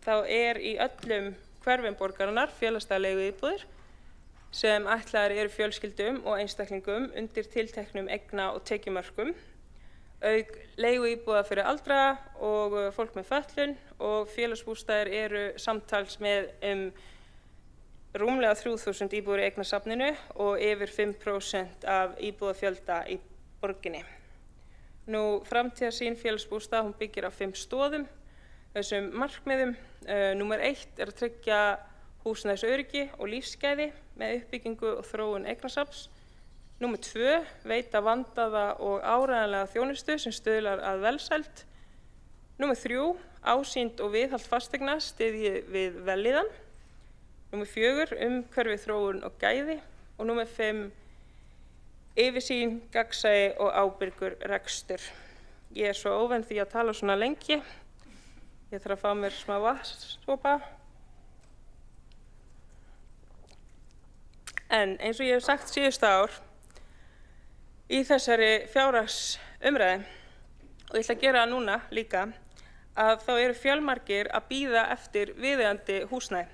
þá í öllum hverfum borgarinnar félagslega leiguíbúðir sem ætlaðar eru fjölskyldum og einstaklingum undir tilteknum eigna- og tekjumörkum, auk leiguíbúða fyrir aldraða og fólk með fötlun, og félagsbústaðir eru samtals með rúmlega 3000 íbúðir í eignasafninu og yfir 5% af íbúðafjölda í borginni. Framtíðarsýn félagsbústaða hún byggir á 5 stoðum, þessum markmiðum. Númer 1 að tryggja húsnæðisöryggi og lífsgæði með uppbyggingu og þróun eignasafns. Númer 2, veita vandaða og áreiðanlega þjónustu sem stuðlar að velsæld. Númer 3, ásýnd og viðhald fasteigna styðji við vellíðan. Númer 4, umhverfi, þróun og gæði. Og númer 5, yfirsýn, gagnsæi og ábyrgur rekstur. Ég svo óvenn því að tala svona lengi. Ég þarf að fá mér smá vatnssopa. En eins og ég hef sagt síðustu ár í þessari fjárhagsumræðu, og ég ætla að gera það núna líka, að þá eru fjölmargir að bíða eftir viðeigandi húsnæði.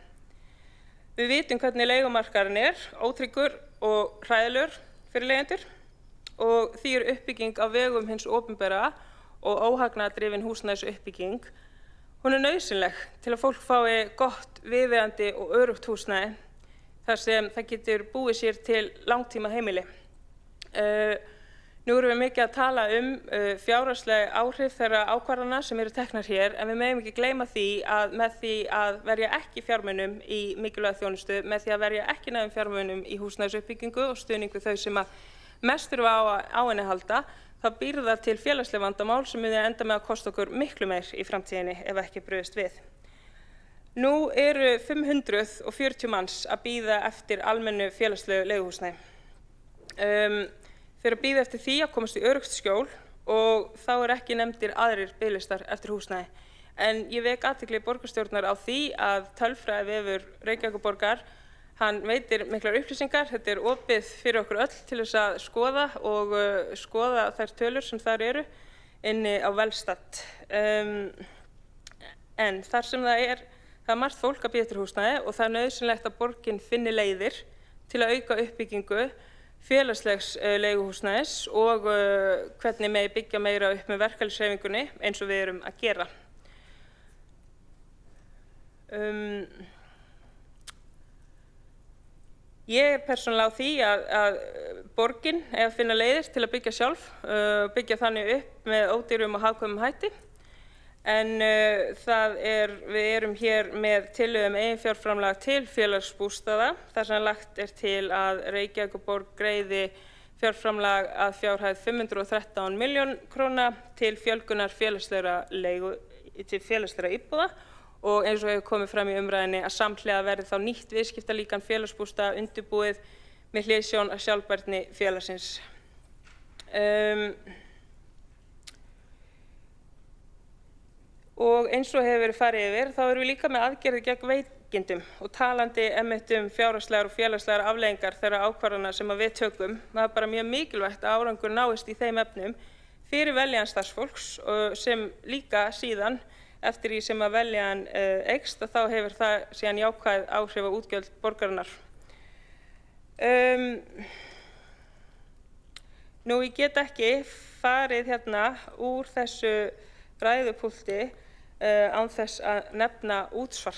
Við vitum hvernig leigumarkaðurinn ótryggur og hræðilegur fyrir leigjendur, og því uppbygging á vegum hins opinbera og óhagnaðardrifin húsnæðisuppbygging, hún nauðsynleg til að fólk fái gott, viðeigandi og öruggt húsnæði þar sem það getur búið sér til langtíma heimili. Nú erum við mikið að tala fjárhagsleg áhrif þeirra ákvarðana sem eru teknar hér, en við megum ekki gleyma því að með því að verja ekki fjármunum í mikilvæga þjónustu, með því að verja ekki nægum fjármunum í húsnæðisuppbyggingu og stuðning við þau sem að mest þurfa á henni að halda, þá býr það til félagsleg vandamál sem muni enda með að kosta okkur miklu meir í framtíðinni ef ekki brugðist við. Nú eru 540 manns að bíða eftir almennu félagslegu leiguhúsnæði. Þeir að bíða eftir því að komast í öruggt skjól, og þá ekki nefndir aðrir biðlistar eftir húsnæði. En ég vek athygli borgarstjórnar á því að tölfræðivefur Reykjavíkurborgar, hann veitir miklar upplýsingar. Þetta opið fyrir okkur öll til þess að skoða og skoða þær tölur sem þar eru inni á Velstat. En þar sem það margt fólk að bíða eftir húsnæði, og það nauðsynlegt að borgin finni leiðir til að auka uppbyggingu félagslegs leiguhúsnæðis og hvernig megi byggja meira upp með verkalýðshreyfingunni eins og við erum að gera. Ég persónulega á því að borgin að finna leiðir til að byggja sjálf, byggja þannig upp með ódýrum og hagkvæmum hætti. En við erum hér með tillögu eiginfjárframlag til félagsbústaða, þar sem lagt til að Reykjavíkurborg greiði fjárframlag að fjárhæð 513 milljón króna til fjölgunar félagslegra íbúða, og eins og hefur komið fram í umræðinni að samhliða verði þá nýtt viðskiptalíkan félagsbústaða undirbúið með hliðsjón af sjálfbærni félagsins. Og eins og hefur verið farið yfir, þá erum við líka með aðgerðir gegn veikindum, og talandi fjárhagslegar og félagslegar afleiðingar þeirra ákvarðana sem við tökum. Það bara mjög mikilvægt að árangur náist í þeim efnum fyrir veljan starfsfólks, sem líka síðan eftir því sem að veljan eykst, þá hefur það síðan jákvæð áhrif á útgjöld borgarinnar. Nú, ég get ekki farið hérna úr þessu ræðupúlti án þess að nefna útsvar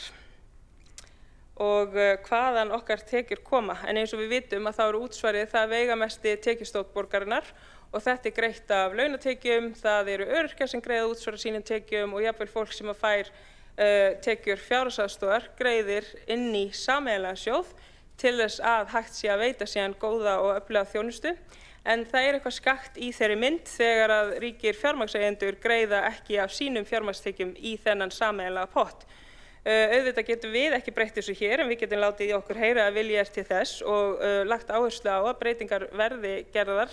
og hvaðan okkar tekjur koma. En eins og við vitum að þá útsvarið það veigamesti tekjustóll borgarinnar, og þetta greitt af launatekjum, það eru öryrkjar sem greiða útsvar af sínum tekjum, og jafnvel fólk sem að fær tekjur fjárhagsaðstoðar greiðir inn í sameiginlegan sjóð til þess að hægt sé að veita síðan góða og öfluga þjónustu. En það eitthvað skakt í þeirri mynd þegar að ríkir fjármagnseigendur greiða ekki af sínum fjármagnstekjum í þennan sameiginlega pott. Auðvitað getum við ekki breytt þessu hér en við getum látið í okkur heyra að vilja til þess og lagt áherslu á að breytingar verði gerðar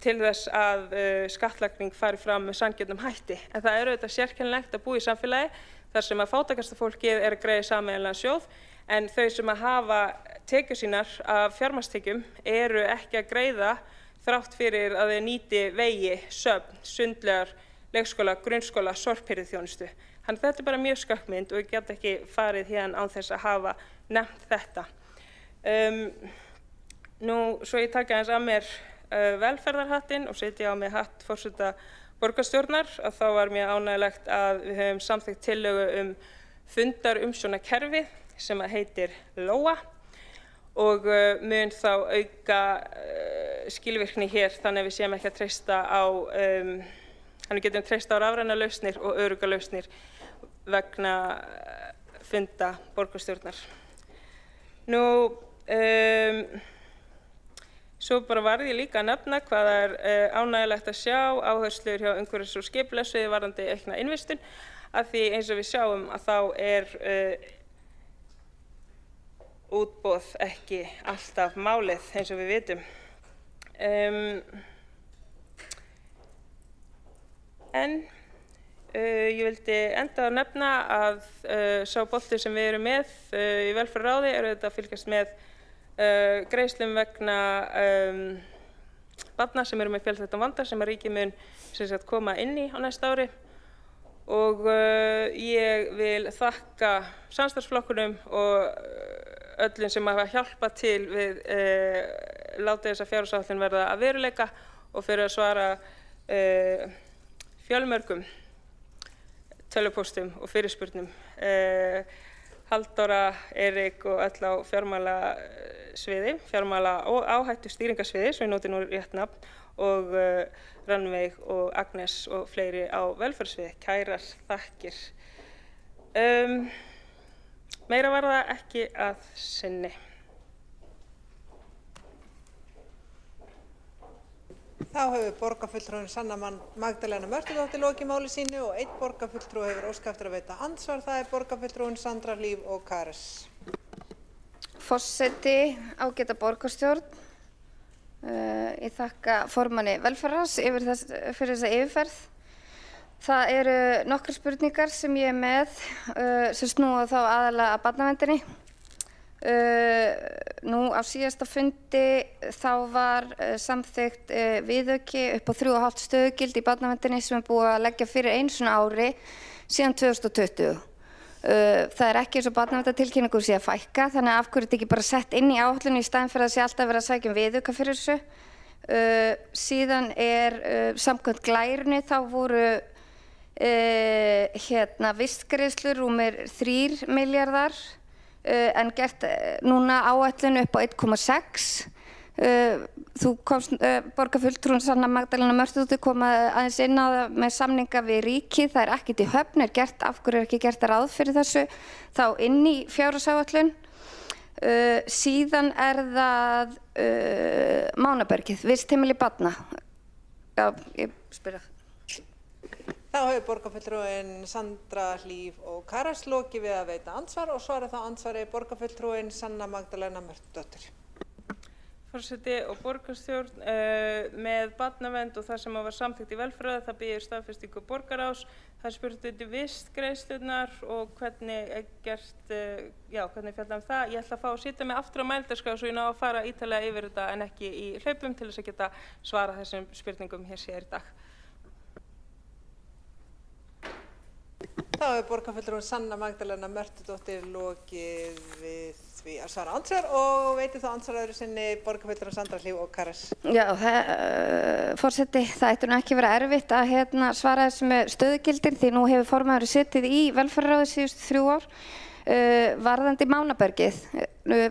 til þess að skattlagning fari fram með sanngjörnum hætti. En það auðvitað sérkennilegt að búa í samfélagi þar sem að fátækasta fólkið að greiða sameiginlegan sjóð en þau sem að hafa tekjur sínar af fjármagnstekjum eru ekki að greiða þrátt fyrir að þau nýti vegi, söfn, sundlaugar, leikskóla, grunnskóla, sorphirðuþjónustu. Þannig þetta bara mjög skakkmynd og ég get ekki farið hérna án þess að hafa nefnt þetta. Nú, svo ég taka aðeins að mér velferðarhattinn og setja á mig hatt forseta borgarstjórnar að þá var mjög ánægjulegt að við höfum samþykkt tillögu fundarumsjónarkerfi sem heitir Lóa og mun þá auka skilvirkni hér þannig að við séum ekki að treysta á þannig getum treysta á rafrænar lausnir og öruggar lausnir vegna funda borgarstjórnar. Nú, svo bara varð ég líka að nefna hvað ánægjulegt að sjá áherslur hjá umhverfis- og skipulagssviði varðandi aukna innvistun af því eins og við sjáum að þá útboð ekki alltaf málið eins og við vitum. En ég vildi enda að nefna að sá bolti sem við erum með í velferðarráði auðvitað að fylgjast með greiðslum vegna barna sem eru með fjölþættan vanda sem að ríkið mun koma inn í á næsta ári og ég vil þakka samstarfsflokkunum og öllum sem hafa hjálpað til við láta þessa fjárhagsáætlun verða að veruleika og fyrir að svara fjölmörgum tölvupóstum og fyrirspurnum. Halldóra, Erik og öll á fjármálasviði, fjármála- og áhættustýringarsviði, svo ég noti nú rétt nafn, og Rannveig og Agnes og fleiri á velferðarsviði. Kærar þakkir. Meira var það ekki að sinni. Þá hefur borgarfulltrúin Sanna Magdalena Mörtudóttir lokið máli sínu og einn borgarfulltrúi hefur óskað eftir að veita andsvar. Það borgarfulltrúin Sandra Hlíf og Kares. Forseti, ágæta borgarstjórn. Ég þakka formanni velferðarráðs fyrir þessa yfirferð. Það eru nokkrar spurningar sem ég með sem snúa þá aðalega að barnaverndinni. Nú á síðasta fundi þá var samþykkt viðauki upp á 3,5 stöðugildi í barnaverndinni sem búið að leggja fyrir einu svona ári síðan 2020. Það ekki eins og barnaverndartilkynningu sé að fækka, þannig að af hverju þetta ekki bara sett inn í áætlun í staðinn fyrir að sé alltaf verið að sækja viðauka fyrir þessu. Síðan samkvæmt glærunni þá voru vistgreiðslur rúmir 3 milljarðar en gert núna áætlun upp á 1,6. Þú komst, borgarfulltrúin Sanna Magdalena Mörtudóttir kom aðeins inn á það með samninga við ríkið, það ekkert í höfn, af hverju ekki gert ráð fyrir þessu, þá inn í fjárhagsáætlun. Síðan það Mánabergið, vistheimili barna. Já, ég spyr það. Þá hefur borgarfulltrúin Sandra Hlíf og Kares lokið við að veita andsvar og svara þá andsvari borgarfulltrúin Sanna Magdalena Mörtudóttir. Forseti og borgarstjórn með barnavernd og það sem var samþykkt í velferðarráði, það býður staðfestingu borgarráðs. Það spurt út í vistgreiðslurnar og hvernig gert, hvernig fjallar það. Ég ætla að fá að sitja mig aftur á mælendaskrá svo ég ná að fara ítarlega yfir þetta en ekki í hlaupum til þess að geta svara þessum spurningum hér síðar í dag. Þá hefur borgarfulltrúin Sanna Magdalena Mörtudóttir lokið við því að svara andsvar og veitir þá andsvar sinni borgarfulltrúin Sandra Hlíf og Kares. Já, forseti, það ætti nú ekki verið erfitt að svara þessu með stöðugildir því nú hefur formaðurinn setið í velferðarráði síðustu 3 ár. Varðandi Mánabergið,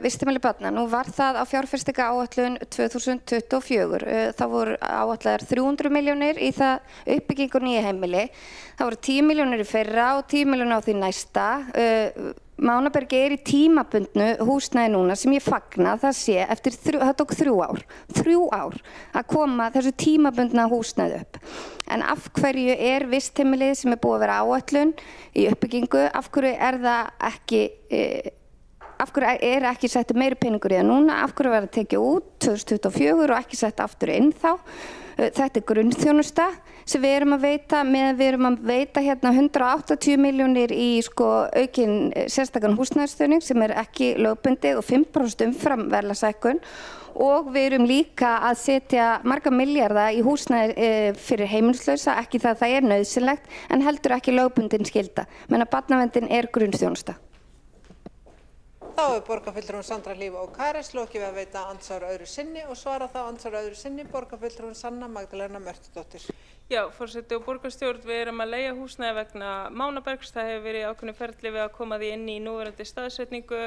vistheimili barna, nú var það á fjárfestingaráætlun 2024. Það voru áætlaðar 300 milljónir í það uppbyggingu nýja heimili. Það voru 10 milljónir í fyrra og 10 milljónir á því næsta. Mánabergi í tímabundnu húsnæði núna sem ég fagna, það sé eftir það tók 3 ár að koma þessu tímabundna húsnæði upp. En af hverju vistheimilið sem búið að vera áætlun í uppbyggingu, af hverju það ekki af hverju ekki settur meiri peningur í það núna, af hverju verður tekið út 2024 og ekki sett aftur inn þá. Þetta grunnþjónusta sem við erum að veita, meðan við erum að veita hérna 180 milljónir í aukinn sérstakan húsnæðisstuðning sem ekki lögbundið og 5% umfram verðlagshækkun og við erum líka að setja marga milljarða í húsnæði fyrir heimilislausa, ekki það nauðsynlegt en heldur ekki lögbundin skylda, menn að barnaverndin grunnþjónusta. Þá borgarfulltrúin Sandra Hlíf Ókares lokið við að veita andsvar öðru sinni og svara þá andsvar öðru sinni borgarfulltrúin Sanna Magdalena Mörtudóttir. Já, forseti og borgarstjórn, við erum að leigja húsnæði vegna Mánabergs. Það hefur verið ákveðnu ferli við að koma því inn í núverandi staðsetningu.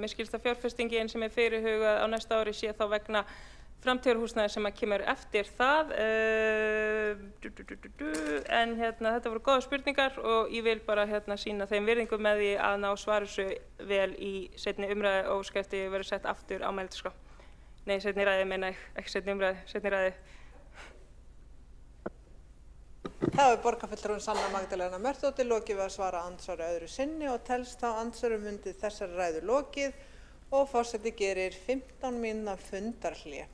Mér skilst að fjárfestingin sem fyrirhugað á næsta ári sé þá vegna framtíðarhúsnæði sem kemur eftir það. En þetta voru góða spurningar og ég vil bara sýna þeim virðingu með því að ná svari svo vel í seinni umræðu og skefti verið sett aftur á mælendaskrá. Nei, seinni ræði meina ég, ekki seinni umræðu, seinni ræði. Þá borgarfulltrúin Sanna Magdalena Mörtudóttir lokið við að svara andsvari öðru sinni og telst þá andsvörum undir þessari ræðu lokið og forseti gerir 15 mínútna fundarhlé.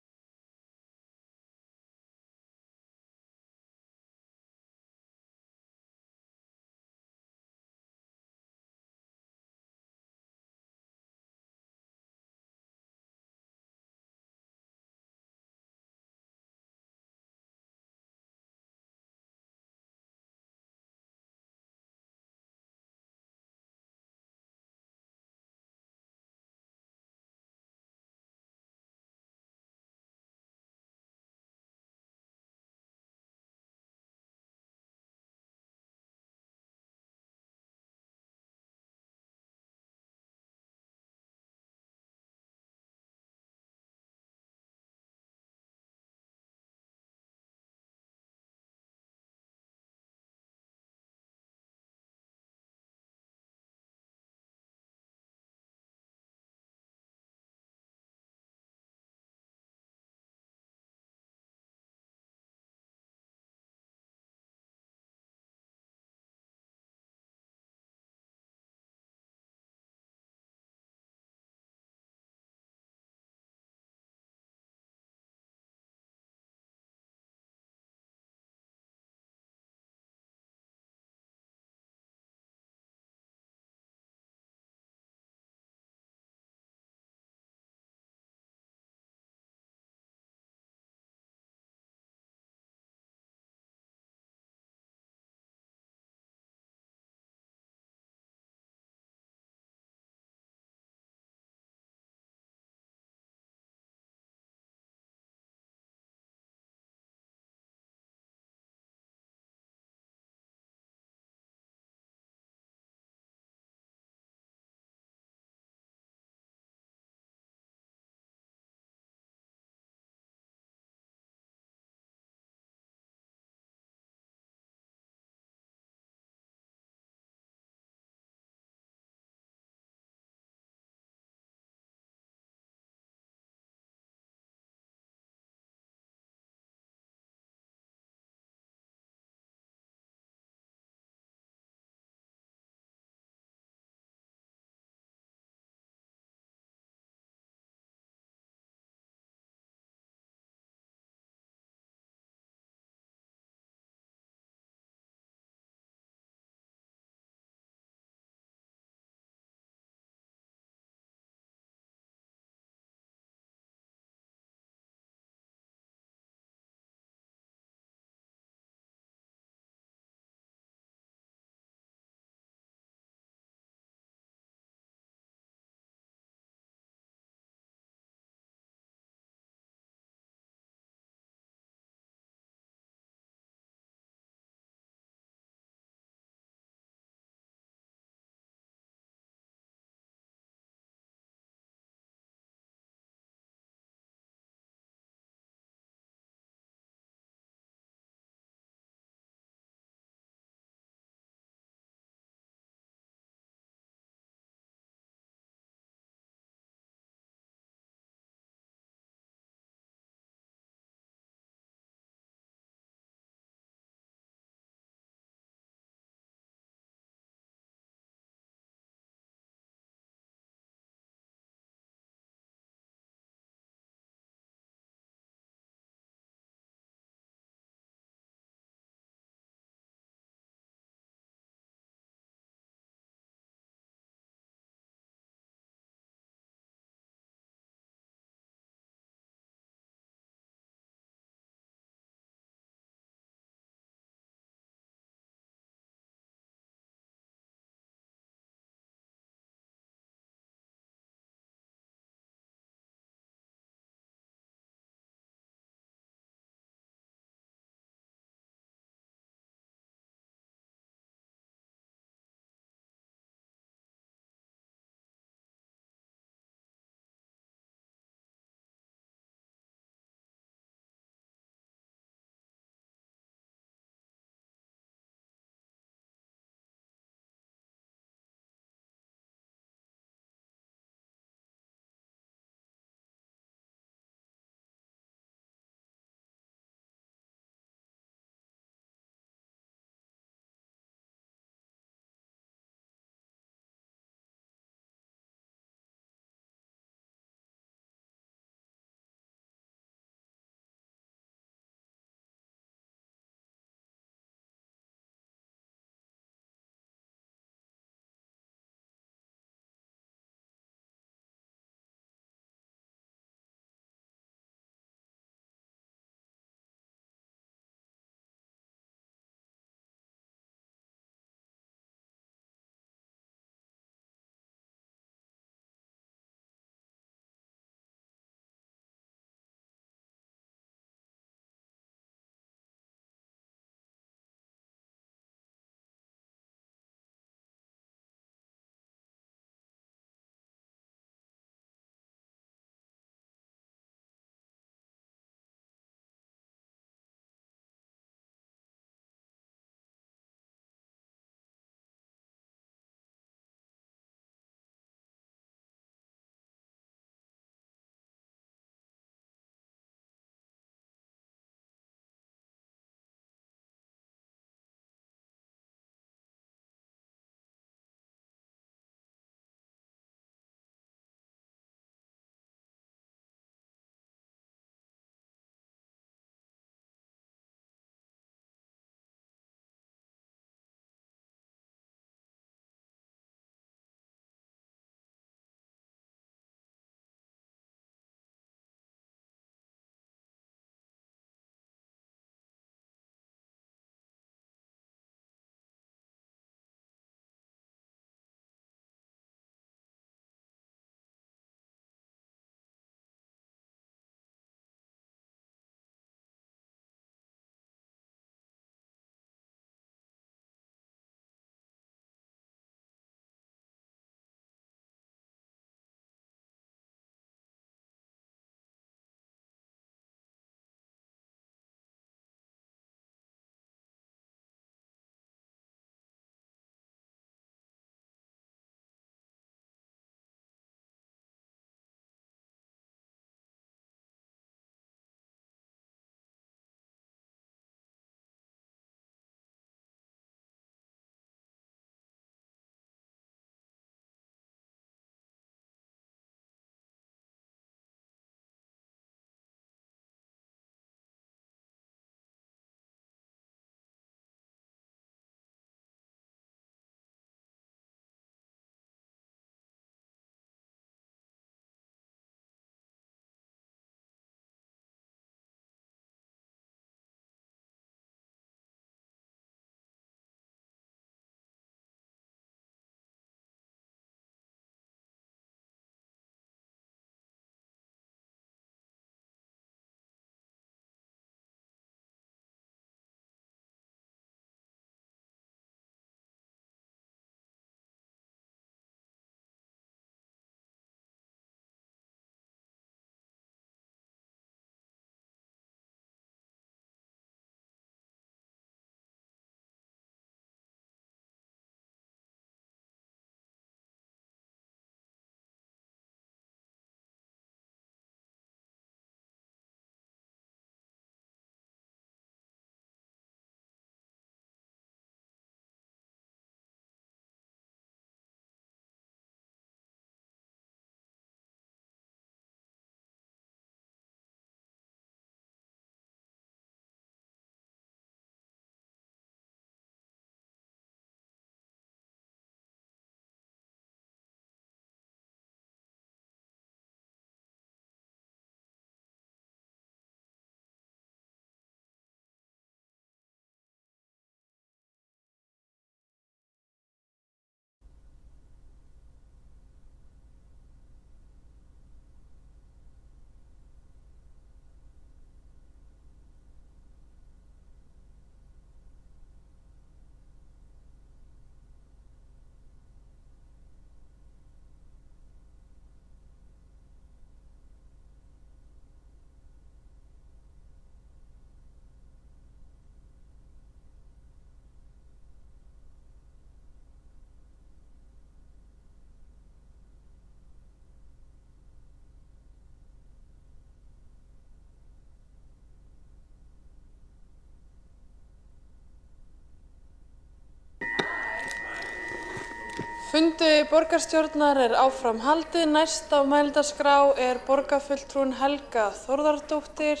Fundi borgarstjórnar áfram haldið. Næst á mælendaskrá borgarfulltrúin Helga Þórðardóttir.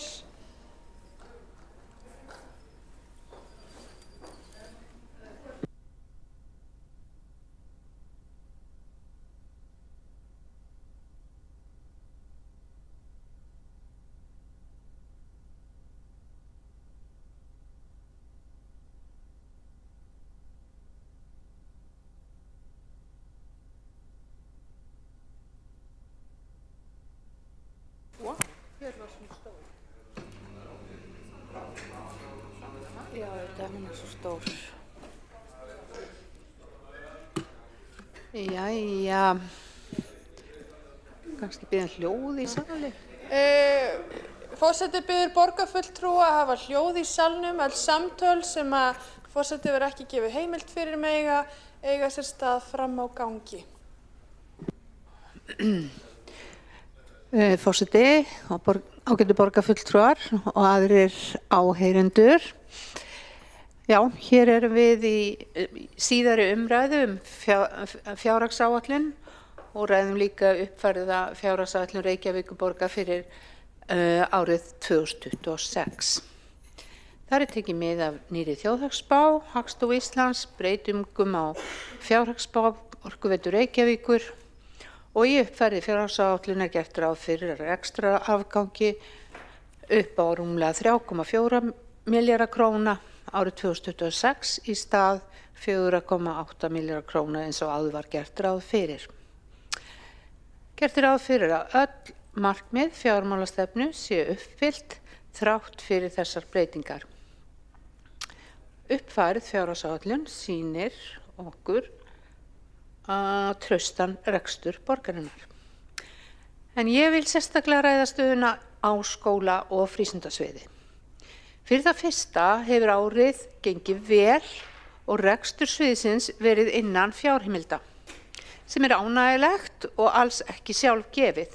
Já, þetta hún svo stór. Jæja, kannski biðja hljóð í sali. Forseti biður borgarfulltrúa að hafa hljóð í salnum. Öll samtöl sem að forseti verður ekki gefið heimild fyrir eiga sér stað fram á gangi. Forseti, ágætu borgarfulltrúar og aðrir áheyrendur. Já, hér erum við í síðari umræðu fjárhagsáætlun og ræðum líka uppfærða fjárhagsáætlun Reykjavíkurborgar fyrir árið 2026. Þar tekið mið af nýrri þjóðhagsspá, Hagstofu Íslands, breytingum á fjárhagsspá Orkuveitu Reykjavíkur og í uppfærði fjárhagsáætlun gert ráð fyrir rekstrarafgangi upp á rúmlega 3,4 milljarða króna árið 2026 í stað 4,8 milljarða króna eins og áður var gert ráð fyrir. Gert ráð fyrir að öll markmið fjármálastefnu séu uppfyllt þrátt fyrir þessar breytingar. Uppfærð fjárhagsáætlun sýnir okkur að traustan rekstur borgarinnar. En ég vil sérstaklega ræða stöðuna á skóla- og frístundasviði. Fyrir það fyrsta hefur árið gengið vel og rekstur sviðsins verið innan fjárheimilda, sem ánægjulegt og alls ekki sjálfgefið.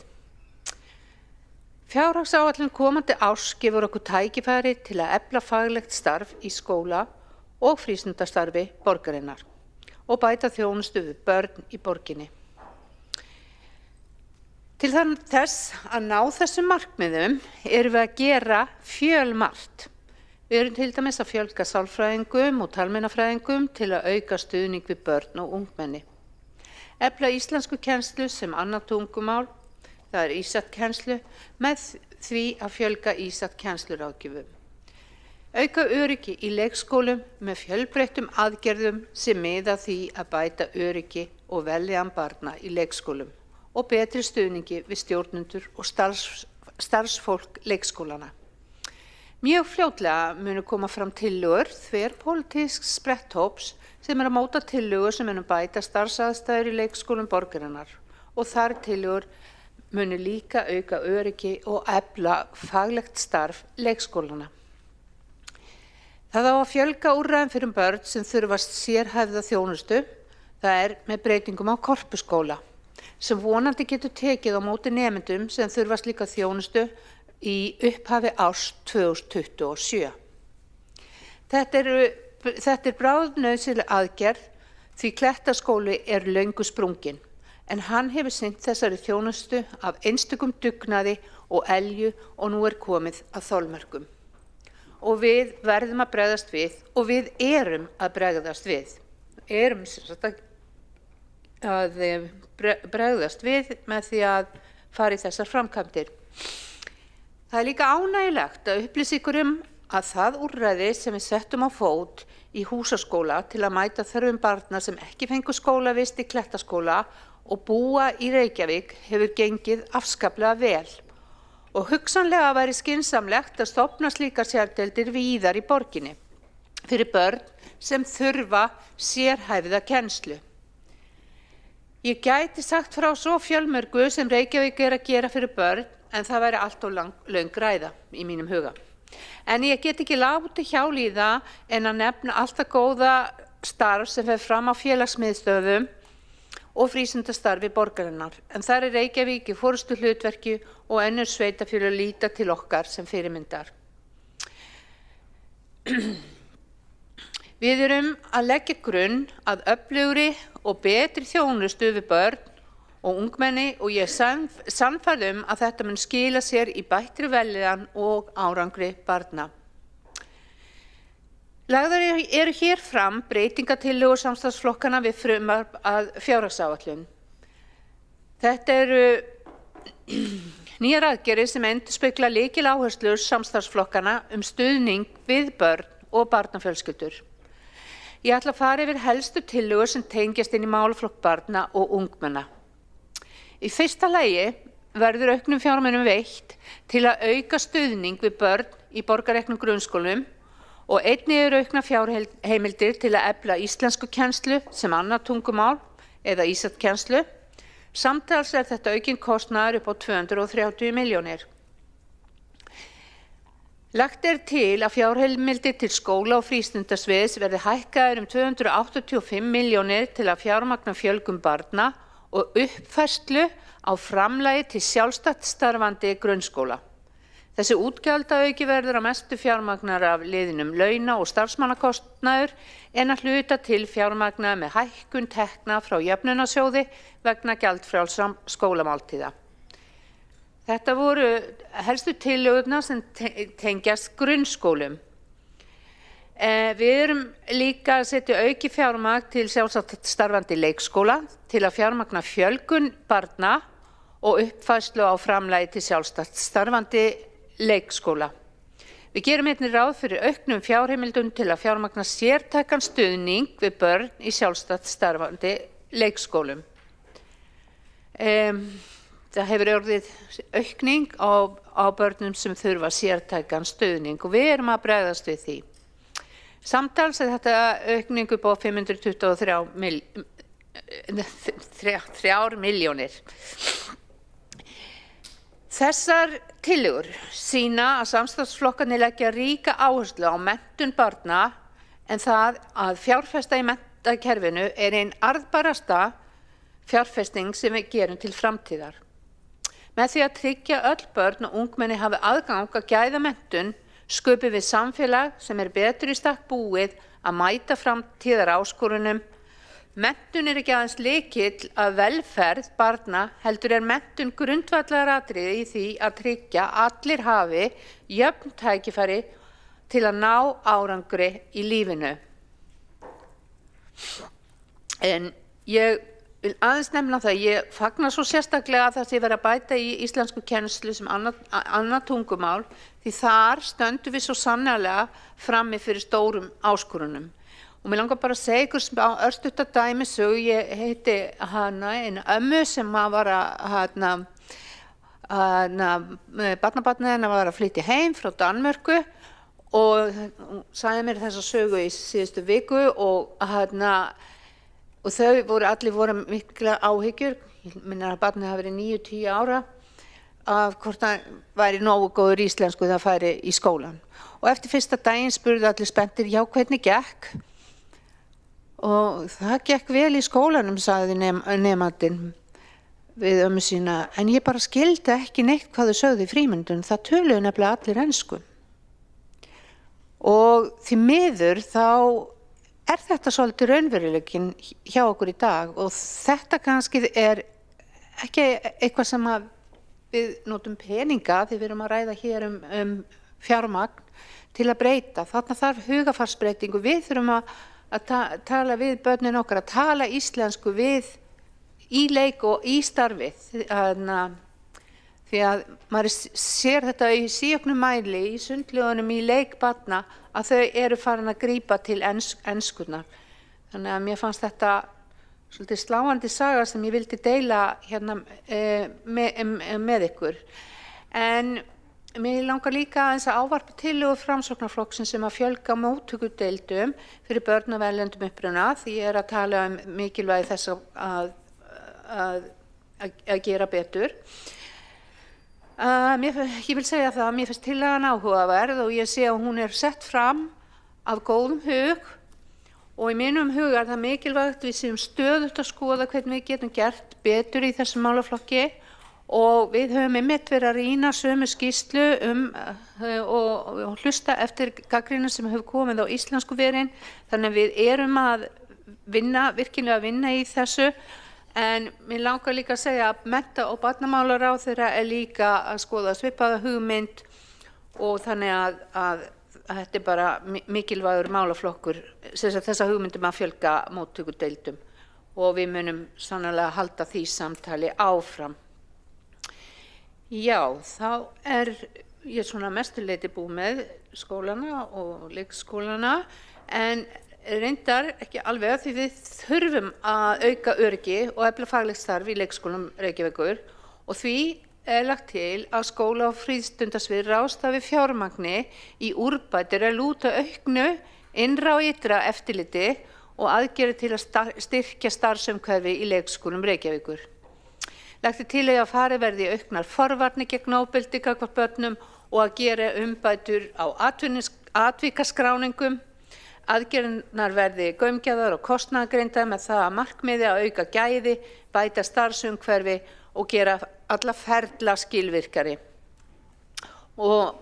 Fjárhagsáætlun komandi árs gefur okkur tækifæri til að efla faglegt starf í skóla og frístundastarfi borgarinnar og bæta þjónustu við börn í borginni. Til þess að ná þessum markmiðum erum við að gera fjölmargt. Við erum til dæmis að fjölga sálfræðingum og talmeinafræðingum til að auka stuðning við börn og ungmenni. Efla íslenskukennslu sem annað tungumál, það ISAT-kennslu, með því að fjölga ISAT-kennsluráðgjöfum. Auka öryggi í leikskólum með fjölbreyttum aðgerðum sem miða að því að bæta öryggi og vellíðan barna í leikskólum og betri stuðningi við stjórnendur og starfsfólk leikskólana. Mjög fljótlega munu koma fram tillögur þverpólitísks spretthóps sem að móta tillögur sem munu bæta starfsaðstæður í leikskólum borgarinnar og þar tillögur munu líka auka öryggi og efla faglegt starf leikskólana. Það á að fjölga úrræðum fyrir börn sem þurfast sérhæfða þjónustu, það með breytingum á korpuskóla, sem vonandi getur tekið á móti nemendum sem þurfast líka þjónustu í upphafi árs 2027. Þetta bráðnauðsynleg aðgerð því Klettaskóli löngu sprunginn, en hann hefur sinnt þessari þjónustu af einstökum dugnaði og elju og nú komið að þolmörkum. Og við verðum að bregðast við og við erum að bregðast við. Erum að bregðast við með því að fara í þessar framkvæmdir. Það líka ánægjulegt að upplýsa ykkur að það úrræði sem við settum á fót í húsaskóla til að mæta þörfum barna sem ekki fengu skólavist í Klettaskóla og búa í Reykjavík hefur gengið afskaplega vel. Og hugsanlega væri skynsamlegt að stofna slíkar sérdeildir víðar í borginni fyrir börn sem þurfa sérhæfða kennslu. Ég gæti sagt frá svo fjölmörgu sem Reykjavík að gera fyrir börn, en það væri allt of löng ræða í mínum huga. En ég get ekki látið hjá líða en að nefna allt það góða starf sem fer fram á félagsmiðstöðvum og frístundastarfi borgarinnar, en þar Reykjavík í forystu hlutverki og önnur sveitarfélög líta til okkar sem fyrirmyndar. Við erum að leggja grunn að öflugri og betri þjónustu við börn og ungmenni og ég er sannfærð að þetta mun skila sér í bættri vellíðan og árangri barna. Lagðar eru hér fram breytingatillögur samstarfsflokkana við frumvarp að fjárhagsáætlun. Þetta eru nýjar aðgerðir sem endurspegla lykiláherslur samstarfsflokkana stuðning við börn og barnafjölskyldur. Ég ætla að fara yfir helstu tillögur sem tengjast inn í málaflokk barna og ungmenna. Í fyrsta lagi verður auknum fjármunum veitt til að auka stuðning við börn í borgarreknum grunnskólum og einnig eru aukna fjárheimildir til að efla íslenskukennslu sem annað tungumál eða ísatskennslu. Samtals þetta aukinn kostnaður upp á 230 milljónir. Lagt til að fjárheimildir til skóla og frístundasviðs verði hækkaðar 285 milljónir til að fjármagna fjölgun barna og uppfærslu á framlagi til sjálfstætt starfandi grunnskóla. Þessi útgjaldaauki verður að mestu fjármagnar af liðinum launa- og starfsmannakostnaður en að hluta til fjármagnar með hækkun tekna frá jöfnunarsjóði vegna gjaldfrjálsra skólamáltíða. Þetta voru helstu tillögurnar sem tengjast grunnskólum. Við erum líka að setja auki fjármagn til sjálfstætt starfandi leikskóla til að fjármagna fjölgun barna og uppfærslu á framlagi til sjálfstætt starfandi leikskóla. Við gerum einnig ráð fyrir auknum fjárheimildum til að fjármagna sértækan stuðning við börn í sjálfstætt starfandi leikskólum. Það hefur orðið aukning á börnum sem þurfa sértækan stuðning og við erum að bregðast við því. Samtals þetta aukning upp á 523 milljónir. Þessar tillögur sýna að samstarfsflokkarnir leggja ríka áherslu á menntun barna en það að fjárfesta í menntakerfinu ein arðbærasta fjárfesting sem við gerum til framtíðar. Með því að tryggja öll börn og ungmenni hafi aðgang að gæða menntun sköpum við samfélag sem betur í stakk búið að mæta framtíðar áskorunum. Menntun ekki aðeins lykill að velferð barna, heldur menntun grundvallaratriði í því að tryggja allir hafi jöfn tækifæri til að ná árangri í lífinu. En ég vil aðeins nefna það, ég fagna svo sérstaklega að það sé verið að bæta í íslenskukennslu sem annað tungumál, því þar stöndum við svo sannarlega frammi fyrir stórum áskorunum. Og mér langar bara að segja ykkur sem örstutta dæmisögu, ég heiti einu ömmu sem var barnabarnið hennar var að flytja heim frá Danmörku og sagði mér þessa sögu í síðustu viku og þau voru mikla áhyggjur, ég minna að barnið hafi verið 9-10 ára, af hvort það væri nógu góður íslensku það færi í skólan. Og eftir fyrsta daginn spurðu allir spenntir, já hvernig gekk? Og það gekk vel í skólanum, sagði nemandinn við ömmu sína, en ég bara skildi ekki neitt hvað þau sögðu í frímyndun, það töluðu nefnilega allir ensku. Og því miður þá þetta svolítið raunveruleikinn hjá okkur í dag og þetta kannski ekki eitthvað sem við notum peninga því við erum að ræða hér fjármagn til að breyta. Þarna þarf hugarfarsbreytingu. Við þurfum að tala við börnin okkar, að tala íslensku við í leik og í starfið. Því að maður sér þetta í síauknum mæli í sundlaugunum í leik barna að þau eru farin að grípa til enskunnar. Þannig að mér fannst þetta svolítið sláandi saga sem ég vildi deila hérna með ykkur. En mér langar líka aðeins að ávarpa tillögur Framsóknarflokksins sem að fjölga móttökudeildum fyrir börn af erlendum uppruna, því ég að tala mikilvægi þess að gera betur. Ég vil segja það að mér finnst tillagan áhugaverð og ég sé að hún sett fram af góðum hug og í mínum huga það mikilvægt við séum stöðugt að skoða hvernig við getum gert betur í þessum málaflokki og við höfum einmitt verið að rýna sömu skýrslu og hlusta eftir gagnrýni sem hefur komið á íslensku verin, þannig að við erum að virkilega vinna í þessu. En mér langar líka að segja að mennta- og barnamálaráðherra líka að skoða svipaða hugmynd og þannig að þetta bara mikilvægur málaflokkur, þessa hugmyndum að fjölga móttökudeildum og við munum sannarlega halda því samtali áfram. Já, þá ég svona mestuleyti búið með skólana og leikskólana, en reyndar ekki alveg því við þurfum að auka öryggi og efla faglegt starf í leikskólum Reykjavíkur og því lagt til að skóla- og frístundasvið ráðstafi fjármagni í úrbætur að lúta auknu innra og ytra eftirliti og aðgerðir til að styrkja starfsumhverfi í leikskólum Reykjavíkur. Lagt til að farið verði auknar forvarnir gegn ofbeldi gagnvart börnum og að gera umbætur á atvikaskráningum. Aðgerðirnar verði gaumgæfðar og kostnaðargreindar með það að markmiði að auka gæði, bæta starfsumhverfi og gera alla ferla skilvirkari. Og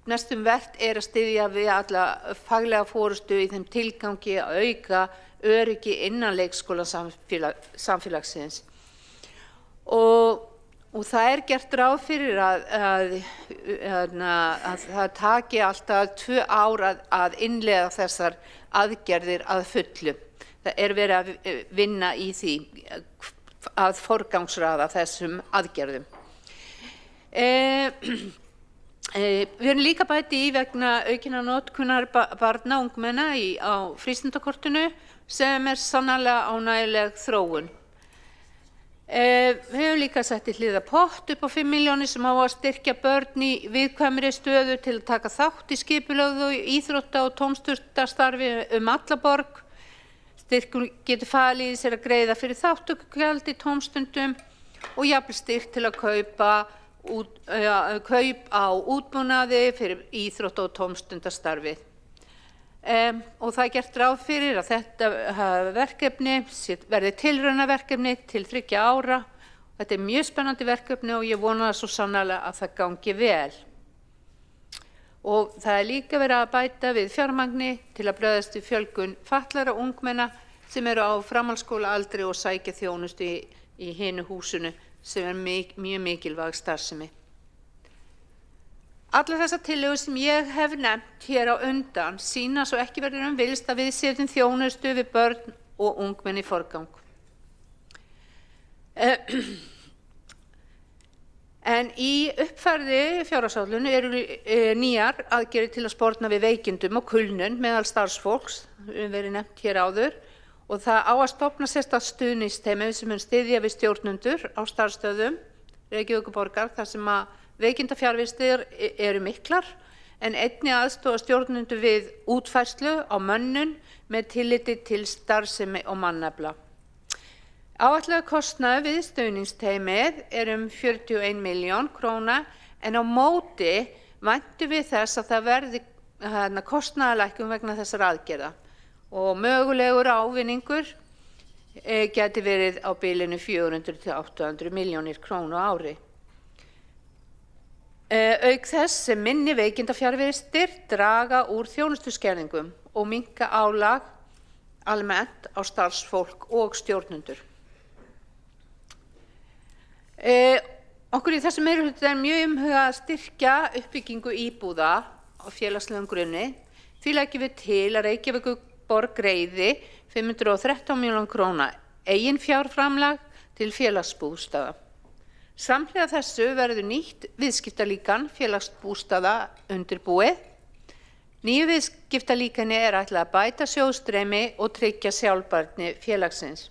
næstum vert að styðja við alla faglega forystu í þeim tilgangi að auka öryggi innan leikskóla samfélagsins. Og það gert ráð fyrir að það taki alltaf 2 ár að innleiða þessar aðgerðir að fullu. Það verið að vinna í því að forgangsraða þessum aðgerðum. Við erum líka bæti í vegna aukinna notkunar barna og ungmenna á frístundakortinu sem sannarlega ánægjuleg þróun. Við hefum líka sett í hliðar pott upp á 5 milljónir sem á að styrkja börn í viðkvæmri stöðu til að taka þátt í skipulögðu íþrótta- og tómstundastarfi alla borg. Styrkur getur falið í sér að greiða fyrir þátttökugjald í tómstundum og jafnvel styrk til að kaup á útbúnaði fyrir íþrótta- og tómstundastarfi. Og það gert ráð fyrir að þetta verkefni verði tilraunaverkefni til 3 ára. Þetta mjög spennandi verkefni og ég vona svo sannarlega að það gangi vel. Og það líka verið að bæta við fjármagni til að bregðast við fjölgun fatlaðra ungmenna sem eru á framhaldsskólaaldri og sækja þjónustu í hinu húsinu sem mjög mikilvæg starfsemi. Allar þessar tillögur sem ég hef nefnt hér á undan sýna svo ekki verður villst að við setjum þjónustu við börn og ungmenni í forgang. En í uppfærði fjárhagsáætlun eru nýjar aðgerðir til að sporna við veikindum og kulnun meðal starfsfólks, verið nefnt hér áður, og það á að stofna sérstakt stuðningsteymi sem mun styðja við stjórnendur á starfsstöðvum Reykjavíkurborgar þar sem að veikindafjarvistir eru miklar en einnig aðstoða stjórnendur við útfærslu á mönnun með tilliti til starfsemi og mannafla. Áætlaður kostnaður við stuðningsteymið 41 milljón króna en á móti væntum við þess að það verði kostnaðarlækkun vegna þessara aðgerða og mögulegur ávinningur geti verið á bilinu 400 til 800 milljónir króna á ári. Auk þess sem minni veikindafjarvistir draga úr þjónustuskerðingum og minnka álag almennt á starfsfólk og stjórnendur. Okkur í þessum meirihluta mjög umhugað að styrkja uppbyggingu íbúða á félagslegum grunni. Því leggjum við til að Reykjavíkurborg greiði 513 milljónir króna eigin fjárframlag til félagsbústaða. Samhliða þessu verður nýtt viðskiptalíkan félagsbústaða undirbúið. Nýju viðskiptalíkani ætlað að bæta sjóðstreymi og tryggja sjálfbærni félagsins.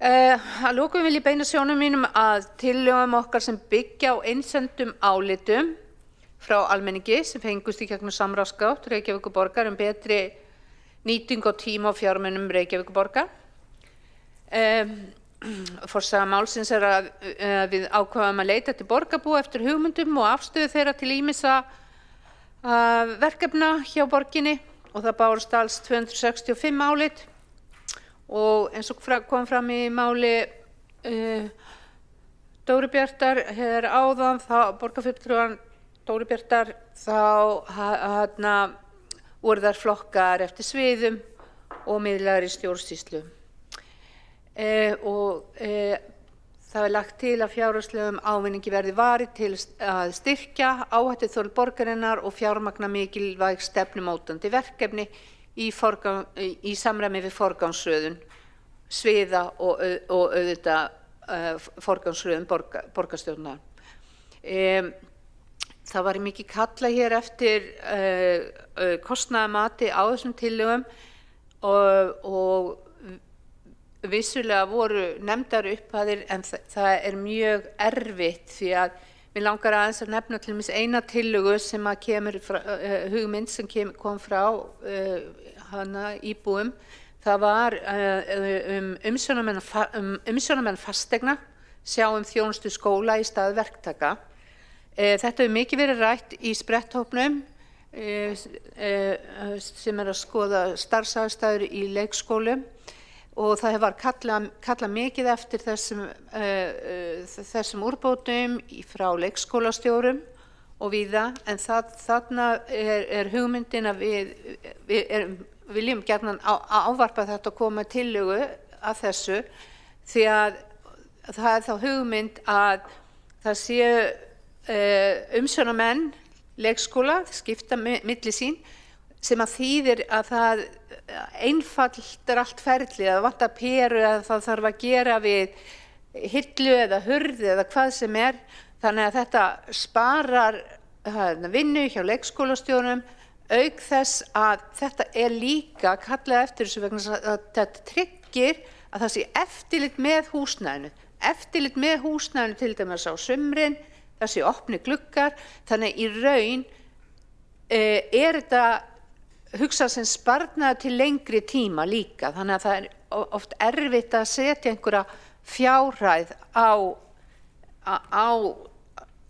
Að lokum vil ég beina sjónum mínum að tillögum okkar sem byggja á einsendum álitum frá almenningi sem fengust í gegnum samráðsgátt Reykjavíkurborgar betri nýting á tíma og fjármunum Reykjavíkurborgar. Forsaga málsins að við ákváðum að leita til borgarbúa eftir hugmyndum og afstöðu þeirra til ýmissa verkefna hjá borginni og það bárust alls 265 álit og eins og kom fram í máli Dóru Bjartar hér áðan, borgarfulltrúan Dóru Bjartar, þá voru þær flokkar eftir sviðum og miðlægri stjórnsýslu. Það lagt til að fjárhagslegum ávinningi verði varið til að styrkja áhættuþol borgarinnar og fjármagna mikilvæg stefnumótandi verkefni í samræmi við forgangsröðun sviða og auðvitað forgangsröðun borgarstjórnar. Það var mikið kallað hér eftir kostnaðarmati á þessum tillögum og vissulega voru nefndar upphæðir en það mjög erfitt því að mig langar aðeins að nefna til dæmis eina tillögu sem að kemur hugmynd sem kom frá hana íbúum. Það var umsjónarmenn fasteigna, sjá þjónustu skóla í stað verktaka. Þetta hefur mikið verið rætt í spretthópnum sem að skoða starfsaðstæður í leikskólum og það var kallað mikið eftir þessum úrbótum frá leikskólastjórum og víða, en þarna hugmyndin að við viljum gjarnan ávarpa þetta og koma tillögu að þessu því að það þá hugmynd að það séu umsjónarmenn leikskóla, skipta milli sín, sem að þýðir að það einfaldar allt ferlið, að vantar peru eða það þarf að gera við hillu eða hurð eða hvað sem þannig að þetta sparar vinnu hjá leikskólastjórum, auk þess að þetta líka kallað eftir þessu vegna að þetta tryggir að það sé eftirlit með húsnæðinu til dæmis á sumrin, það sé opni gluggar, þannig í raun þetta hugsað sem sparnaður til lengri tíma líka, þannig að það oft erfitt að setja einhverja fjárhæð á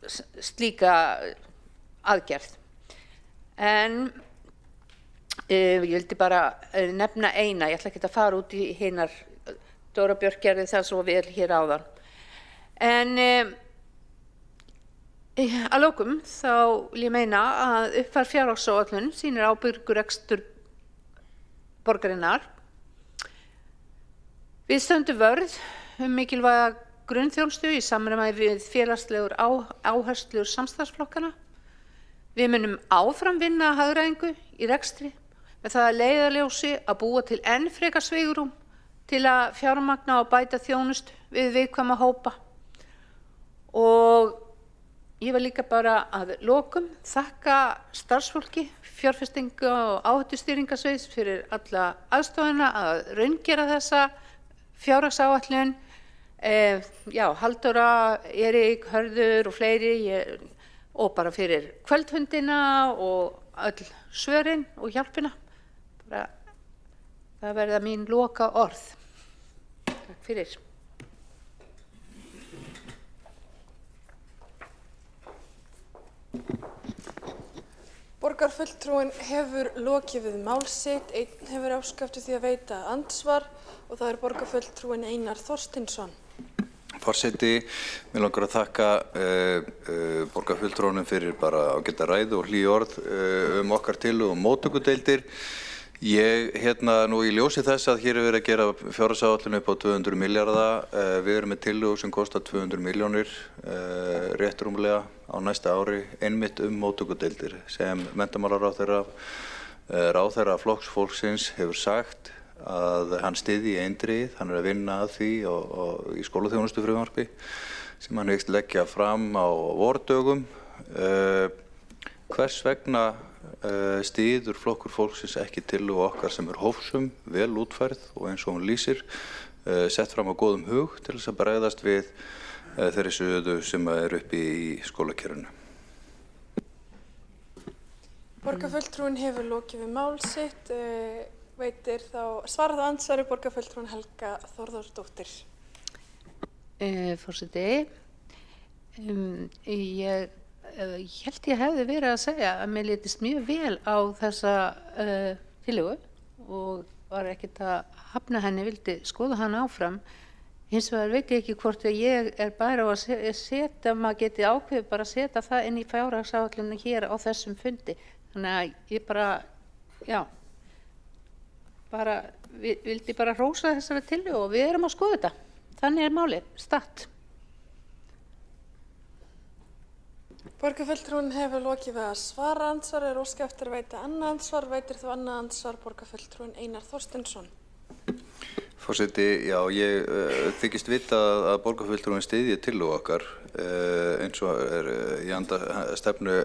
slíka aðgerð. En ég vildi bara nefna eina, ég ætla ekki að fara út í hinar, Dóra Björk gerði það svo vel hér áðan. En að lokum þá vil ég meina að uppfærð fjárhagsáætlun sýnir ábyrgur rekstur borgarinnar. Við stöndum vörð mikilvæga grunnþjónustu í samræmi við félagslegar áherslur samstarfsflokkana. Við munum áfram vinna að hagræðingu í rekstri með það að leiðarljósi að búa til enn frekar svigrúm til að fjármagna og bæta þjónustu við viðkvæma hópa. Og ég var líka bara að lokum þakka starfsfólki, fjárfestinga og áhættustýringasviðs fyrir alla aðstofuna að raungera þessa fjárhagsáætlun. Halldóra, Erik, Hörður og fleiri og bara fyrir kvöldfundina og öll svörin og hjálpina. Það verða mín loka orð. Takk fyrir. Borgarfulltrúinn hefur lokið við mál sitt, einn hefur óskað eftir því að veita andsvar og það borgarfulltrúinn Einar Þorsteinsson. Forseti, mig langar að þakka borgarfulltrúnum fyrir bara ágæta ræðu og hlý orð okkar tillögu móttökudeildir. Ég nú í ljósi þess að hér verið að gera fjárhagsáætlun upp á 200 milljarða, við erum með tillögu sem kostar 200 milljónir rétt rúmlega á næsta ári, einmitt móttökudeildir sem menntamálaráðherra, ráðherra flokksfólksins hefur sagt að hann styðji eindregið, hann að vinna að því í skólaþjónustufrumvarpi sem hann hyggst leggja fram á vordögum. Hvers vegna styður flokkur fólksins ekki tillögu okkar sem hófsöm, vel útfærð og eins og hún lýsir, sett fram á góðum hug til þess að bregðast við þeirri stöðu sem uppi í skólakerfinu? Borgarfulltrúinn hefur lokið við mál sitt, svarað á andsvari borgarfulltrúinn Helga Þórðardóttir. Forseti, ég held ég hefði verið að segja að mér litist mjög vel á þessa tillögu og var ekkert að hafna henni, vildi skoða hana áfram. Hins vegar veit ég ekki hvort ég bara á að setja, maður geti ákveðið bara að setja það inn í fjárhagsáætlunina hér á þessum fundi. Þannig að ég bara Já, vildi bara hrósa þessari tillögu og við erum að skoða þetta. Þannig er málið, statt. Borgarfulltrúinn hefur lokið við að svara andsvar, er óskað eftir að veita annað andsvar, veitir þú annað andsvar borgarfulltrúinn Einar Þorsteinsson. Forseti, já, ég þykist vita að borgarfulltrúinn styðji tillögu okkar eins og er í anda stefnu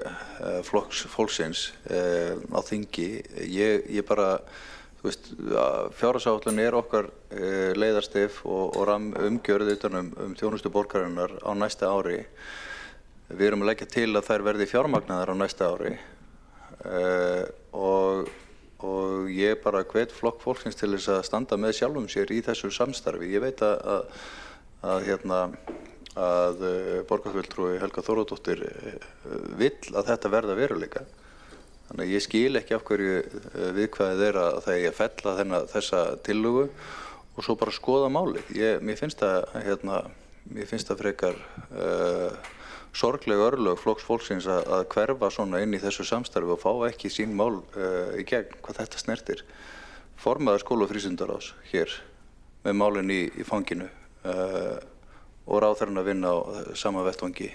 flokks fólksins á þingi. Ég bara, þú veist, fjárhagsáætlun er okkar leiðarstef og umgjörð utan þjónustu borgarinnar á næsta ári. Við erum að leggja til að þær verði fjármagnaðar á næsta ári og ég bara hvet flokk fólksins til þess að standa með sjálfum sér í þessu samstarfi. Ég veit að borgarfulltrúi Helga Þórðardóttir vill að þetta verða veruleika. Þannig að ég skil ekki af hverju viðkvæðið er að það eigi að fella þessa tillögu og svo bara skoða málið. Mér finnst það frekar sorgleg örlög flokks fólksins að hverfa svona inn í þessu samstarfi og fá ekki sín mál í gegn hvað þetta snertir. Formaður skóla- og frístundaráðs hér með málin í fanginu og ráðherrann að vinna á sama vettvangi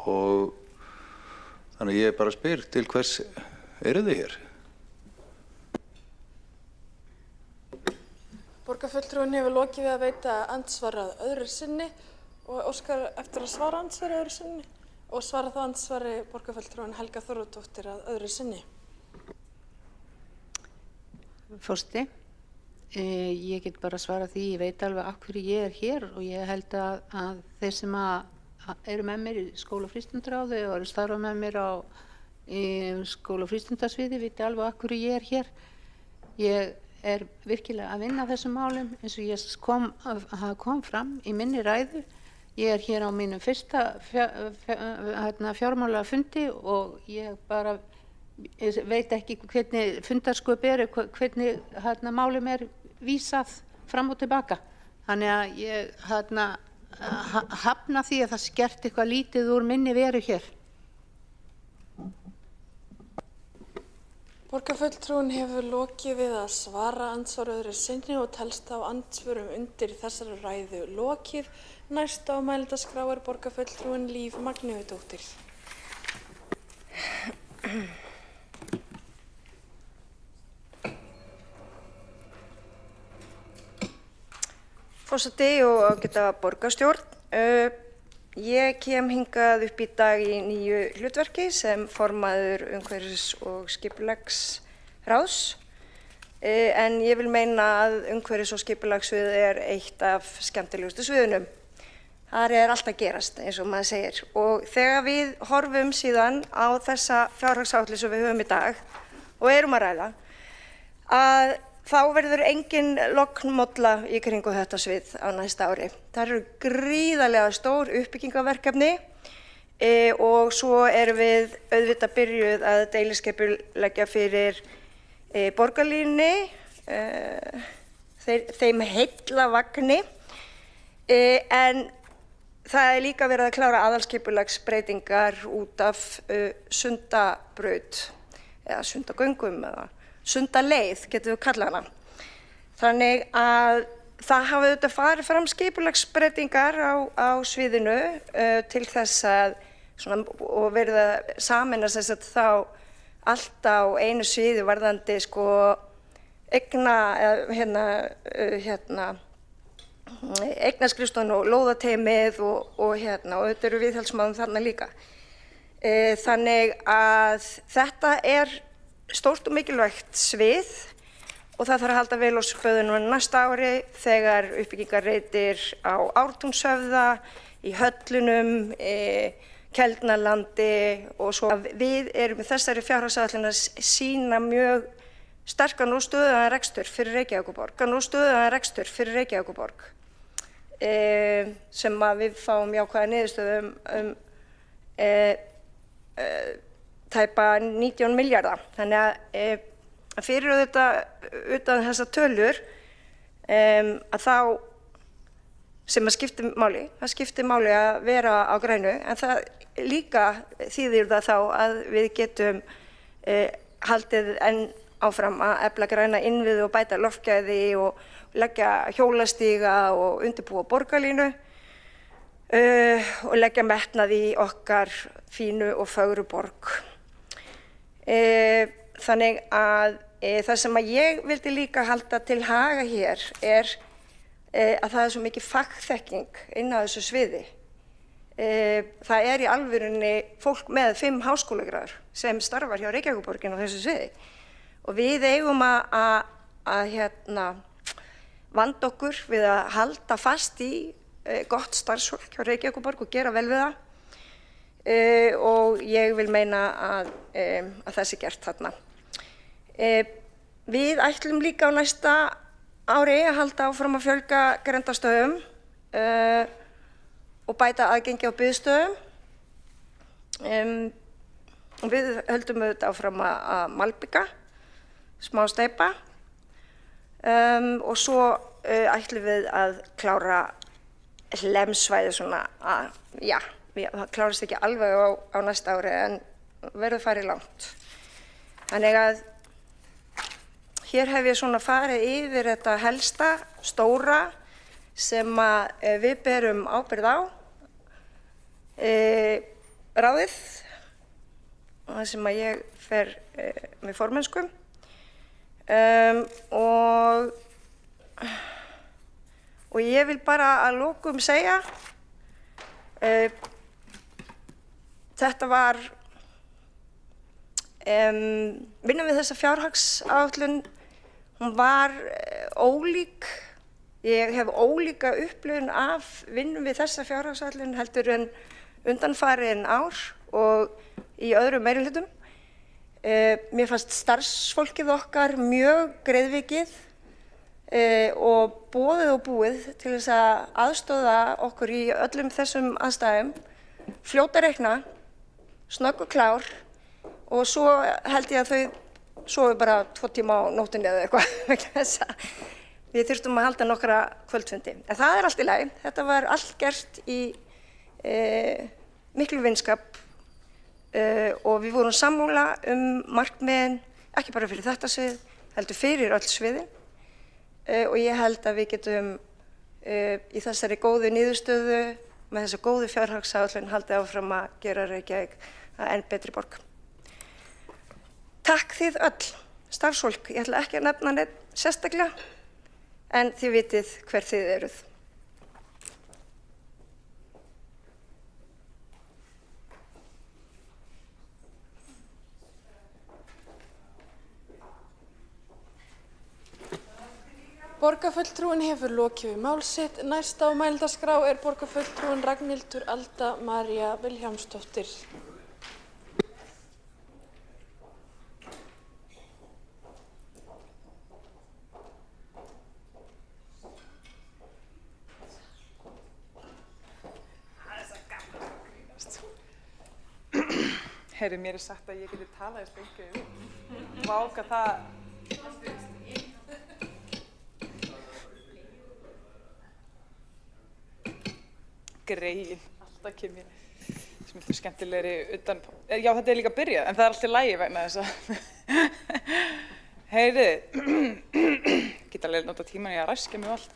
og þannig ég bara spyr til hvers eru þið hér? Borgarfulltrúinn hefur lokið við að veita andsvar að öðru sinni og óskar eftir að svara andsvari öðru sinni og svara þá andsvari borgarfulltrúinn Helga Þórðardóttir að öðru sinni. Forseti, ég get bara svara því, ég veit alveg af hverju ég er hér og ég held að þeir sem eru með mér í skóla- og frístundaráði og eru starfa með mér á skóla- og frístundasviði viti alveg af hverju ég er hér. Ég er virkilega að vinna þessum málum eins og ég kom fram í minni ræðu. Ég er hér á mínum fyrsta fjármálafundi og ég bara veit ekki hvernig fundarsköp er, hvernig málum er vísað fram og tilbaka. Þannig að ég hafna því að það skert eitthvað lítið úr minni veru hér. Borgarfulltrúinn hefur lokið við að svara andsvar öðru sinni og telst á andsvörum undir þessari ræðu lokið. Næst á mælendaskrá er borgarfulltrúinn Líf Magnúsdóttir. Forseti og ágæta borgarstjórn. Ég kem hingað upp í dag í nýju hlutverki sem formaður umhverfis- og skipulagsráðs. En ég vil meina að umhverfis- og skipulagssvið er eitt af skemmtilegustu sviðunum. Þar er allt að gerast eins og maður segir. Og þegar við horfum síðan á þessa fjárhagsáætlun sem við höfum í dag og erum að ræða, að þá verður engin lognmolla í kringu þetta svið á næsta ári. Það eru gríðarlega stór uppbyggingarverkefni og svo erum við auðvitað byrjuð að deiliskipuleggja fyrir borgarlínunni, þeim heillavagni, en það er líka verið að klára aðalskipulagsbreytingar út af Sundabraut eða Sundagöngum eða Sundaleið getum við kallað hana. Þannig að það hafa auðvitað farið fram skipulagsbreytingar á sviðinu til þess að og verið að sameina þá allt á einu sviði varðandi eignaskrifstofuna og lóðateymið og auðvitað eru viðhaldsmálin þarna líka. Þannig að þetta er stórt og mikilvægt svið og það þarf að halda vel á spöðunum næsta ári þegar uppbyggingarreitir á Ártúnshöfða, í Höllunum, Keldnalandi og svo. Við erum með þessari fjárhagsáætlun að sýna mjög sterkan og stöðugan rekstur fyrir Reykjavíkurborg. Sem að við fáum jákvæða niðurstöðu tæpa 19 milljarða. Þannig að fyrir utan þessar tölur að þá sem að skiptir máli að vera á grænu, en það líka þýðir það þá að við getum haldið enn áfram að efla græna innviði og bæta loftgæði og leggja hjólastíga og undirbúa borgarlínu og leggja metnað í okkar fínu og fögru borg. Þannig að það sem að ég vildi líka halda til haga hér að það svo mikið fagþekking inn á þessu sviði. Það í alvörunni fólk með 5 háskólagráður sem starfar hjá Reykjavíkurborginni á þessu sviði. Og við eigum að vanda okkur við að halda fast í gott starfsfólk hjá Reykjavíkurborg og gera vel við það. Og ég vil meina að það sé gert þarna. Við ætlum líka á næsta ári að halda áfram að fjölga grenndarstöðum og bæta aðgengi á biðstöðum. Við höldum auðvitað áfram að malbika, smá steypa og svo ætlum við að klára Hlemsvæði svona það klárast ekki alveg á næsta ári en verður farið langt. Þannig að hér hef ég svona farið yfir þetta helsta, stóra sem við berum ábyrgð á, ráðið, það sem að ég fer með formennsku og ég vil bara að lokum segja þetta var vinna við þessa fjárhagsáætlun, hún var ólík. Ég hef ólíka upplifun af vinnum við þessa fjárhagsáætlun heldur en undanfarin ár og í öðrum meirihlutum. Mér fannst starfsfólkið okkar mjög greiðvikið og boðið og búið til þess að aðstoða okkur í öllum þessum aðstæðum, fljóta reikna, snögg og klár og svo held ég að þau sofi bara 2 tíma á nóttinni eða eitthvað vegna þess að við þurftum að halda nokkra kvöldfundi. En það allt í lagi. Þetta var allt gert í miklu vinskap og við vorum sammála markmiðin, ekki bara fyrir þetta svið, heldur fyrir öll sviðin og ég held að við getum í þessari góðu niðurstöðu með þessa góðu fjárhagsáætlun haldið áfram að gera Reykjavík að enn betri borg. Takk þið öll, starfsfólk. Ég ætla ekki að nefna neitt sérstaklega, en þið vitið hver þið eruð. Borgarfulltrúinn hefur lokið við mál sitt. Næst á mælendaskrá borgarfulltrúinn Ragnhildur Alda María Vilhjálmsdóttir. Heyrðu, mér sagt að ég geti talað lengi Vák að það Greyin, alltaf kem ég smiltu skemmtilegri utan já, þetta líka byrjað, en það allt í lagi vegna þess að Heyrðu geta alveg nota tíman í að ræskja mig allt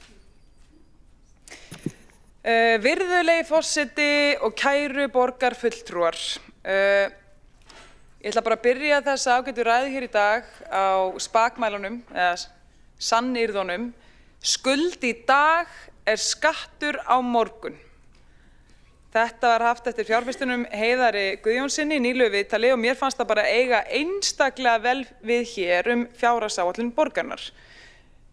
Virðulegi forseti og kæru borgarfulltrúar Ég ætla bara að byrja þessa ágætu ræðu hér í dag á spakmælunum, eða sannyrðunum. Skuld í dag skattur á morgun. Þetta var haft eftir fjárfestinum Heiðari Guðjónsinni í nýlegu viðtali og mér fannst það bara eiga einstaklega vel við hér fjárhagsáætlun borgarinnar.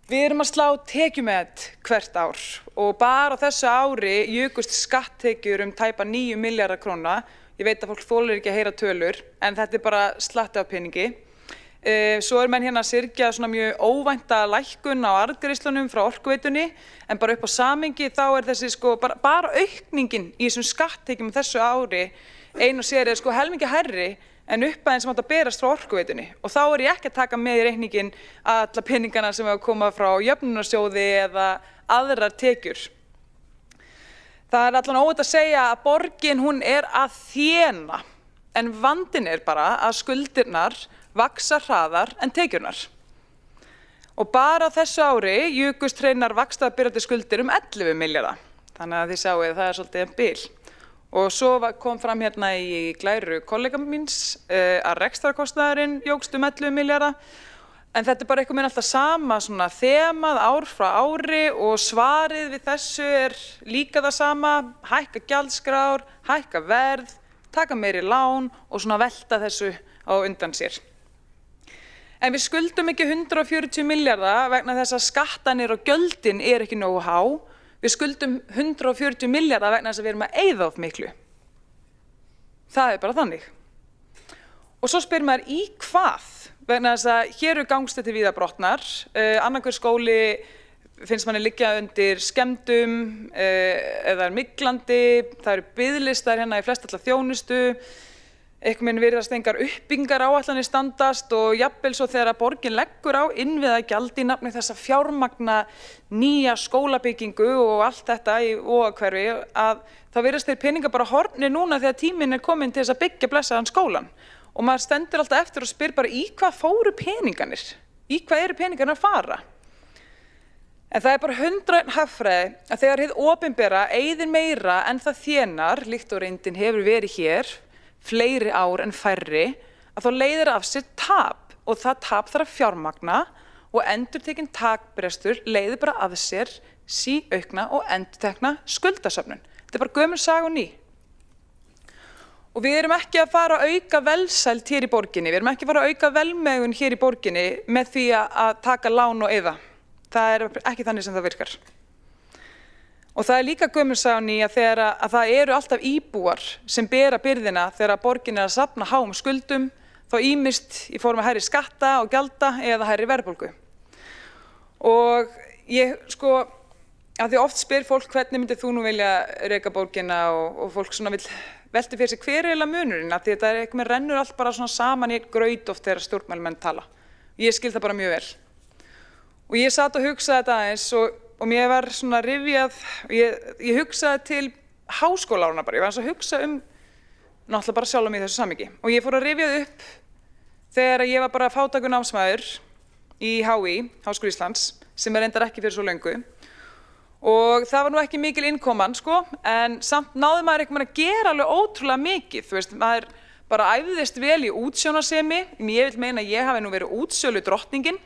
Við erum að slá tekjumet hvert ár og bara á þessu ári jukust skatttekjur tæpa 9 milljarða króna. Ég veit að fólk þolir ekki að heyra tölur, en þetta bara slatti af peningi. Svo menn hérna að syrgja svona mjög óvænta lækkun á arðgreiðslunum frá Orkuveitunni, en bara upp á samhengi þá þessi bara aukningin í þessum skatttekjum þessu ári ein og sér helmingi hærri en upphæðin sem átti að berast frá Orkuveitunni. Og þá ég ekki að taka með í reikningin alla peningana sem að koma frá jöfnunarsjóði eða aðrar tekjur. Það allan óhætt að segja að borgin hún að þéna, en vandinn bara að skuldirnar vaxa hraðar en tekjurnar. Og bara á þessu ári jukust hreinar vaxtabyrjandi skuldir 11 milljarða. Þannig að þið sjáu að það svolítið bil. Og svo kom fram hérna í glæru kollega míns að rekstrarkostnaðurinn jókst 11 milljarða. En þetta bara einhvern veginn alltaf sama svona þemað ár frá ári og svarið við þessu líka það sama, hækka gjaldskrár, hækka verð, taka meiri lán og svona velta þessu á undan sér. En við skuldum ekki 140 milljarða vegna þess að skattanir og gjöldin ekki nógu há. Við skuldum 140 milljarða vegna þess að við erum að eyða of miklu. Það bara þannig. Og svo spyr maður í hvað? Vegna þess að hér eru gangstéttir víða brotnar. Annarhver skóli finnst manni liggja undir skemmdum eða myglandi. Það eru biðlistar hérna í flestallar þjónustu. Einhvern veginn virðast engar uppbyggingar áætlanir standast og jafnvel svo þegar að borgin leggur á innviðagjald í nafni þess að fjármagna nýja skólabyggingu og allt þetta í Vogahverfi að þá virðast þeir peningar bara horfnir núna þegar tíminn kominn til þess að byggja blessaðan skólan. Og maður stendur alltaf eftir og spyr bara í hvað fóru peningarnir? Í hvað eru peningarnir að fara? En það bara 100 hagfræði að þegar hið opinbera eyðir meira en það þénar, líkt og reyndin hefur verið hér, fleiri ár en færri, að þá leiðir af sér tap og það tap þarf að fjármagna og endurtekinn takbrestur leiðir bara af sér síaukna og endurtekna skuldasöfnun. Þetta bara gömul saga og ný. Og við erum ekki að fara að auka velsæld hér í borginni, við erum ekki að fara að auka velmegun hér í borginni með því að taka lán og eyða. Það ekki þannig sem það virkar. Og það líka gömul saga og ný að þegar að það eru alltaf íbúar sem bera byrðina þegar að borgin að safna háum skuldum, þá ýmist í formi hærri skatta og gjalda eða hærri verðbólgu. Og ég að því oft spyr fólk hvernig myndir þú nú vilja reka borgina og fólk svona vill velti fyrir sig hver eiginlega munurinn, að þetta eitthvað með rennur allt bara svona saman í graut oft þegar stjórnmálamenn tala. Ég skil það bara mjög vel. Og ég satt og hugsaði þetta aðeins og mér var svona rifjað, ég hugsaði til háskólaárna bara, ég var að hugsa náttúrulega bara sjálf mig í þessu samhengi. Og ég fór að rifjað upp þegar ég var bara fátækur námsmaður í HÍ, Háskóli Íslands, sem reyndar ekki fyrir svo löngu. Og það var nú ekki mikil innkoman, en samt náði maður eitthvað að gera alveg ótrúlega mikið. Þú veist, maður bara æfðist vel í útsjónarsemi. Ég vil meina að ég hafi nú verið útsölu drottningin.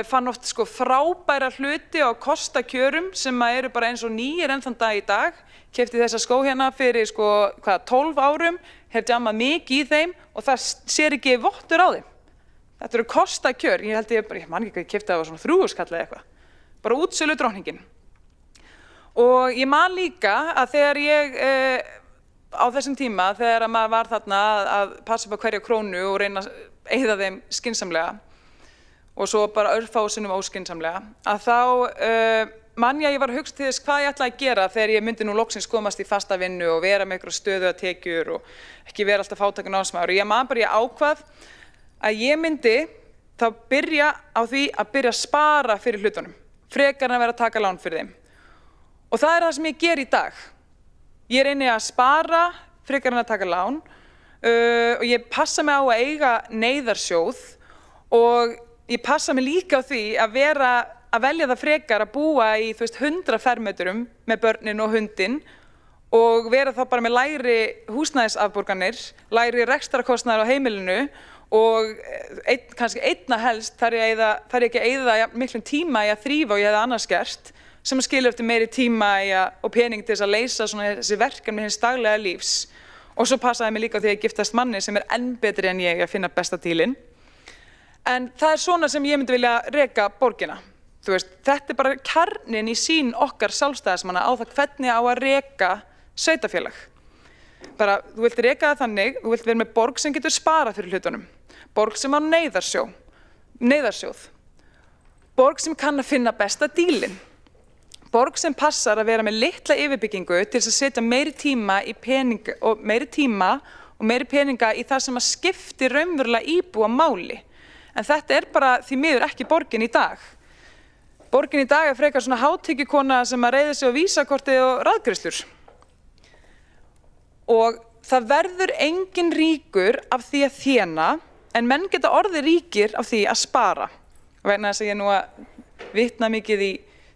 Fann oft frábæra hluti á kostakjörum sem eru bara eins og nýir enn þann dag í dag. Keypti þessa skó hérna fyrir 12 árum, hef jammað mikið í þeim og það sér ekki vottur á þeim. Þetta eru kostakjör. Ég held ég man ekki hvað ég keypti það á svona 3.000 kall eða eitthvað. Bara útsölu drottningin. Og ég man líka að þegar ég á þessum tíma, þegar maður var þarna að passa upp á hverja krónu og reyna að eyða þeim skynsamlega og svo bara örfásinnum óskynsamlega, að þá man ég var að hugsa til þess hvað ég ætlaði að gera þegar ég myndi nú loksins komast í fasta vinnu og vera með einhverja stöðuga tekjur og ekki vera alltaf fátækur námsmaður. Og ég man bara, ég ákvað að ég myndi þá byrja á því að byrja að spara fyrir hlutunum, frekar en að vera að taka lán fyrir þeim. Og það það sem ég ger í dag. Ég reyni að spara frekar en að taka lán og ég passa mig á að eiga neyðarsjóð og ég passa mig líka á því að velja það frekar að búa í 100 fermetrum með börnin og hundinn og vera þá bara með lægri húsnæðisafborganir, lægri rekstrarkostnaðar á heimilinu og kannski einna helst þarf ég ekki að eyða miklum tíma í að þrífa og ég hefði annars gert, sem skilur eftir meiri tíma og pening til þess að leysa þessi verkefni hins daglega lífs. Og svo passaði mig líka á því að ég giftast manni sem enn betri en ég að finna besta dílinn. En það svona sem ég myndi vilja reka borgina. Þú veist, þetta bara kjarninn í sýn okkar sjálfstæðismanna á það hvernig á að reka sveitarfélag. Bara, þú vilt reka það þannig, þú vilt vera með borg sem getur sparað fyrir hlutunum. Borg sem á neyðarsjóð. Borg sem kann að finna besta dílinn. Borg sem passar að vera með litla yfirbyggingu til þess að setja meiri tíma og meiri peninga í það sem að skipti raunverulega íbúa máli. En þetta bara því miður ekki borgin í dag. Borgin í dag frekar svona hátekjukona sem að reiða sig á vísakortið og raðgreiðslur. Og það verður engin ríkur af því að þéna En menn geta orðið ríkir af því að spara. Vegna þess að ég nú að vitna mikið í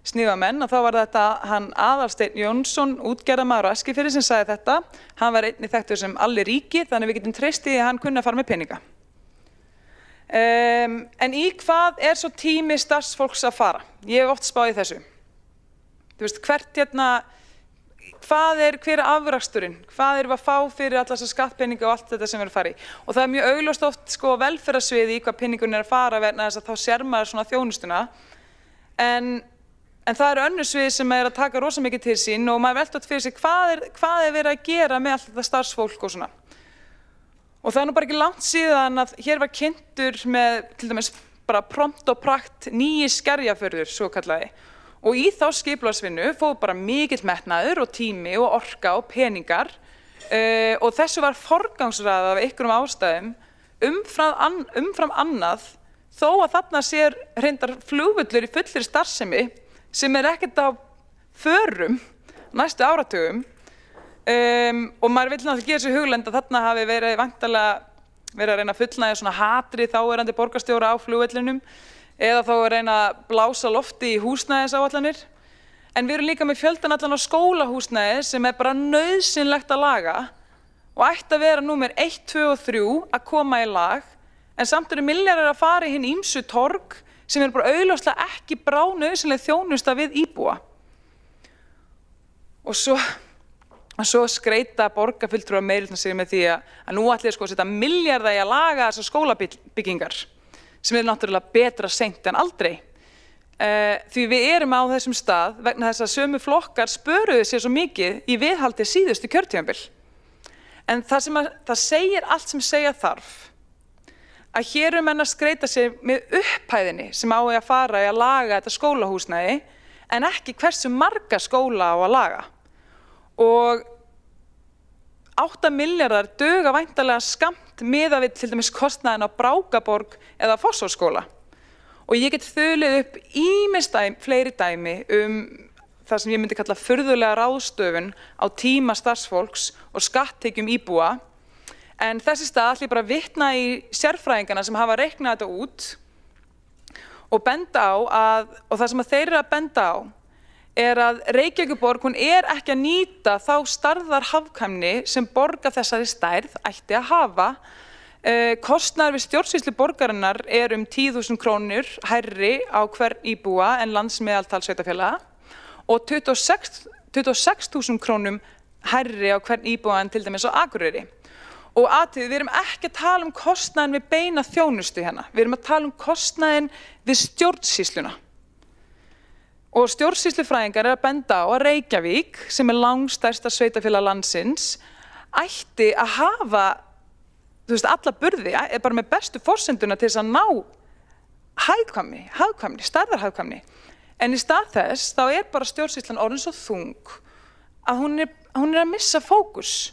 sniða menn og þá var þetta hann Aðalsteinn Jónsson, útgerðarmaður á Eskifirði sem sagði þetta. Hann var einnig þekktur sem Alli ríki, þannig við getum treyst í að hann kunni að fara með peninga. En í hvað svo tími starfsfólks að fara? Ég hef oft spáð í þessu. Þú veist, hver afraksturinn? Hvað erum við að fá fyrir alla þessa skattpeninga og allt þetta sem við erum að fara í? Og það mjög augljóst oft sko velferðarsviði í hvað peningun að fara vegna þess að þá sér maður svona þjónustuna. En það eru önnur svið sem að taka rosa mikið til sín og maður velta fyrir sig hvað verið að gera með allt þetta starfsfólk og svona. Og það nú bara ekki langt síðan að hér var kynntur með til dæmis bara prompt og prakt nýi Skerjafjörður svo kallaði. Og í þá skipulagsvinnu fóð bara mikill metnaður og tími og orka og peningar og þessu var forgangsraðað af einhverjum ástæðum umfram annað þó að þarna sér reyndar flugvöllur í fullri starfsemi sem ekkert á förum næstu áratugum og maður vill náttúrulega gera sér hugleiðt að þarna hafi væntanlega verið að reyna að fullnægja svona hatri þáverandi borgarstjóra á flugvellinum eða þá að reyna að blása lofti í húsnæðisáætlanir. En við erum líka með fjöldan allan á skólahúsnæði sem bara nauðsynlegt að laga og ætti að vera númer 1, 2 og 3 að koma í lag en samt eru milljarðar að fara í hinn ýmsu torg sem bara augljóslega ekki bráðnauðsynleg þjónusta við íbúa. Og svo skreita borgarfulltrúar meirihlutann sig með því að nú ætli sko að setja milljarða í að laga þessar skólabyggingar sem náttúrulega betra seint en aldrei. Því við erum á þessum stað vegna þess að sömu flokkar spöruðu sér svo mikið í viðhaldi síðustu kjörtímabil. En það segir allt sem segja þarf að hér menn að skreita sér með upphæðinni sem á að fara í að laga þetta skólahúsnæði en ekki hversu marga skóla á að laga. Og 8 milljarðar duga væntanlega skammt miðað við til dæmis kostnaðinn á Brákaborg eða Fossvogsskóla. Og ég get þulið upp ýmis fleiri dæmi það sem ég myndi kalla furðulega ráðstöfun á tíma starfsfólks og skatttekjum íbúa. En þessi stað ætla ég bara að vitna í sérfræðingana sem hafa reiknað þetta út og benda á og það sem þeir eru að benda á að Reykjavíkurborg ekki að nýta þá stærðarhagkvæmni sem borg af þessari stærð ætti að hafa. Kostnaður við stjórnsýslu borgarinnar 10.000 krónur hærri á hvern íbúa en landsmeðaltal sveitarfélaga og 26.000 krónum hærri á hvern íbúa en til dæmis á Akureyri. Og við erum ekki að tala kostnaðinn við beina þjónustu hérna, við erum að tala kostnaðinn við stjórnsýsluna. Og stjórnsýslufræðingar að benda á að Reykjavík, sem langstærsta sveitarfélag landsins, ætti að hafa alla burði, bara með bestu forsenduna til þess að ná hagkvæmni, stærðarhagkvæmni. En í stað þess þá bara stjórnsýslan orðin svo þung að hún að missa fókus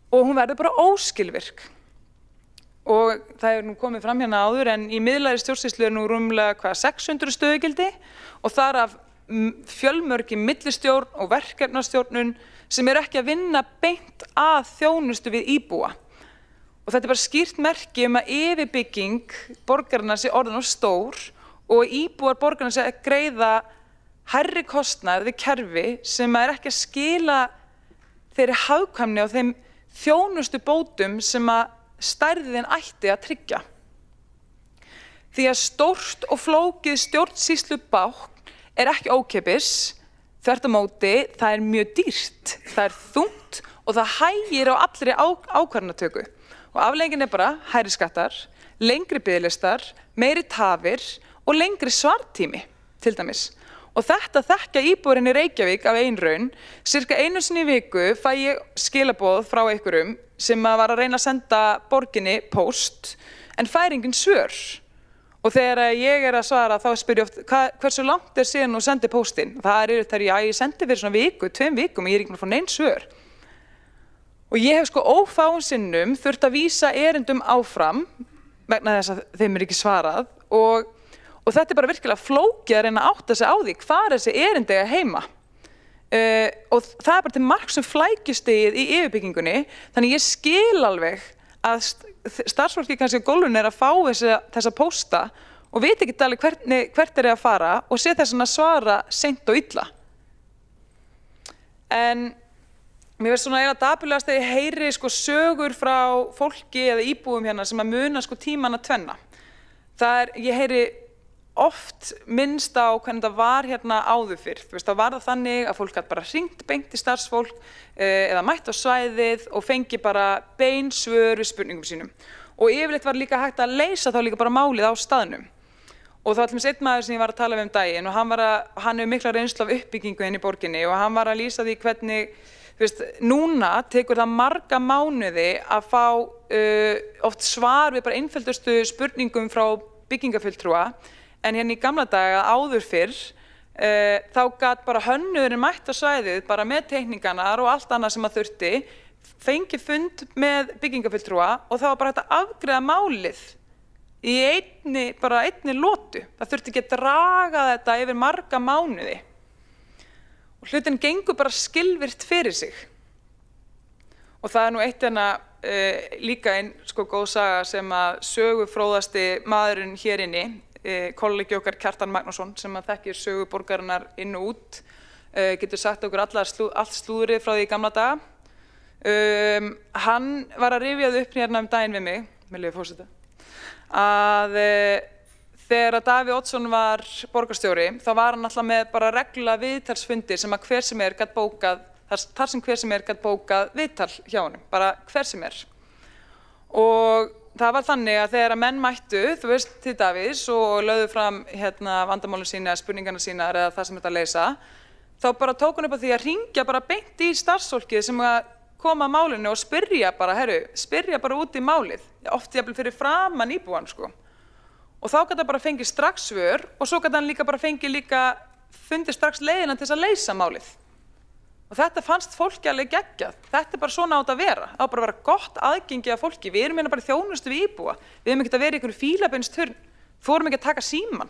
og hún verður bara óskilvirk. Og það hefur nú komið fram hérna áður en í miðlægri stjórnsýslu nú rúmlega 600 stöðugildi og þar af fjölmörg í millistjórn og verkefnastjórnun sem ekki að vinna beint að þjónustu við íbúa. Og þetta bara skýrt merki að yfirbygging borgarinnar sé orðin of stór og íbúar borgarinnar sé að greiða hærri kostnað við kerfi sem ekki að skila þeirri hagkvæmni og þeim þjónustu bótum sem að stærðin ætti að tryggja. Því að stórt og flókið stjórnsýslubákn ekki ókeypis, þvert á móti það mjög dýrt, það þungt og það hægir á allri ákvarðanatöku. Og afleiðingin bara hærri skattar, lengri biðlistar, meiri tafir og lengri svartími til dæmis. Og þetta þekkja íbúarinn í Reykjavík af eigin raun. Cirka einu sinni í viku fæ ég skilaboð frá einhverjum sem var að reyna að senda borginni póst en fær engin svör. Og þegar ég að svara þá spyr ég oft hversu langt síðan þú sendir póstinn. Það þegar ég sendi fyrir svona viku, 2 vikum og ég ekki að fá nein svör. Og ég hef ófáum sinnum þurft að vísa erindum áfram vegna þess að þeim ekki svarað og þetta bara virkilega flókið að reyna að átta sig á því hvar þessi erindi eiga heima. Og það bara til marks flækjustigið í yfirbyggingunni, þannig ég skil alveg að starfsfólki kannski á gólfinu að fá þessa pósta og veit ekki alveg hvert að fara og sé þess að svara seint og illa. En mér finnst svona eiginlega dapurlegast að ég heyri sögur frá fólki eða íbúum hérna sem að muna tímana tvenna. Ég heyri oft minnst á hvernig það var hérna áður fyrr. Það var það þannig að fólk gat bara hringt beint í starfsfólk eða mætt á svæðið og fengi bara bein svör við spurningum sínum. Og yfirleitt var líka hægt að leysa þá líka bara málið á staðnum. Og það var allmest einn maður sem ég var að tala við daginn og hann hefur mikla reynslu af uppbyggingu henni í borginni og hann var að lýsa því hvernig, núna tekur það marga mánuði að fá oft svar við bara einföldustu spurningum frá byggingafulltrúa. En hérna í gamla daga áður fyrr, þá gat bara hönnuðurinn mætt á svæðið bara með teikningarnar og allt annað sem að þurfti, fengi fund með byggingafulltrúa og það var bara hægt að afgreiða málið í einni lotu. Það þurfti ekki að draga þetta yfir marga mánuði. Og hlutin gengur bara skilvirkt fyrir sig. Og það nú eitt líka einn góð saga sem að sögufróðasti maðurinn hér inni, kollegi okkar Kjartan Magnússon sem að þekkir sögu borgarinnar inn og út, getur sagt okkur allt slúðrið frá því í gamla daga. Hann var að rifja upp hérna daginn við mig, með leyfi forseta, að þegar Davíð Oddsson var borgarstjóri þá var hann alltaf með bara reglulega viðtalsfundir sem að hver sem gat bókað, þar sem hver sem gat bókað viðtal hjá honum, bara hver sem Og það var þannig að þegar að menn mættu, til Davíðs og lögðu fram vandamálin sína, spurningarna sínar eða það sem þetta leysa, þá bara tók hann upp á því að hringja bara beint í starfsfólkið sem að koma að málinu og spyrja bara út í málið, oft jafnvel fyrir framan íbúann Og þá gat hann bara fengið strax svör og svo gat hann líka bara fundið strax leiðina til þess að leysa málið. Og þetta fannst fólki alveg geggjað. Þetta bara svona átt að vera. Það á bara að vera gott aðgengi af fólki. Við erum hérna bara í þjónustu við íbúa. Við erum ekkert að vera í einhverju fílabeinsturn. Fórum ekki að taka síman.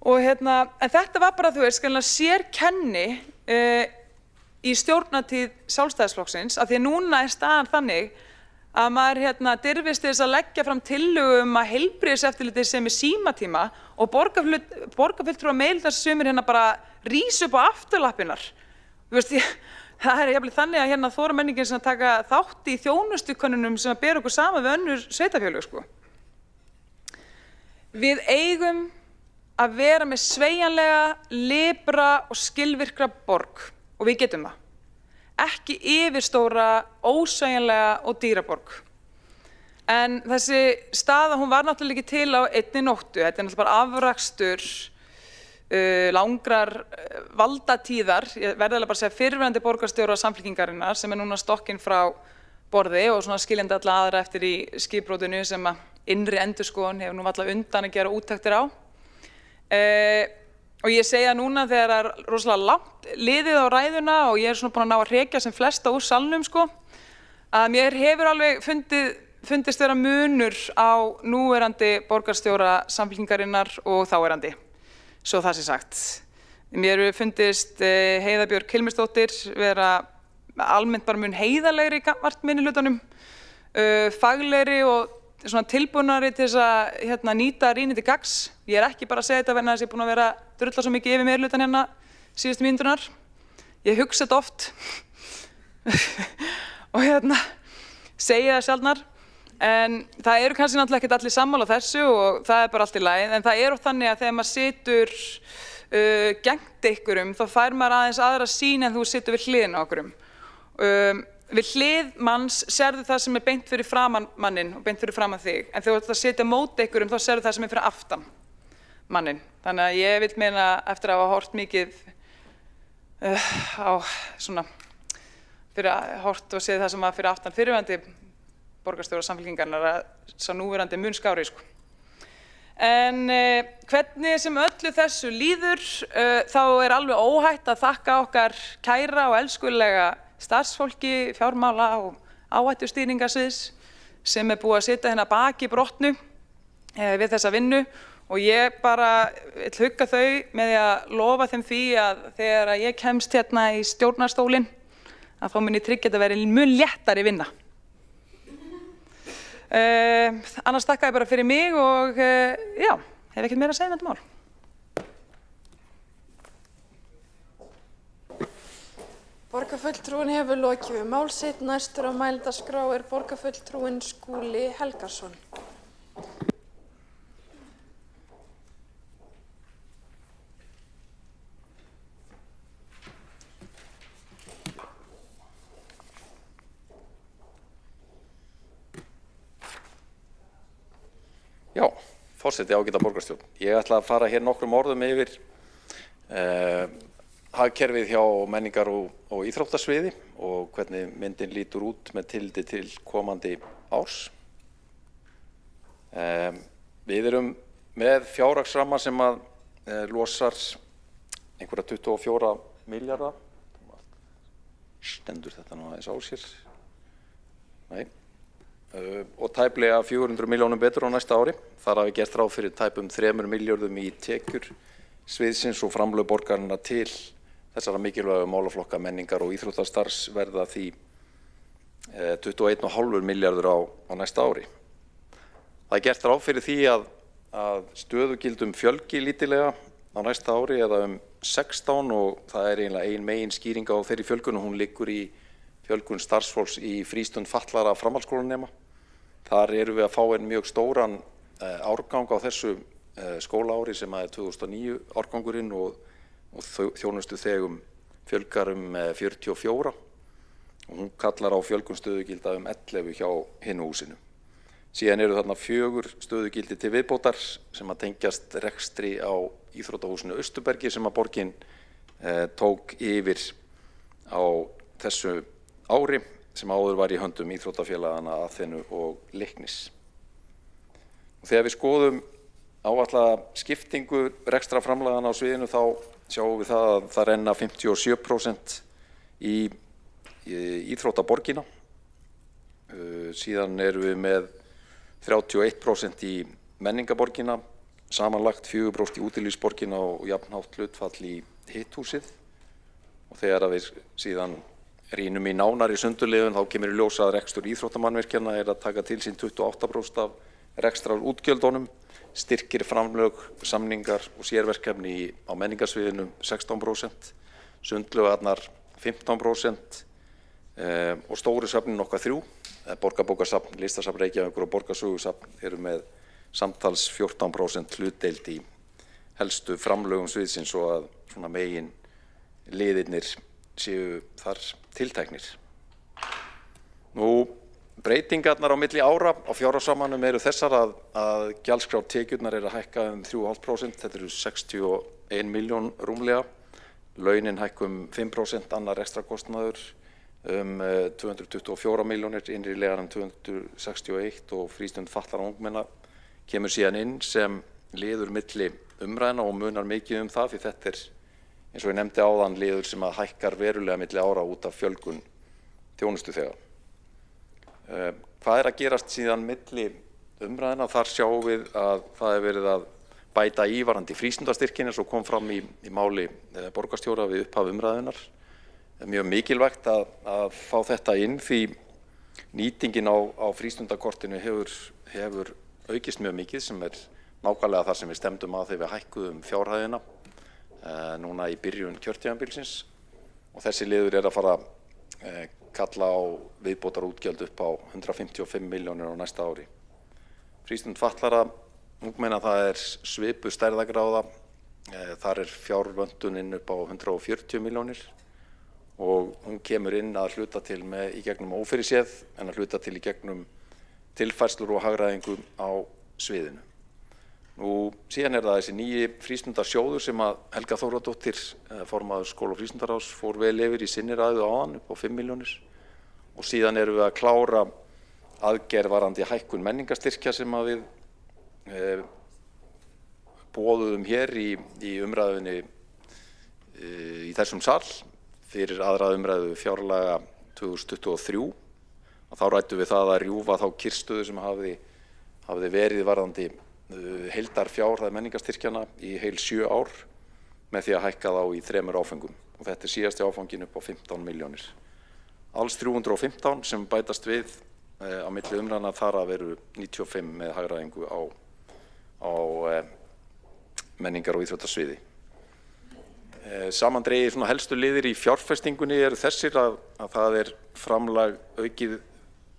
Og en þetta var bara, sérkenni í stjórnartíð Sjálfstæðisflokksins, af því að núna staðan þannig að maður dirfist til þess að leggja fram tillögu að heilbrigðiseftirlitið sem símatíma og borgarfulltrúar meðhluta sumir bara rís upp á afturlappirnar. Það jafnvel þannig að þóra menningin sem að taka þátt í þjónustukönnunum sem að bera okkur saman við önnur sveitarfélög. Við eigum að vera með sveigjanlega, libra og skilvirka borg og við getum það. Ekki yfirstóra, ósveigjanlega og dýra borg. En þessi staða, hún var náttúrulega ekki til á einni nóttu. Þetta náttúrulega bara afrakstur langrar valdatíðar, ég verði alveg bara að segja fyrrverandi borgarstjóra Samfylkingarinnar sem núna stokkinn frá borði og svona skiljandi alla aðra eftir í skipbrotinu sem að innri endurskoðun hefur nú varla undan að gera úttektir á. Og ég segja núna þegar það rosalega langt liðið á ræðuna og ég svona búin að ná að hrekja sem flesta úr salnum að mér hefur alveg fundist vera munur á núverandi borgarstjóra Samfylkingarinnar og þáverandi, svo það sé sagt. Mér hefur fundist Heiða Björk Hilmisdóttir vera almennt bara mun heiðarlegri gagnvart minnihlutanum, faglegri og svona tilbúnari til þess að nýta rýnið til gagns. Ég ekki bara að segja þetta vegna þess að ég er búin að vera að drulla svo mikið yfir meirihlutann síðustu mínúturnar. Ég hugsa þetta oft og segja það sjaldnar. En það eru kannski náttúrulega ekkert allir sammála þessu og það bara allt í lagi. En það oft þannig að þegar maður situr gegnt einhverjum þá fær maður aðeins aðra sýn en þú situr við hliðina á einhverjum. Við hlið manns sérðu það sem beint fyrir framan manninn og beint fyrir framan þig. En þegar þú ert að sitja móti einhverjum þá sérðu það sem fyrir aftan manninn. Þannig að ég vil meina eftir að hafa hort mikið á svona hort og séð það sem fyrir aftan fyrrverandi borgarstjóra Samfylkingarinnar að sá núverandi mun skári. En hvernig sem öllu þessu líður þá alveg óhætt að þakka okkar kæra og elskulega starfsfólki, fjármála og áhættustýringarsviðs sem búið að sitja hérna baki brotnu við þessa vinnu og ég bara vil hugga þau með því að lofa þeim því að þegar ég kemst hérna í stjórnarstólinn að þá mun ég tryggja þetta verið mun léttari vinna. Annars þakka ég bara fyrir mig og já, hef ekkert meira að segja um þetta mál. Borgarfulltrúinn hefur lokið við mál sitt. Næstur á mælendaskrá er borgarfulltrúinn Skúli Helgason. Já, forseti ágæta borgarstjórn. Ég ætla að fara hér nokkrum orðum yfir hagkerfið hjá menningar- og íþróttasviði og hvernig myndin lítur út með tilliti til komandi árs. Við erum með fjárhagsramma sem að losar einhverja 24 milljarða. Stendur þetta nú aðeins á sér? Nei. Og tæplega 400 milljónum betur á næsta ári. Þar hafi gert ráð fyrir tæpum 3 milljörðum í tekjur sviðsins og framlög borgarinnar til þessara mikilvægu málaflokka menningar og íþróttastarfs verða því 21,5 milljarður á næsta ári. Það er gert ráð fyrir því að stöðugildum fjölgi lítilega á næsta ári eða 16 og það er eiginlega ein megin skýring á þeirri fjölgun og hún liggur í fjölgun starfsfólks í frístund fatlaðra framhaldsskólanema. Þar erum við að fá einn mjög stóran árgang á þessu skólaári sem er 2009 árgangurinn og þjónustu þegum fjölgar 44 og hún kallar á fjölgun stöðugilda 11 hjá hinu húsinu. Síðan eru þarna 4 stöðugildi til viðbótar sem að tengjast rekstri á íþróttahúsinu Austurbergi sem að borgin tók yfir á þessu ári sem áður var í höndum íþróttafélagana Aþenu og Leiknis. Og þegar við skoðum áætlaða skiptingu rekstrarframlaganna á sviðinu þá sjáum við það að það renna 57% í íþróttaborgina. Síðan erum við með 31% í menningaborgina, samanlagt 4% í útilífsborgina og jafnhátt hlutfall í hitthúsið. Og þegar við síðan rýnum í nánari sundurliðun þá kemur í ljós að rekstur íþróttamannvirkjanna er að taka til sín 28% af rekstrarútgjöldunum, styrkir framlög, samningar og sérverkefni á menningarsviðinu 16%, sundlaugarnar 15% og stóru söfnin okkar 3, Borgarbókasafn, Listasafn Reykjavíkur og Borgarsögusafn eru með samtals 14% hlutdeild í helstu framlögum sviðsins og að svona megin liðirnir séu þar tilteknir. Nú, breytingarnar á milli ára á fjárhagsrammanum eru þessar að gjaldskrártekjurnar eru að hækka 3,5%, þetta eru 61 milljón rúmlega, launin hækka 5%, annar rekstrakostnaður 224 milljónir, innri legan 261 og frístund fatlaðra ungmenna kemur síðan inn sem liður milli umræðna og munar mikið það því þetta er eins og ég nefndi áðan liður sem að hækkar verulega milli ára út af fjölgun þjónustuþega. Hvað er að gerast síðan milli umræðina? Þar sjáum við að það hefur verið að bæta í varðandi frístundastyrkin eins og kom fram í máli borgarstjóra við upphaf umræðunar. Mjög mikilvægt að fá þetta inn því nýtingin á frístundakortinu hefur aukist mjög mikið sem er nákvæmlega þar sem við stefndum að þegar við hækkuðum fjárhæðina núna í byrjun kjörtímabilsins og þessi liður er að fara kalla á viðbótarútgjöld upp á 155 milljónir á næsta ári. Frístund fatlaðra ungmenna það er svipuð stærðargráða, þar er fjárvöntunin upp á 140 milljónir og hún kemur inn að hluta til í gegnum ófyrirséð en að hluta til í gegnum tilfærslur og hagræðingu á sviðinu. Nú síðan er það þessi nýji frístundasjóður sem að Helga Þóradóttir, formaður skóla- og frístundaráðs, fór vel yfir í sinni ræðu áðan upp á 5 milljónir og síðan erum við að klára aðgerð varðandi hækkun menningarstyrkja sem að við boðuðum hér í umræðunni í þessum sal fyrir aðra umræðu fjárlaga 2023 og þá ræddum við það að rjúfa þá kyrrstöðu sem hafði verið varðandi heildarfjárhæð menningarstyrkjana í heil 7 ár með því að hækka þá í 3 áföngum og þetta er síðasti áfangin upp á 15 milljónir. Alls 315 sem bætast við á milli umræðna, þar af eru 95 með hagræðingu á menningar- og íþróttasviði. Samandregið svona helstu liðir í fjárfestingunni eru þessir að það er framlag aukið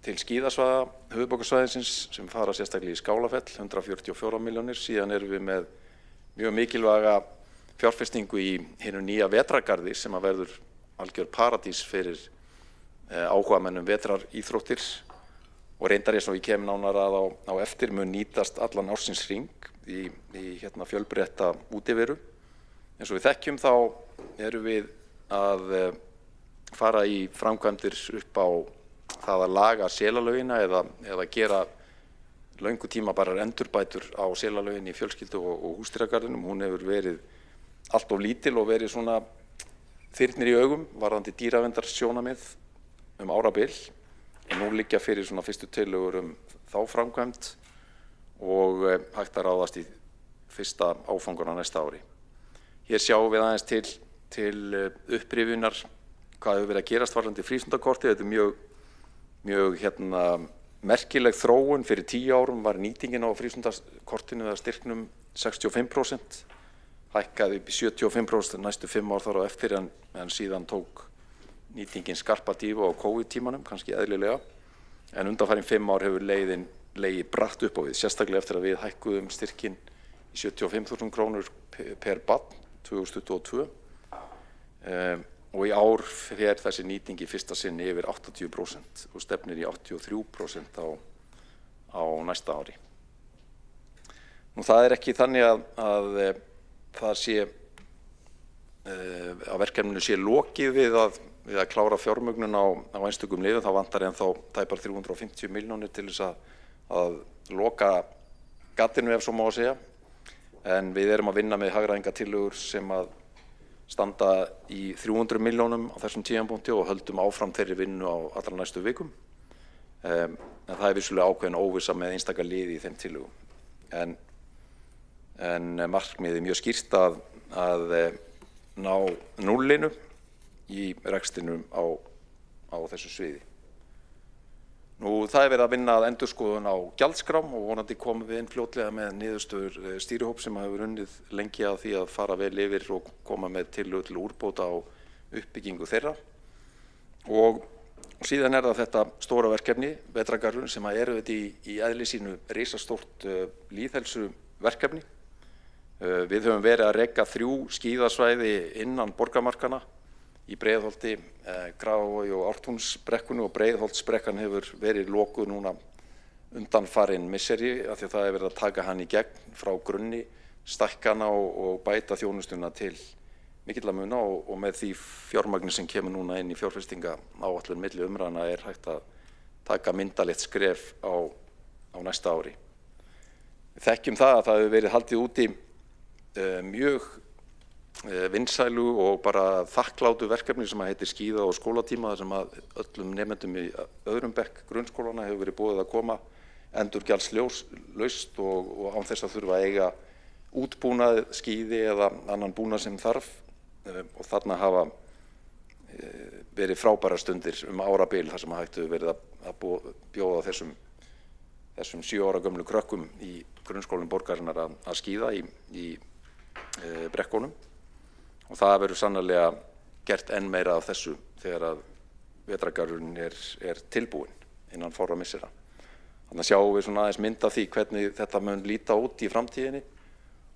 til skíðasvæða höfuðborgarsvæðisins sem fara sérstaklega í Skálafell, 144 milljónir. Síðan erum við með mjög mikilvæga fjárfestingu í hinu nýja vetrargarði sem að verður algjör paradís fyrir áhugamennum vetraríþróttir og reyndar eins og ég kem nánar að á eftir mun nýtast allan ársins hring í fjölbreytta útiveru. Eins og við þekkjum þá erum við að fara í framkvæmdir upp á það að laga selalaugina eða gera löngu tímabærar endurbætur á selalaugin í fjölskyldu- og húsdýragarðinum. Hún hefur verið allt of lítil og verið svona þyrnir í augum varðandi dýraverndarsjónarmið árabil. En nú liggja fyrir svona fyrstu tillögur þá framkvæmd og hægt að ráðast í fyrsta áfangun á næsta ári. Hér sjáum við aðeins til upprifjunar hvað hefur verið að gerast varðandi frístundakortið. Þetta er mjög merkileg þróun. Fyrir 10 árum var nýtingin á frístundakortinu eða styrknum 65%, hækkaði upp í 75% næstu 5 ár þar á eftir en síðan tók nýtingin skarpa dýfu á COVID-tímanum, kannski eðlilega, en undanfarin 5 ár hefur leiðin legið bratt upp á við, sérstaklega eftir að við hækkuðum styrkin í 75.000 krónur per barn 2022 og í ár fer þessi nýting í fyrsta sinn yfir 80% og stefnir í 83% á næsta ári. Nú það er ekki þannig að það sé að verkefninu sé lokið við að klára fjármögnun á einstökum liðum. Það vantar ennþá tæpar 350 milljónir til þess að loka gatinu ef svo má að segja. En við erum að vinna með hagræðingartillögur sem að standa í 300 milljónum á þessum tímapunkti og höldum áfram þeirri vinnu á allra næstu vikum. En það er vissulega ákveðin óvissa með einstaka liði í þeim tillögum. En markmiðið mjög skýrt að ná núllinu í rekstrinum á þessu sviði. Nú það er verið að vinna að endurskoðun á gjaldskrám og vonandi komum við inn fljótlega með niðurstöður stýrihóps sem hefur unnið lengi að því að fara vel yfir og koma með tillögur til úrbóta á uppbyggingu þeirra. Og síðan er það þetta stóra verkefni, vetrargarðurinn, sem er auðvitað í eðli sínu risastórt lýðheilsuverkefni. Við höfum verið að reka 3 skíðasvæði innan borgarmarkana í Breiðholti, Grafarvogi og Ártúnsbrekkunni og Breiðholtsbrekkan hefur verið lokuð núna undanfarin misseri af því að það er verið að taka hann í gegn frá grunni, stækka hana og bæta þjónustuna til mikilla muna og með því fjármagni sem kemur núna inn í fjárfestingaáætlun milli umræðna er hægt að taka myndalegt skref á næsta ári. Við þekkjum það að það hefur verið haldið úti mjög vinsælu og bara þakklátu verkefni sem heitir skíða- og skólatíma þar sem að öllum nemendum í öðrum bekk grunnskólana hefur verið boðið að koma endurgjaldslaust og án þess að þurfa að eiga útbúnað, skíði eða annan búnað sem þarf og þarna hafa verið frábærar stundir árabil þar sem hægt hefur verið að bjóða þessum 7 ára gömlu krökkum í grunnskólinn borgarinnar að skíða í brekkunum og það verður sannarlega gert enn meira af þessu þegar að vetrargarðurinn er tilbúinn innan fárra missera. Þannig að sjáum við svona aðeins mynd af því hvernig þetta mun líta út í framtíðinni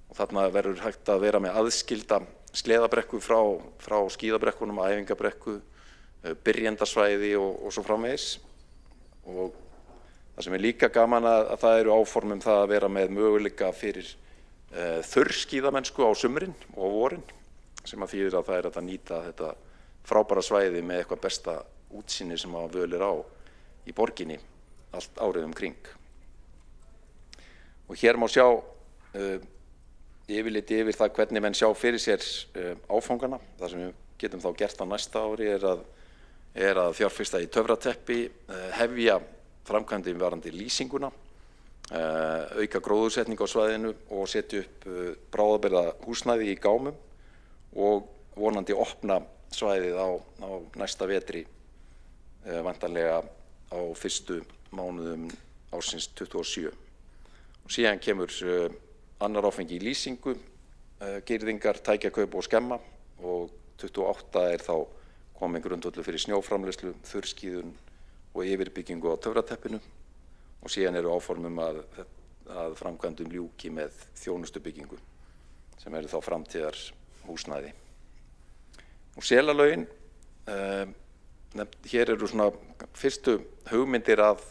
og þarna verður hægt að vera með aðskilda sleðabrekku frá skíðabrekkunum, æfingabrekku, byrjendasvæði og svo framvegis. Og það sem er líka gaman að það eru áform það að vera með möguleika fyrir þurrskíðamennsku á sumrin og á vorin sem að þýðir að það er að nýta þetta frábæra svæði með eitthvað besta útsýni sem að völ er á í borginni allt árið kring. Og hér má sjá yfirlit yfir það hvernig menn sjá fyrir sér áfangana. Það sem við getum þá gert á næsta ári er að fjárfesta í töfrateppi, hefja framkvæmdin varðandi lýsinguna, auka gróðursetningu á svæðinu og setja upp bráðabirgða húsnæði í gámum og vonandi opna svæðið á næsta vetri, væntanlega á fyrstu mánuðum ársins 27. Og síðan kemur annar áfengi í lýsingu, girðingar, tækjakaup og skemma og 28 er þá komin grundvöllur fyrir snjóframleiðslu, þurrskíðun og yfirbyggingu á töfrateppinu og síðan eru áformum að framkvæmdum ljúki með þjónustubyggingu sem eru þá framtíðar húsnæði. Og selalögin, hér eru svona fyrstu hugmyndir af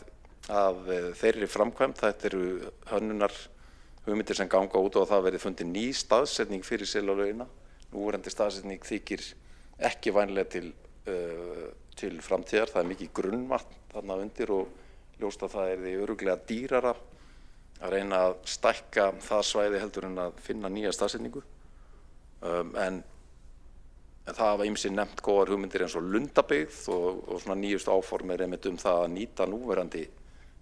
þeirri framkvæmd. Þetta eru hönnunar hugmyndir sem ganga út á að það verði fundin ný staðsetning fyrir selalögina. Núverandi staðsetning þykir ekki vænleg til framtíðar. Það er mikið grunnvatn þarna undir og ljóst að það er örugglega dýrara að reyna að stækka það svæði heldur en að finna nýja staðsetningu. En það hafa ýmsir nefnt góðar hugmyndir eins og Lundabyggð og svona nýjustu áform er einmitt það að nýta núverandi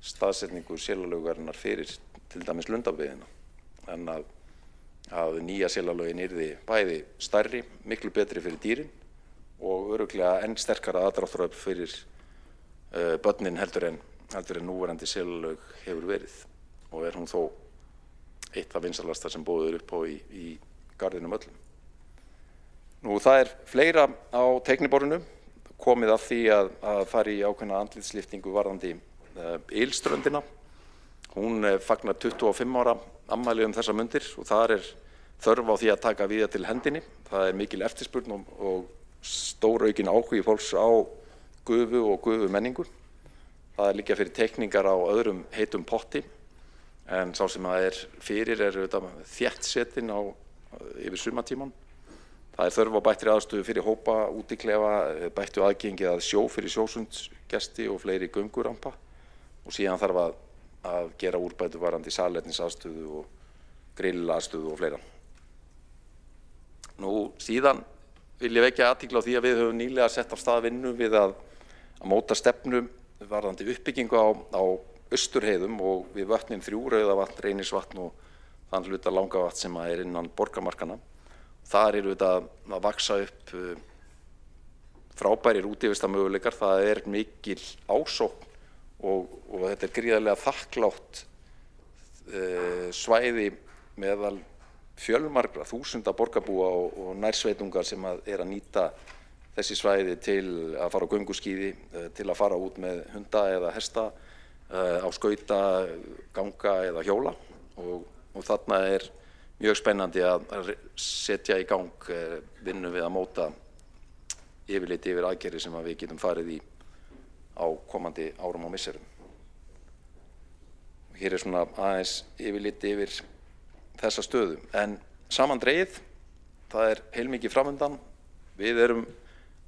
staðsetningu selalaugarinnar fyrir til dæmis Lundabyggðina. En að nýja selalögin yrði bæði stærri, miklu betri fyrir dýrin og örugglega enn sterkara aðdráttarafl fyrir börnin heldur en núverandi selalög hefur verið. Og er hún þó eitt af vinsælasta sem boðið upp á í garðinum öllum. Nú það er fleira á teikniborðinu, komið að því að fara í ákveðna andlitslyftingu varðandi Ylströndina. Hún fagnar 25 ára afmæli þessa mundir og þar er þörf á því að taka við til hendinni. Það er mikil eftirspurn og stóraukin áhugi fólks á gufu og gufumenningu. Það er líka fyrir teikningar á öðrum heitum potti. En sá sem það er fyrir þéttsetin yfir sumartíman. Það er þörf á bættri aðstöðu fyrir hópa, útiklefa, bættu aðgengi að sjó fyrir sjósundsgesti og fleiri göngurampa. Og síðan þarf að gera úrbætur varðandi salernisaðstöðu og grillaðstöðu og fleira. Nú síðan vil ég vekja athygli á því að við höfum nýlega sett af stað vinnu við að móta stefnu varðandi uppbyggingu á Austurheiðum og við vötnin 3, Rauðavatn, Reynisvatn og þann hluta Langavatn sem er innan borgarmarkanna. Þar eru að vaksa upp frábærir útivistarmöguleikar. Það er mikil ásókn og þetta er gríðarlega þakklátt svæði meðal fjölmargra þúsunda borgarbúa og nærsveitungar sem er að nýta þessi svæði til að fara á gönguskíði, til að fara út með hunda eða hesta, á skauta, ganga eða hjóla og þarna er mjög spennandi að setja í gang vinnu við að móta yfirlit yfir aðgerðir sem við getum farið í á komandi árum og misserum. Hér er svona aðeins yfirlit yfir þessa stöðu. En samandregið, það er heilmikið framundan. Við erum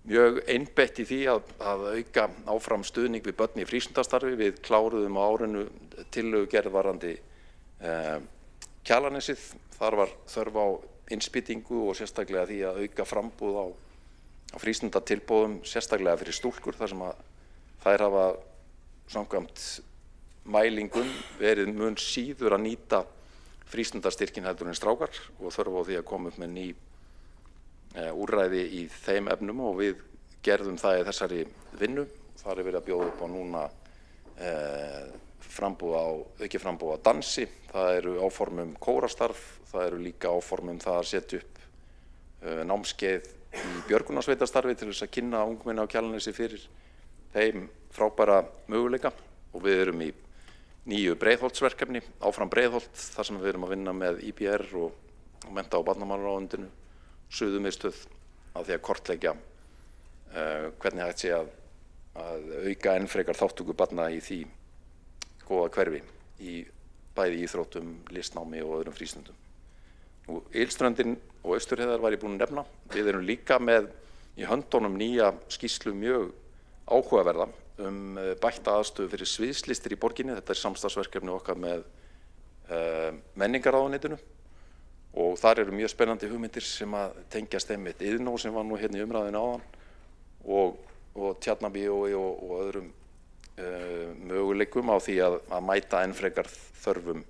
mjög einbeitt í því að auka áfram stuðning við börn í frístundastarfi. Við kláruðum á árinu tillögugerð varðandi Kjalarnesið. Þar var þörf á innspýtingu og sérstaklega því að auka frambúð á frístundatilboðum, sérstaklega fyrir stúlkur þar sem að þær hafa samkvæmt mælingum verið mun síður að nýta frístundastyrkin heldur en strákar og þörf á því að koma upp með ný úrræði í þeim efnum og við gerðum það í þessari vinnu. Þar er verið að bjóða upp á núna aukið frambúð á dansi, það eru áform kórastarf, það eru líka áform það að setja upp námskeið í björgunarsveitastarfi til þess að kynna ungmenni á Kjalarnesi fyrir þeim frábæra möguleika og við erum í nýju Breiðholtsverkefni, áfram Breiðholt, þar sem við erum að vinna með IBR og mennta- og barnamálaráðuneytinu, Suðurmiðstöð á því að kortleggja hvernig hægt sé að auka enn frekar þátttöku barna í því góða hverfi í bæði íþróttum, listnámi og öðrum frístundum. Nú, Ylströndin og Austurheiðar var ég búinn að nefna. Við erum líka með í höndunum nýja skýrslu mjög áhugaverða bætta aðstöðu fyrir sviðslistir í borginni. Þetta er samstarfsverkefni okkar með menningarráðuneytinu og þar eru mjög spennandi hugmyndir sem að tengjast einmitt Iðnó sem var nú hérna í umræðinu áðan og Tjarnarbíói og öðrum möguleikum á því að mæta enn frekar þörfum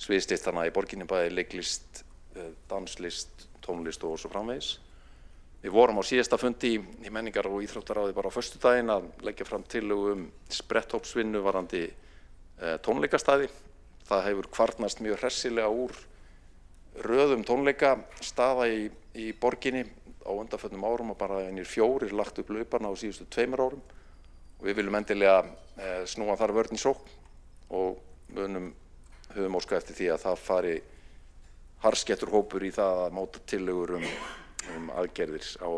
sviðslistarna í borginni, bæði leiklist, danslist, tónlist og svo framvegis. Við vorum á síðasta fundi í menningar- og íþróttaráði bara á föstudaginn að leggja fram tillögu spretthópsvinnu varðandi tónleikastaði. Það hefur kvarnast mjög hressilega úr röðum tónleikastaða í borginni á undanförnum árum og bara einir 4 lagt upp laupana á síðustu 2 árum. Og við viljum endilega snúa þar vörn í sókn og höfum óskað eftir því að það fari harðskettur hópur í það að móta tillögur aðgerðir á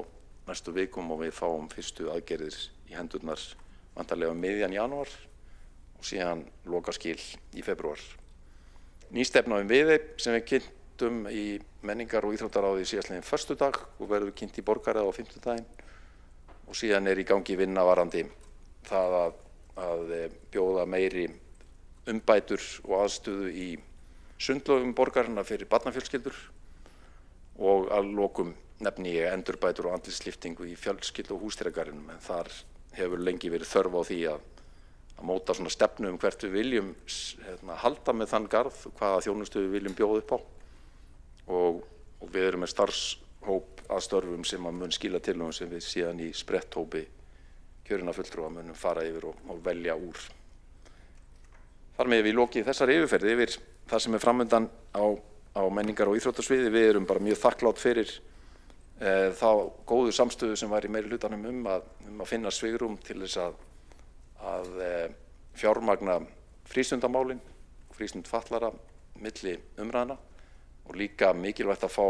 næstu vikum og við fáum fyrstu aðgerðir í hendurnar vantarlega miðjan janúar og síðan lokaskil í febrúar. Ný stefna Viðey sem við kynntum í menningar- og íþróttaráði síðastliðinn föstudag og verður kynnt í borgarráði á fimmtudaginn og síðan í gangi vinna varðandi það að bjóða meiri umbætur og aðstöðu í sundlaugum borgarinnar fyrir barnafjölskyldur og að lokum nefni ég endurbætur og andlitslyftingu í fjölskyldu- og húsdýragarðinum en þar hefur lengi verið þörf á því að móta svona stefnu hvert við viljum halda með þann garð, hvaða þjónustu við viljum bjóða upp á og við erum með starfshóp að störfum sem að mun skila tillögum sem við síðan í spretthópi kjörinna fulltrúa munum fara yfir og velja úr. Þar með við lokið þessari yfirferð yfir það sem framundan á menningar- og íþróttasviði. Við erum bara mjög þakklátt fyrir þá góðu samstöðu sem var í meiri hlutanum að finna svigrúm til þess að fjármagna frístundamálin, frístundfatlara milli umræðna og líka mikilvægt að fá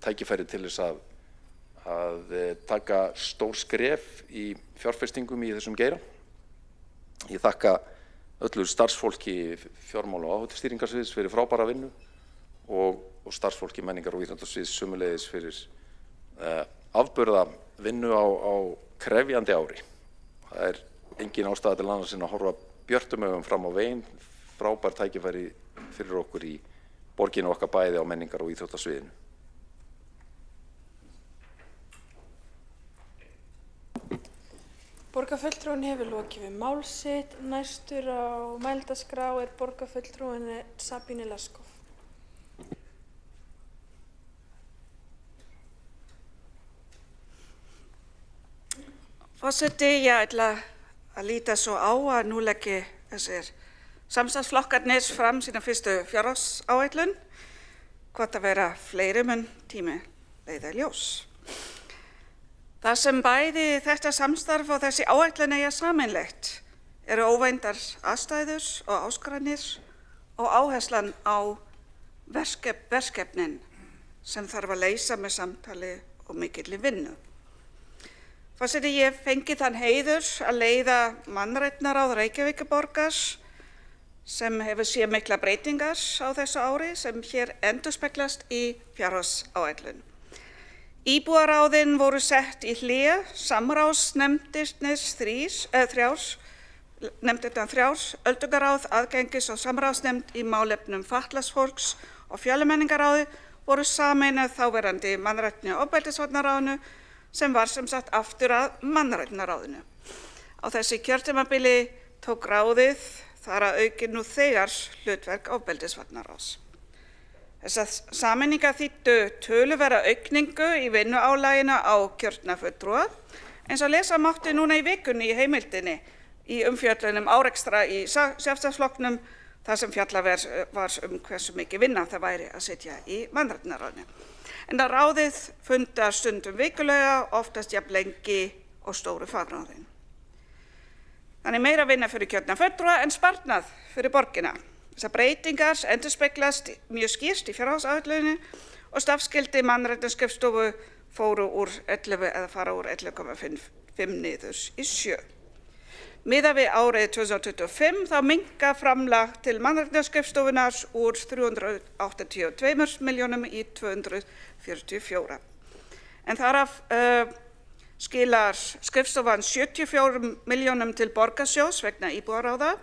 tækifæri til þess að taka stór skref í fjárfestingum í þessum geira. Ég þakka öllu starfsfólki fjármála- og áhættustýringarsviðs fyrir frábæra vinnu og starfsfólki menningar- og íþróttasviðs sömuleiðis fyrir afburða vinnu á krefjandi ári. Það engin ástæða til annars en að horfa björtum augum fram á veginn, frábær tækifæri fyrir okkur í borginu okkar bæði á menningar- og íþróttasviðinu. Borgarfulltrúin hefur lokið við mál sitt. Næstur á mælendaskrá borgarfulltrúin Sabine Leskov. Forseti, ég ætla að líta svo á að nú leggi þessir samstarfsflokkarnir fram sína fyrstu fjárhagsáætlun. Hvort að vera fleiri mun tími leiða í ljós. Það sem bæði þetta samstarf og þessi áætlun eiga sameinlegt eru óvændar aðstæður og áskoranir og áherslan á verkefnin sem þarf að leysa með samtali og mikilli vinnu. Forseti, ég fengi þann heiður að leiða mannréttindaráð Reykjavíkurborgar sem hefur séð mikla breytingar á þessu ári sem hér endurspeglast í fjárhagsáætlun. Íbúaráðin voru sett í hlé, samráðsnefndirnar þrjár, öldungaráð, aðgengis- og samráðsnefnd í málefnum fatlaðs fólks og fjölmenningarráði voru sameinað þáverandi mannréttinda- og ofbeldisvarnaráðinu sem var sem sagt aftur að mannréttindaráðinu. Á þessi kjörtímabili tók ráðið þar að auki nú þegar hlutverk ofbeldisvarnaráðs. Þessar sameiningar þýddu töluverða aukningu í vinnuálaginu á kjörna fulltrúa eins og lesa mátti núna í vikunni í heimildinni í umfjöllun árekstra í Sjálfstæðisflokknum þar sem fjallað var hversu mikið vinna það væri að sitja í mannréttindaráðinu. En að ráðið fundar stundum vikulega, oftast jafn lengi og stóru fagráðin. Þannig meira vinna fyrir kjörna fulltrúa en sparnað fyrir borgina. Þessar breytingar endurspeglast mjög skýrt í fjárhagsáætluninni og starfsskyldi mannréttindaskrifstofu fara úr 11,5 niður í 7. Miðað við árið 2025 þá minnka framlag til mannréttindaskrifstofunnar úr 382 milljónum í 244. En þar af skilar skrifstofan 74 milljónum til borgarsjóðs vegna íbúaráða.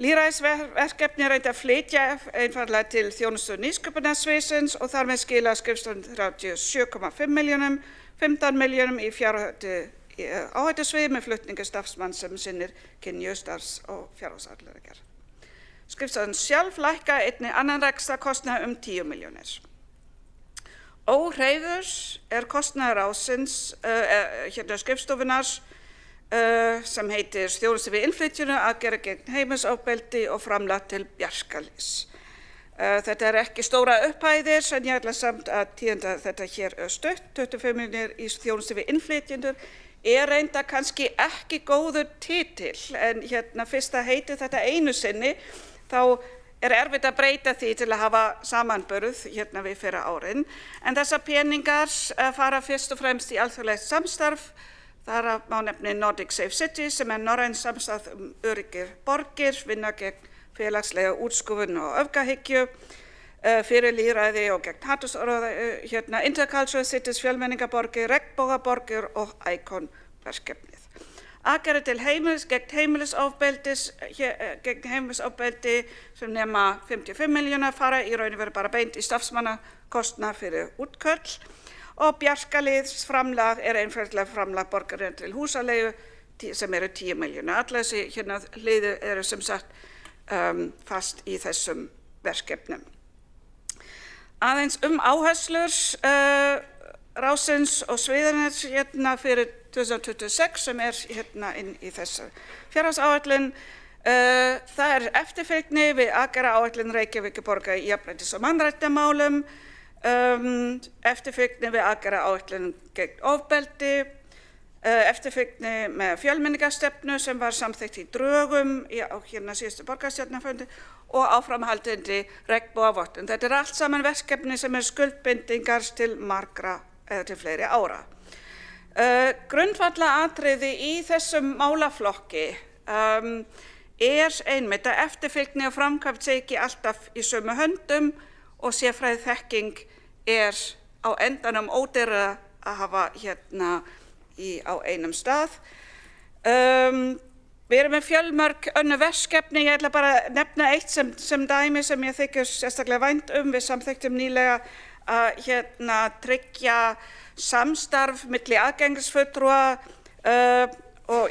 Lýðræðisverkefni reyndi að flytja einfaldlega til þjónustu nýsköpunarsviðsins og þar með skila skrifstofan 37,5 milljónum, 15 milljónum í áhættusvið með flutningu starfsmanns sem sinnir kynju, starfs- og fjárhagsafleiðingar. Skrifstofan sjálf lækka einnig annan rekstrarkostnað 10 milljónir. Óhreyfður kostnaður ráðsins, skrifstofunnar sem heitir þjónustu við innflytjendur, aðgerðir gegn heimilisofbeldi og framlag til Bjarkarlýðs. Þetta ekki stóra upphæðir, en ég ætla samt að tíunda þetta hér stutt. 25 milljónir í þjónustu við innflytjendur reynda kannski ekki góður titill, en fyrst að heiti þetta einu sinni, þá erfitt að breyta því til að hafa samanburð við fyrra árin. En þessar peningar fara fyrst og fremst í alþjóðlegt samstarf. Þar má nefna Nordic Safe Cities sem norrænt samstarf öryggir borgir, vinna gegn félagslega útskúfun og öfgahyggju, fyrir lýðræði og gegn hatursorðræðu, Intercultural Cities, fjölmenningarborgir, regnbogaborgir og ICON-verkefnið. Aðgerðir til gegn heimilisofbeldi sem nema 55 milljóna fara í raun og veru bara beint í starfsmannakostnað fyrir útköll. Og Bjarkarlýðs framlag einfaldlega framlag borgarinn til húsaleigu sem 10 milljóna. Allar þessi liðir sem sagt fast í þessum verkefnum. Aðeins áherslur ráðsins og sviðarins fyrir 2026 sem inn í þessa fjárhagsáætlun. Það eftirfylgni við aðgerðaáætlun Reykjavíkurborgar í jafnréttis- og mannréttindamálum, eftirfylgni við aðgerðaáætlun gegn ofbeldi, eftirfylgni með fjölmenningarstefnu sem var samþykkt í drögum á síðustu borgarstjórnarfundi og áframhaldandi regnbogavottun. Þetta allt saman verkefni sem skuldbindingar til margra eða til fleiri ára. Grundvallaratriði í þessum málaflokki einmitt að eftirfylgni og framkvæmd sé ekki alltaf í sömu höndum og sérfræðiþekking á endanum ódýrara að hafa á einum stað. Við erum með fjölmörg önnur verkefni, ég ætla bara að nefna eitt sem dæmi sem ég þykir sérstaklega vænt við samþykktum nýlega að tryggja samstarf milli aðgengisfulltrúa og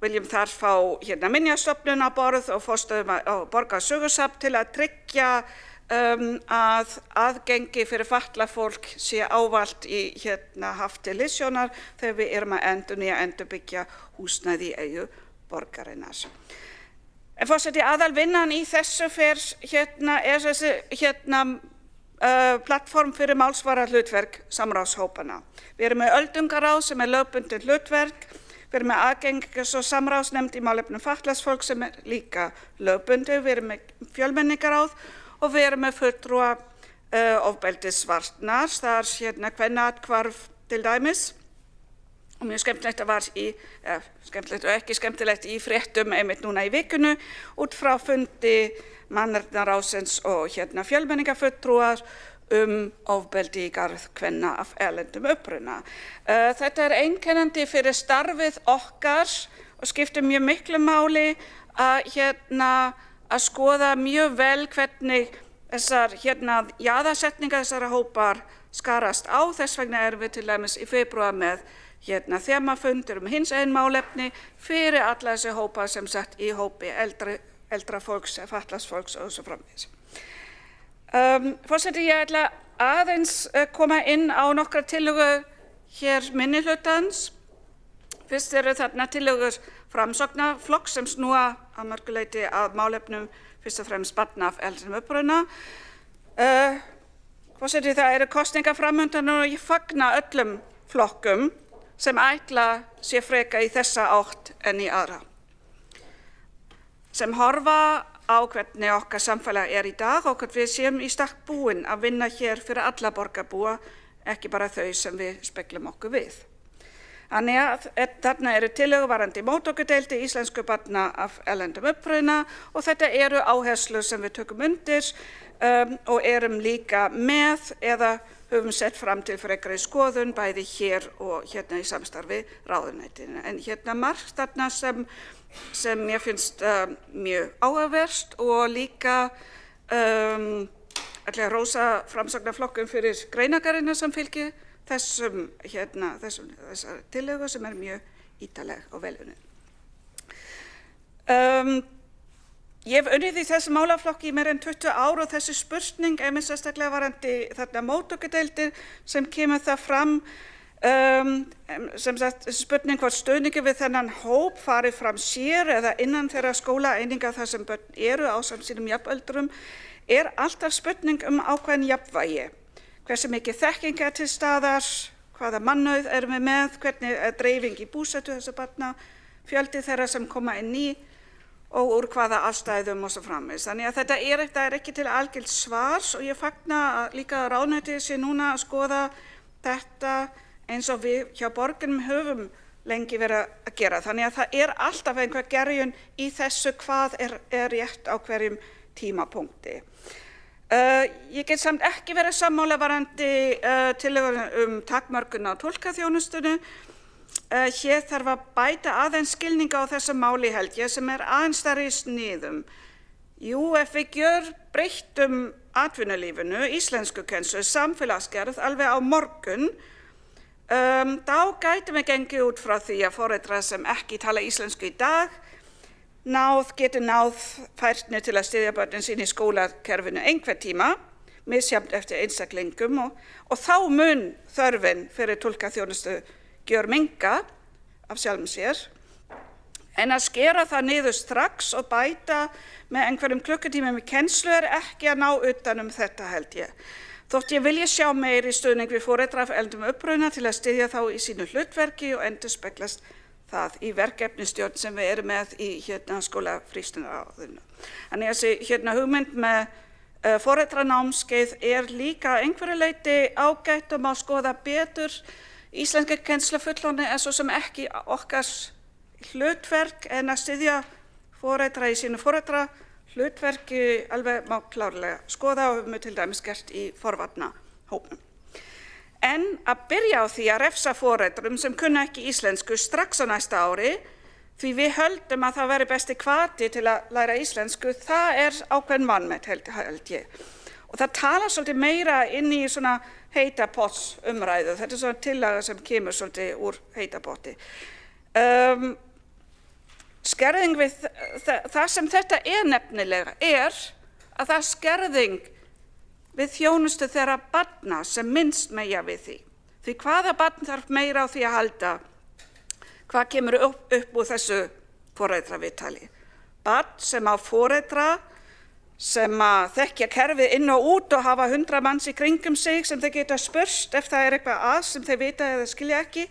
viljum þar fá minjastofnun á borð og forstöðu og borgarsögusafn til að tryggja að aðgengi fyrir fatlað fólk sé ávallt haft til hliðsjónar þegar við erum að endurbyggja húsnæði í eigu borgarinnar. En forseti, aðalvinnan í þessu þessi plattform fyrir málsvarahlutverk samráðshópanna. Við erum með öldungaráð sem lögbundið hlutverk. Við erum með aðgengis- og samráðsnefnd í málefnum fatlaðs fólks sem líka lögbundið. Við erum með fjölmenningaráð og við erum með fulltrúa ofbeldisvarnar. Það kvennaathvarf til dæmis. Og mjög skemmtilegt var skemmtilegt og ekki skemmtilegt í fréttum einmitt núna í vikunni út frá fundi mannréttindaráðsins og fjölmenningarfulltrúar ofbeldi í garð kvenna af erlendum uppruna. Þetta einkennandi fyrir starfið okkar og skiptir mjög miklu máli að skoða mjög vel hvernig þessar jaðarsetningar þessara hópar skarast á. Þess vegna erum við til dæmis í febrúar með þemafundur hinsegin málefni fyrir alla þessi hópa sem sett í hópi eldra fólks, fatlaðs fólks og svo framvegis. Forseti, ég ætla aðeins koma inn á nokkrar tillögur minnihlutans. Fyrst eru þarna tillögur Framsóknarflokks sem snúa að mörgu leyti að málefnum fyrst og fremst barna af erlendum uppruna. Forseti, það eru kosningar framundan og ég fagna öllum flokkum sem ætla sér frekar í þessa átt en í aðra. Sem horfa á hvernig okkar samfélag í dag og hvernig við séum í stakk búin að vinna hér fyrir alla borgarbúa, ekki bara þau sem við speglum okkur við. Þannig að þarna eru tillögur varðandi móttökudeildir íslensku barna af erlendum uppruna og þetta eru áherslur sem við tökum undir og erum líka með eða höfum sett fram til frekari skoðun bæði hér og í samstarfi ráðuneytinu. En margt þarna sem mér finnst mjög áhugavert og líka ætla að rósa Framsóknarflokkum fyrir greinargerðina sem fylgir þessar tillögur sem mjög ítarleg og velunnin. Ég hef unnið í þessu málaflokki í meira en 20 ár og þessi spurning mér sérstaklega varðandi þarna móttökudeildir sem kemur það fram sem sagt spurning hvort stuðningi við þennan hóp fari fram sér eða innan þeirra skólaeininga þar sem börn eru ásamt sínum jafnöldrum alltaf spurning ákveðin jafnvægi. Hversu mikið þekking til staðar, hvaða mannauð erum við með, hvernig dreifing í búsetu þessara barna, fjöldi þeirra sem koma inn í og úr hvaða aðstæðum og svo framvegis. Þannig að þetta er ekki til algilt svars og ég fagna líka að ráðuneytið sé núna að skoða þetta eins og við hjá borginum höfum lengi verið að gera. Þannig að það er alltaf einhver gerjun í þessu hvað er rétt á hverjum tímapunkti. Ég get samt ekki verið sammála varðandi tillögur takmörkun á túlkaþjónustunni. Hér þarf að bæta aðeins skilninga á þessu máli held ég sem aðeins stærri í sniðum. Jú, ef við gjörbreyttum atvinnulífinu, íslenskukennslu, samfélagsgerð alveg á morgun, þá gætum við gengið út frá því að foreldrar sem ekki tala íslensku í dag getur náð færni til að styðja börnin sín í skólakerfinu einhvern tíma, misjafnt eftir einstaklingum og þá mun þörfin fyrir túlkaþjónustu gjörminnka af sjálfum sér, en að skera það niður strax og bæta með einhverjum klukkutímum í kennslu ekki að ná utan þetta held ég. Þótt ég vilji sjá meiri stuðning við foreldra af erlendum uppruna til að styðja þá í sínu hlutverki og endurspeglast það í verkefnisstjórn sem við erum með í skólafrístundaráðinu. Þannig að þessi hugmynd með foreldраnámskeið líka einhverju leyti ágætt og má skoða betur. Íslenska kennslufullorðna svo sem ekki okkar hlutverk en að styðja foreldra í sínu foreldra hlutverki alveg má klárlega skoða og höfum við til dæmis gert í forvarnahópnum. En að byrja á því að refsa foreldrum sem kunna ekki íslensku strax á næsta ári, því við höldum að það veri besti hvati til að læra íslensku, það ákveðin vanmet held ég. Og það talar svolítið meira inn í svona heita potts umræðu, þetta svona tillaga sem kemur svolítið úr heita potti. Skerðing við það sem þetta nefnilega að það skerðing við þjónustu þeirra barna sem minnst mega við því. Því hvaða barn þarf meira á því að halda? Hvað kemur upp úr þessu foreldravitali? Barn sem á foreldra sem að þekkja kerfið inn og út og hafa 100 manns í kringum sig sem þeir geta spurst ef það eitthvað sem þeir vita eða skilja ekki,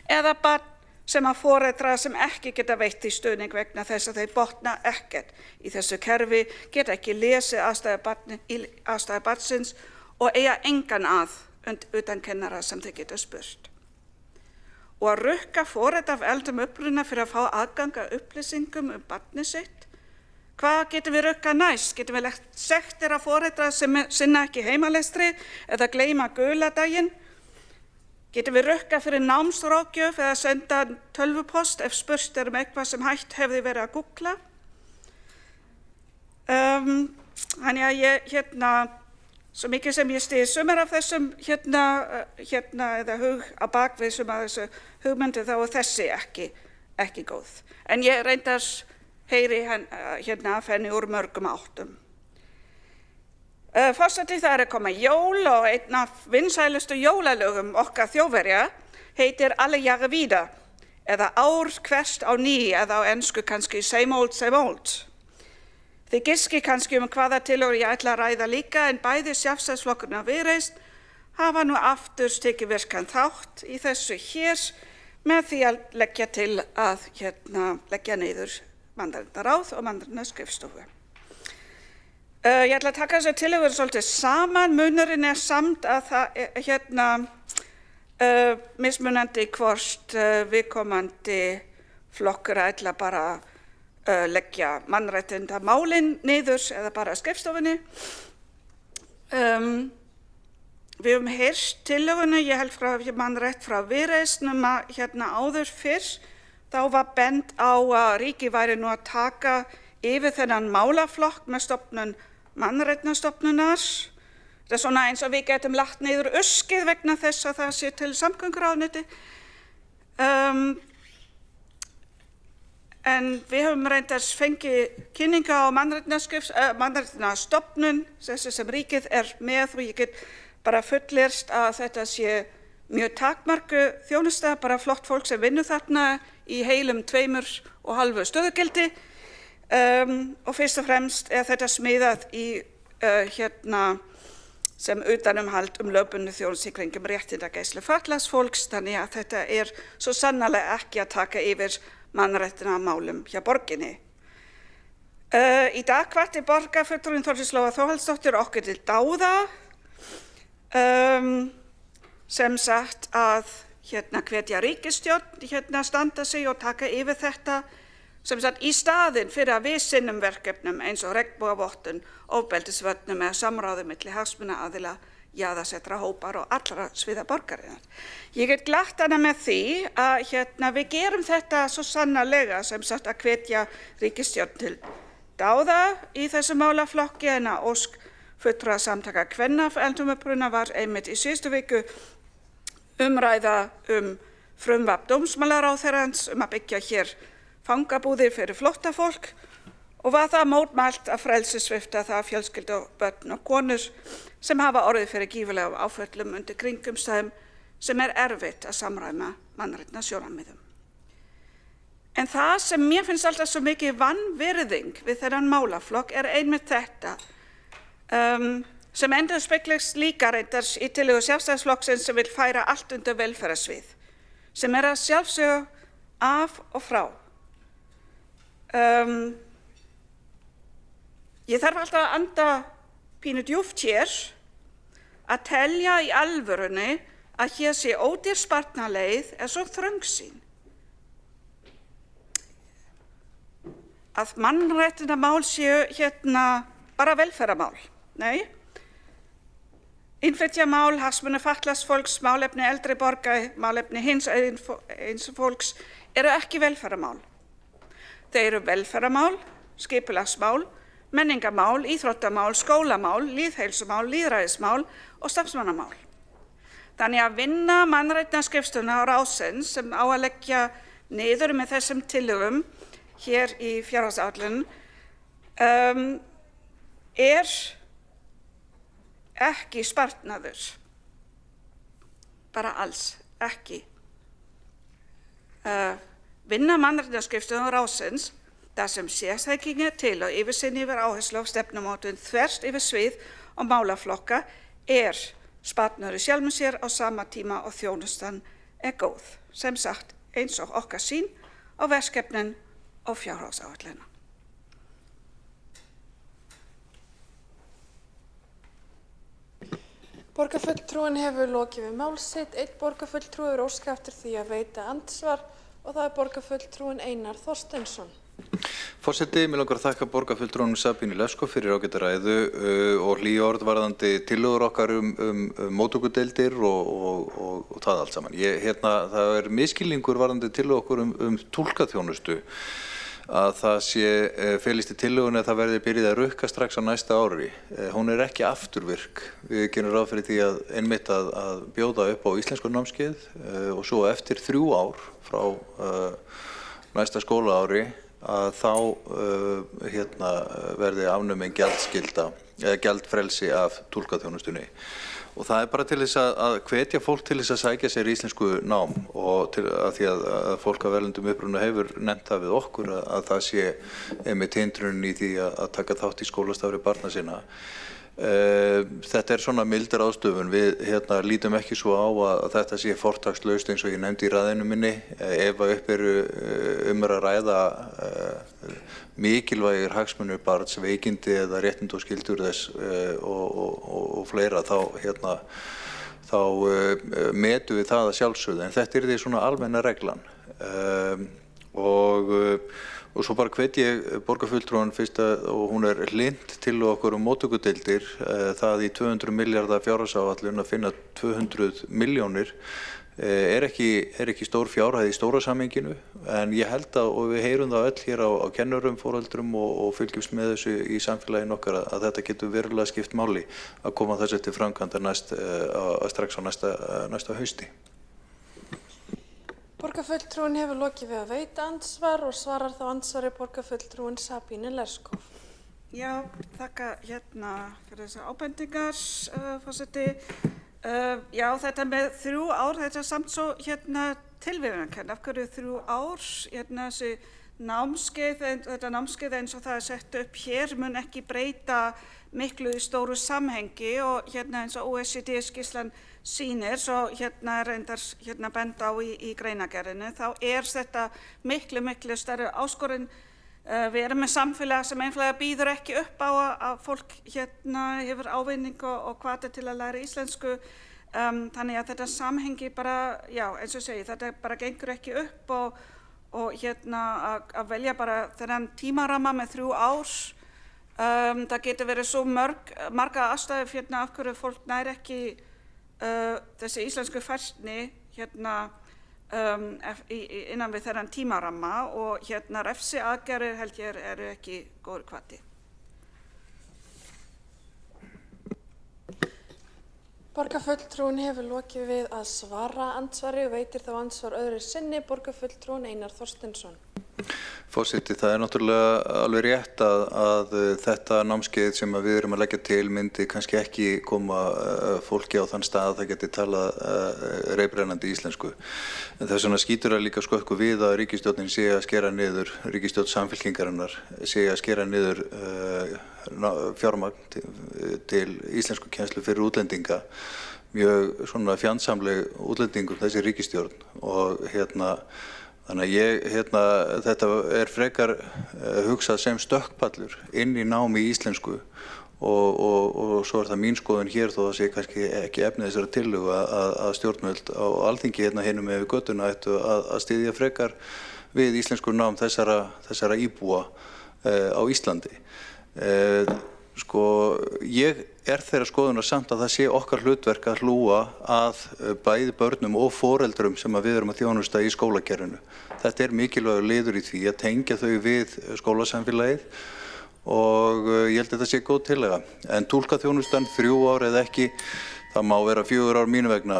eða barn sem að foreldra sem ekki geta veitt í stuðning vegna þess að þeir botna ekkert í þessu kerfi, geta ekki lesið aðstæður barnsins og eiga engan utan kennara sem þeir geta spurt. Og að rukka foreldra af erlendum uppruna fyrir að fá aðgang að upplýsingum barnið sitt. Hvað getum við rukkað næst? Getum við lagt sektir af foreldra sem sinna ekki heimalestri eða gleyma guladaginn? Getum við rukkað fyrir námsráðgjöf eða senda tölvupost ef spurt eitthvað sem hægt hefði verið að googla? Þannig að ég, svo mikið sem ég stiði sumar af þessum eða hug á bakvið sumar þessu hugmyndi þá þessi ekki góð. En ég reyndar heyri af henni úr mörgum áttum. Forseti það að koma jól og einn af vinsælustu jólalögum okkar Þjóðverja heitir Alle Jahre Wieder eða Ár hvert á ný eða á ensku kannski Same Old, Same Old. Þið giski kannski hvaða tillögur ég ætla að ræða líka en bæði Sjálfstæðisflokkurinn og Viðreisn hafa nú aftur tekið virkan þátt í þessu hér með því að leggja til að leggja niður mannréttindaráð og mannréttindaskrifstofu. Ég ætla að taka þessu tillögur svolítið saman. Munurinn samt að það mismunandi hvort viðkomandi flokkur ætla bara leggja mannréttindamálin niður eða bara skrifstofunni. Við höfum heyrt tillögunni, ég held mannrétt frá Viðreisn að áður fyrr þá var bent á að ríkið væri nú að taka yfir þennan málaflokk með stofnun mannréttindastofnunar. Það svona eins og við getum lagt niður uskið vegna þess að það sé til samgönguráðuneyti. en við höfum reyndar fengið kynninga á mannréttindastofnun sem ríkið með og ég get bara fullyrst að þetta sé mjög takmarku þjónusta, bara flott fólk sem vinnur þarna í heilum 2,5 stöðugildi og fyrst og fremst þetta smiðað í sem utanumhald lögbundnu þjónustu í kringum réttindagæslu fatlaðs fólks, þannig að þetta svo sannarlega ekki að taka yfir mannréttindamálum hjá borginni. Í dag hvatti borgarfulltrúinn Þórdís Lóa Þórhallsdóttir okkur til dáða, sem sagt að hvetja ríkisstjórn standa sig og taka yfir þetta, sem sagt í staðinn fyrir að við sinnum verkefnum eins og regnbogavottun, ofbeldisvörnum eða samráði milli hagsmunaaðila, jaðarsettra hópar og allra sviða borgarinnar. Ég get glatt hana með því að við gerum þetta svo sannarlega, sem sagt að hvetja ríkisstjórn til dáða í þessu málaflokki, en að ósk fulltrúa samtaka kvenna eldumuppruna var einmitt í síðustu viku umræða frumvarp dómsmálaráðherrans að byggja hér fangabúðir fyrir flóttafólk og var það mótmælt að frelsissvipta það fjölskyldu, börn og konur sem hafa orðið fyrir gífurlegum áföllum undir kringumstæðum sem erfitt að samræma mannréttindasjónarmiðum. En það sem mér finnst alltaf svo mikið vanvirðing við þennan málaflokk einmitt þetta, sem endurspeglast líka reyndar í tillögu Sjálfstæðisflokksins sem vill færa allt undir velferðarsvið, sem að sjálfsögðu af og frá. Ég þarf alltaf að anda pínu djúpt hér að telja í alvörunni að hér sé ódýr sparnaleið svo þröngsýn. Að mannréttindamál séu bara velferðarmál. Nei. Innflytjamál, hagsmuni fatlaðs fólks, málefni eldri borgara, málefni hins fólks ekki velferðarmál. Þeir eru velferðarmál, skipulagsmál, menningarmál, íþróttamál, skólamál, lýðheilsumál, lýðræðismál og starfsmannamál. Þannig að vinna mannréttindaskrifstofuna á ráðsins sem á að leggja niður með þessum tillögum hér í fjárhagsáætlun ekki sparnaður. Bara alls ekki. Vinna mannréttindaskrifstofuna á ráðsins þar sem sérþekking til og yfirsýn yfir áherslu á stefnumótun þvert yfir svið og málaflokka sparnaður í sjálfum sér á sama tíma og þjónustan góð. Sem sagt eins og okkar sýn á verkefnin og fjárhagsáætlunina. Borgarfulltrúinn hefur lokið við mál sitt. Einn borgarfulltrúi hefur óskað eftir því að veita andsvar og það borgarfulltrúinn Einar Þorsteinsson. Forseti, mig langar að þakka borgarfulltrúnum Sabínu Leskó fyrir ágæta ræðu og hlý orð varðandi tillögur okkar móttökudeildir og það allt saman. Það misskilningur varðandi tillögur okkur túlkaþjónustu að það felist í tillögunni að það verði byrjað að rukka strax á næsta ári. Hún ekki afturvirk. Við gerum ráð fyrir því að einmitt að bjóða upp á íslensku námskeið og svo eftir 3 ár frá næsta skólaári að þá verði afnumin gjaldfrelsi af túlkaþjónustunni. Og það bara til þess að hvetja fólk til þess að sækja sér íslensku nám og að því að fólk af erlendum uppruna hefur nefnt það við okkur að það sé einmitt hindrunin í því að taka þátt í skólastarfi barna sinna. Þetta svona mildur ráðstöfun. Við lítum ekki svo á að þetta sé fortakslaust eins og ég nefndi í ræðinu minni. Ef upp eru að ræða mikilvægir hagsmunir barns, veikindi eða réttindi og skyldur þess og fleira þá metum við það að sjálfsögðu. En þetta því svona almenna reglan. Og svo bara hvet ég borgarfulltrúan fyrst og hún hlynnt til okkur móttökudeildir það í 200 milljarða fjárhagsáætlun að finna 200 milljónir ekki stór fjárhæð í stóra samhenginu en ég held og við heyrum það öll hér á kennurum, foreldrum og fylgjumst með þessu í samfélaginu okkar að þetta getur verulega skipt máli að koma þessu til framkvæmdar strax á næsta hausti. Borgarfulltrúinn hefur lokið við að veita andsvar og svarar þá andsvari borgarfulltrúinn Sabine Leskov. Já, þakka fyrir þessar ábendingar, forseti. Já, þetta með 3 ár, þetta er samt svo tilviljunarkennt. Af hverju 3 ár? Þessi námskeið, þetta námskeið eins og það er sett upp hér mun ekki breyta miklu í stóru samhengi og eins og OECD-skýrslan sýnir, svo er reyndar bent á í greinagerðinni, þá er þetta miklu stærri áskorun. Við erum með samfélag sem einfaldlega býður ekki upp á að fólk hefur ávinning og hvata til að læra íslensku. Þannig að þetta samhengi bara, já, eins og segi, þetta bara gengur ekki upp og að velja bara þennan tímaramma með 3 ár. Það getur verið svo marga ástæður af hverju fólk nær ekki þessi íslensku færni innan við þennan tímaramma og refsiaðgerðir held ég eru ekki góður hvati. Borgarfulltrúinn hefur lokið við að svara andsvari og veitir þá andsvar öðru sinni borgarfulltrúinn Einar Þorsteinsson. Forseti, það er náttúrulega alveg rétt að þetta námskeið sem við erum að leggja til myndi kannski ekki koma fólki á þann stað að það geti talað reiprennandi íslensku. En þess vegna skýtur það líka skökku við að ríkisstjórnin sé að skera niður, ríkisstjórn Samfylkingarinnar sé að skera niður fjármagn til íslenskukennslu fyrir útlendinga. Mjög svona fjandsamleg útlendingum þessi ríkisstjórn og þannig að þetta er frekar hugsað sem stökkpallur inn í námi í íslensku og svo er það mín skoðun hér þó það sé kannski ekki efni þessara tillögu að stjórnvöld á Alþingi hinum með við göttuna ættu að styðja frekar við íslensku nám þessara íbúa á Íslandi. Ég er þeirra skoðunar samt að það sé okkar hlutverk að hlúa að bæði börnum og foreldrum sem við erum að þjónusta í skólakerfinu. Þetta er mikilvægur liður í því að tengja þau við skólasamfélagið og ég held að þetta sé góð tillaga. En túlkaþjónustan 3 ár eða ekki, það má vera 4 ár mínu vegna,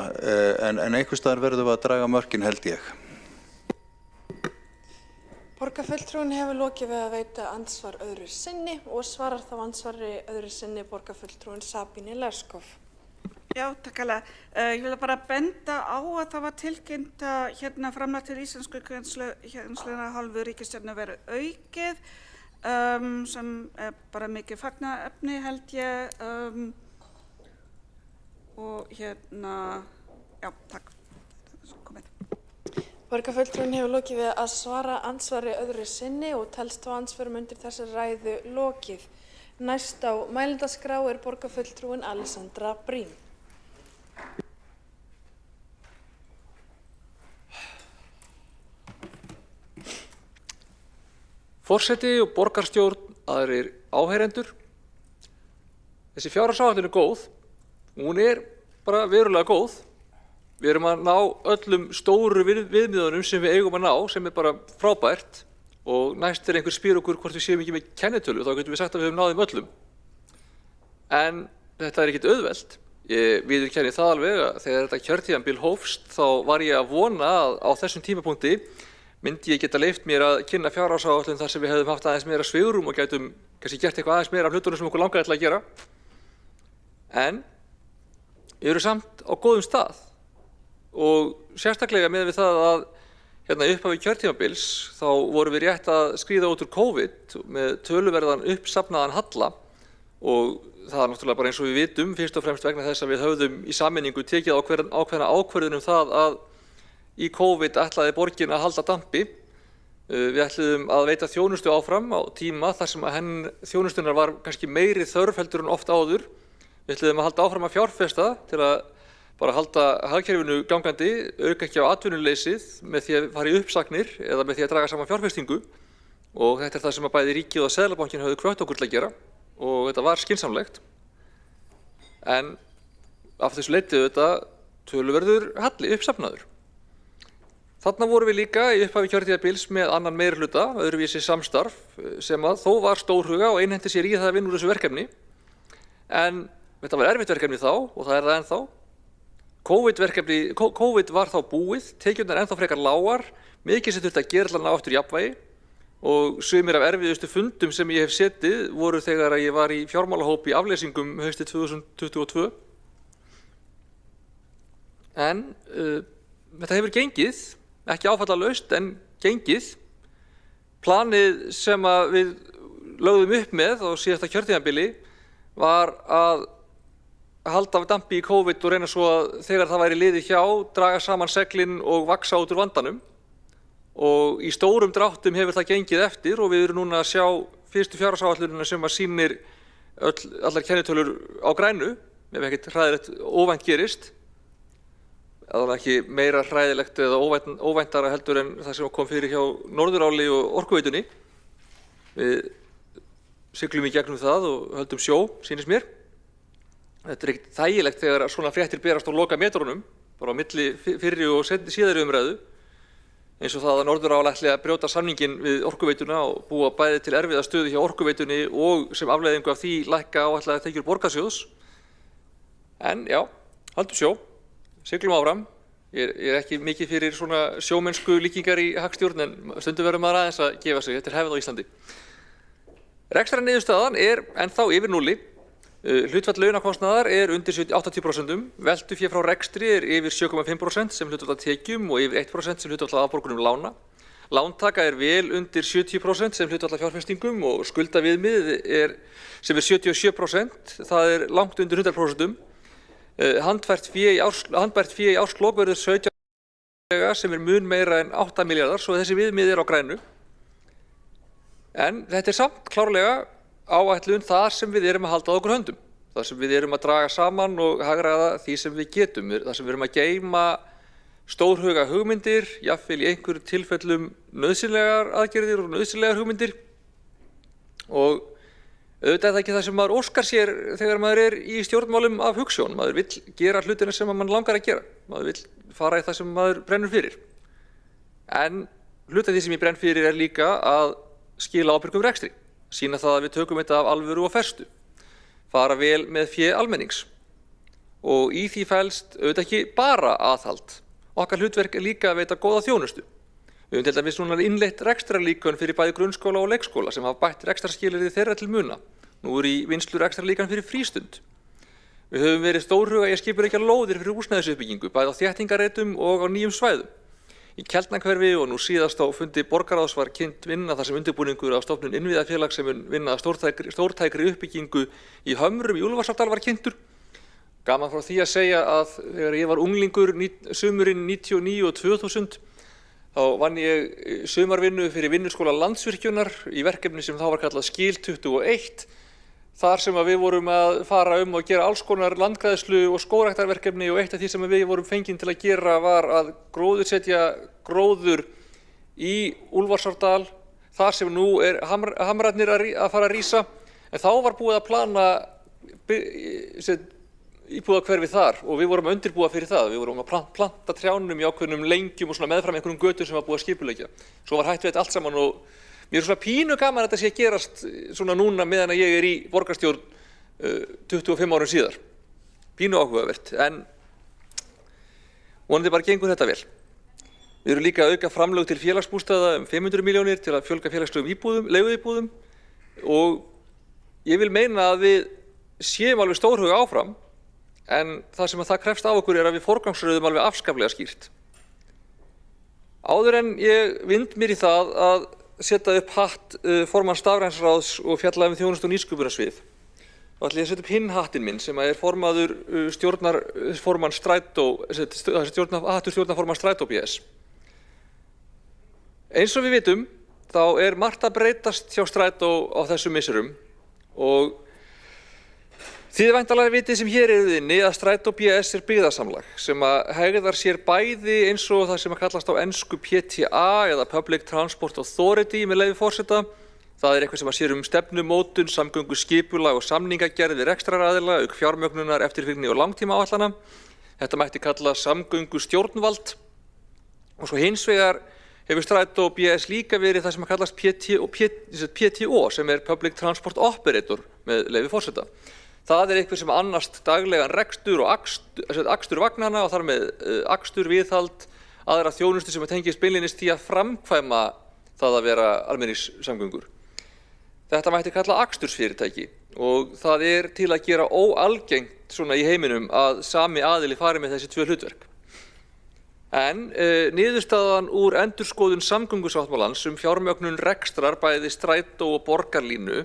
en einhvers staðar verðum við að draga mörkin held ég. Borgarfulltrúinn hefur lokið við að veita andsvar öðru sinni og svarar þá andsvari öðru sinni borgarfulltrúinn Sabine Leskov. Já, takk alveg. Ég vil bara benda á að það var tilkynnt að framlag til íslenskukennslu hálfu ríkisstjórnar verið aukið, sem er bara mikið fagnaðarefni held ég. Og já, takk. Borgarfulltrúinn hefur lokið við að svara andsvari öðru sinni og telst þá andsvörum undir þessari ræðu lokið. Næst á mælendaskrá er borgarfulltrúinn Alessandra Brím. Forseti og borgarstjórn, aðrir áheyrendur. Þessi fjárhagsáætlun er góð. Hún er bara verulega góð. Við erum að ná öllum stóru viðmiðunum sem við eigum að ná, sem er bara frábært og næst einhver spyr okkur hvort við séum ekki með kennitölu, þá getum við sagt að við höfum náð þeim öllum. En þetta er ekkert auðvelt. Ég viðurkenni það alveg að þegar þetta kjörtímabil hófst þá var ég að vona að á þessum tímapunkti myndi ég geta leyft mér að kynna fjárhagsáætlun þar sem við hefðum haft aðeins meira svigrúm og gætum kannski gert eitthvað aðeins meira af hlutunum sem okkur langaði til að gera. En við erum samt á góðum stað. Og sérstaklega með við það að upphafi kjörtímabils þá vorum við rétt að skríða út úr COVID með töluverðan uppsafnaðan halla og það er náttúrulega bara eins og við vitum fyrst og fremst vegna þess að við höfðum í sameiningu tekið ákveðna ákvörðun það að í COVID ætlaði borgin að halda dampi. Við ætluðum að veita þjónustu áfram á tíma þar sem að þjónustunar var kannski meiri þörf heldur en oft áður. Við ætluðum að halda áfram að fjárfesta til að bara halda hagkerfinu gangandi, auka ekki á atvinnuleysið með því að fara í uppsagnir eða með því að draga saman fjárfestingu og þetta er það sem að bæði ríkið og Seðlabankinn höfðu hvött okkur til að gera og þetta var skynsamlegt. En af þessu leyti þetta töluverður halli uppsafnaður. Þarna vorum við líka í upphafi kjörtímabils með annan meirihluta, öðruvísi samstarf sem að þó var stórhuga og einhenti sér í það að vinna úr þessu verkefni. En þetta var erfitt verkefni þá og það er það ennþá. COVID var þá búið, tekjurnar ennþá frekar lágar, mikið sem þurfti að gera til að ná aftur jafnvægi og sumir af erfiðustu fundum sem ég hef setið voru þegar ég var í fjármálahópi í afleysingum haustið 2022. En þetta hefur gengið, ekki áfallalaust en gengið. Planið sem að við lögðum upp með á síðasta kjörtímabili var að halda dampi í COVID og reyna svo að þegar það væri liðið hjá, draga saman seglin og vaxa út úr vandanum. Og í stórum dráttum hefur það gengið eftir og við erum núna að sjá fyrstu fjárhagsáætlunina sem að sýnir allar kennitölur á grænu, ef ekkert hræðilegt óvænt gerist. Það var ekki meira hræðilegt eða óvæntara heldur en það sem kom fyrir hjá Norðuráli og Orkuveitunni. Við siglum í gegnum það og höldum sjó, sýnist mér. Þetta er ekkert þægilegt þegar svona fréttir berast á loka metrunum, bara á milli fyrri og síðari umræðu. Eins og það að Norðurál ætli að brjóta samninginn við Orkuveituna og búa bæði til erfiða stöðu hjá Orkuveitunni og sem afleiðingu af því lækka áætlaðar tekjur borgarsjóðs. En já, höldum sjó, siglum áfram. Ég er ekki mikið fyrir svona sjómennsku líkingar í hagstjórn en stundum verður maður aðeins að gefa sig, þetta er hefð á Íslandi. Rekstrarniðurstaðan er ennþá yfir núlli. Hlutfall launakostnaðar er undir 80%, veltufé frá rekstri er yfir 7,5% sem hlutfall af tekjum og yfir 1% sem hlutfall af afborgunum lána. Lántaka er vel undir 70% sem hlutfall af fjárfestingum og skuldaviðmið sem er 77%, það er langt undir 100%. Handbært fé í árslok verður 17 sem er mun meira en 8 milljarðar, svo þessi viðmið er á grænu. En þetta er samt klárlega áætlun þar sem við erum að halda á okkur höndum, þar sem við erum að draga saman og hagræða því sem við getum, þar sem við erum að geyma stórhuga hugmyndir, jafnvel í einhverjum tilfellum nauðsynlegar aðgerðir og nauðsynlegar hugmyndir. Og auðvitað er það ekki það sem maður óskar sér þegar maður er í stjórnmálum af hugsjón. Maður vill gera hlutina sem maður langar að gera. Maður vill fara í það sem maður brennur fyrir. En hluta því sem ég brenn fyrir er líka að skila ábyrgum rekstri. Sýna það að við tökum þetta af alvöru og festu, fara vel með fé almennings og í því felst auðvitað ekki bara aðhald. Okkar hlutverk er líka að veita góða þjónustu. Við höfum til dæmis núna innleitt rekstrarlíkön fyrir bæði grunnskóla og leikskóla sem hafa bætt rekstrarskilyrði þeirra til muna. Nú er í vinnslu rekstrarlíkan fyrir frístund. Við höfum verið stórhuga í að skipuleggja lóðir fyrir húsnæðisuppbyggingu, bæði á þéttingarreitum og á nýjum svæðum. Í Keldnahverfi og nú síðast á fundi borgarráðs var kynnt vinna þar sem undirbúningur á stofnun innviðafélags sem vinna að stórtækri uppbyggingu í Hömrum í Úlfarsárdal var kynntur. Gaman frá því að segja að þegar ég var unglingur sumurinn 99 og 2000 þá vann ég sumarvinnu fyrir Vinnuskóla Landsvirkjunar í verkefni sem þá var kallað Skil 21. Þar sem við vorum að fara og gera alls konar landgræðslu og skógræktarverkefni og eitt af því sem við vorum fengin til að gera var að gróðursetja gróður í Úlfarsárdal, þar sem nú er hamrarnir að fara að rísa. En þá var búið að plana íbúðahverfi þar og við vorum að undirbúa fyrir það. Við vorum að planta trjánum í ákveðnum lengjum og svona meðfram einhverjum götum sem var búið að skipuleggja. Svo var hætt við þetta allt saman og mér er svona pínu gaman að þetta sé að gerast svona núna meðan að ég er í borgarstjórn 25 árum síðar. Pínu áhugavert, en vonandi bara gengur þetta vel. Við erum líka að auka framlög til félagsbústaða 500 milljónir til að fjölga félagslegum leiguíbúðum og ég vil meina að við séum alveg stórhuga áfram, en það sem það krefst af okkur er að við forgangsröðum alveg afskaplega skýrt. Áður en ég vind mér í það að setja upp hatt formann stafrænsráðs og fjalla þjónustu og nýsköpunarsvið. Þá ætla ég að setja upp hinn hattinn minn sem er formaður stjórnarformann Strætó, hattur stjórnarformann Strætó BS. Eins og við vitum, þá er margt að breytast hjá Strætó á þessum misserum og þið væntanlega vitið sem hér eruð inni að Strætó BS er byggðasamlag sem að hegðar sér bæði eins og það sem að kallast á ensku PTA eða Public Transport Authority með leyfi forseta. Það er eitthvað sem að sér stefnumótun, samgöngu skipulag og samningagerð við rekstraraðila, auk fjármögnunar, eftirfylgni og langtímaáætlana. Þetta mætti kalla samgöngu stjórnvald og svo hins vegar hefur Strætó BS líka verið það sem að kallast PTO sem er Public Transport Operator með leyfi forseta. Það eitthvað sem annast daglegan rekstur og akstur vagnanna og þar með akstur, viðhald, aðra þjónustu sem tengist beinlínis því að framkvæma það að vera almenningssamgöngur. Þetta mætti kalla akstursfyrirtæki og það til að gera óalgengt svona í heiminum að sami aðili fari með þessi tvö hlutverk. En niðurstaðan úr endurskoðun samgöngusáttmálans fjármögnun rekstrar bæði strætó og borgarlínu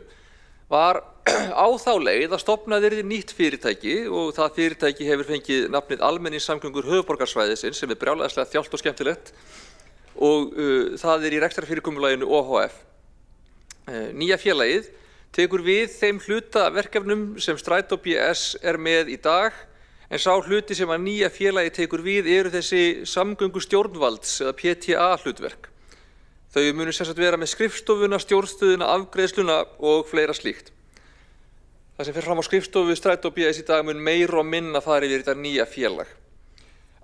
var á þá leið að stofnað yrði nýtt fyrirtæki og það fyrirtæki hefur fengið nafnið Almenningssamgöngur höfuðborgarsvæðisins sem brjálæðislega þjált og skemmtilegt og það í rekstrarfyrirkomulaginu OHF. Nýja félagið tekur við þeim hluta verkefnum sem Strætó BS með í dag en sá hluti sem að nýja félagið tekur við eru þessi samgöngustjórnvalds eða PTA hlutverk. Þau munu sem sagt vera með skrifstofuna, stjórnstöðuna, afgreiðsluna og fleira slíkt. Það sem fer fram á skrifstofu Strætó BS í dag mun meira og minna fara yfir þetta nýja félag.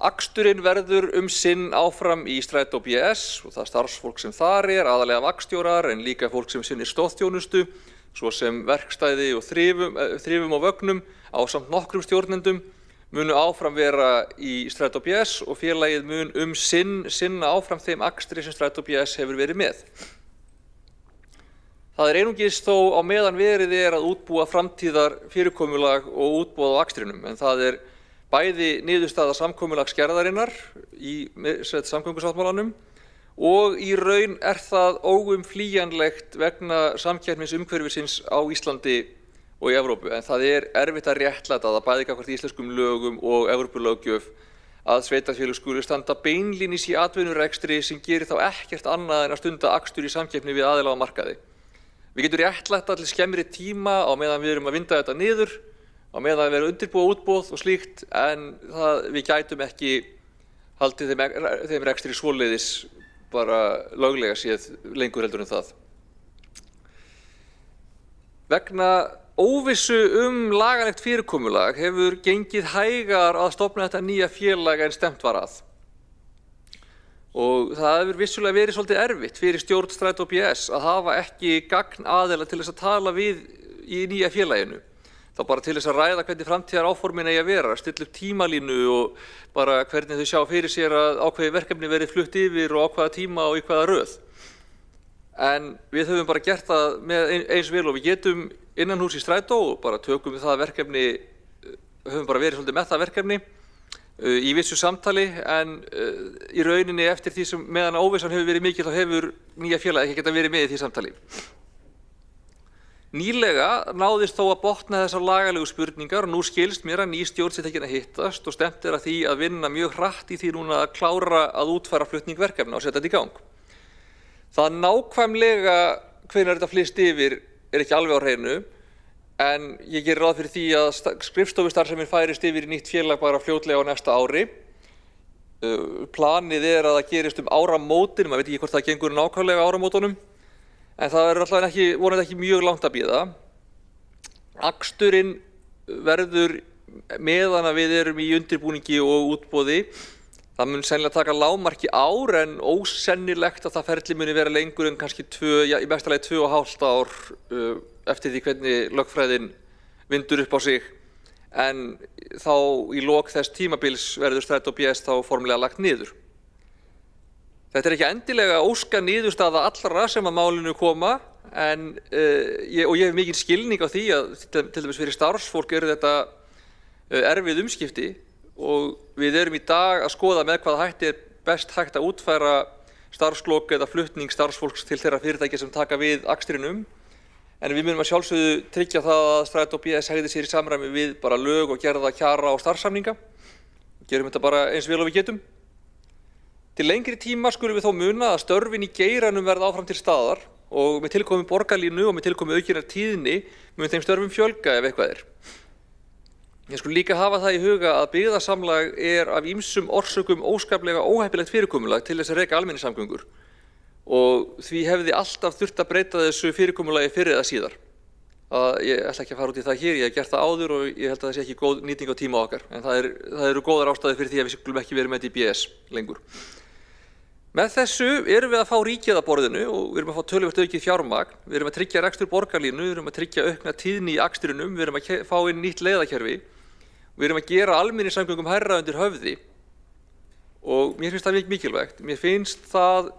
Aksturinn verður sinn áfram í Strætó BS og það starfsfólk sem þar aðalega vagnstjórar en líka fólk sem sinnir stoðþjónustu, svo sem verkstæði og þrifum á vögnum ásamt nokkrum stjórnendum munu áfram vera í Strætó BS og félagið mun sinna áfram þeim akstri sem Strætó BS hefur verið með. Það einungis þó á meðan verið að útbúa framtíðar fyrirkomulag og útboð á akstrinum en það bæði niðurstaða samkomulagsgerðarinnar í samgöngusáttmálanum og í raun það óumflýjanlegt vegna samkeppnisumhverfisins á Íslandi og í Evrópu, en það erfitt að réttlæta það bæði gagnvart íslenskum lögum og Evrópulöggjöf að sveitarfélög skuli standa beinlínis í atvinnurekstri sem gerir þá ekkert annað en að stunda akstur í samkeppni við aðila á markaði. Við getum réttlætt til skemmri tíma á meðan við að vinda þetta niður, á meðan við undirbúa útboð og slíkt, en við gætum ekki haldið þeim rekstri svoleiðis bara löglega séð lengur heldur en það. Vegna óvissu lagalegt fyrirkomulag hefur gengið hægar að stofna þetta nýja félag en stefnt var að. Og það hefur vissulega verið svolítið erfitt fyrir stjórn Strætó BS að hafa ekki gagnaðila til þess að tala við í nýja félaginu. Þá bara til þess að ræða hvernig framtíðar áformin eigi að vera, stilla upp tímalínu og bara hvernig þau sjá fyrir sér að ákveði verkefni verið flutt yfir og á hvaða tíma og í hvaða röð. En við höfum bara gert það með eins vel og við getum innan hús í Strætó og bara tökum við það verkefni, höfum bara verið svolítið með það verkefni í vissu samtali en í rauninni eftir því sem meðan óvissan hefur verið mikil þá hefur nýja félag ekki getað verið með í því samtali. Nýlega náðist þó að botna þessar lagalegu spurningar og nú skilst mér að ný stjórn sé tekin að hittast og stefnt að því að vinna mjög hratt í því núna að klára að útfæra flutning verkefna og setja þetta í gang. Það nákvæmlega hvenær þetta flyst yfir ekki alveg á hreinu en ég gerir ráð fyrir því að skrifstofustarfsemin færist yfir í nýtt félag bara fljótlega á næsta ári. Planið að það gerist áramótin, maður veit ekki hvort það gengur nákvæmlega áramótunum, en það alltaf vonandi ekki mjög langt að bíða. Aksturinn verður meðan að við erum í undirbúningi og útboði. Það mun sennilega taka lágmarki ár en ósennilegt að það ferli muni vera lengur en kannski í mesta lagi 2,5 ár eftir því hvernig lögfræðin vindur upp á sig. En þá í lok þess tímabils verður Strætó BS þá formlega lagt niður. Þetta ekki endilega óska niðurstaða allra sem að málinu koma en ég hef mikinn skilning á því að til dæmis fyrir starfsfólk þetta erfið umskipti og við erum í dag að skoða með hvaða hætti best hægt að útfæra starfslok eða flutning starfsfólks til þeirra fyrirtækja sem taka við akstrinum. En við munum að sjálfsögðu tryggja það að Strætó BS hegði sér í samræmi við bara lög og gerða kjara og starfssamninga. Gerum þetta bara eins vel og við getum. Til lengri tíma skulum við þó muna að störfin í geiranum verða áfram til staðar og með tilkomi borgarlínu og með tilkomi aukinnar tíðni mun þeim störfum fjölga ef eitthvað Ég skulum líka hafa það í huga að byggðasamlag af ýmsum orsökum óskaplega óheppilegt fyrirkomulag til þess að reka almenningssamgöngur og því hefði alltaf þurft að breyta þessu fyrirkomulagi fyrr eða síðar. Ég ætla ekki að fara út í það hér, ég hef gert það áður og ég held að það sé ekki góð nýting á tíma okkar en það eru góðar ástæður fyrir því að við skulum ekki verið með þetta í BS lengur. Með þessu erum við að fá ríkið að borðinu og við erum að fá töluvert aukið fjármagn, við erum að tryggja rekstur borgarlínu, við erum að tryggja aukna tíðni í akstrinum, við erum að fá inn nýtt leiðakerfi, við erum að gera almenningssamgöngum hærra undir höfði og mér finnst það mikilvægt. Mér finnst það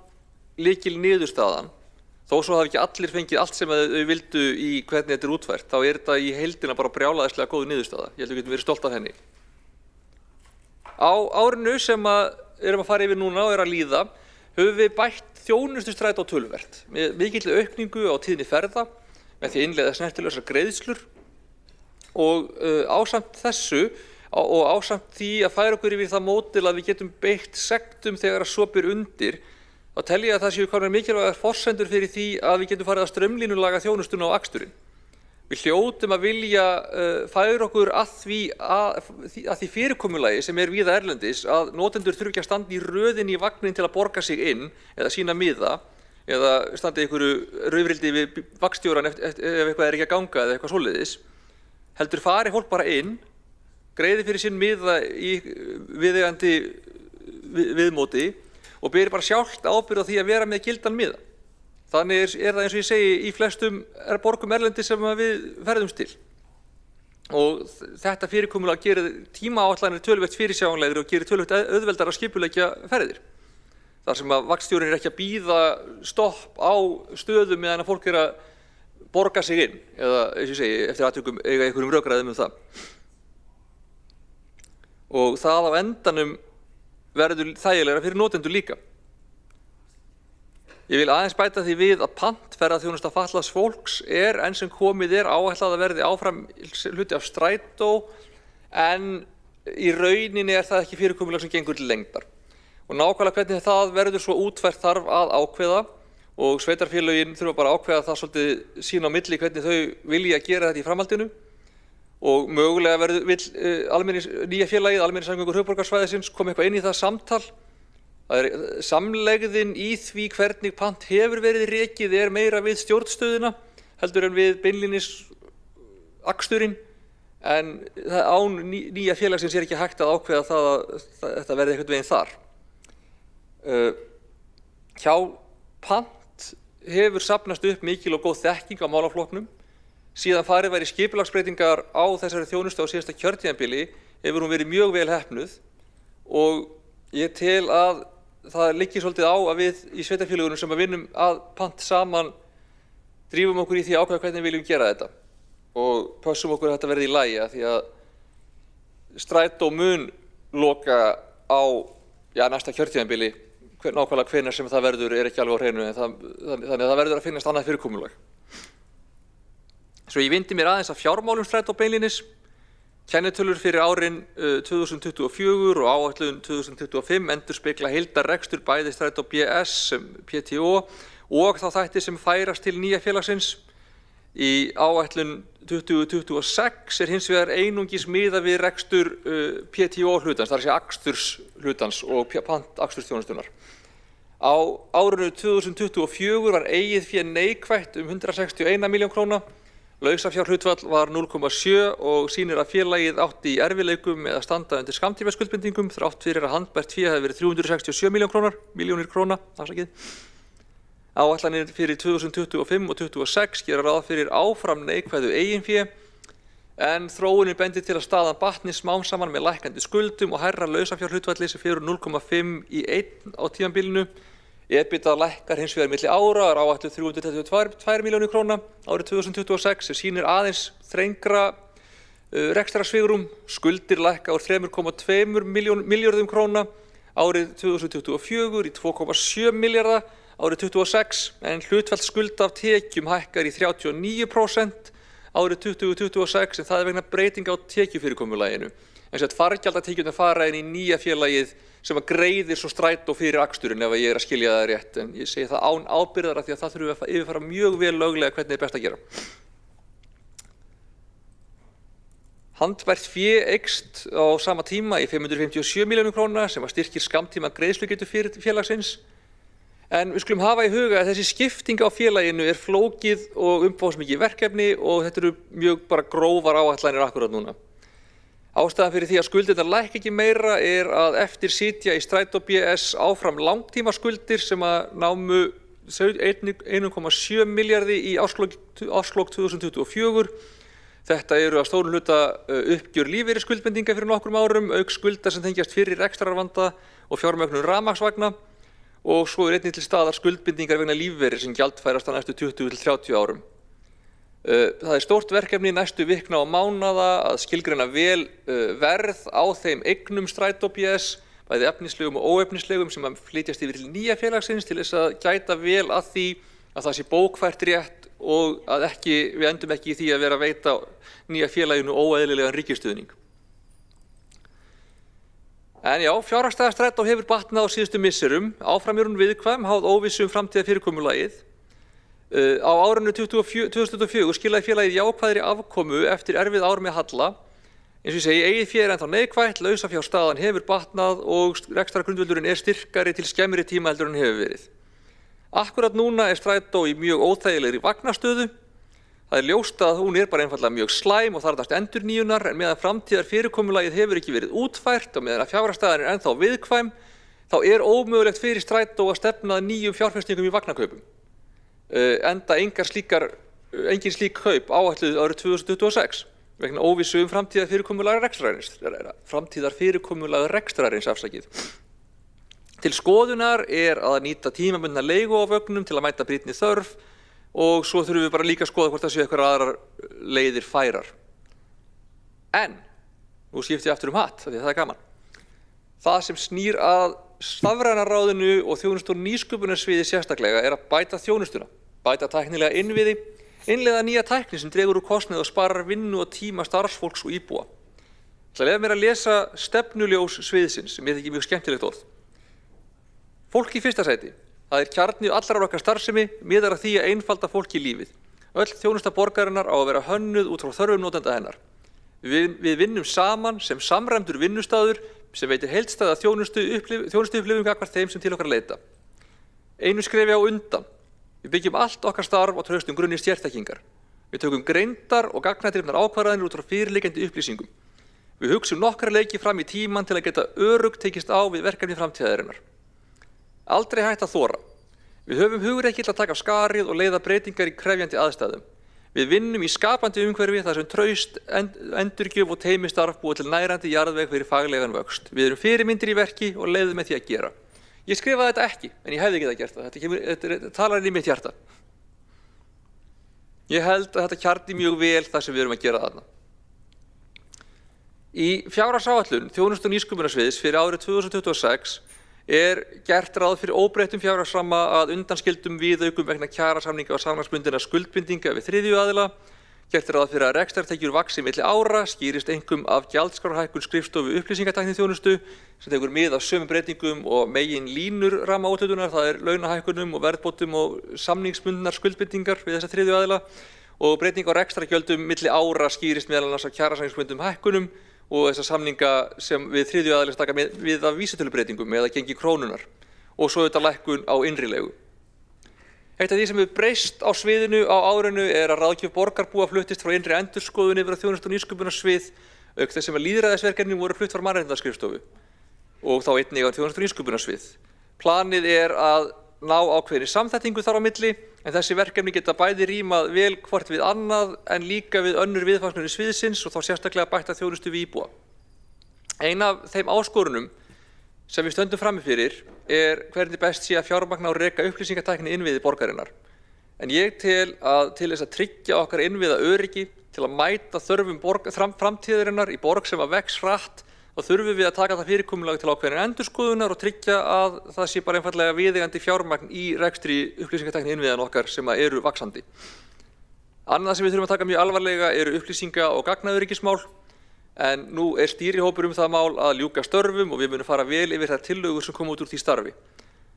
lykil niðurstaðan, þó svo hafi ekki allir fengið allt sem þau vildu í hvernig þetta útfært, þá þetta í heildina bara brjálæðislega góð niðurstaða. Ég held að við getum verið stolt af henni. Á árinu sem erum að fara yfir núna og að líða, höfum við bætt þjónustustrætó töluvert með mikilli aukningu á tíðni ferða með því að innleiða snertilausar greiðslur og ásamt þessu og ásamt því að færa okkur yfir það módel að við getum beitt sektum þegar að svo ber undir, þá tel ég að það séu komnar mikilvægar forsendur fyrir því að við getum farið að straumlínulaga þjónustuna á aksturinn. Við hljótum að vilja færa okkur að því fyrirkomulagi sem víða erlendis að notendur þurfi ekki að standa í röðinni í vagnin til að borga sig inn eða sína miða eða standa í einhverju raufrildi við vagnstjórann ef eitthvað ekki að ganga eða eitthvað svoleiðis. Heldur fari fólk bara inn, greiði fyrir sinn miða í viðeigandi viðmóti og beri bara sjálft ábyrgð á því að vera með gildan miða. Þannig það eins og ég segi í flestum borgum erlendis sem við ferðumst til. Og þetta fyrirkomulag gerir tímaáætlanir töluvert fyrirsjáanlegri og gerir töluvert auðveldara að skipuleggja ferðir. Þar sem að vagnstjórinn er ekki að bíða stopp á stöðum meðan að fólk er að borga sig inn eða, eins og ég segi, eftir atvikum eiga einhverjum rökræðum það. Og það á endanum verður þægilegra fyrir notendur líka. Ég vil aðeins bæta því við að pantferðaþjónusta fatlaðs fólks enn sem komið áætlað að verði áfram hluti af strætó en í rauninni það ekki fyrirkomulag sem gengur til lengdar. Og nákvæmlega hvernig það verður svo útfært þarf að ákveða og sveitarfélögin þurfa bara að ákveða það svolítið sín á milli hvernig þau vilja gera þetta í framhaldinu og mögulega vill nýja félagið, Almenningssamgöngur höfuðborgarsvæðisins, koma eitthvað inn í það samtal. Það samlegðin í því hvernig pant hefur verið rekið meira við stjórnstöðuna heldur en við beinlínis aksturinn en án nýja félagsins ekki hægt að ákveða það að þetta verði einhvern veginn þar. Hjá pant hefur safnast upp mikil og góð þekking á málaflokknum. Síðan farið væri skipulagsbreytingar á þessari þjónustu á síðasta kjörtímabili hefur hún verið mjög vel heppnuð og ég tel að það liggi svolítið á að við í sveitarfélögunum sem að vinnum að pant saman drífum okkur í því ákveða hvernig við viljum gera þetta og pössum okkur að þetta verði í lagi því að strætó mun loka á næsta kjörtímabili, nákvæmlega hvenær sem það verður ekki alveg á hreinu þannig að það verður að finnast annað fyrirkomulag. Svo ég vindi mér aðeins að fjármálum strætó beinlínis. Kennitölur fyrir árin 2024 og áætlun 2025 endurspegla heildarrekstur bæði strætó BS sem PTO og þá þætti sem færast til nýja félagsins. Í áætlun 2026 hins vegar einungis miðað við rekstur PTO hlutans, það segja aksturs hlutans og pant akstursþjónustunnar. Á árinu 2024 var eigið fé neikvætt 161 milljón króna. Lausafjárhlutfall var 0,7 og sýnir að félagið átti í erfiðleikum með að standa undir skammtímaskuldbindingum þrátt fyrir að handbært fé hafi verið 367 milljónir króna. Áætlanir fyrir 2025 og 2026 gera ráð fyrir áfram neikvæðu eigin fé en þróunin bendir til að staðan batni smám saman með lækkandi skuldum og hærra lausafjárhlutfalli sem fer úr 0,5 í 1 á tímabilinu. EBITDA lækkar hins vegar milli ára er áætluð 332 milljónir króna árið 2026 sem sýnir aðeins þrengra rekstrarsvigrúm. Skuldir lækka úr 3,2 milljörðum króna árið 2024 í 2,7 milljarða árið 2026 en hlutfall skulda af tekjum hækkar í 39% árið 2026 en það vegna breytinga á tekjufyrirkomulaginu. En þess að fargjaldatekjurnar fara inn í nýja félagið sem að greiðir svo strætó fyrir aksturinn ef ég að skilja það rétt en ég segi það án ábyrgðar af því að það þurfum við að yfirfara mjög vel löglega hvernig best að gera. Handbært fé eykst á sama tíma í 557 milljónir króna sem að styrkir skammtíma greiðslugetu félagsins en við skulum hafa í huga að þessi skipting á félaginu flókið og umfangsmikið verkefni og þetta eru mjög bara grófar áætlanir akkurat núna. Ástæðan fyrir því að skuldirnar lækka ekki meira er að eftir sitja í Strætó BS áfram langtímaskuldir sem að námu 1,7 milljarði í árslok 2024. Þetta eru að stórum hluta uppgjör lífeyrisskuldbindinga fyrir nokkrum árum, auk skulda sem tengjast fyrir rekstrarvanda og fjármögnun rafmagnsvagna og svo einnig til staðar skuldbindingar vegna lífeyris sem gjaldfærast á næstu 20 til 30 árum. Það stórt verkefni næstu vikna og mánaða að skilgreina vel verð á þeim eignum Strætó BS, bæði efnislegum og óefnislegum sem að flytjast yfir til nýja félagsins til þess að gæta vel að því að það sé bókfært rétt og að við endum ekki í því að vera að veita nýja félaginu óeðlilegan ríkisstuðning. En já, fjárhagsstaða Strætó hefur batnað á síðustu misserum, áfram er hún viðkvæm, háð óvissu framtíðarfyrirkomulagið. Á árinu 2024 skilaði félagið jákvæðri afkomu eftir erfið ár með halla. Eins og ég segi, eigið fé ennþá neikvætt, lausafjárstaðan hefur batnað og rekstrargrundvöllurinn styrkari til skemmri tíma heldur en hefur verið. Akkurat núna Strætó í mjög óþægilegri vagnastöðu. Það ljóst að hún bara einfaldlega mjög slæm og þarfnast endurnýjunar, en meðan framtíðarfyrirkomulagið hefur ekki verið útfært og meðan að fjárhagsstaðan ennþá viðkvæm, þá ómögulegt fyrir Strætó að stefna að nýjum fjárfestingum í vagnakaupum. Enda engin slík kaup áætluð árið 2026 vegna óvissu framtíðarfyrirkomulag rekstrarins afsakið. Til skoðunar er að nýta tímabundna leigu á vögnum til að mæta brýnni þörf og svo þurfum við bara líka að skoða hvort það séu eitthvað aðrar leiðir færar. En, nú skipti ég aftur hatt, því það er gaman. Það sem snýr að stafræna ráðinu og þjónustu- og nýsköpunarsviði sérstaklega er að bæta þjónustuna, bæta tæknilega innviði, innleiða nýja tækni sem dregur úr kostnað og sparar vinnu og tíma starfsfólks og íbúa. Það leyfa mér að lesa stefnuljós sviðsins sem ég þykir mjög skemmtilegt orð. Fólk í fyrsta sæti. Það kjarni allrar okkar starfsemi, miðar að því að einfalda fólki lífið. Öll þjónusta borgarinnar á að vera hönnuð út frá þörfum notenda hennar. Við vinnum saman sem samræmdur vinnustaður sem veitir heildstæða þjónustuupplifun gagnvart þeim sem til okkar leita. Einu skrefi á undan. Við byggjum allt okkar starf á traustum grunni sérþekkingar. Við tökum greindar og gagnadrifnar ákvarðanir út frá fyrirliggjandi upplýsingum. Við hugsum nokkra leiki fram í tíman til að geta öruggt tekist á við verkefni framtíðarinnar. Aldrei hægt að þora. Við höfum hugrekki til að taka af skarið og leiða breytingar í krefjandi aðstæðum. Við vinnum í skapandi umhverfi þar sem traust, endurgjöf og teymistarf búa til nærandi jarðveg fyrir faglegan vöxt. Við erum fyrirmyndir í verki og leiðum með því að gera. Ég skrifaði þetta ekki, en ég hefði getað gert það. Þetta talar inn í mitt hjarta. Ég held að þetta kjarni mjög vel það sem við erum að gera þarna. Í fjárhagsáætlun þjónustu- og nýsköpunarsviðs fyrir árið 2026 er gert ráð fyrir óbreyttum fjárhagsramma að undanskildum viðaukum vegna kjarasamninga og samningsbundinna skuldbindinga við þriðju aðila. Gert ráð fyrir að rekstrartekjur vaxi milli ára, skýrist einkum af gjaldskrárhækkun skrifstofu upplýsingatækniþjónustu sem tekur mið af sömu breytingum og megin línur rammaúthlutunar, það launahækkunum og verðbótum og samningsbundnar skuldbindingar við þessa þriðju aðila og breyting á rekstrargjöldum milli ára skýrist meðal annars af kjarasamningsbundum hækkunum og þessa samninga sem við þriðju aðila taka við af vísitölubbreytingum eða gengi krónunar og svo þetta lækkun á innri leigu. Eitt af því sem hefur breyst á sviðinu á árinu er að ráðgjöf borgarbúa fluttist frá innri endurskoðun yfir á þjónustu- og nýsköpunarsvið auk þess sem að lýðræðisverkefnin voru flutt frá mannréttindaskrifstofu og þá einnig á þjónustu- og nýsköpunarsvið. Planið er að ná ákveðinni samþættingu þar á milli en þessi verkefni geta bæði rímað vel hvort við annað en líka við önnur viðfangsefni sviðsins og þá sérstaklega bætta þjónustu við íbúa. Ein af þeim áskorunum sem við stöndum frammi fyrir er hvernig best sé að fjármagna og reka upplýsingatækni innviði borgarinnar. En ég tel að til þess að tryggja okkar innviða öryggi til að mæta þörfum framtíðarinnar í borg sem að vex hratt þá þurfum við að taka það fyrirkomulag til ákveðinnar endurskoðunar og tryggja að það sé bara einfaldlega viðeigandi fjármagn í rekstri upplýsingatækni innviðan okkar sem að eru vaxandi. Annað sem við þurfum að taka mjög alvarlega eru upplýsinga- og gagnaöryggismál. En nú er stýrihópur það mál að ljúka störfum og við munum fara vel yfir þær tillögur sem koma út úr því starfi.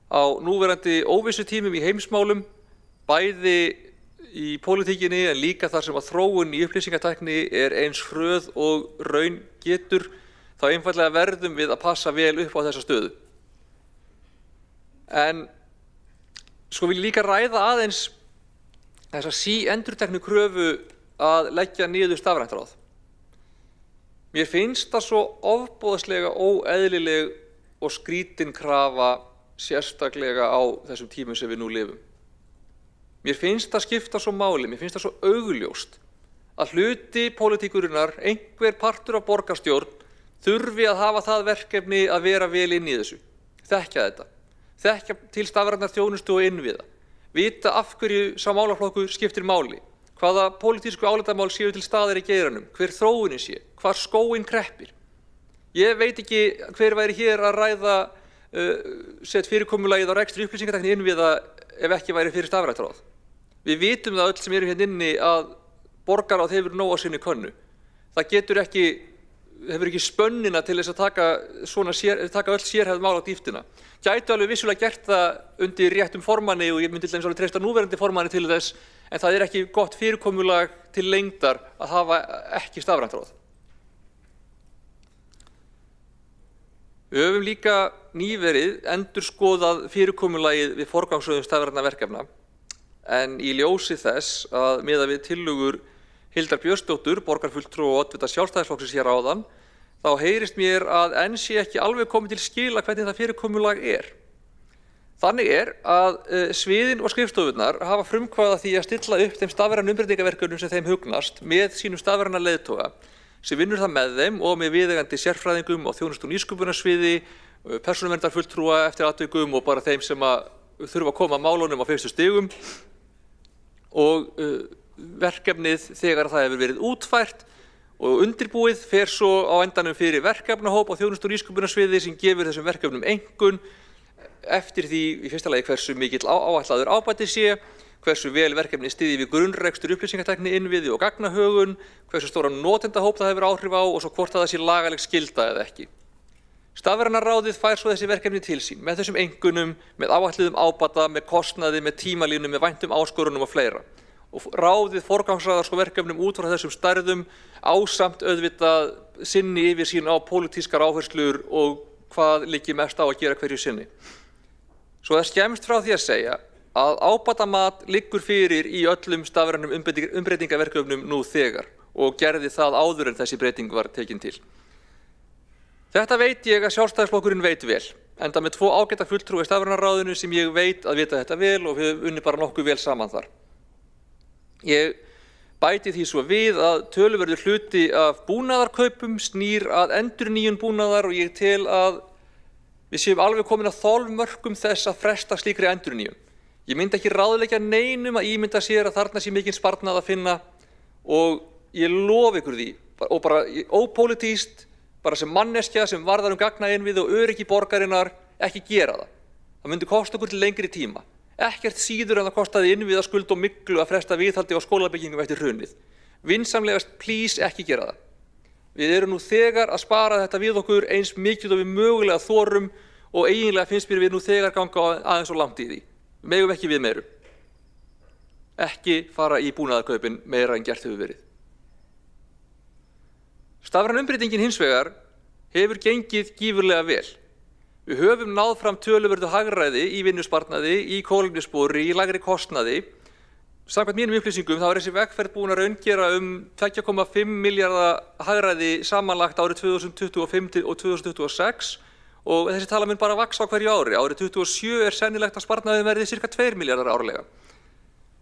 Á núverandi óvissutímum í heimsmálum, bæði í pólitíkinni en líka þar sem að þróun í upplýsingatækni er eins hröð og raun getur, þá einfaldlega verðum við að passa vel upp á þessa stöðu. En svo vil ég líka ræða aðeins þessa síendurteknu kröfu að leggja niður stafrænt ráð. Mér finnst það svo ofboðslega óeðlileg og skrítin krafa sérstaklega á þessum tímum sem við nú lifum. Mér finnst það skipta svo máli, mér finnst það svo augljóst að hluti pólitíkurinnar, einhver partur af borgarstjórn, þurfi að hafa það verkefni að vera vel inn í þessu. Þekkja þetta. Þekkja til stafrænnar þjónustu og innviða. Vita af hverju sá málaflokkur skiptir máli. Hvaða pólitísku álitamál séu til staðar í geiranum, hver þróunin sé, hvar skóginn kreppir. Ég veit ekki hver væri hér að ræða sett fyrirkomulagið á rekstri upplýsingatækni innviða ef ekki væri fyrir stafrænt ráð. Við vitum það öll sem erum hérna inni að borgarráð hefur nóg á sinni könnu. Það hefur ekki spönnina til þess að taka öll sérhæfð mál á dýptina. Gætu alveg vissulega gert það undir réttum formanni og ég myndi til dæmis alveg treysta núverandi formanni til þess, en það ekki gott fyrirkomulag til lengdar að hafa ekki stafrænt ráð. Við höfum líka nýverið endurskoðað fyrirkomulagið við forgangsröðun stafrænna verkefna, en í ljósi þess að miðað við tillögur Hildar Björnsdóttur, borgarfulltrúa og oddvita Sjálfstæðisflokksins hér áðan, þá heyrist mér að enn sé ekki alveg komið til skila hvernig það fyrirkomulag er. Þannig að sviðin og skrifstofurnar hafa frumkvæði að því að stilla upp þeim stafrænu umbreytingaverkefnum sem þeim hugnast með sínum stafræna leiðtoga, sem vinnur það með þeim og með viðeigandi sérfræðingum og þjónustu- og nýsköpunarsviði, persónuverndarfulltrúa eftir atvikum og bara þeim sem þurfa að koma að málunum á fyrstu stigum. Og verkefnið, þegar það hefur verið útfært og undirbúið, fer svo á endanum fyrir verkefnahóp á þjónustu- og nýsköpunarsviði sem gefur þessum verkefnum einkunn eftir því í fyrsta lagi hversu mikill áætlaður ábati sé, hversu vel verkefni styðji við grunnrekstur upplýsingatækni innviði og gagnahögun, hversu stóran notendahóp það hefur áhrif á og svo hvort það sé lagaleg skylda eða ekki. Stafræna ráðið fær svo þessi verkefni til sín með þessum einkunnum, með áætluðum ábata, með kostnaði, með tímalínum, með væntum áskorunum og fleira. Og ráðið forgangsraðar svo verkefnum út frá þessum stærðum ásamt auðvitað sinni yfir sín á pólitískar áherslur og hvað liggi mest á að gera hverju sinni. Svo það skemmst frá því að segja að ábatamat liggur fyrir í öllum stafrænum umbreytingaverkefnum nú þegar og gerði það áður en þessi breyting var tekin til. Þetta veit ég að Sjálfstæðisflokkurinn veit vel, enda með 2 ágæta fulltrúa í stafrænaráðinu sem ég veit að vita þetta vel og við höfum unnið bara nokkuð vel saman þar. Ég bæti því svo við að töluverður hluti af búnaðarkaupum snýr að endurnýjun búnaðar og ég tel að við séum alveg komin að þolmörkum þess að fresta slíkri endurnýjun. Ég myndi ekki ráðleggja neinum að ímynda sér að þarna sé mikinn sparnað að finna og ég lofa ykkur því og bara ópólitískt, bara sem manneskja sem varðar gagnainnviði og öryggi borgarinnar, ekki gera það. Það myndi kosta okkur til lengri tíma. Ekkert síður en það kostaði innviðaskuld og myglu að fresta viðhaldi á skólabyggingum eftir hrunið. Vinsamlegast, please, ekki gera það. Við erum nú þegar að spara þetta við okkur eins mikið og við mögulega þorum og eiginlega finnst mér við nú þegar ganga aðeins og langt í því. Við megum ekki við meiru. Ekki fara í búnaðarkaupin meira en gert hefur verið. Stafræna umbreytingin hins vegar hefur gengið gífurlega vel. Við höfum náð fram töluverðu hagræði í vinnusparnaði, í kolefnisspori, í lægri kostnaði. Samkvæmt mínum upplýsingum þá er þessi vegferð búin að raungera 2,5 milljarða hagræði samanlagt árið 2025 og 2026 og þessi tala mun bara vaxa á hverju ári. Árið 2027 er sennilegt að sparnaðin verði ca. 2 milljarðar árlega.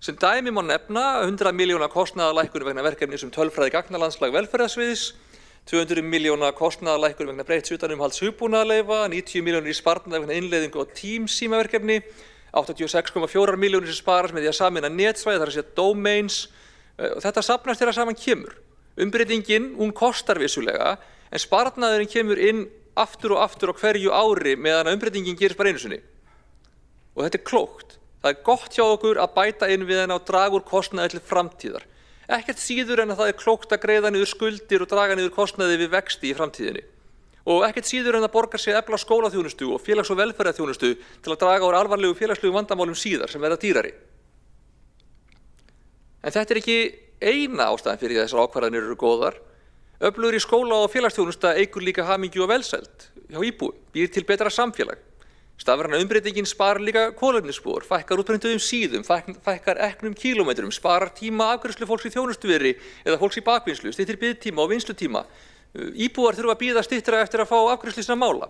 Sem dæmi má nefna 100 milljóna kostnaðarlækkun vegna verkefnis tölfræði gagnalandslag velferðarsviðs, 200 milljóna kostnaðarlækkun vegna breytts utanumhalds hugbúnaðarleyfa, 90 milljónir í sparnað vegna innleiðingu á Teams-símaverkefni, 86,4 milljónir sem sparast með því að sameina netsvæði, þar að segja domains. Þetta safnast þegar saman kemur. Umbreytingin, hún kostar vissulega, en sparnaðurinn kemur inn aftur og aftur á hverju ári meðan að umbreytingin gerist bara einu sinni. Og þetta er klókt. Það er gott hjá okkur að bæta innviðina og draga úr kostnaði til framtíðar. Ekkert síður en að það er klókt að greiða niður skuldir og draga niður kostnaði við vexti í framtíðinni. Og ekkert síður en að borgar sig að efla skólaþjónustu og félags- og velferðarþjónustu til að draga úr alvarlegu félagslegu vandamálum síðar sem verða dýrari. En þetta er ekki eina ástæðan fyrir þessar ákvarðanir eru góðar. Öflugri skóla- og félagsþjónusta eykur líka hamingju og velsæld hjá íbúum, býr til betra samfélag. Stafræna umbreytingin sparar líka kolefnisspor, fækkar útprentuðum síðum, fækkar eknum kílómetrum, sparar tíma afgreiðslu fólks í þjónustuveri eða fólks í bakvinnslu, styttir biðtíma og vinnslutíma. Íbúar þurfa að bíða styttra eftir að fá afgreiðslu sinna mála.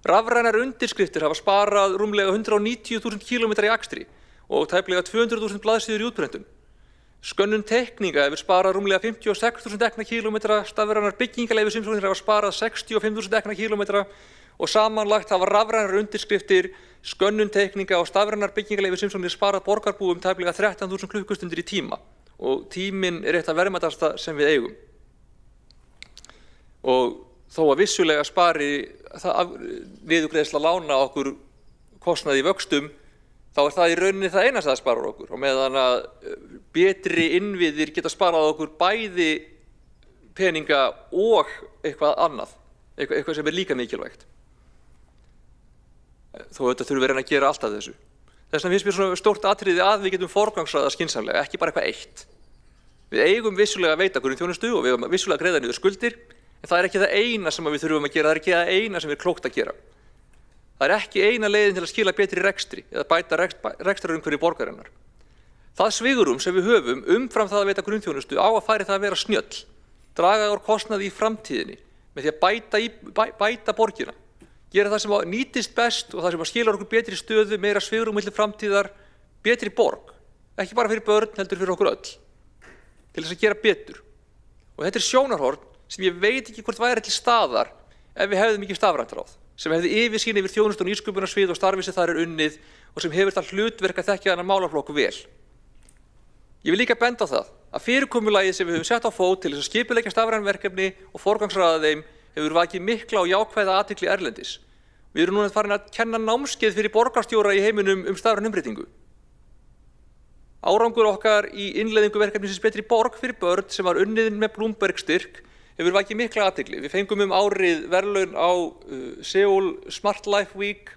Rafrænar undirskriftir hafa sparað rúmlega 190.000 kílómetra í akstri og tæplega 200.000 blaðsíður í útprentun. Skönnun teikninga hefur sparað rúmlega 56.000 ekna kílómetra, stafrænar byggingaleyfisumsóknir hafa sparað 65.000 ekna kílómetra og samanlagt hafa rafrænar undirskriftir, skönnun teikninga og stafrænar byggingaleyfisumsóknir sparað borgarbúum tæplega 13.000 klukkustundir í tíma og tíminn er eitt af verðmætasta sem við eigum. Og þó að vissulega spari niðurgreiðsla lána okkur kostnaði í vöxtum, þá er það í rauninni það eina sem það sparar okkur og meðan að betri innviðir geta sparað okkur bæði peninga og eitthvað annað, eitthvað sem er líka mikilvægt. Þó þetta þurfum við að reyna að gera allt af þessu. Þess vegna finnst mér svona stórt atriði að við getum forgangsraðað skynsamlega, ekki bara eitthvað eitt. Við eigum vissulega að veita grunnþjónustu og við eigum vissulega að greiða niður skuldir, en það er ekki það eina sem við þurfum að gera, það er ekki það eina sem er klókt að gera. Það er ekki eina leiðin til að skila betri rekstri eða bæta rekstrarumhverfi borgarinnar. Það svigrúm sem við höfum umfram það að veita grunnþjónustu á að færi það að vera snjöll, draga úr kostnaði í framtíðinni með því að bæta borgina, gera það sem nýtist best og það sem skilar okkur betri stöðu, meira svigrúm milli framtíðar, betri borg, ekki bara fyrir börn heldur fyrir okkur öll, til þess að gera betur. Og þetta er sjónarhorn sem ég veit ekki hvort væri til staðar ef við hefðum ekki stafrænt ráð, sem hefði yfirsýn yfir þjónustu og nýsköpunarsvið og starfið sem þar er unnið og sem hefur það hlutverk að þekkja þennan málaflokk vel. Ég vil líka benda á það að fyrirkomulagið sem við höfum sett á fót til þess að skipuleggja stafræn verkefni og forgangsraða þeim hefur vakið mikla og jákvæða athygli erlendis. Við erum núna farin að kenna námskeið fyrir borgarstjóra í heiminum stafræn umbreytingu. Árangur okkar í innleiðingu verkefnisins Betri borg fyrir börn sem var unnið með Bloomberg styrk hefur vakið mikla athygli. Við fengum árið verðlaun á Seoul Smart Life Week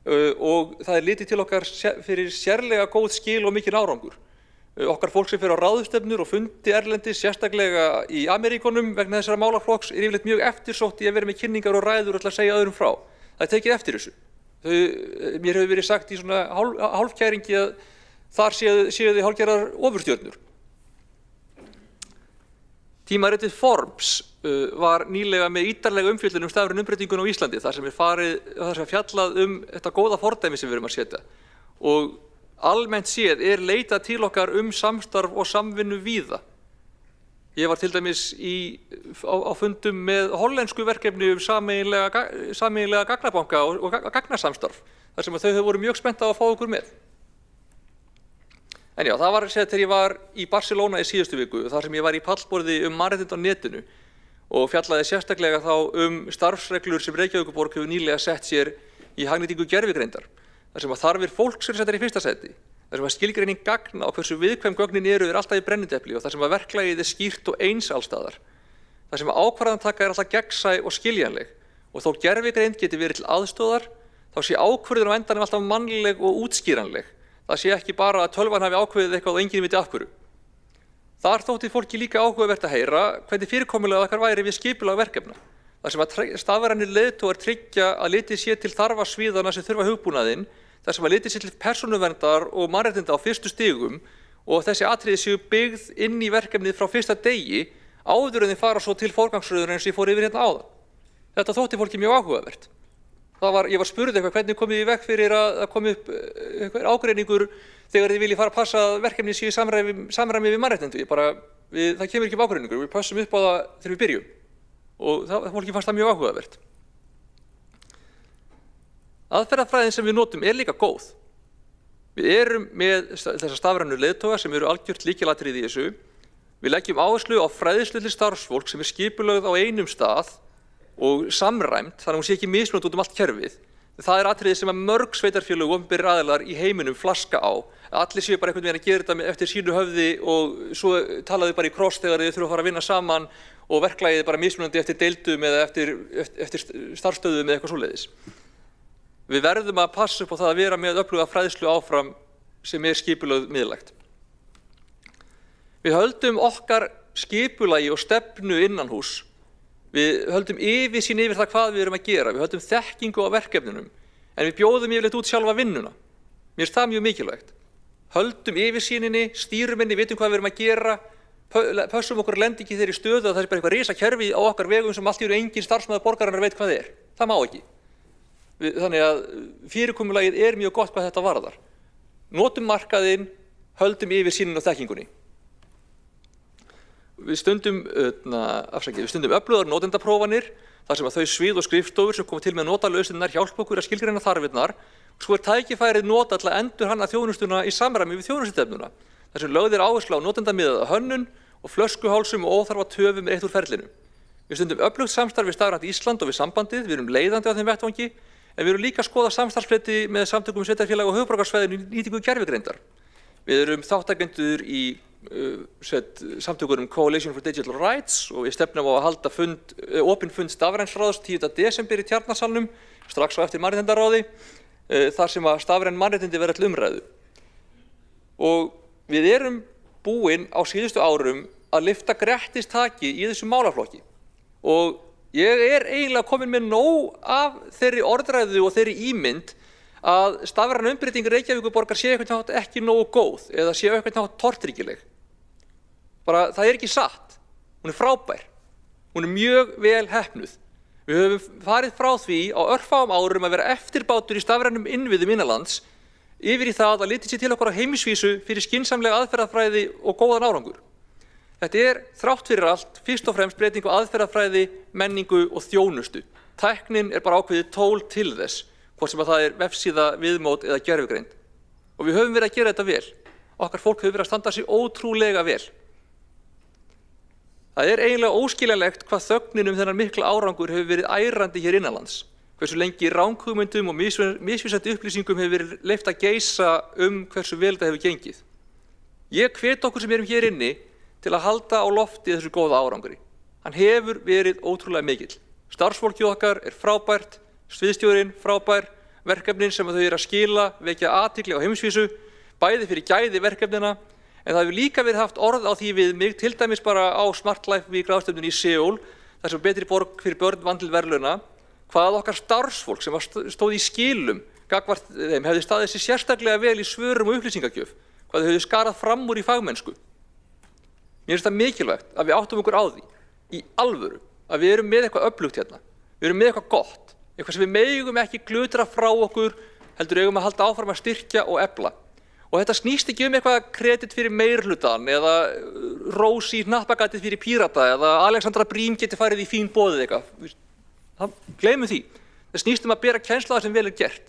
og það er litið til okkar fyrir sérlega góð skil og mikinn árangur. Okkar fólk sem fer á ráðstefnur og fundi erlendis, sérstaklega í Ameríkunum vegna þessara málaflokks, er yfirleitt mjög eftirsótt í að vera með kynningar og ræður og til að segja öðrum frá. Það er tekið eftir þessu. Mér hefur verið sagt í svona hálfkæringi að þar séu þið hálfgerðar ofurstjörnur. Tímaritið Forbes var nýlega með ítarlega umfjöllun stafræn umbreytingun á Íslandi, þar sem fjallað þetta góða fordæmi sem við erum að setja. Og almennt séð er leitað til okkar samstarf og samvinnu víða. Ég var til dæmis á fundum með hollensku verkefni sameiginlega gagnabanka og gagnasamstarf, þar sem þau voru mjög spennt að fá okkur með. En já, það var þegar ég var í Barcelona í síðustu viku, þar sem ég var í pallborði mannréttindi á netinu og fjallaði sérstaklega þá starfsreglur sem Reykjavíkurborg hefur nýlega sett sér í hagnýtingu gervigreindar, þar sem þarfir fólks eru settar í fyrsta sæti, þar sem skilgreining gagna og hversu viðkvæm gögnin eru alltaf í brennidepli og þar sem verklagið er skýrt og eins allstaðar, þar sem ákvarðantaka er alltaf gegnsæ og skiljanleg og þó gervigreind geti verið til aðstoðar, þá sé ákvörðun á endanum alltaf mannleg og útskýranleg. Það sé ekki bara að tölvan hafi ákveðið eitthvað og enginn viti af hverju. Þar þótti fólki líka áhugavert að heyra hvernig fyrirkomulag okkar væri við skipulag verkefna. Þar sem að stafrænir leiðtogar tryggja að litið sé til þarfa sviðana sem þurfa hugbúnaðinn, þar sem að litið sé til persónuverndar og mannréttinda á fyrstu stigum og þessi atriði séu byggð inn í verkefnið frá fyrsta degi áður en þið fara svo til forgangsröður eins og ég fór yfir hérna áðan. Þetta þótti fólki mjög áhugavert. Ég var spurð eitthvað hvernig komið í veg fyrir að komi upp ágreiningur þegar þið viljið fara að passa að verkefni séu í samræmi við mannréttindi. Það kemur ekki upp ágreiningur, við passum upp á það þegar við byrjum og fólki fannst það mjög áhugavert. Aðferðafræðin sem við notum er líka góð. Við erum með þessa stafrænu leiðtoga sem eru algjört lykilatriði í þessu. Við leggjum áherslu á fræðslu til starfsfólk sem er skipulögð á einum stað og samræmt, þannig að hún sé ekki mismunandi út allt kerfið. Það er atriði sem að mörg sveitarfélög og opinberir aðilar í heiminum flaska á. Allir séu bara einhvern veginn að gera þetta eftir sínu höfði og svo talaðu bara í kross þegar þið þurfa að fara að vinna saman og verklagið bara mismunandi eftir deildum eða eftir starfsstöðum eða eitthvað svoleiðis. Við verðum að passa upp á það að vera með öfluga fræðslu áfram sem er skipulögð miðlægt. Við höldum okkar skipulagi og stefnu innanhús. Við höldum yfirsýn yfir það hvað við erum að gera, við höldum þekkingu á verkefnunum, en við bjóðum yfirleitt út sjálfa vinnuna. Mér finnst það mjög mikilvægt. Höldum yfirsýninni, stýrum henni, vitum hvað við erum að gera, pössum okkur að lenda ekki í þeirri stöðu að það sé bara eitthvað risakerfi á okkar vegum sem allt í raun engin starfsmaður borgarinnar veit hvað er. Það má ekki. Þannig að fyrirkomulagið er mjög gott hvað þetta varðar. Notum markaðinn, höldum yfir sýnin og þekkingunni. Við stundum öflugar notendaprófanir þar sem að þau svið og skrifstofur sem koma til með notalausninnar hjálpa okkur að skilgreina þarfirnar. Svo tækifærið nota til að endurhanna þjónustuna í samræmi við þjónustustefnuna. Þar sem lögð áhersla á notendamiðaða hönnun og flöskuhálsum og óþarfa töfum eitt úr ferlinu. Við stundum öflugt samstarf við Stafrænt Ísland og við sambandið, við erum leiðandi á þeim vettvangi, en við erum líka að skoða samstarfsfleti með samtökum sveitarfélaga og höfuðborgarsvæðinu í nýtingu gervigreindar. Við erum þáttakendur í samtökunum Coalition for Digital Rights og við stefnum á að halda opinn fund Stafræns ráðs 10. desember í Tjarnarsalnum, strax á eftir mannréttindaráði, þar sem að stafræn mannréttindi verða til umræðu. Og við erum búin á síðustu árum að lyfta grettistaki í þessum málaflokki. Og ég er eiginlega komin með nóg af þeirri orðræðu og þeirri ímynd að stafræn umbreyting Reykjavíkurborgar sé einhvern veginn ekki nógu góð eða sé einhvern veginn tortryggileg. Bara það er ekki satt. Hún er frábær. Hún er mjög vel heppnuð. Við höfum farið frá því á örfáum árum að vera eftirbátur í stafrænum innviðum innanlands yfir í það að litið sér til okkur á heimsvísu fyrir skynsamlega aðferðafræði og góðan árangur. Þetta er þrátt fyrir allt fyrst og fremst breyting á aðferðafræði, menningu og þjónustu. Tæknin er bara ákveðið tól til þess, hvort sem að það er vefsíða, viðmót eða gervigreind. Og við höfum verið að gera þetta vel. Okkar fólk hefur verið að standa sig ótrúlega vel. Það er eiginlega óskiljanlegt hvað þögnin þennan mikla árangur hefur verið ærandi hér innanlands. Hversu lengi ranghugmyndum og misvísandi upplýsingum hefur verið leyft að geysa hversu vel þetta hefur gengið. Ég hvet okkur sem erum hér inni til að halda á lofti þessu góða árangri. Hann hefur verið ótrúlega mikill. Starfsfólkið okkar er frábært, sviðsstjórinn frábær, verkefnin sem þau eru að skila vekja athygli á heimsvísu, bæði fyrir gæði verkefnina, en það hefur líka verið haft orð á því við mig, til dæmis bara á Smart Life Week ráðstefnunni í Seúl, þar sem betri borg fyrir börn vann til verðlauna, hvað okkar starfsfólk sem stóð í skilum gagnvart þeim hefði staðið sér sérstaklega vel í svörum og upplýsingagjöf, hvað þau hefðu skarað fram úr í fagmennsku. Mér finnst það mikilvægt að við áttum okkur á því, í alvöru, að við erum með eitthvað öflugt hérna, við erum með eitthvað gott, eitthvað sem við megum ekki glutra frá okkur, heldur eigum að halda áfram að styrkja og efla. Og þetta snýst ekki eitthvað kredit fyrir meirhlutan eða rós í hnappagatið fyrir Pírata eða Alexandra Brím geti farið í fín boðið eitthvað. Gleymum því. Það snýst að bera kennslu á það sem vel er gert.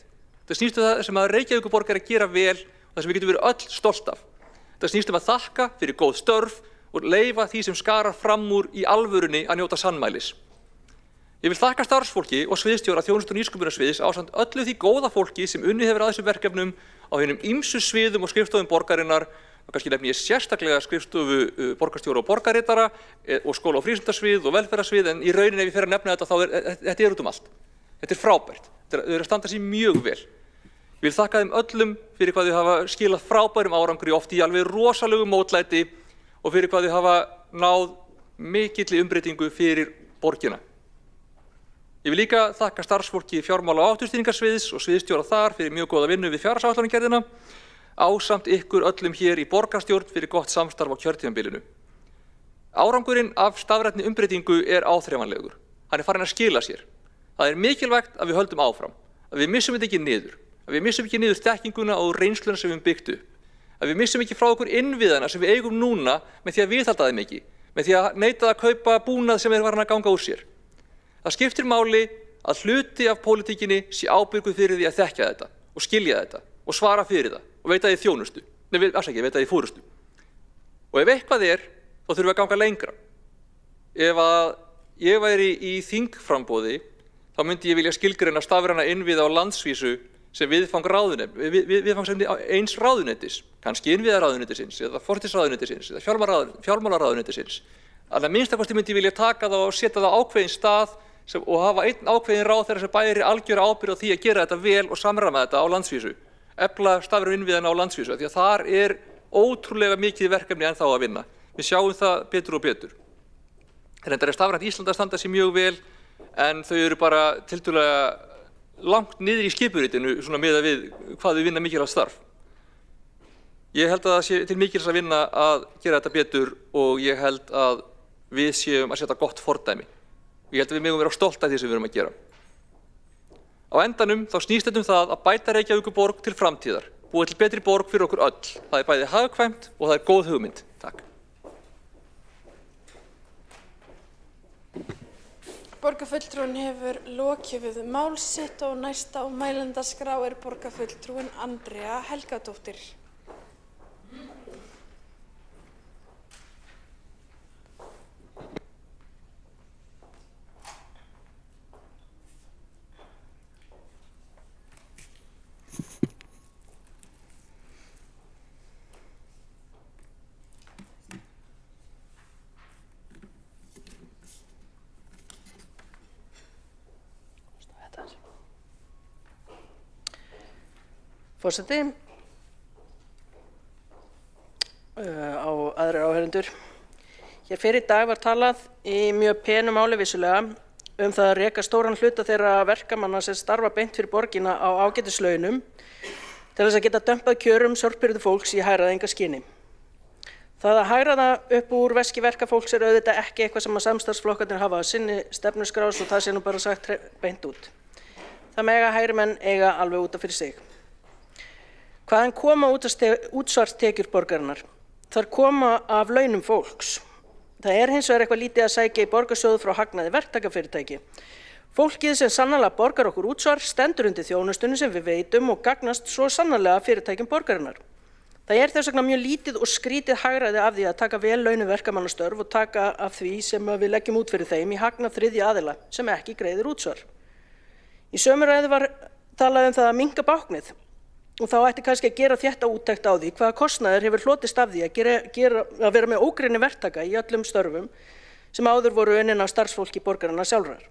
Það snýst það sem að Reykjavíkurborg er að gera vel og það sem við getum verið öll stolt af. Það snýst að þakka fyrir góð störf og leyfa því sem skarar fram úr í alvörunni að njóta sannmælis. Ég vil þakka starfsfólki og sviðsstjóra þjónustu- og nýsköpunarsviðs ásamt öllu því góða fólki sem unnið hefur að þessum verkefnum á hinum ýmsu sviðum og skrifstofum borgarinnar, og kannski nefni ég sérstaklega skrifstofu borgarstjóra og borgarritara og skóla- og frístundasvið og velferðarsvið, en í rauninni ef ég fer að nefna þetta þá þetta er út um allt. Þetta er frábært. Þau eru að standa sig mjög vel. Ég vil þakka þeim öllum fyrir hvað þau hafa skilað frábærum árangri oft í alveg rosalegu mótlæti og fyrir hvað þau hafa náð mikilli umbreytingu fyrir borgina. Ég vil líka þakka starfsfólki fjármála- og átursstýringarsviðs og sviðsstjóra þar fyrir mjög góða vinnu við fjárhagsáætlanagerðina, ásamt ykkur öllum hér í borgarstjórn fyrir gott samstarf á kjörtímabilinu. Árangurinn af stafrænni umbreytingu er áþreifanlegur. Hann er farin að skila sér. Það er mikilvægt að við höldum áfram, að við missum þetta ekki niður, að við missum ekki niður þekkinguna og reynsluna sem við höfum byggt upp, að við missum ekki frá okkur innviðana sem við eigum núna með því að viðhalda þeim ekki, með því að neita að kaupa búnað sem er farin að ganga úr sér. Það skiptir máli að hluti af pólitíkinni sé ábyrgur fyrir því að þekkja þetta og skilja þetta og svara fyrir það og veita því þjónustu, veita því fórustu. Og ef eitthvað er, þá þurfum við að ganga lengra. Ef að ég væri í þingframboði, þá myndi ég vilja skilgreina stafræna innviða á landsvísu sem viðfang eins ráðuneytis, kannski innviðaráðuneytisins eða forsætisráðuneytisins eða fjármálaráðuneytisins. Að minnsta kosti myndi ég vilja taka það og setja það á ákveðinn stað og hafa einn ákveðinn ráðherra sem bæri algjöra ábyrgð á því að gera þetta vel og samræma þetta á landsvísu, efla stafrænu innviðina á landsvísu, því að þar er ótrúlega mikið verkefni ennþá að vinna. Við sjáum það betur og betur. Reyndar er Stafrænt Ísland að standa sig mjög vel, en þau eru bara tiltölulega langt niður í skipuritinu svona miðað við hvað þau vinna mikilvægt starf. Ég held að það sé til mikils að vinna að gera þetta betur og ég held að við séum að setja gott fordæmi. Ég held að við megum vera stolt af því sem við erum að gera. Á endanum þá snýst þetta það að bæta Reykjavíkurborg til framtíðar, búa til betri borg fyrir okkur öll. Það bæði hagkvæmt og það góð hugmynd. Takk. Borgarfulltrúinn hefur lokið við mál sitt og næsta á mælendaskrá borgarfulltrúinn Andrea Helgadóttir. Forseti, á aðrir áheyrendur. Hér fyrir í dag var talað í mjög penu máli vissulega það að reka stóran hluta þeirra verkamanna sem starfa beint fyrir borgina á ágætislaunum til þess að geta dömpað kjörum sorpbirgðu fólks í hagræðingarskyni. Það að hagræða upp úr veski verkafólks auðvitað ekki eitthvað sem að samstarfsflokkarnir hafa á sinni stefnuskrá svo það sé nú bara sagt beint út. Það mega hægri menn eiga alveg út af fyrir sig. Hvaðan koma útsvarstekjur borgarinnar? Þær koma af launum fólks. Það hins vegar eitthvað lítið að sækja í borgarsjóð frá hagnaði verktakafyrirtæki. Fólkið sem sannarlega borgar okkur útsvar stendur undir þjónustunni sem við veitum og gagnast svo sannarlega fyrirtækjum borgarinnar. Það þess vegna mjög lítið og skrítið hagræði af því að taka vel launum verkamannastörf og taka af því sem við leggjum út fyrir þeim í hagnað þriðja aðila sem ekki greiðir útsvar. Í sömu ræðu var talað það að minnka báknið. Og þá ætti kannski að gera þétta úttekt á því hvaða kostnaður hefur hlotist af því að vera með ógrynni verktaka í öllum störfum sem áður voru unnin af starfsfólki borgarinnar sjálfrar.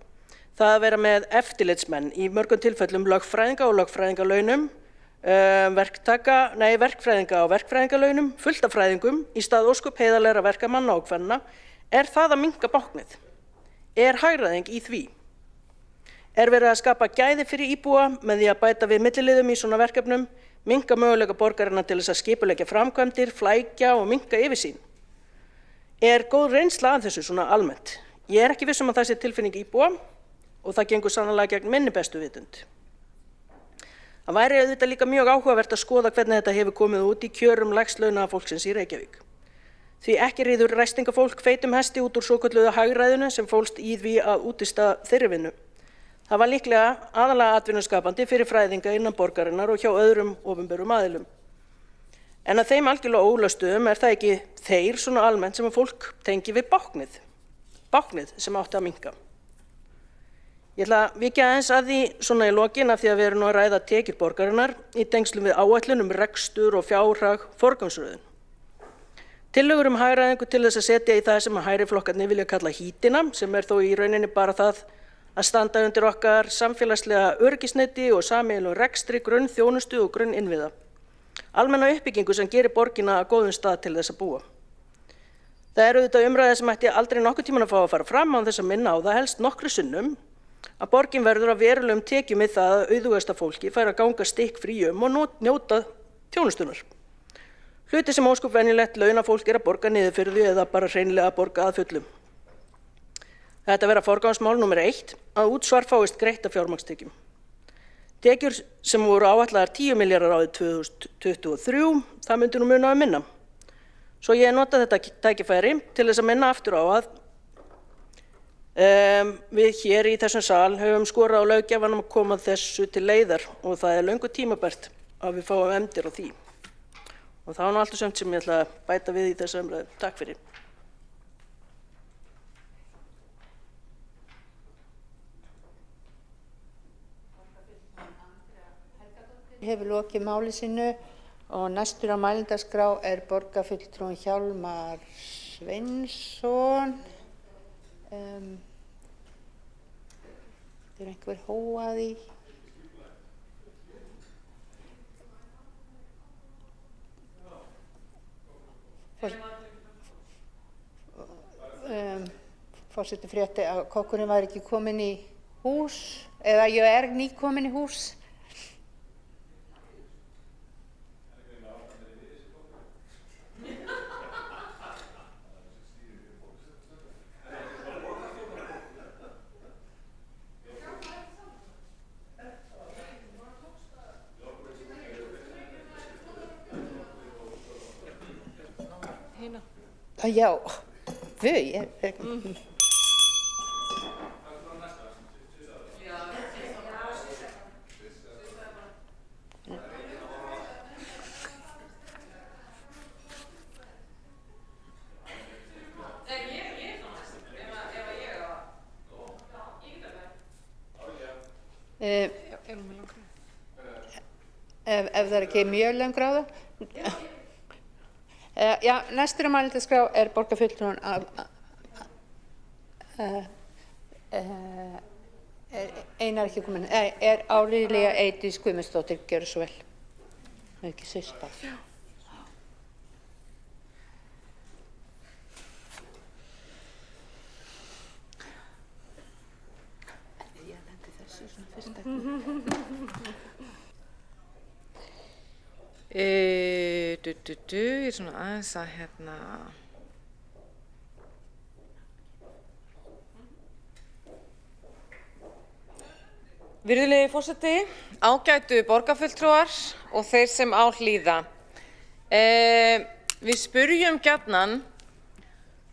Það að vera með eftirlitsmenn í mörgum tilfellum lögfræðinga og lögfræðingalaunum, verkfræðinga og verkfræðingalaunum, fullt af fræðingum í stað ósköp heiðarlegra verkamanna og kvenna, það að minnka báknið? Hagræðing í því? Verið að skapa gæði fyrir íbúa með því að bæta við milliliðum í svona verkefnum, minnka möguleika borgarinnar til þess að skipuleggja framkvæmdir, flækja og minnka yfirsýn? Góð reynsla af þessu svona almennt? Ég ekki viss að það sé tilfinning íbúa og það gengur sannarlega gegn minni bestu vitund. Það væri auðvitað líka mjög áhugavert að skoða hvernig þetta hefur komið út í kjörum lægst launaða fólksins í Reykjavík. Því ekki ríður ræstingafólk feitum hesti út úr svokölluðu hagræðinu sem fólst í því að útvista þeirri vinnu. Það var líklega aðalega atvinnuskapandi fyrir fræðinga innan borgarinnar og hjá öðrum opinberum aðilum. En að þeim algjörlega ólöstuðum það ekki þeir svona almennt sem að fólk tengi við báknið sem átti að minnka. Ég ætla að víkja aðeins að því svona í lokin af því að við erum nú að ræða tekjur borgarinnar í tengslum við áætlun rekstur og fjárhag forgangsröðun. Tillögur hagræðingu til þess að setja í það sem að hægri flokkarnir vilja kalla hítina sem þó í rauninni bara það að standa undir okkar samfélagslega öryggisneti og sameiginlegum rekstri, grunnþjónustu og grunninnviða. Almenna uppbyggingu sem gerir borgina að góðum stað til þess að búa. Það auðvitað umræða sem ætti aldrei nokkurn tímann að fá að fara fram án þess að minna á það helst nokkru sinnum að borgin verður að verulegum tekjum við það að auðugasta fólki fær að ganga stikkfríum og njóta þjónustunar. Hluti sem ósköp venjulegt launafólk að borga niður fyrir því eða bara hreinlega að borga að fullum. Þetta vera forgangsmál númer 1 að útsvar fáist greitt af fjármagnstekjum. Tekjur sem voru áætlaðar 10 milljarðar árið 2023, það myndi nú muna minna. Svo ég nota þetta tækifæri til þess að minna aftur á að við hér í þessum sal höfum skorað á löggjafanum að koma þessu til leiðar og það löngu tímabært að við fáum efndir á því. Og það nú allt og sumt sem ég ætla að bæta við í þessu umræðu. Takk fyrir. Hefur lokið máli sínu og næstur á mælendaskrá borgarfulltrúinn Hjálmar Sveinsson. Einhver hóað í? Forseti frétti að kokkurinn var ekki kominn í hús eða ég nýkomin í hús. Já, ég er... Ef það er ekki mjög löng ræða. Já, næstur á mælendaskrá er borgarfulltrúinn Einar ekki komin, er Árilía Eydís Guðmundsdóttir, gjörðu svo vel. Það er ekki sýspað. Ég er svona aðeins að Virðulegi forseti, ágætu borgarfulltrúar og þeir sem á hlýða. Við spurjum gjarnan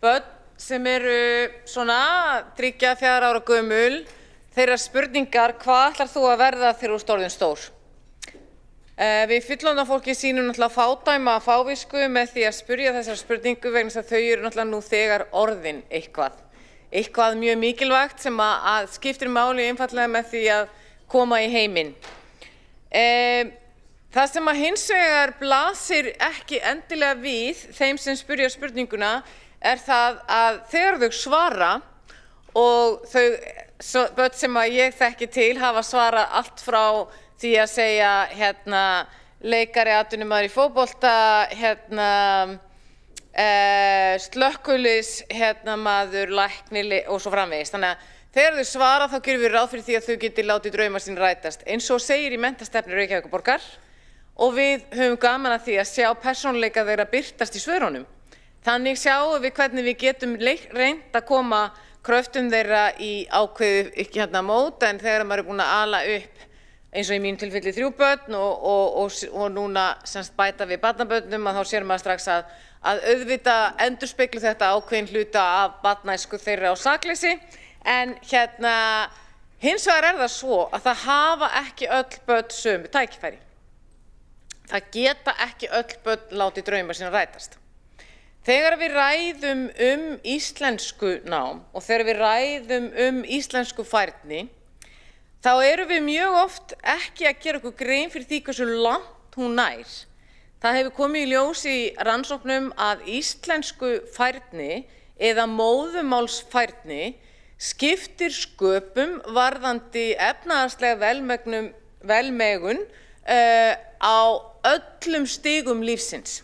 börn sem eru svona 3-4 ára gömul þeirra spurningar hvað ætlar þú að verða þegar þú ert orðin stór? Við fullorðna fólki sýnum náttúrulega fádæma fávisku með því að spyrja þessar spurningu vegna þess að þau eru náttúrulega nú þegar orðin eitthvað mjög mikilvægt sem að skiptir máli einfallega með því að koma í heiminn. Það sem að hins vegar blasir ekki endilega við þeim sem spyrja spurninguna er það að þegar þau svara og þau börn sem að ég þekki til hafa svarað allt frá því að segja leikari, atvinnumaður í fótbolta, slökkviliðs, maður, læknir og svo framvegis. Þannig að þegar þau svara þá gerum við ráð fyrir því að þau geti látið drauma sín rætast. Eins og segir í menntastefnu Reykjavíkurborgar og við höfum gaman að því að sjá persónuleika þeirra birtast í svörunum. Þannig sjáum við hvernig við getum reynt að koma kröftum þeirra í ákveðu mót en þegar maður er búin að ala upp eins og í mínu tilfelli 3 börn og núna semst bæta við barnabörnum að þá sér maður strax að auðvitað endurspeglu þetta ákveðin hluta af barnæsku þeirra á sakleysi en hins vegar er það svo að það hafa ekki öll börn sömu tækifæri. Það geta ekki öll börn látið drauma sína rætast. Þegar við ræðum íslensku nám og þegar við ræðum íslensku færni þá erum við mjög oft ekki að gera okkur grein fyrir því hversu langt hún nær. Það hefur komið í ljós í rannsóknum að íslensku færni eða móðurmálsfærni skiptir sköpum varðandi efnahagslega velmegun á öllum stigum lífsins.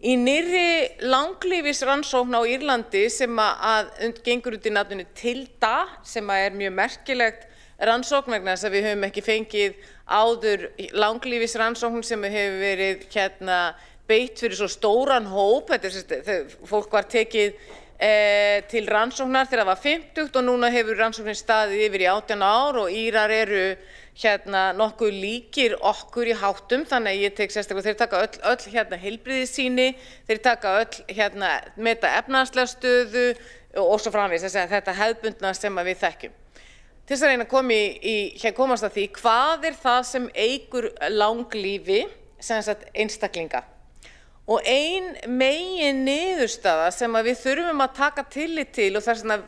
Í nýrri langlífisrannsókn á Írlandi sem að gengur út í nafninu TILDA sem er mjög merkilegt rannsókn vegna þess að við höfum ekki fengið áður langlífisrannsókn sem hefur verið beitt fyrir svo stóran hóp. Fólk var tekið til rannsóknar þegar það var 50 og núna hefur rannsóknin staðið yfir í 18 ár og Írar eru nokkuð líkir okkur í háttum þannig að ég tek sérstaklega þeir taka öll heilbrigðissýni, þeir taka öll meta efnahagslega stöðu og svo framvegis þetta hefðbundna sem við þekkjum. Til þess að reyna að komast að því hvað er það sem eykur langlífi einstaklinga. Og ein megin niðurstaða sem við þurfum að taka tillit til og þess að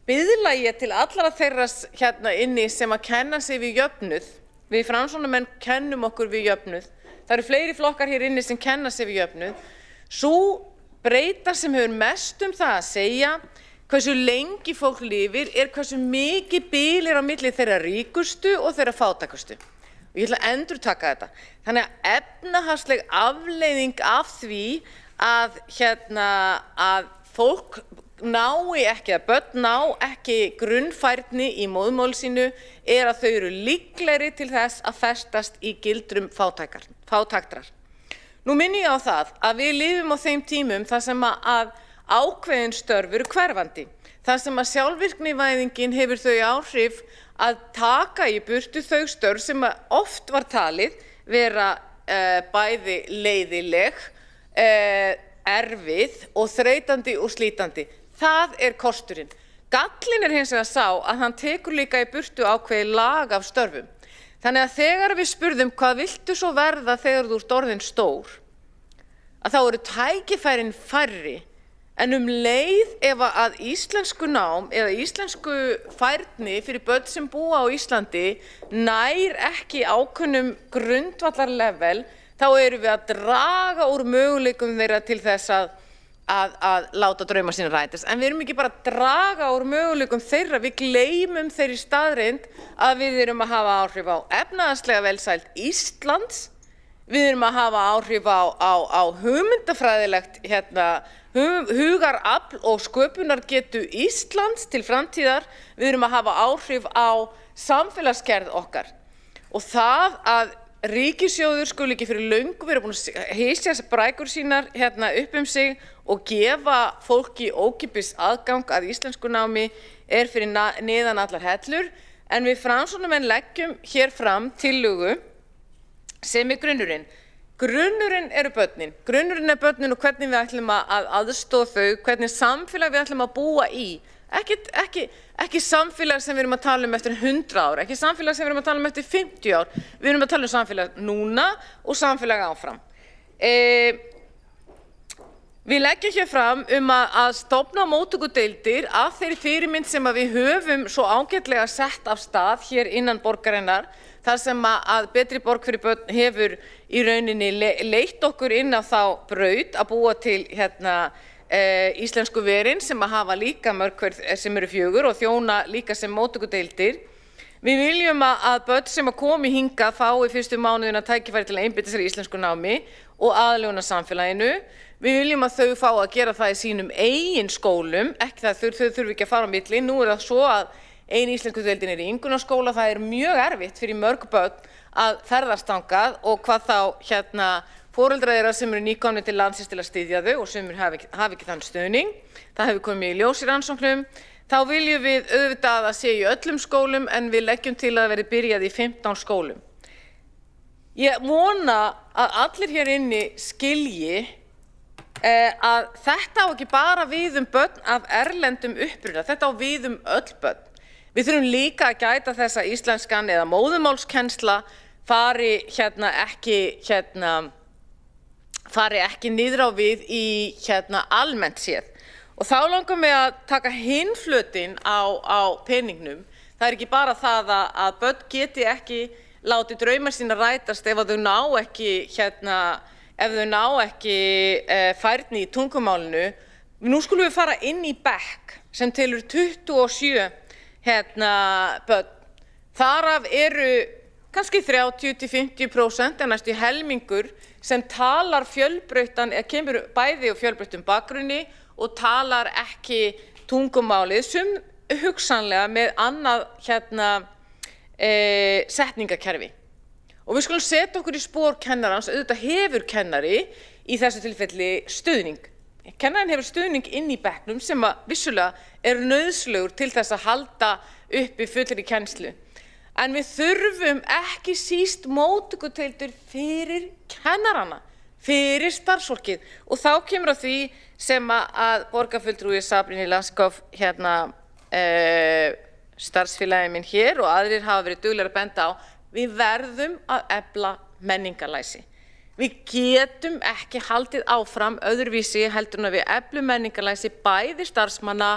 biðla ég til allra þeirra inni sem að kenna sig við jöfnuð. Við Framsóknarmenn kennum okkur við jöfnuð. Það eru fleiri flokkar hér inni sem kenna sig við jöfnuð. Sú breyta sem hefur mest það að segja hversu lengi fólk lifir hversu mikið bil á milli þeirra ríkustu og þeirra fátækustu. Og ég ætla að endurtaka þetta. Þannig að efnahagsleg afleiðing af því að fólk nái ekki, að börn ná ekki grunnfærni í móðurmáli sínu að þau eru líklegri til þess að festast í gildrum fátæktrar. Nú minni ég á það að við lifum á þeim tímum þar sem að ákveðin störf eru hverfandi. Þar sem að sjálfvirknivæðingin hefur þau áhrif að taka í burtu þau störf sem oft var talið vera bæði leiðileg erfið og þreytandi og slítandi. Það kosturinn. Gallinn hins vegar sá að hann tekur líka í burtu ákveðið lag af störfum. Þannig að þegar við spurðum hvað viltu svo verða þegar þú ert orðin stór, að þá eru tækifærin færri, en leið ef að íslensku nám eða íslensku færni fyrir börn sem búa á Íslandi nær ekki ákunnum grundvallarlevel, þá erum við að draga úr möguleikum þeirra til þess að láta drauma sína rætast. En við erum ekki bara að draga úr möguleikum þeirra, við gleymum þeirri staðreynd að við erum að hafa áhrif á efnahagslega velsæld Íslands, við erum að hafa áhrif á hugmyndafræðilegt hugarafl og sköpunargetu Íslands til framtíðar, við erum að hafa áhrif á samfélagsgerð okkar. Og það að ríkissjóður skuli ekki fyrir löngu vera búin að hysja brækur sínar upp sig og gefa fólki ókeypis aðgang að íslensku námi fyrir neðan allar hellur, en við Framsóknarmenn leggjum hér fram tillögu sem grunnurinn. Grunnurinn eru börnin. Grunnurinn börnin og hvernig við ætlum að aðstoða þau, hvernig samfélag við ætlum að búa í. Ekki samfélag sem við erum að tala um eftir 100 ár, ekki samfélag sem við erum að tala um eftir 50 ár. Við erum að tala um samfélag núna og samfélag áfram. Við leggjum hér fram að stofna móttökudeildir af þeirri fyrirmynd sem við höfum svo ágætlega sett af stað hér innan borgarinnar, þar sem að Betri borg fyrir börn hefur í rauninni leitt okkur inn á þá braut að búa til íslensku verin sem að hafa líka mörg hver sem eru 4 og þjóna líka sem móttökudeildir. Við viljum að börn sem að komi hingað fái fyrstu mánuðina tækifæri til að einbeita sér í íslensku námi og aðlögun að samfélaginu. Við viljum að þau fá að gera það í sínum eigin skólum, ekki það þau þurfi ekki að fara á milli. Nú það svo að ein íslensku deildin í Ingunnarskóla, það mjög erfitt fyrir mörg börn að ferðast þangað og hvað þá foreldrar þeirra sem eru nýkomnir til landsins til að styðja þau og sumir hafa ekki þann stuðning. Það hefur komið í ljós í rannsóknum. Þá viljum við auðvitað að það sé í öllum skólum, en við leggjum til að það verði byrjað í 15 skólum. Ég vona að allir hér inni skilji að þetta á ekki bara við börn af erlendum uppruna, þetta á við öll börn. Við þurfum líka að gæta þess að íslenskan eða móðurmálskennsla fari ekki niður á við í almennt séð. Og þá langar mig að taka hinn flötinn á peningnum. Það ekki bara það að börn geti ekki látið drauma sína rætast ef þau ná ekki færni í tungumálinu. Nú skulum við fara inn í bekk sem telur 27 börn. Þaraf eru kannski 30–50% en næstu helmingur sem talar fjölbreyttan, kemur bæði á fjölbreyttum bakgrunni og talar ekki tungumálið, sem hugsanlega með annað setningakerfi. Og við skulum setja okkur í spor kennarans, auðvitað hefur kennari í þessu tilfelli stuðning. Kennarinn hefur stuðning inn í bekknum sem vissulega nauðslegur til þess að halda uppi fullri kennslu. En við þurfum ekki síst móttökudeildir fyrir kennarana, fyrir starfsfólkið. Og þá kemur að því sem að borgarfulltrúi Sabrín Laskov, starfsfélagi minn hér og aðrir hafa verið duglegir að benda á, við verðum að efla menningarlæsi. Við getum ekki haldið áfram öðruvísi heldur en að við eflum menningarlæsi bæði starfsmanna,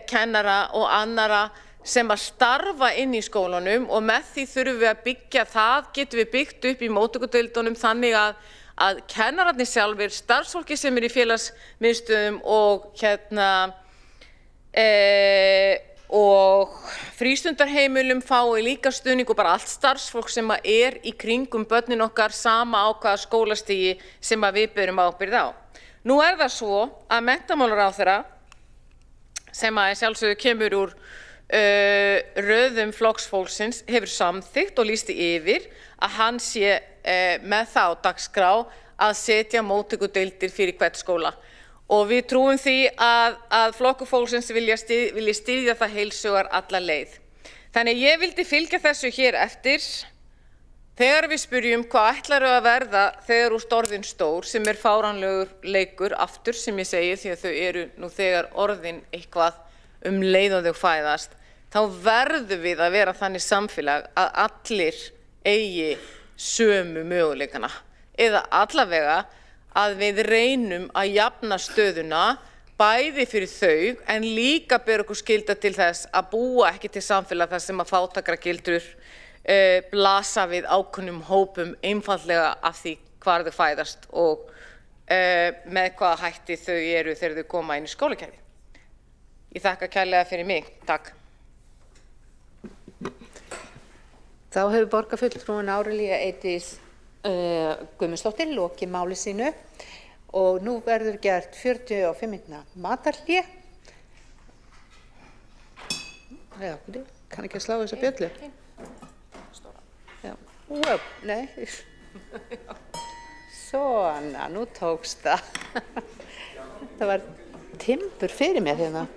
kennara og annara sem að starfa inn í skólunum, og með því þurfum við að byggja það, getum við byggt upp í móttökudeildunum þannig að kennararnir sjálfir, starfsfólki sem í félagsmiðstöðum og frístundarheimilum fái líka stuðning, og bara allt starfsfólk sem í kringum börnin okkar, sama á hvaða skólastigi sem við berum ábyrgð á. Nú það svo að menntamálaráðherra, sem sjálfsögðu kemur úr röðum flokksfólksins, hefur samþykkt og lýsti yfir að hann sé með það á dagskrá að setja móttökudeildir fyrir hvern skóla. Og við trúum því að flokkur fólksins vilji styðja það heilsugar alla leið. Þannig ég vildi fylgja þessu hér eftir Þegar við spyrjum hvað ætlarðu að verða þegar þú ert orðin stór, sem fáránlegur leikur aftur sem ég segi því að þau eru nú þegar orðin eitthvað leið og þau fæðast, þá verðum við að vera þannig samfélag að allir eigi sömu möguleikana eða allavega að við reynum að jafna stöðuna bæði fyrir þau en líka ber okkur skylda til þess að búa ekki til samfélag þar sem að fátækragildrur blasa við ákunnum hópum einfaldlega af því hvar þau fæðast og með hvaða hætti þau eru þegar þau koma inn í skólakerfið. Ég þakka kærlega fyrir mig. Takk. Þá hefur borgarfulltrúin Árelía Eydís Guðmundsdóttir lokið máli sínu og nú verður gert 45 mínútna matarhlé. Já, kann ekki að slá þessa bjöllu. Já, nei. Svona, nú tókst það. Það var timbur fyrir mér hérna.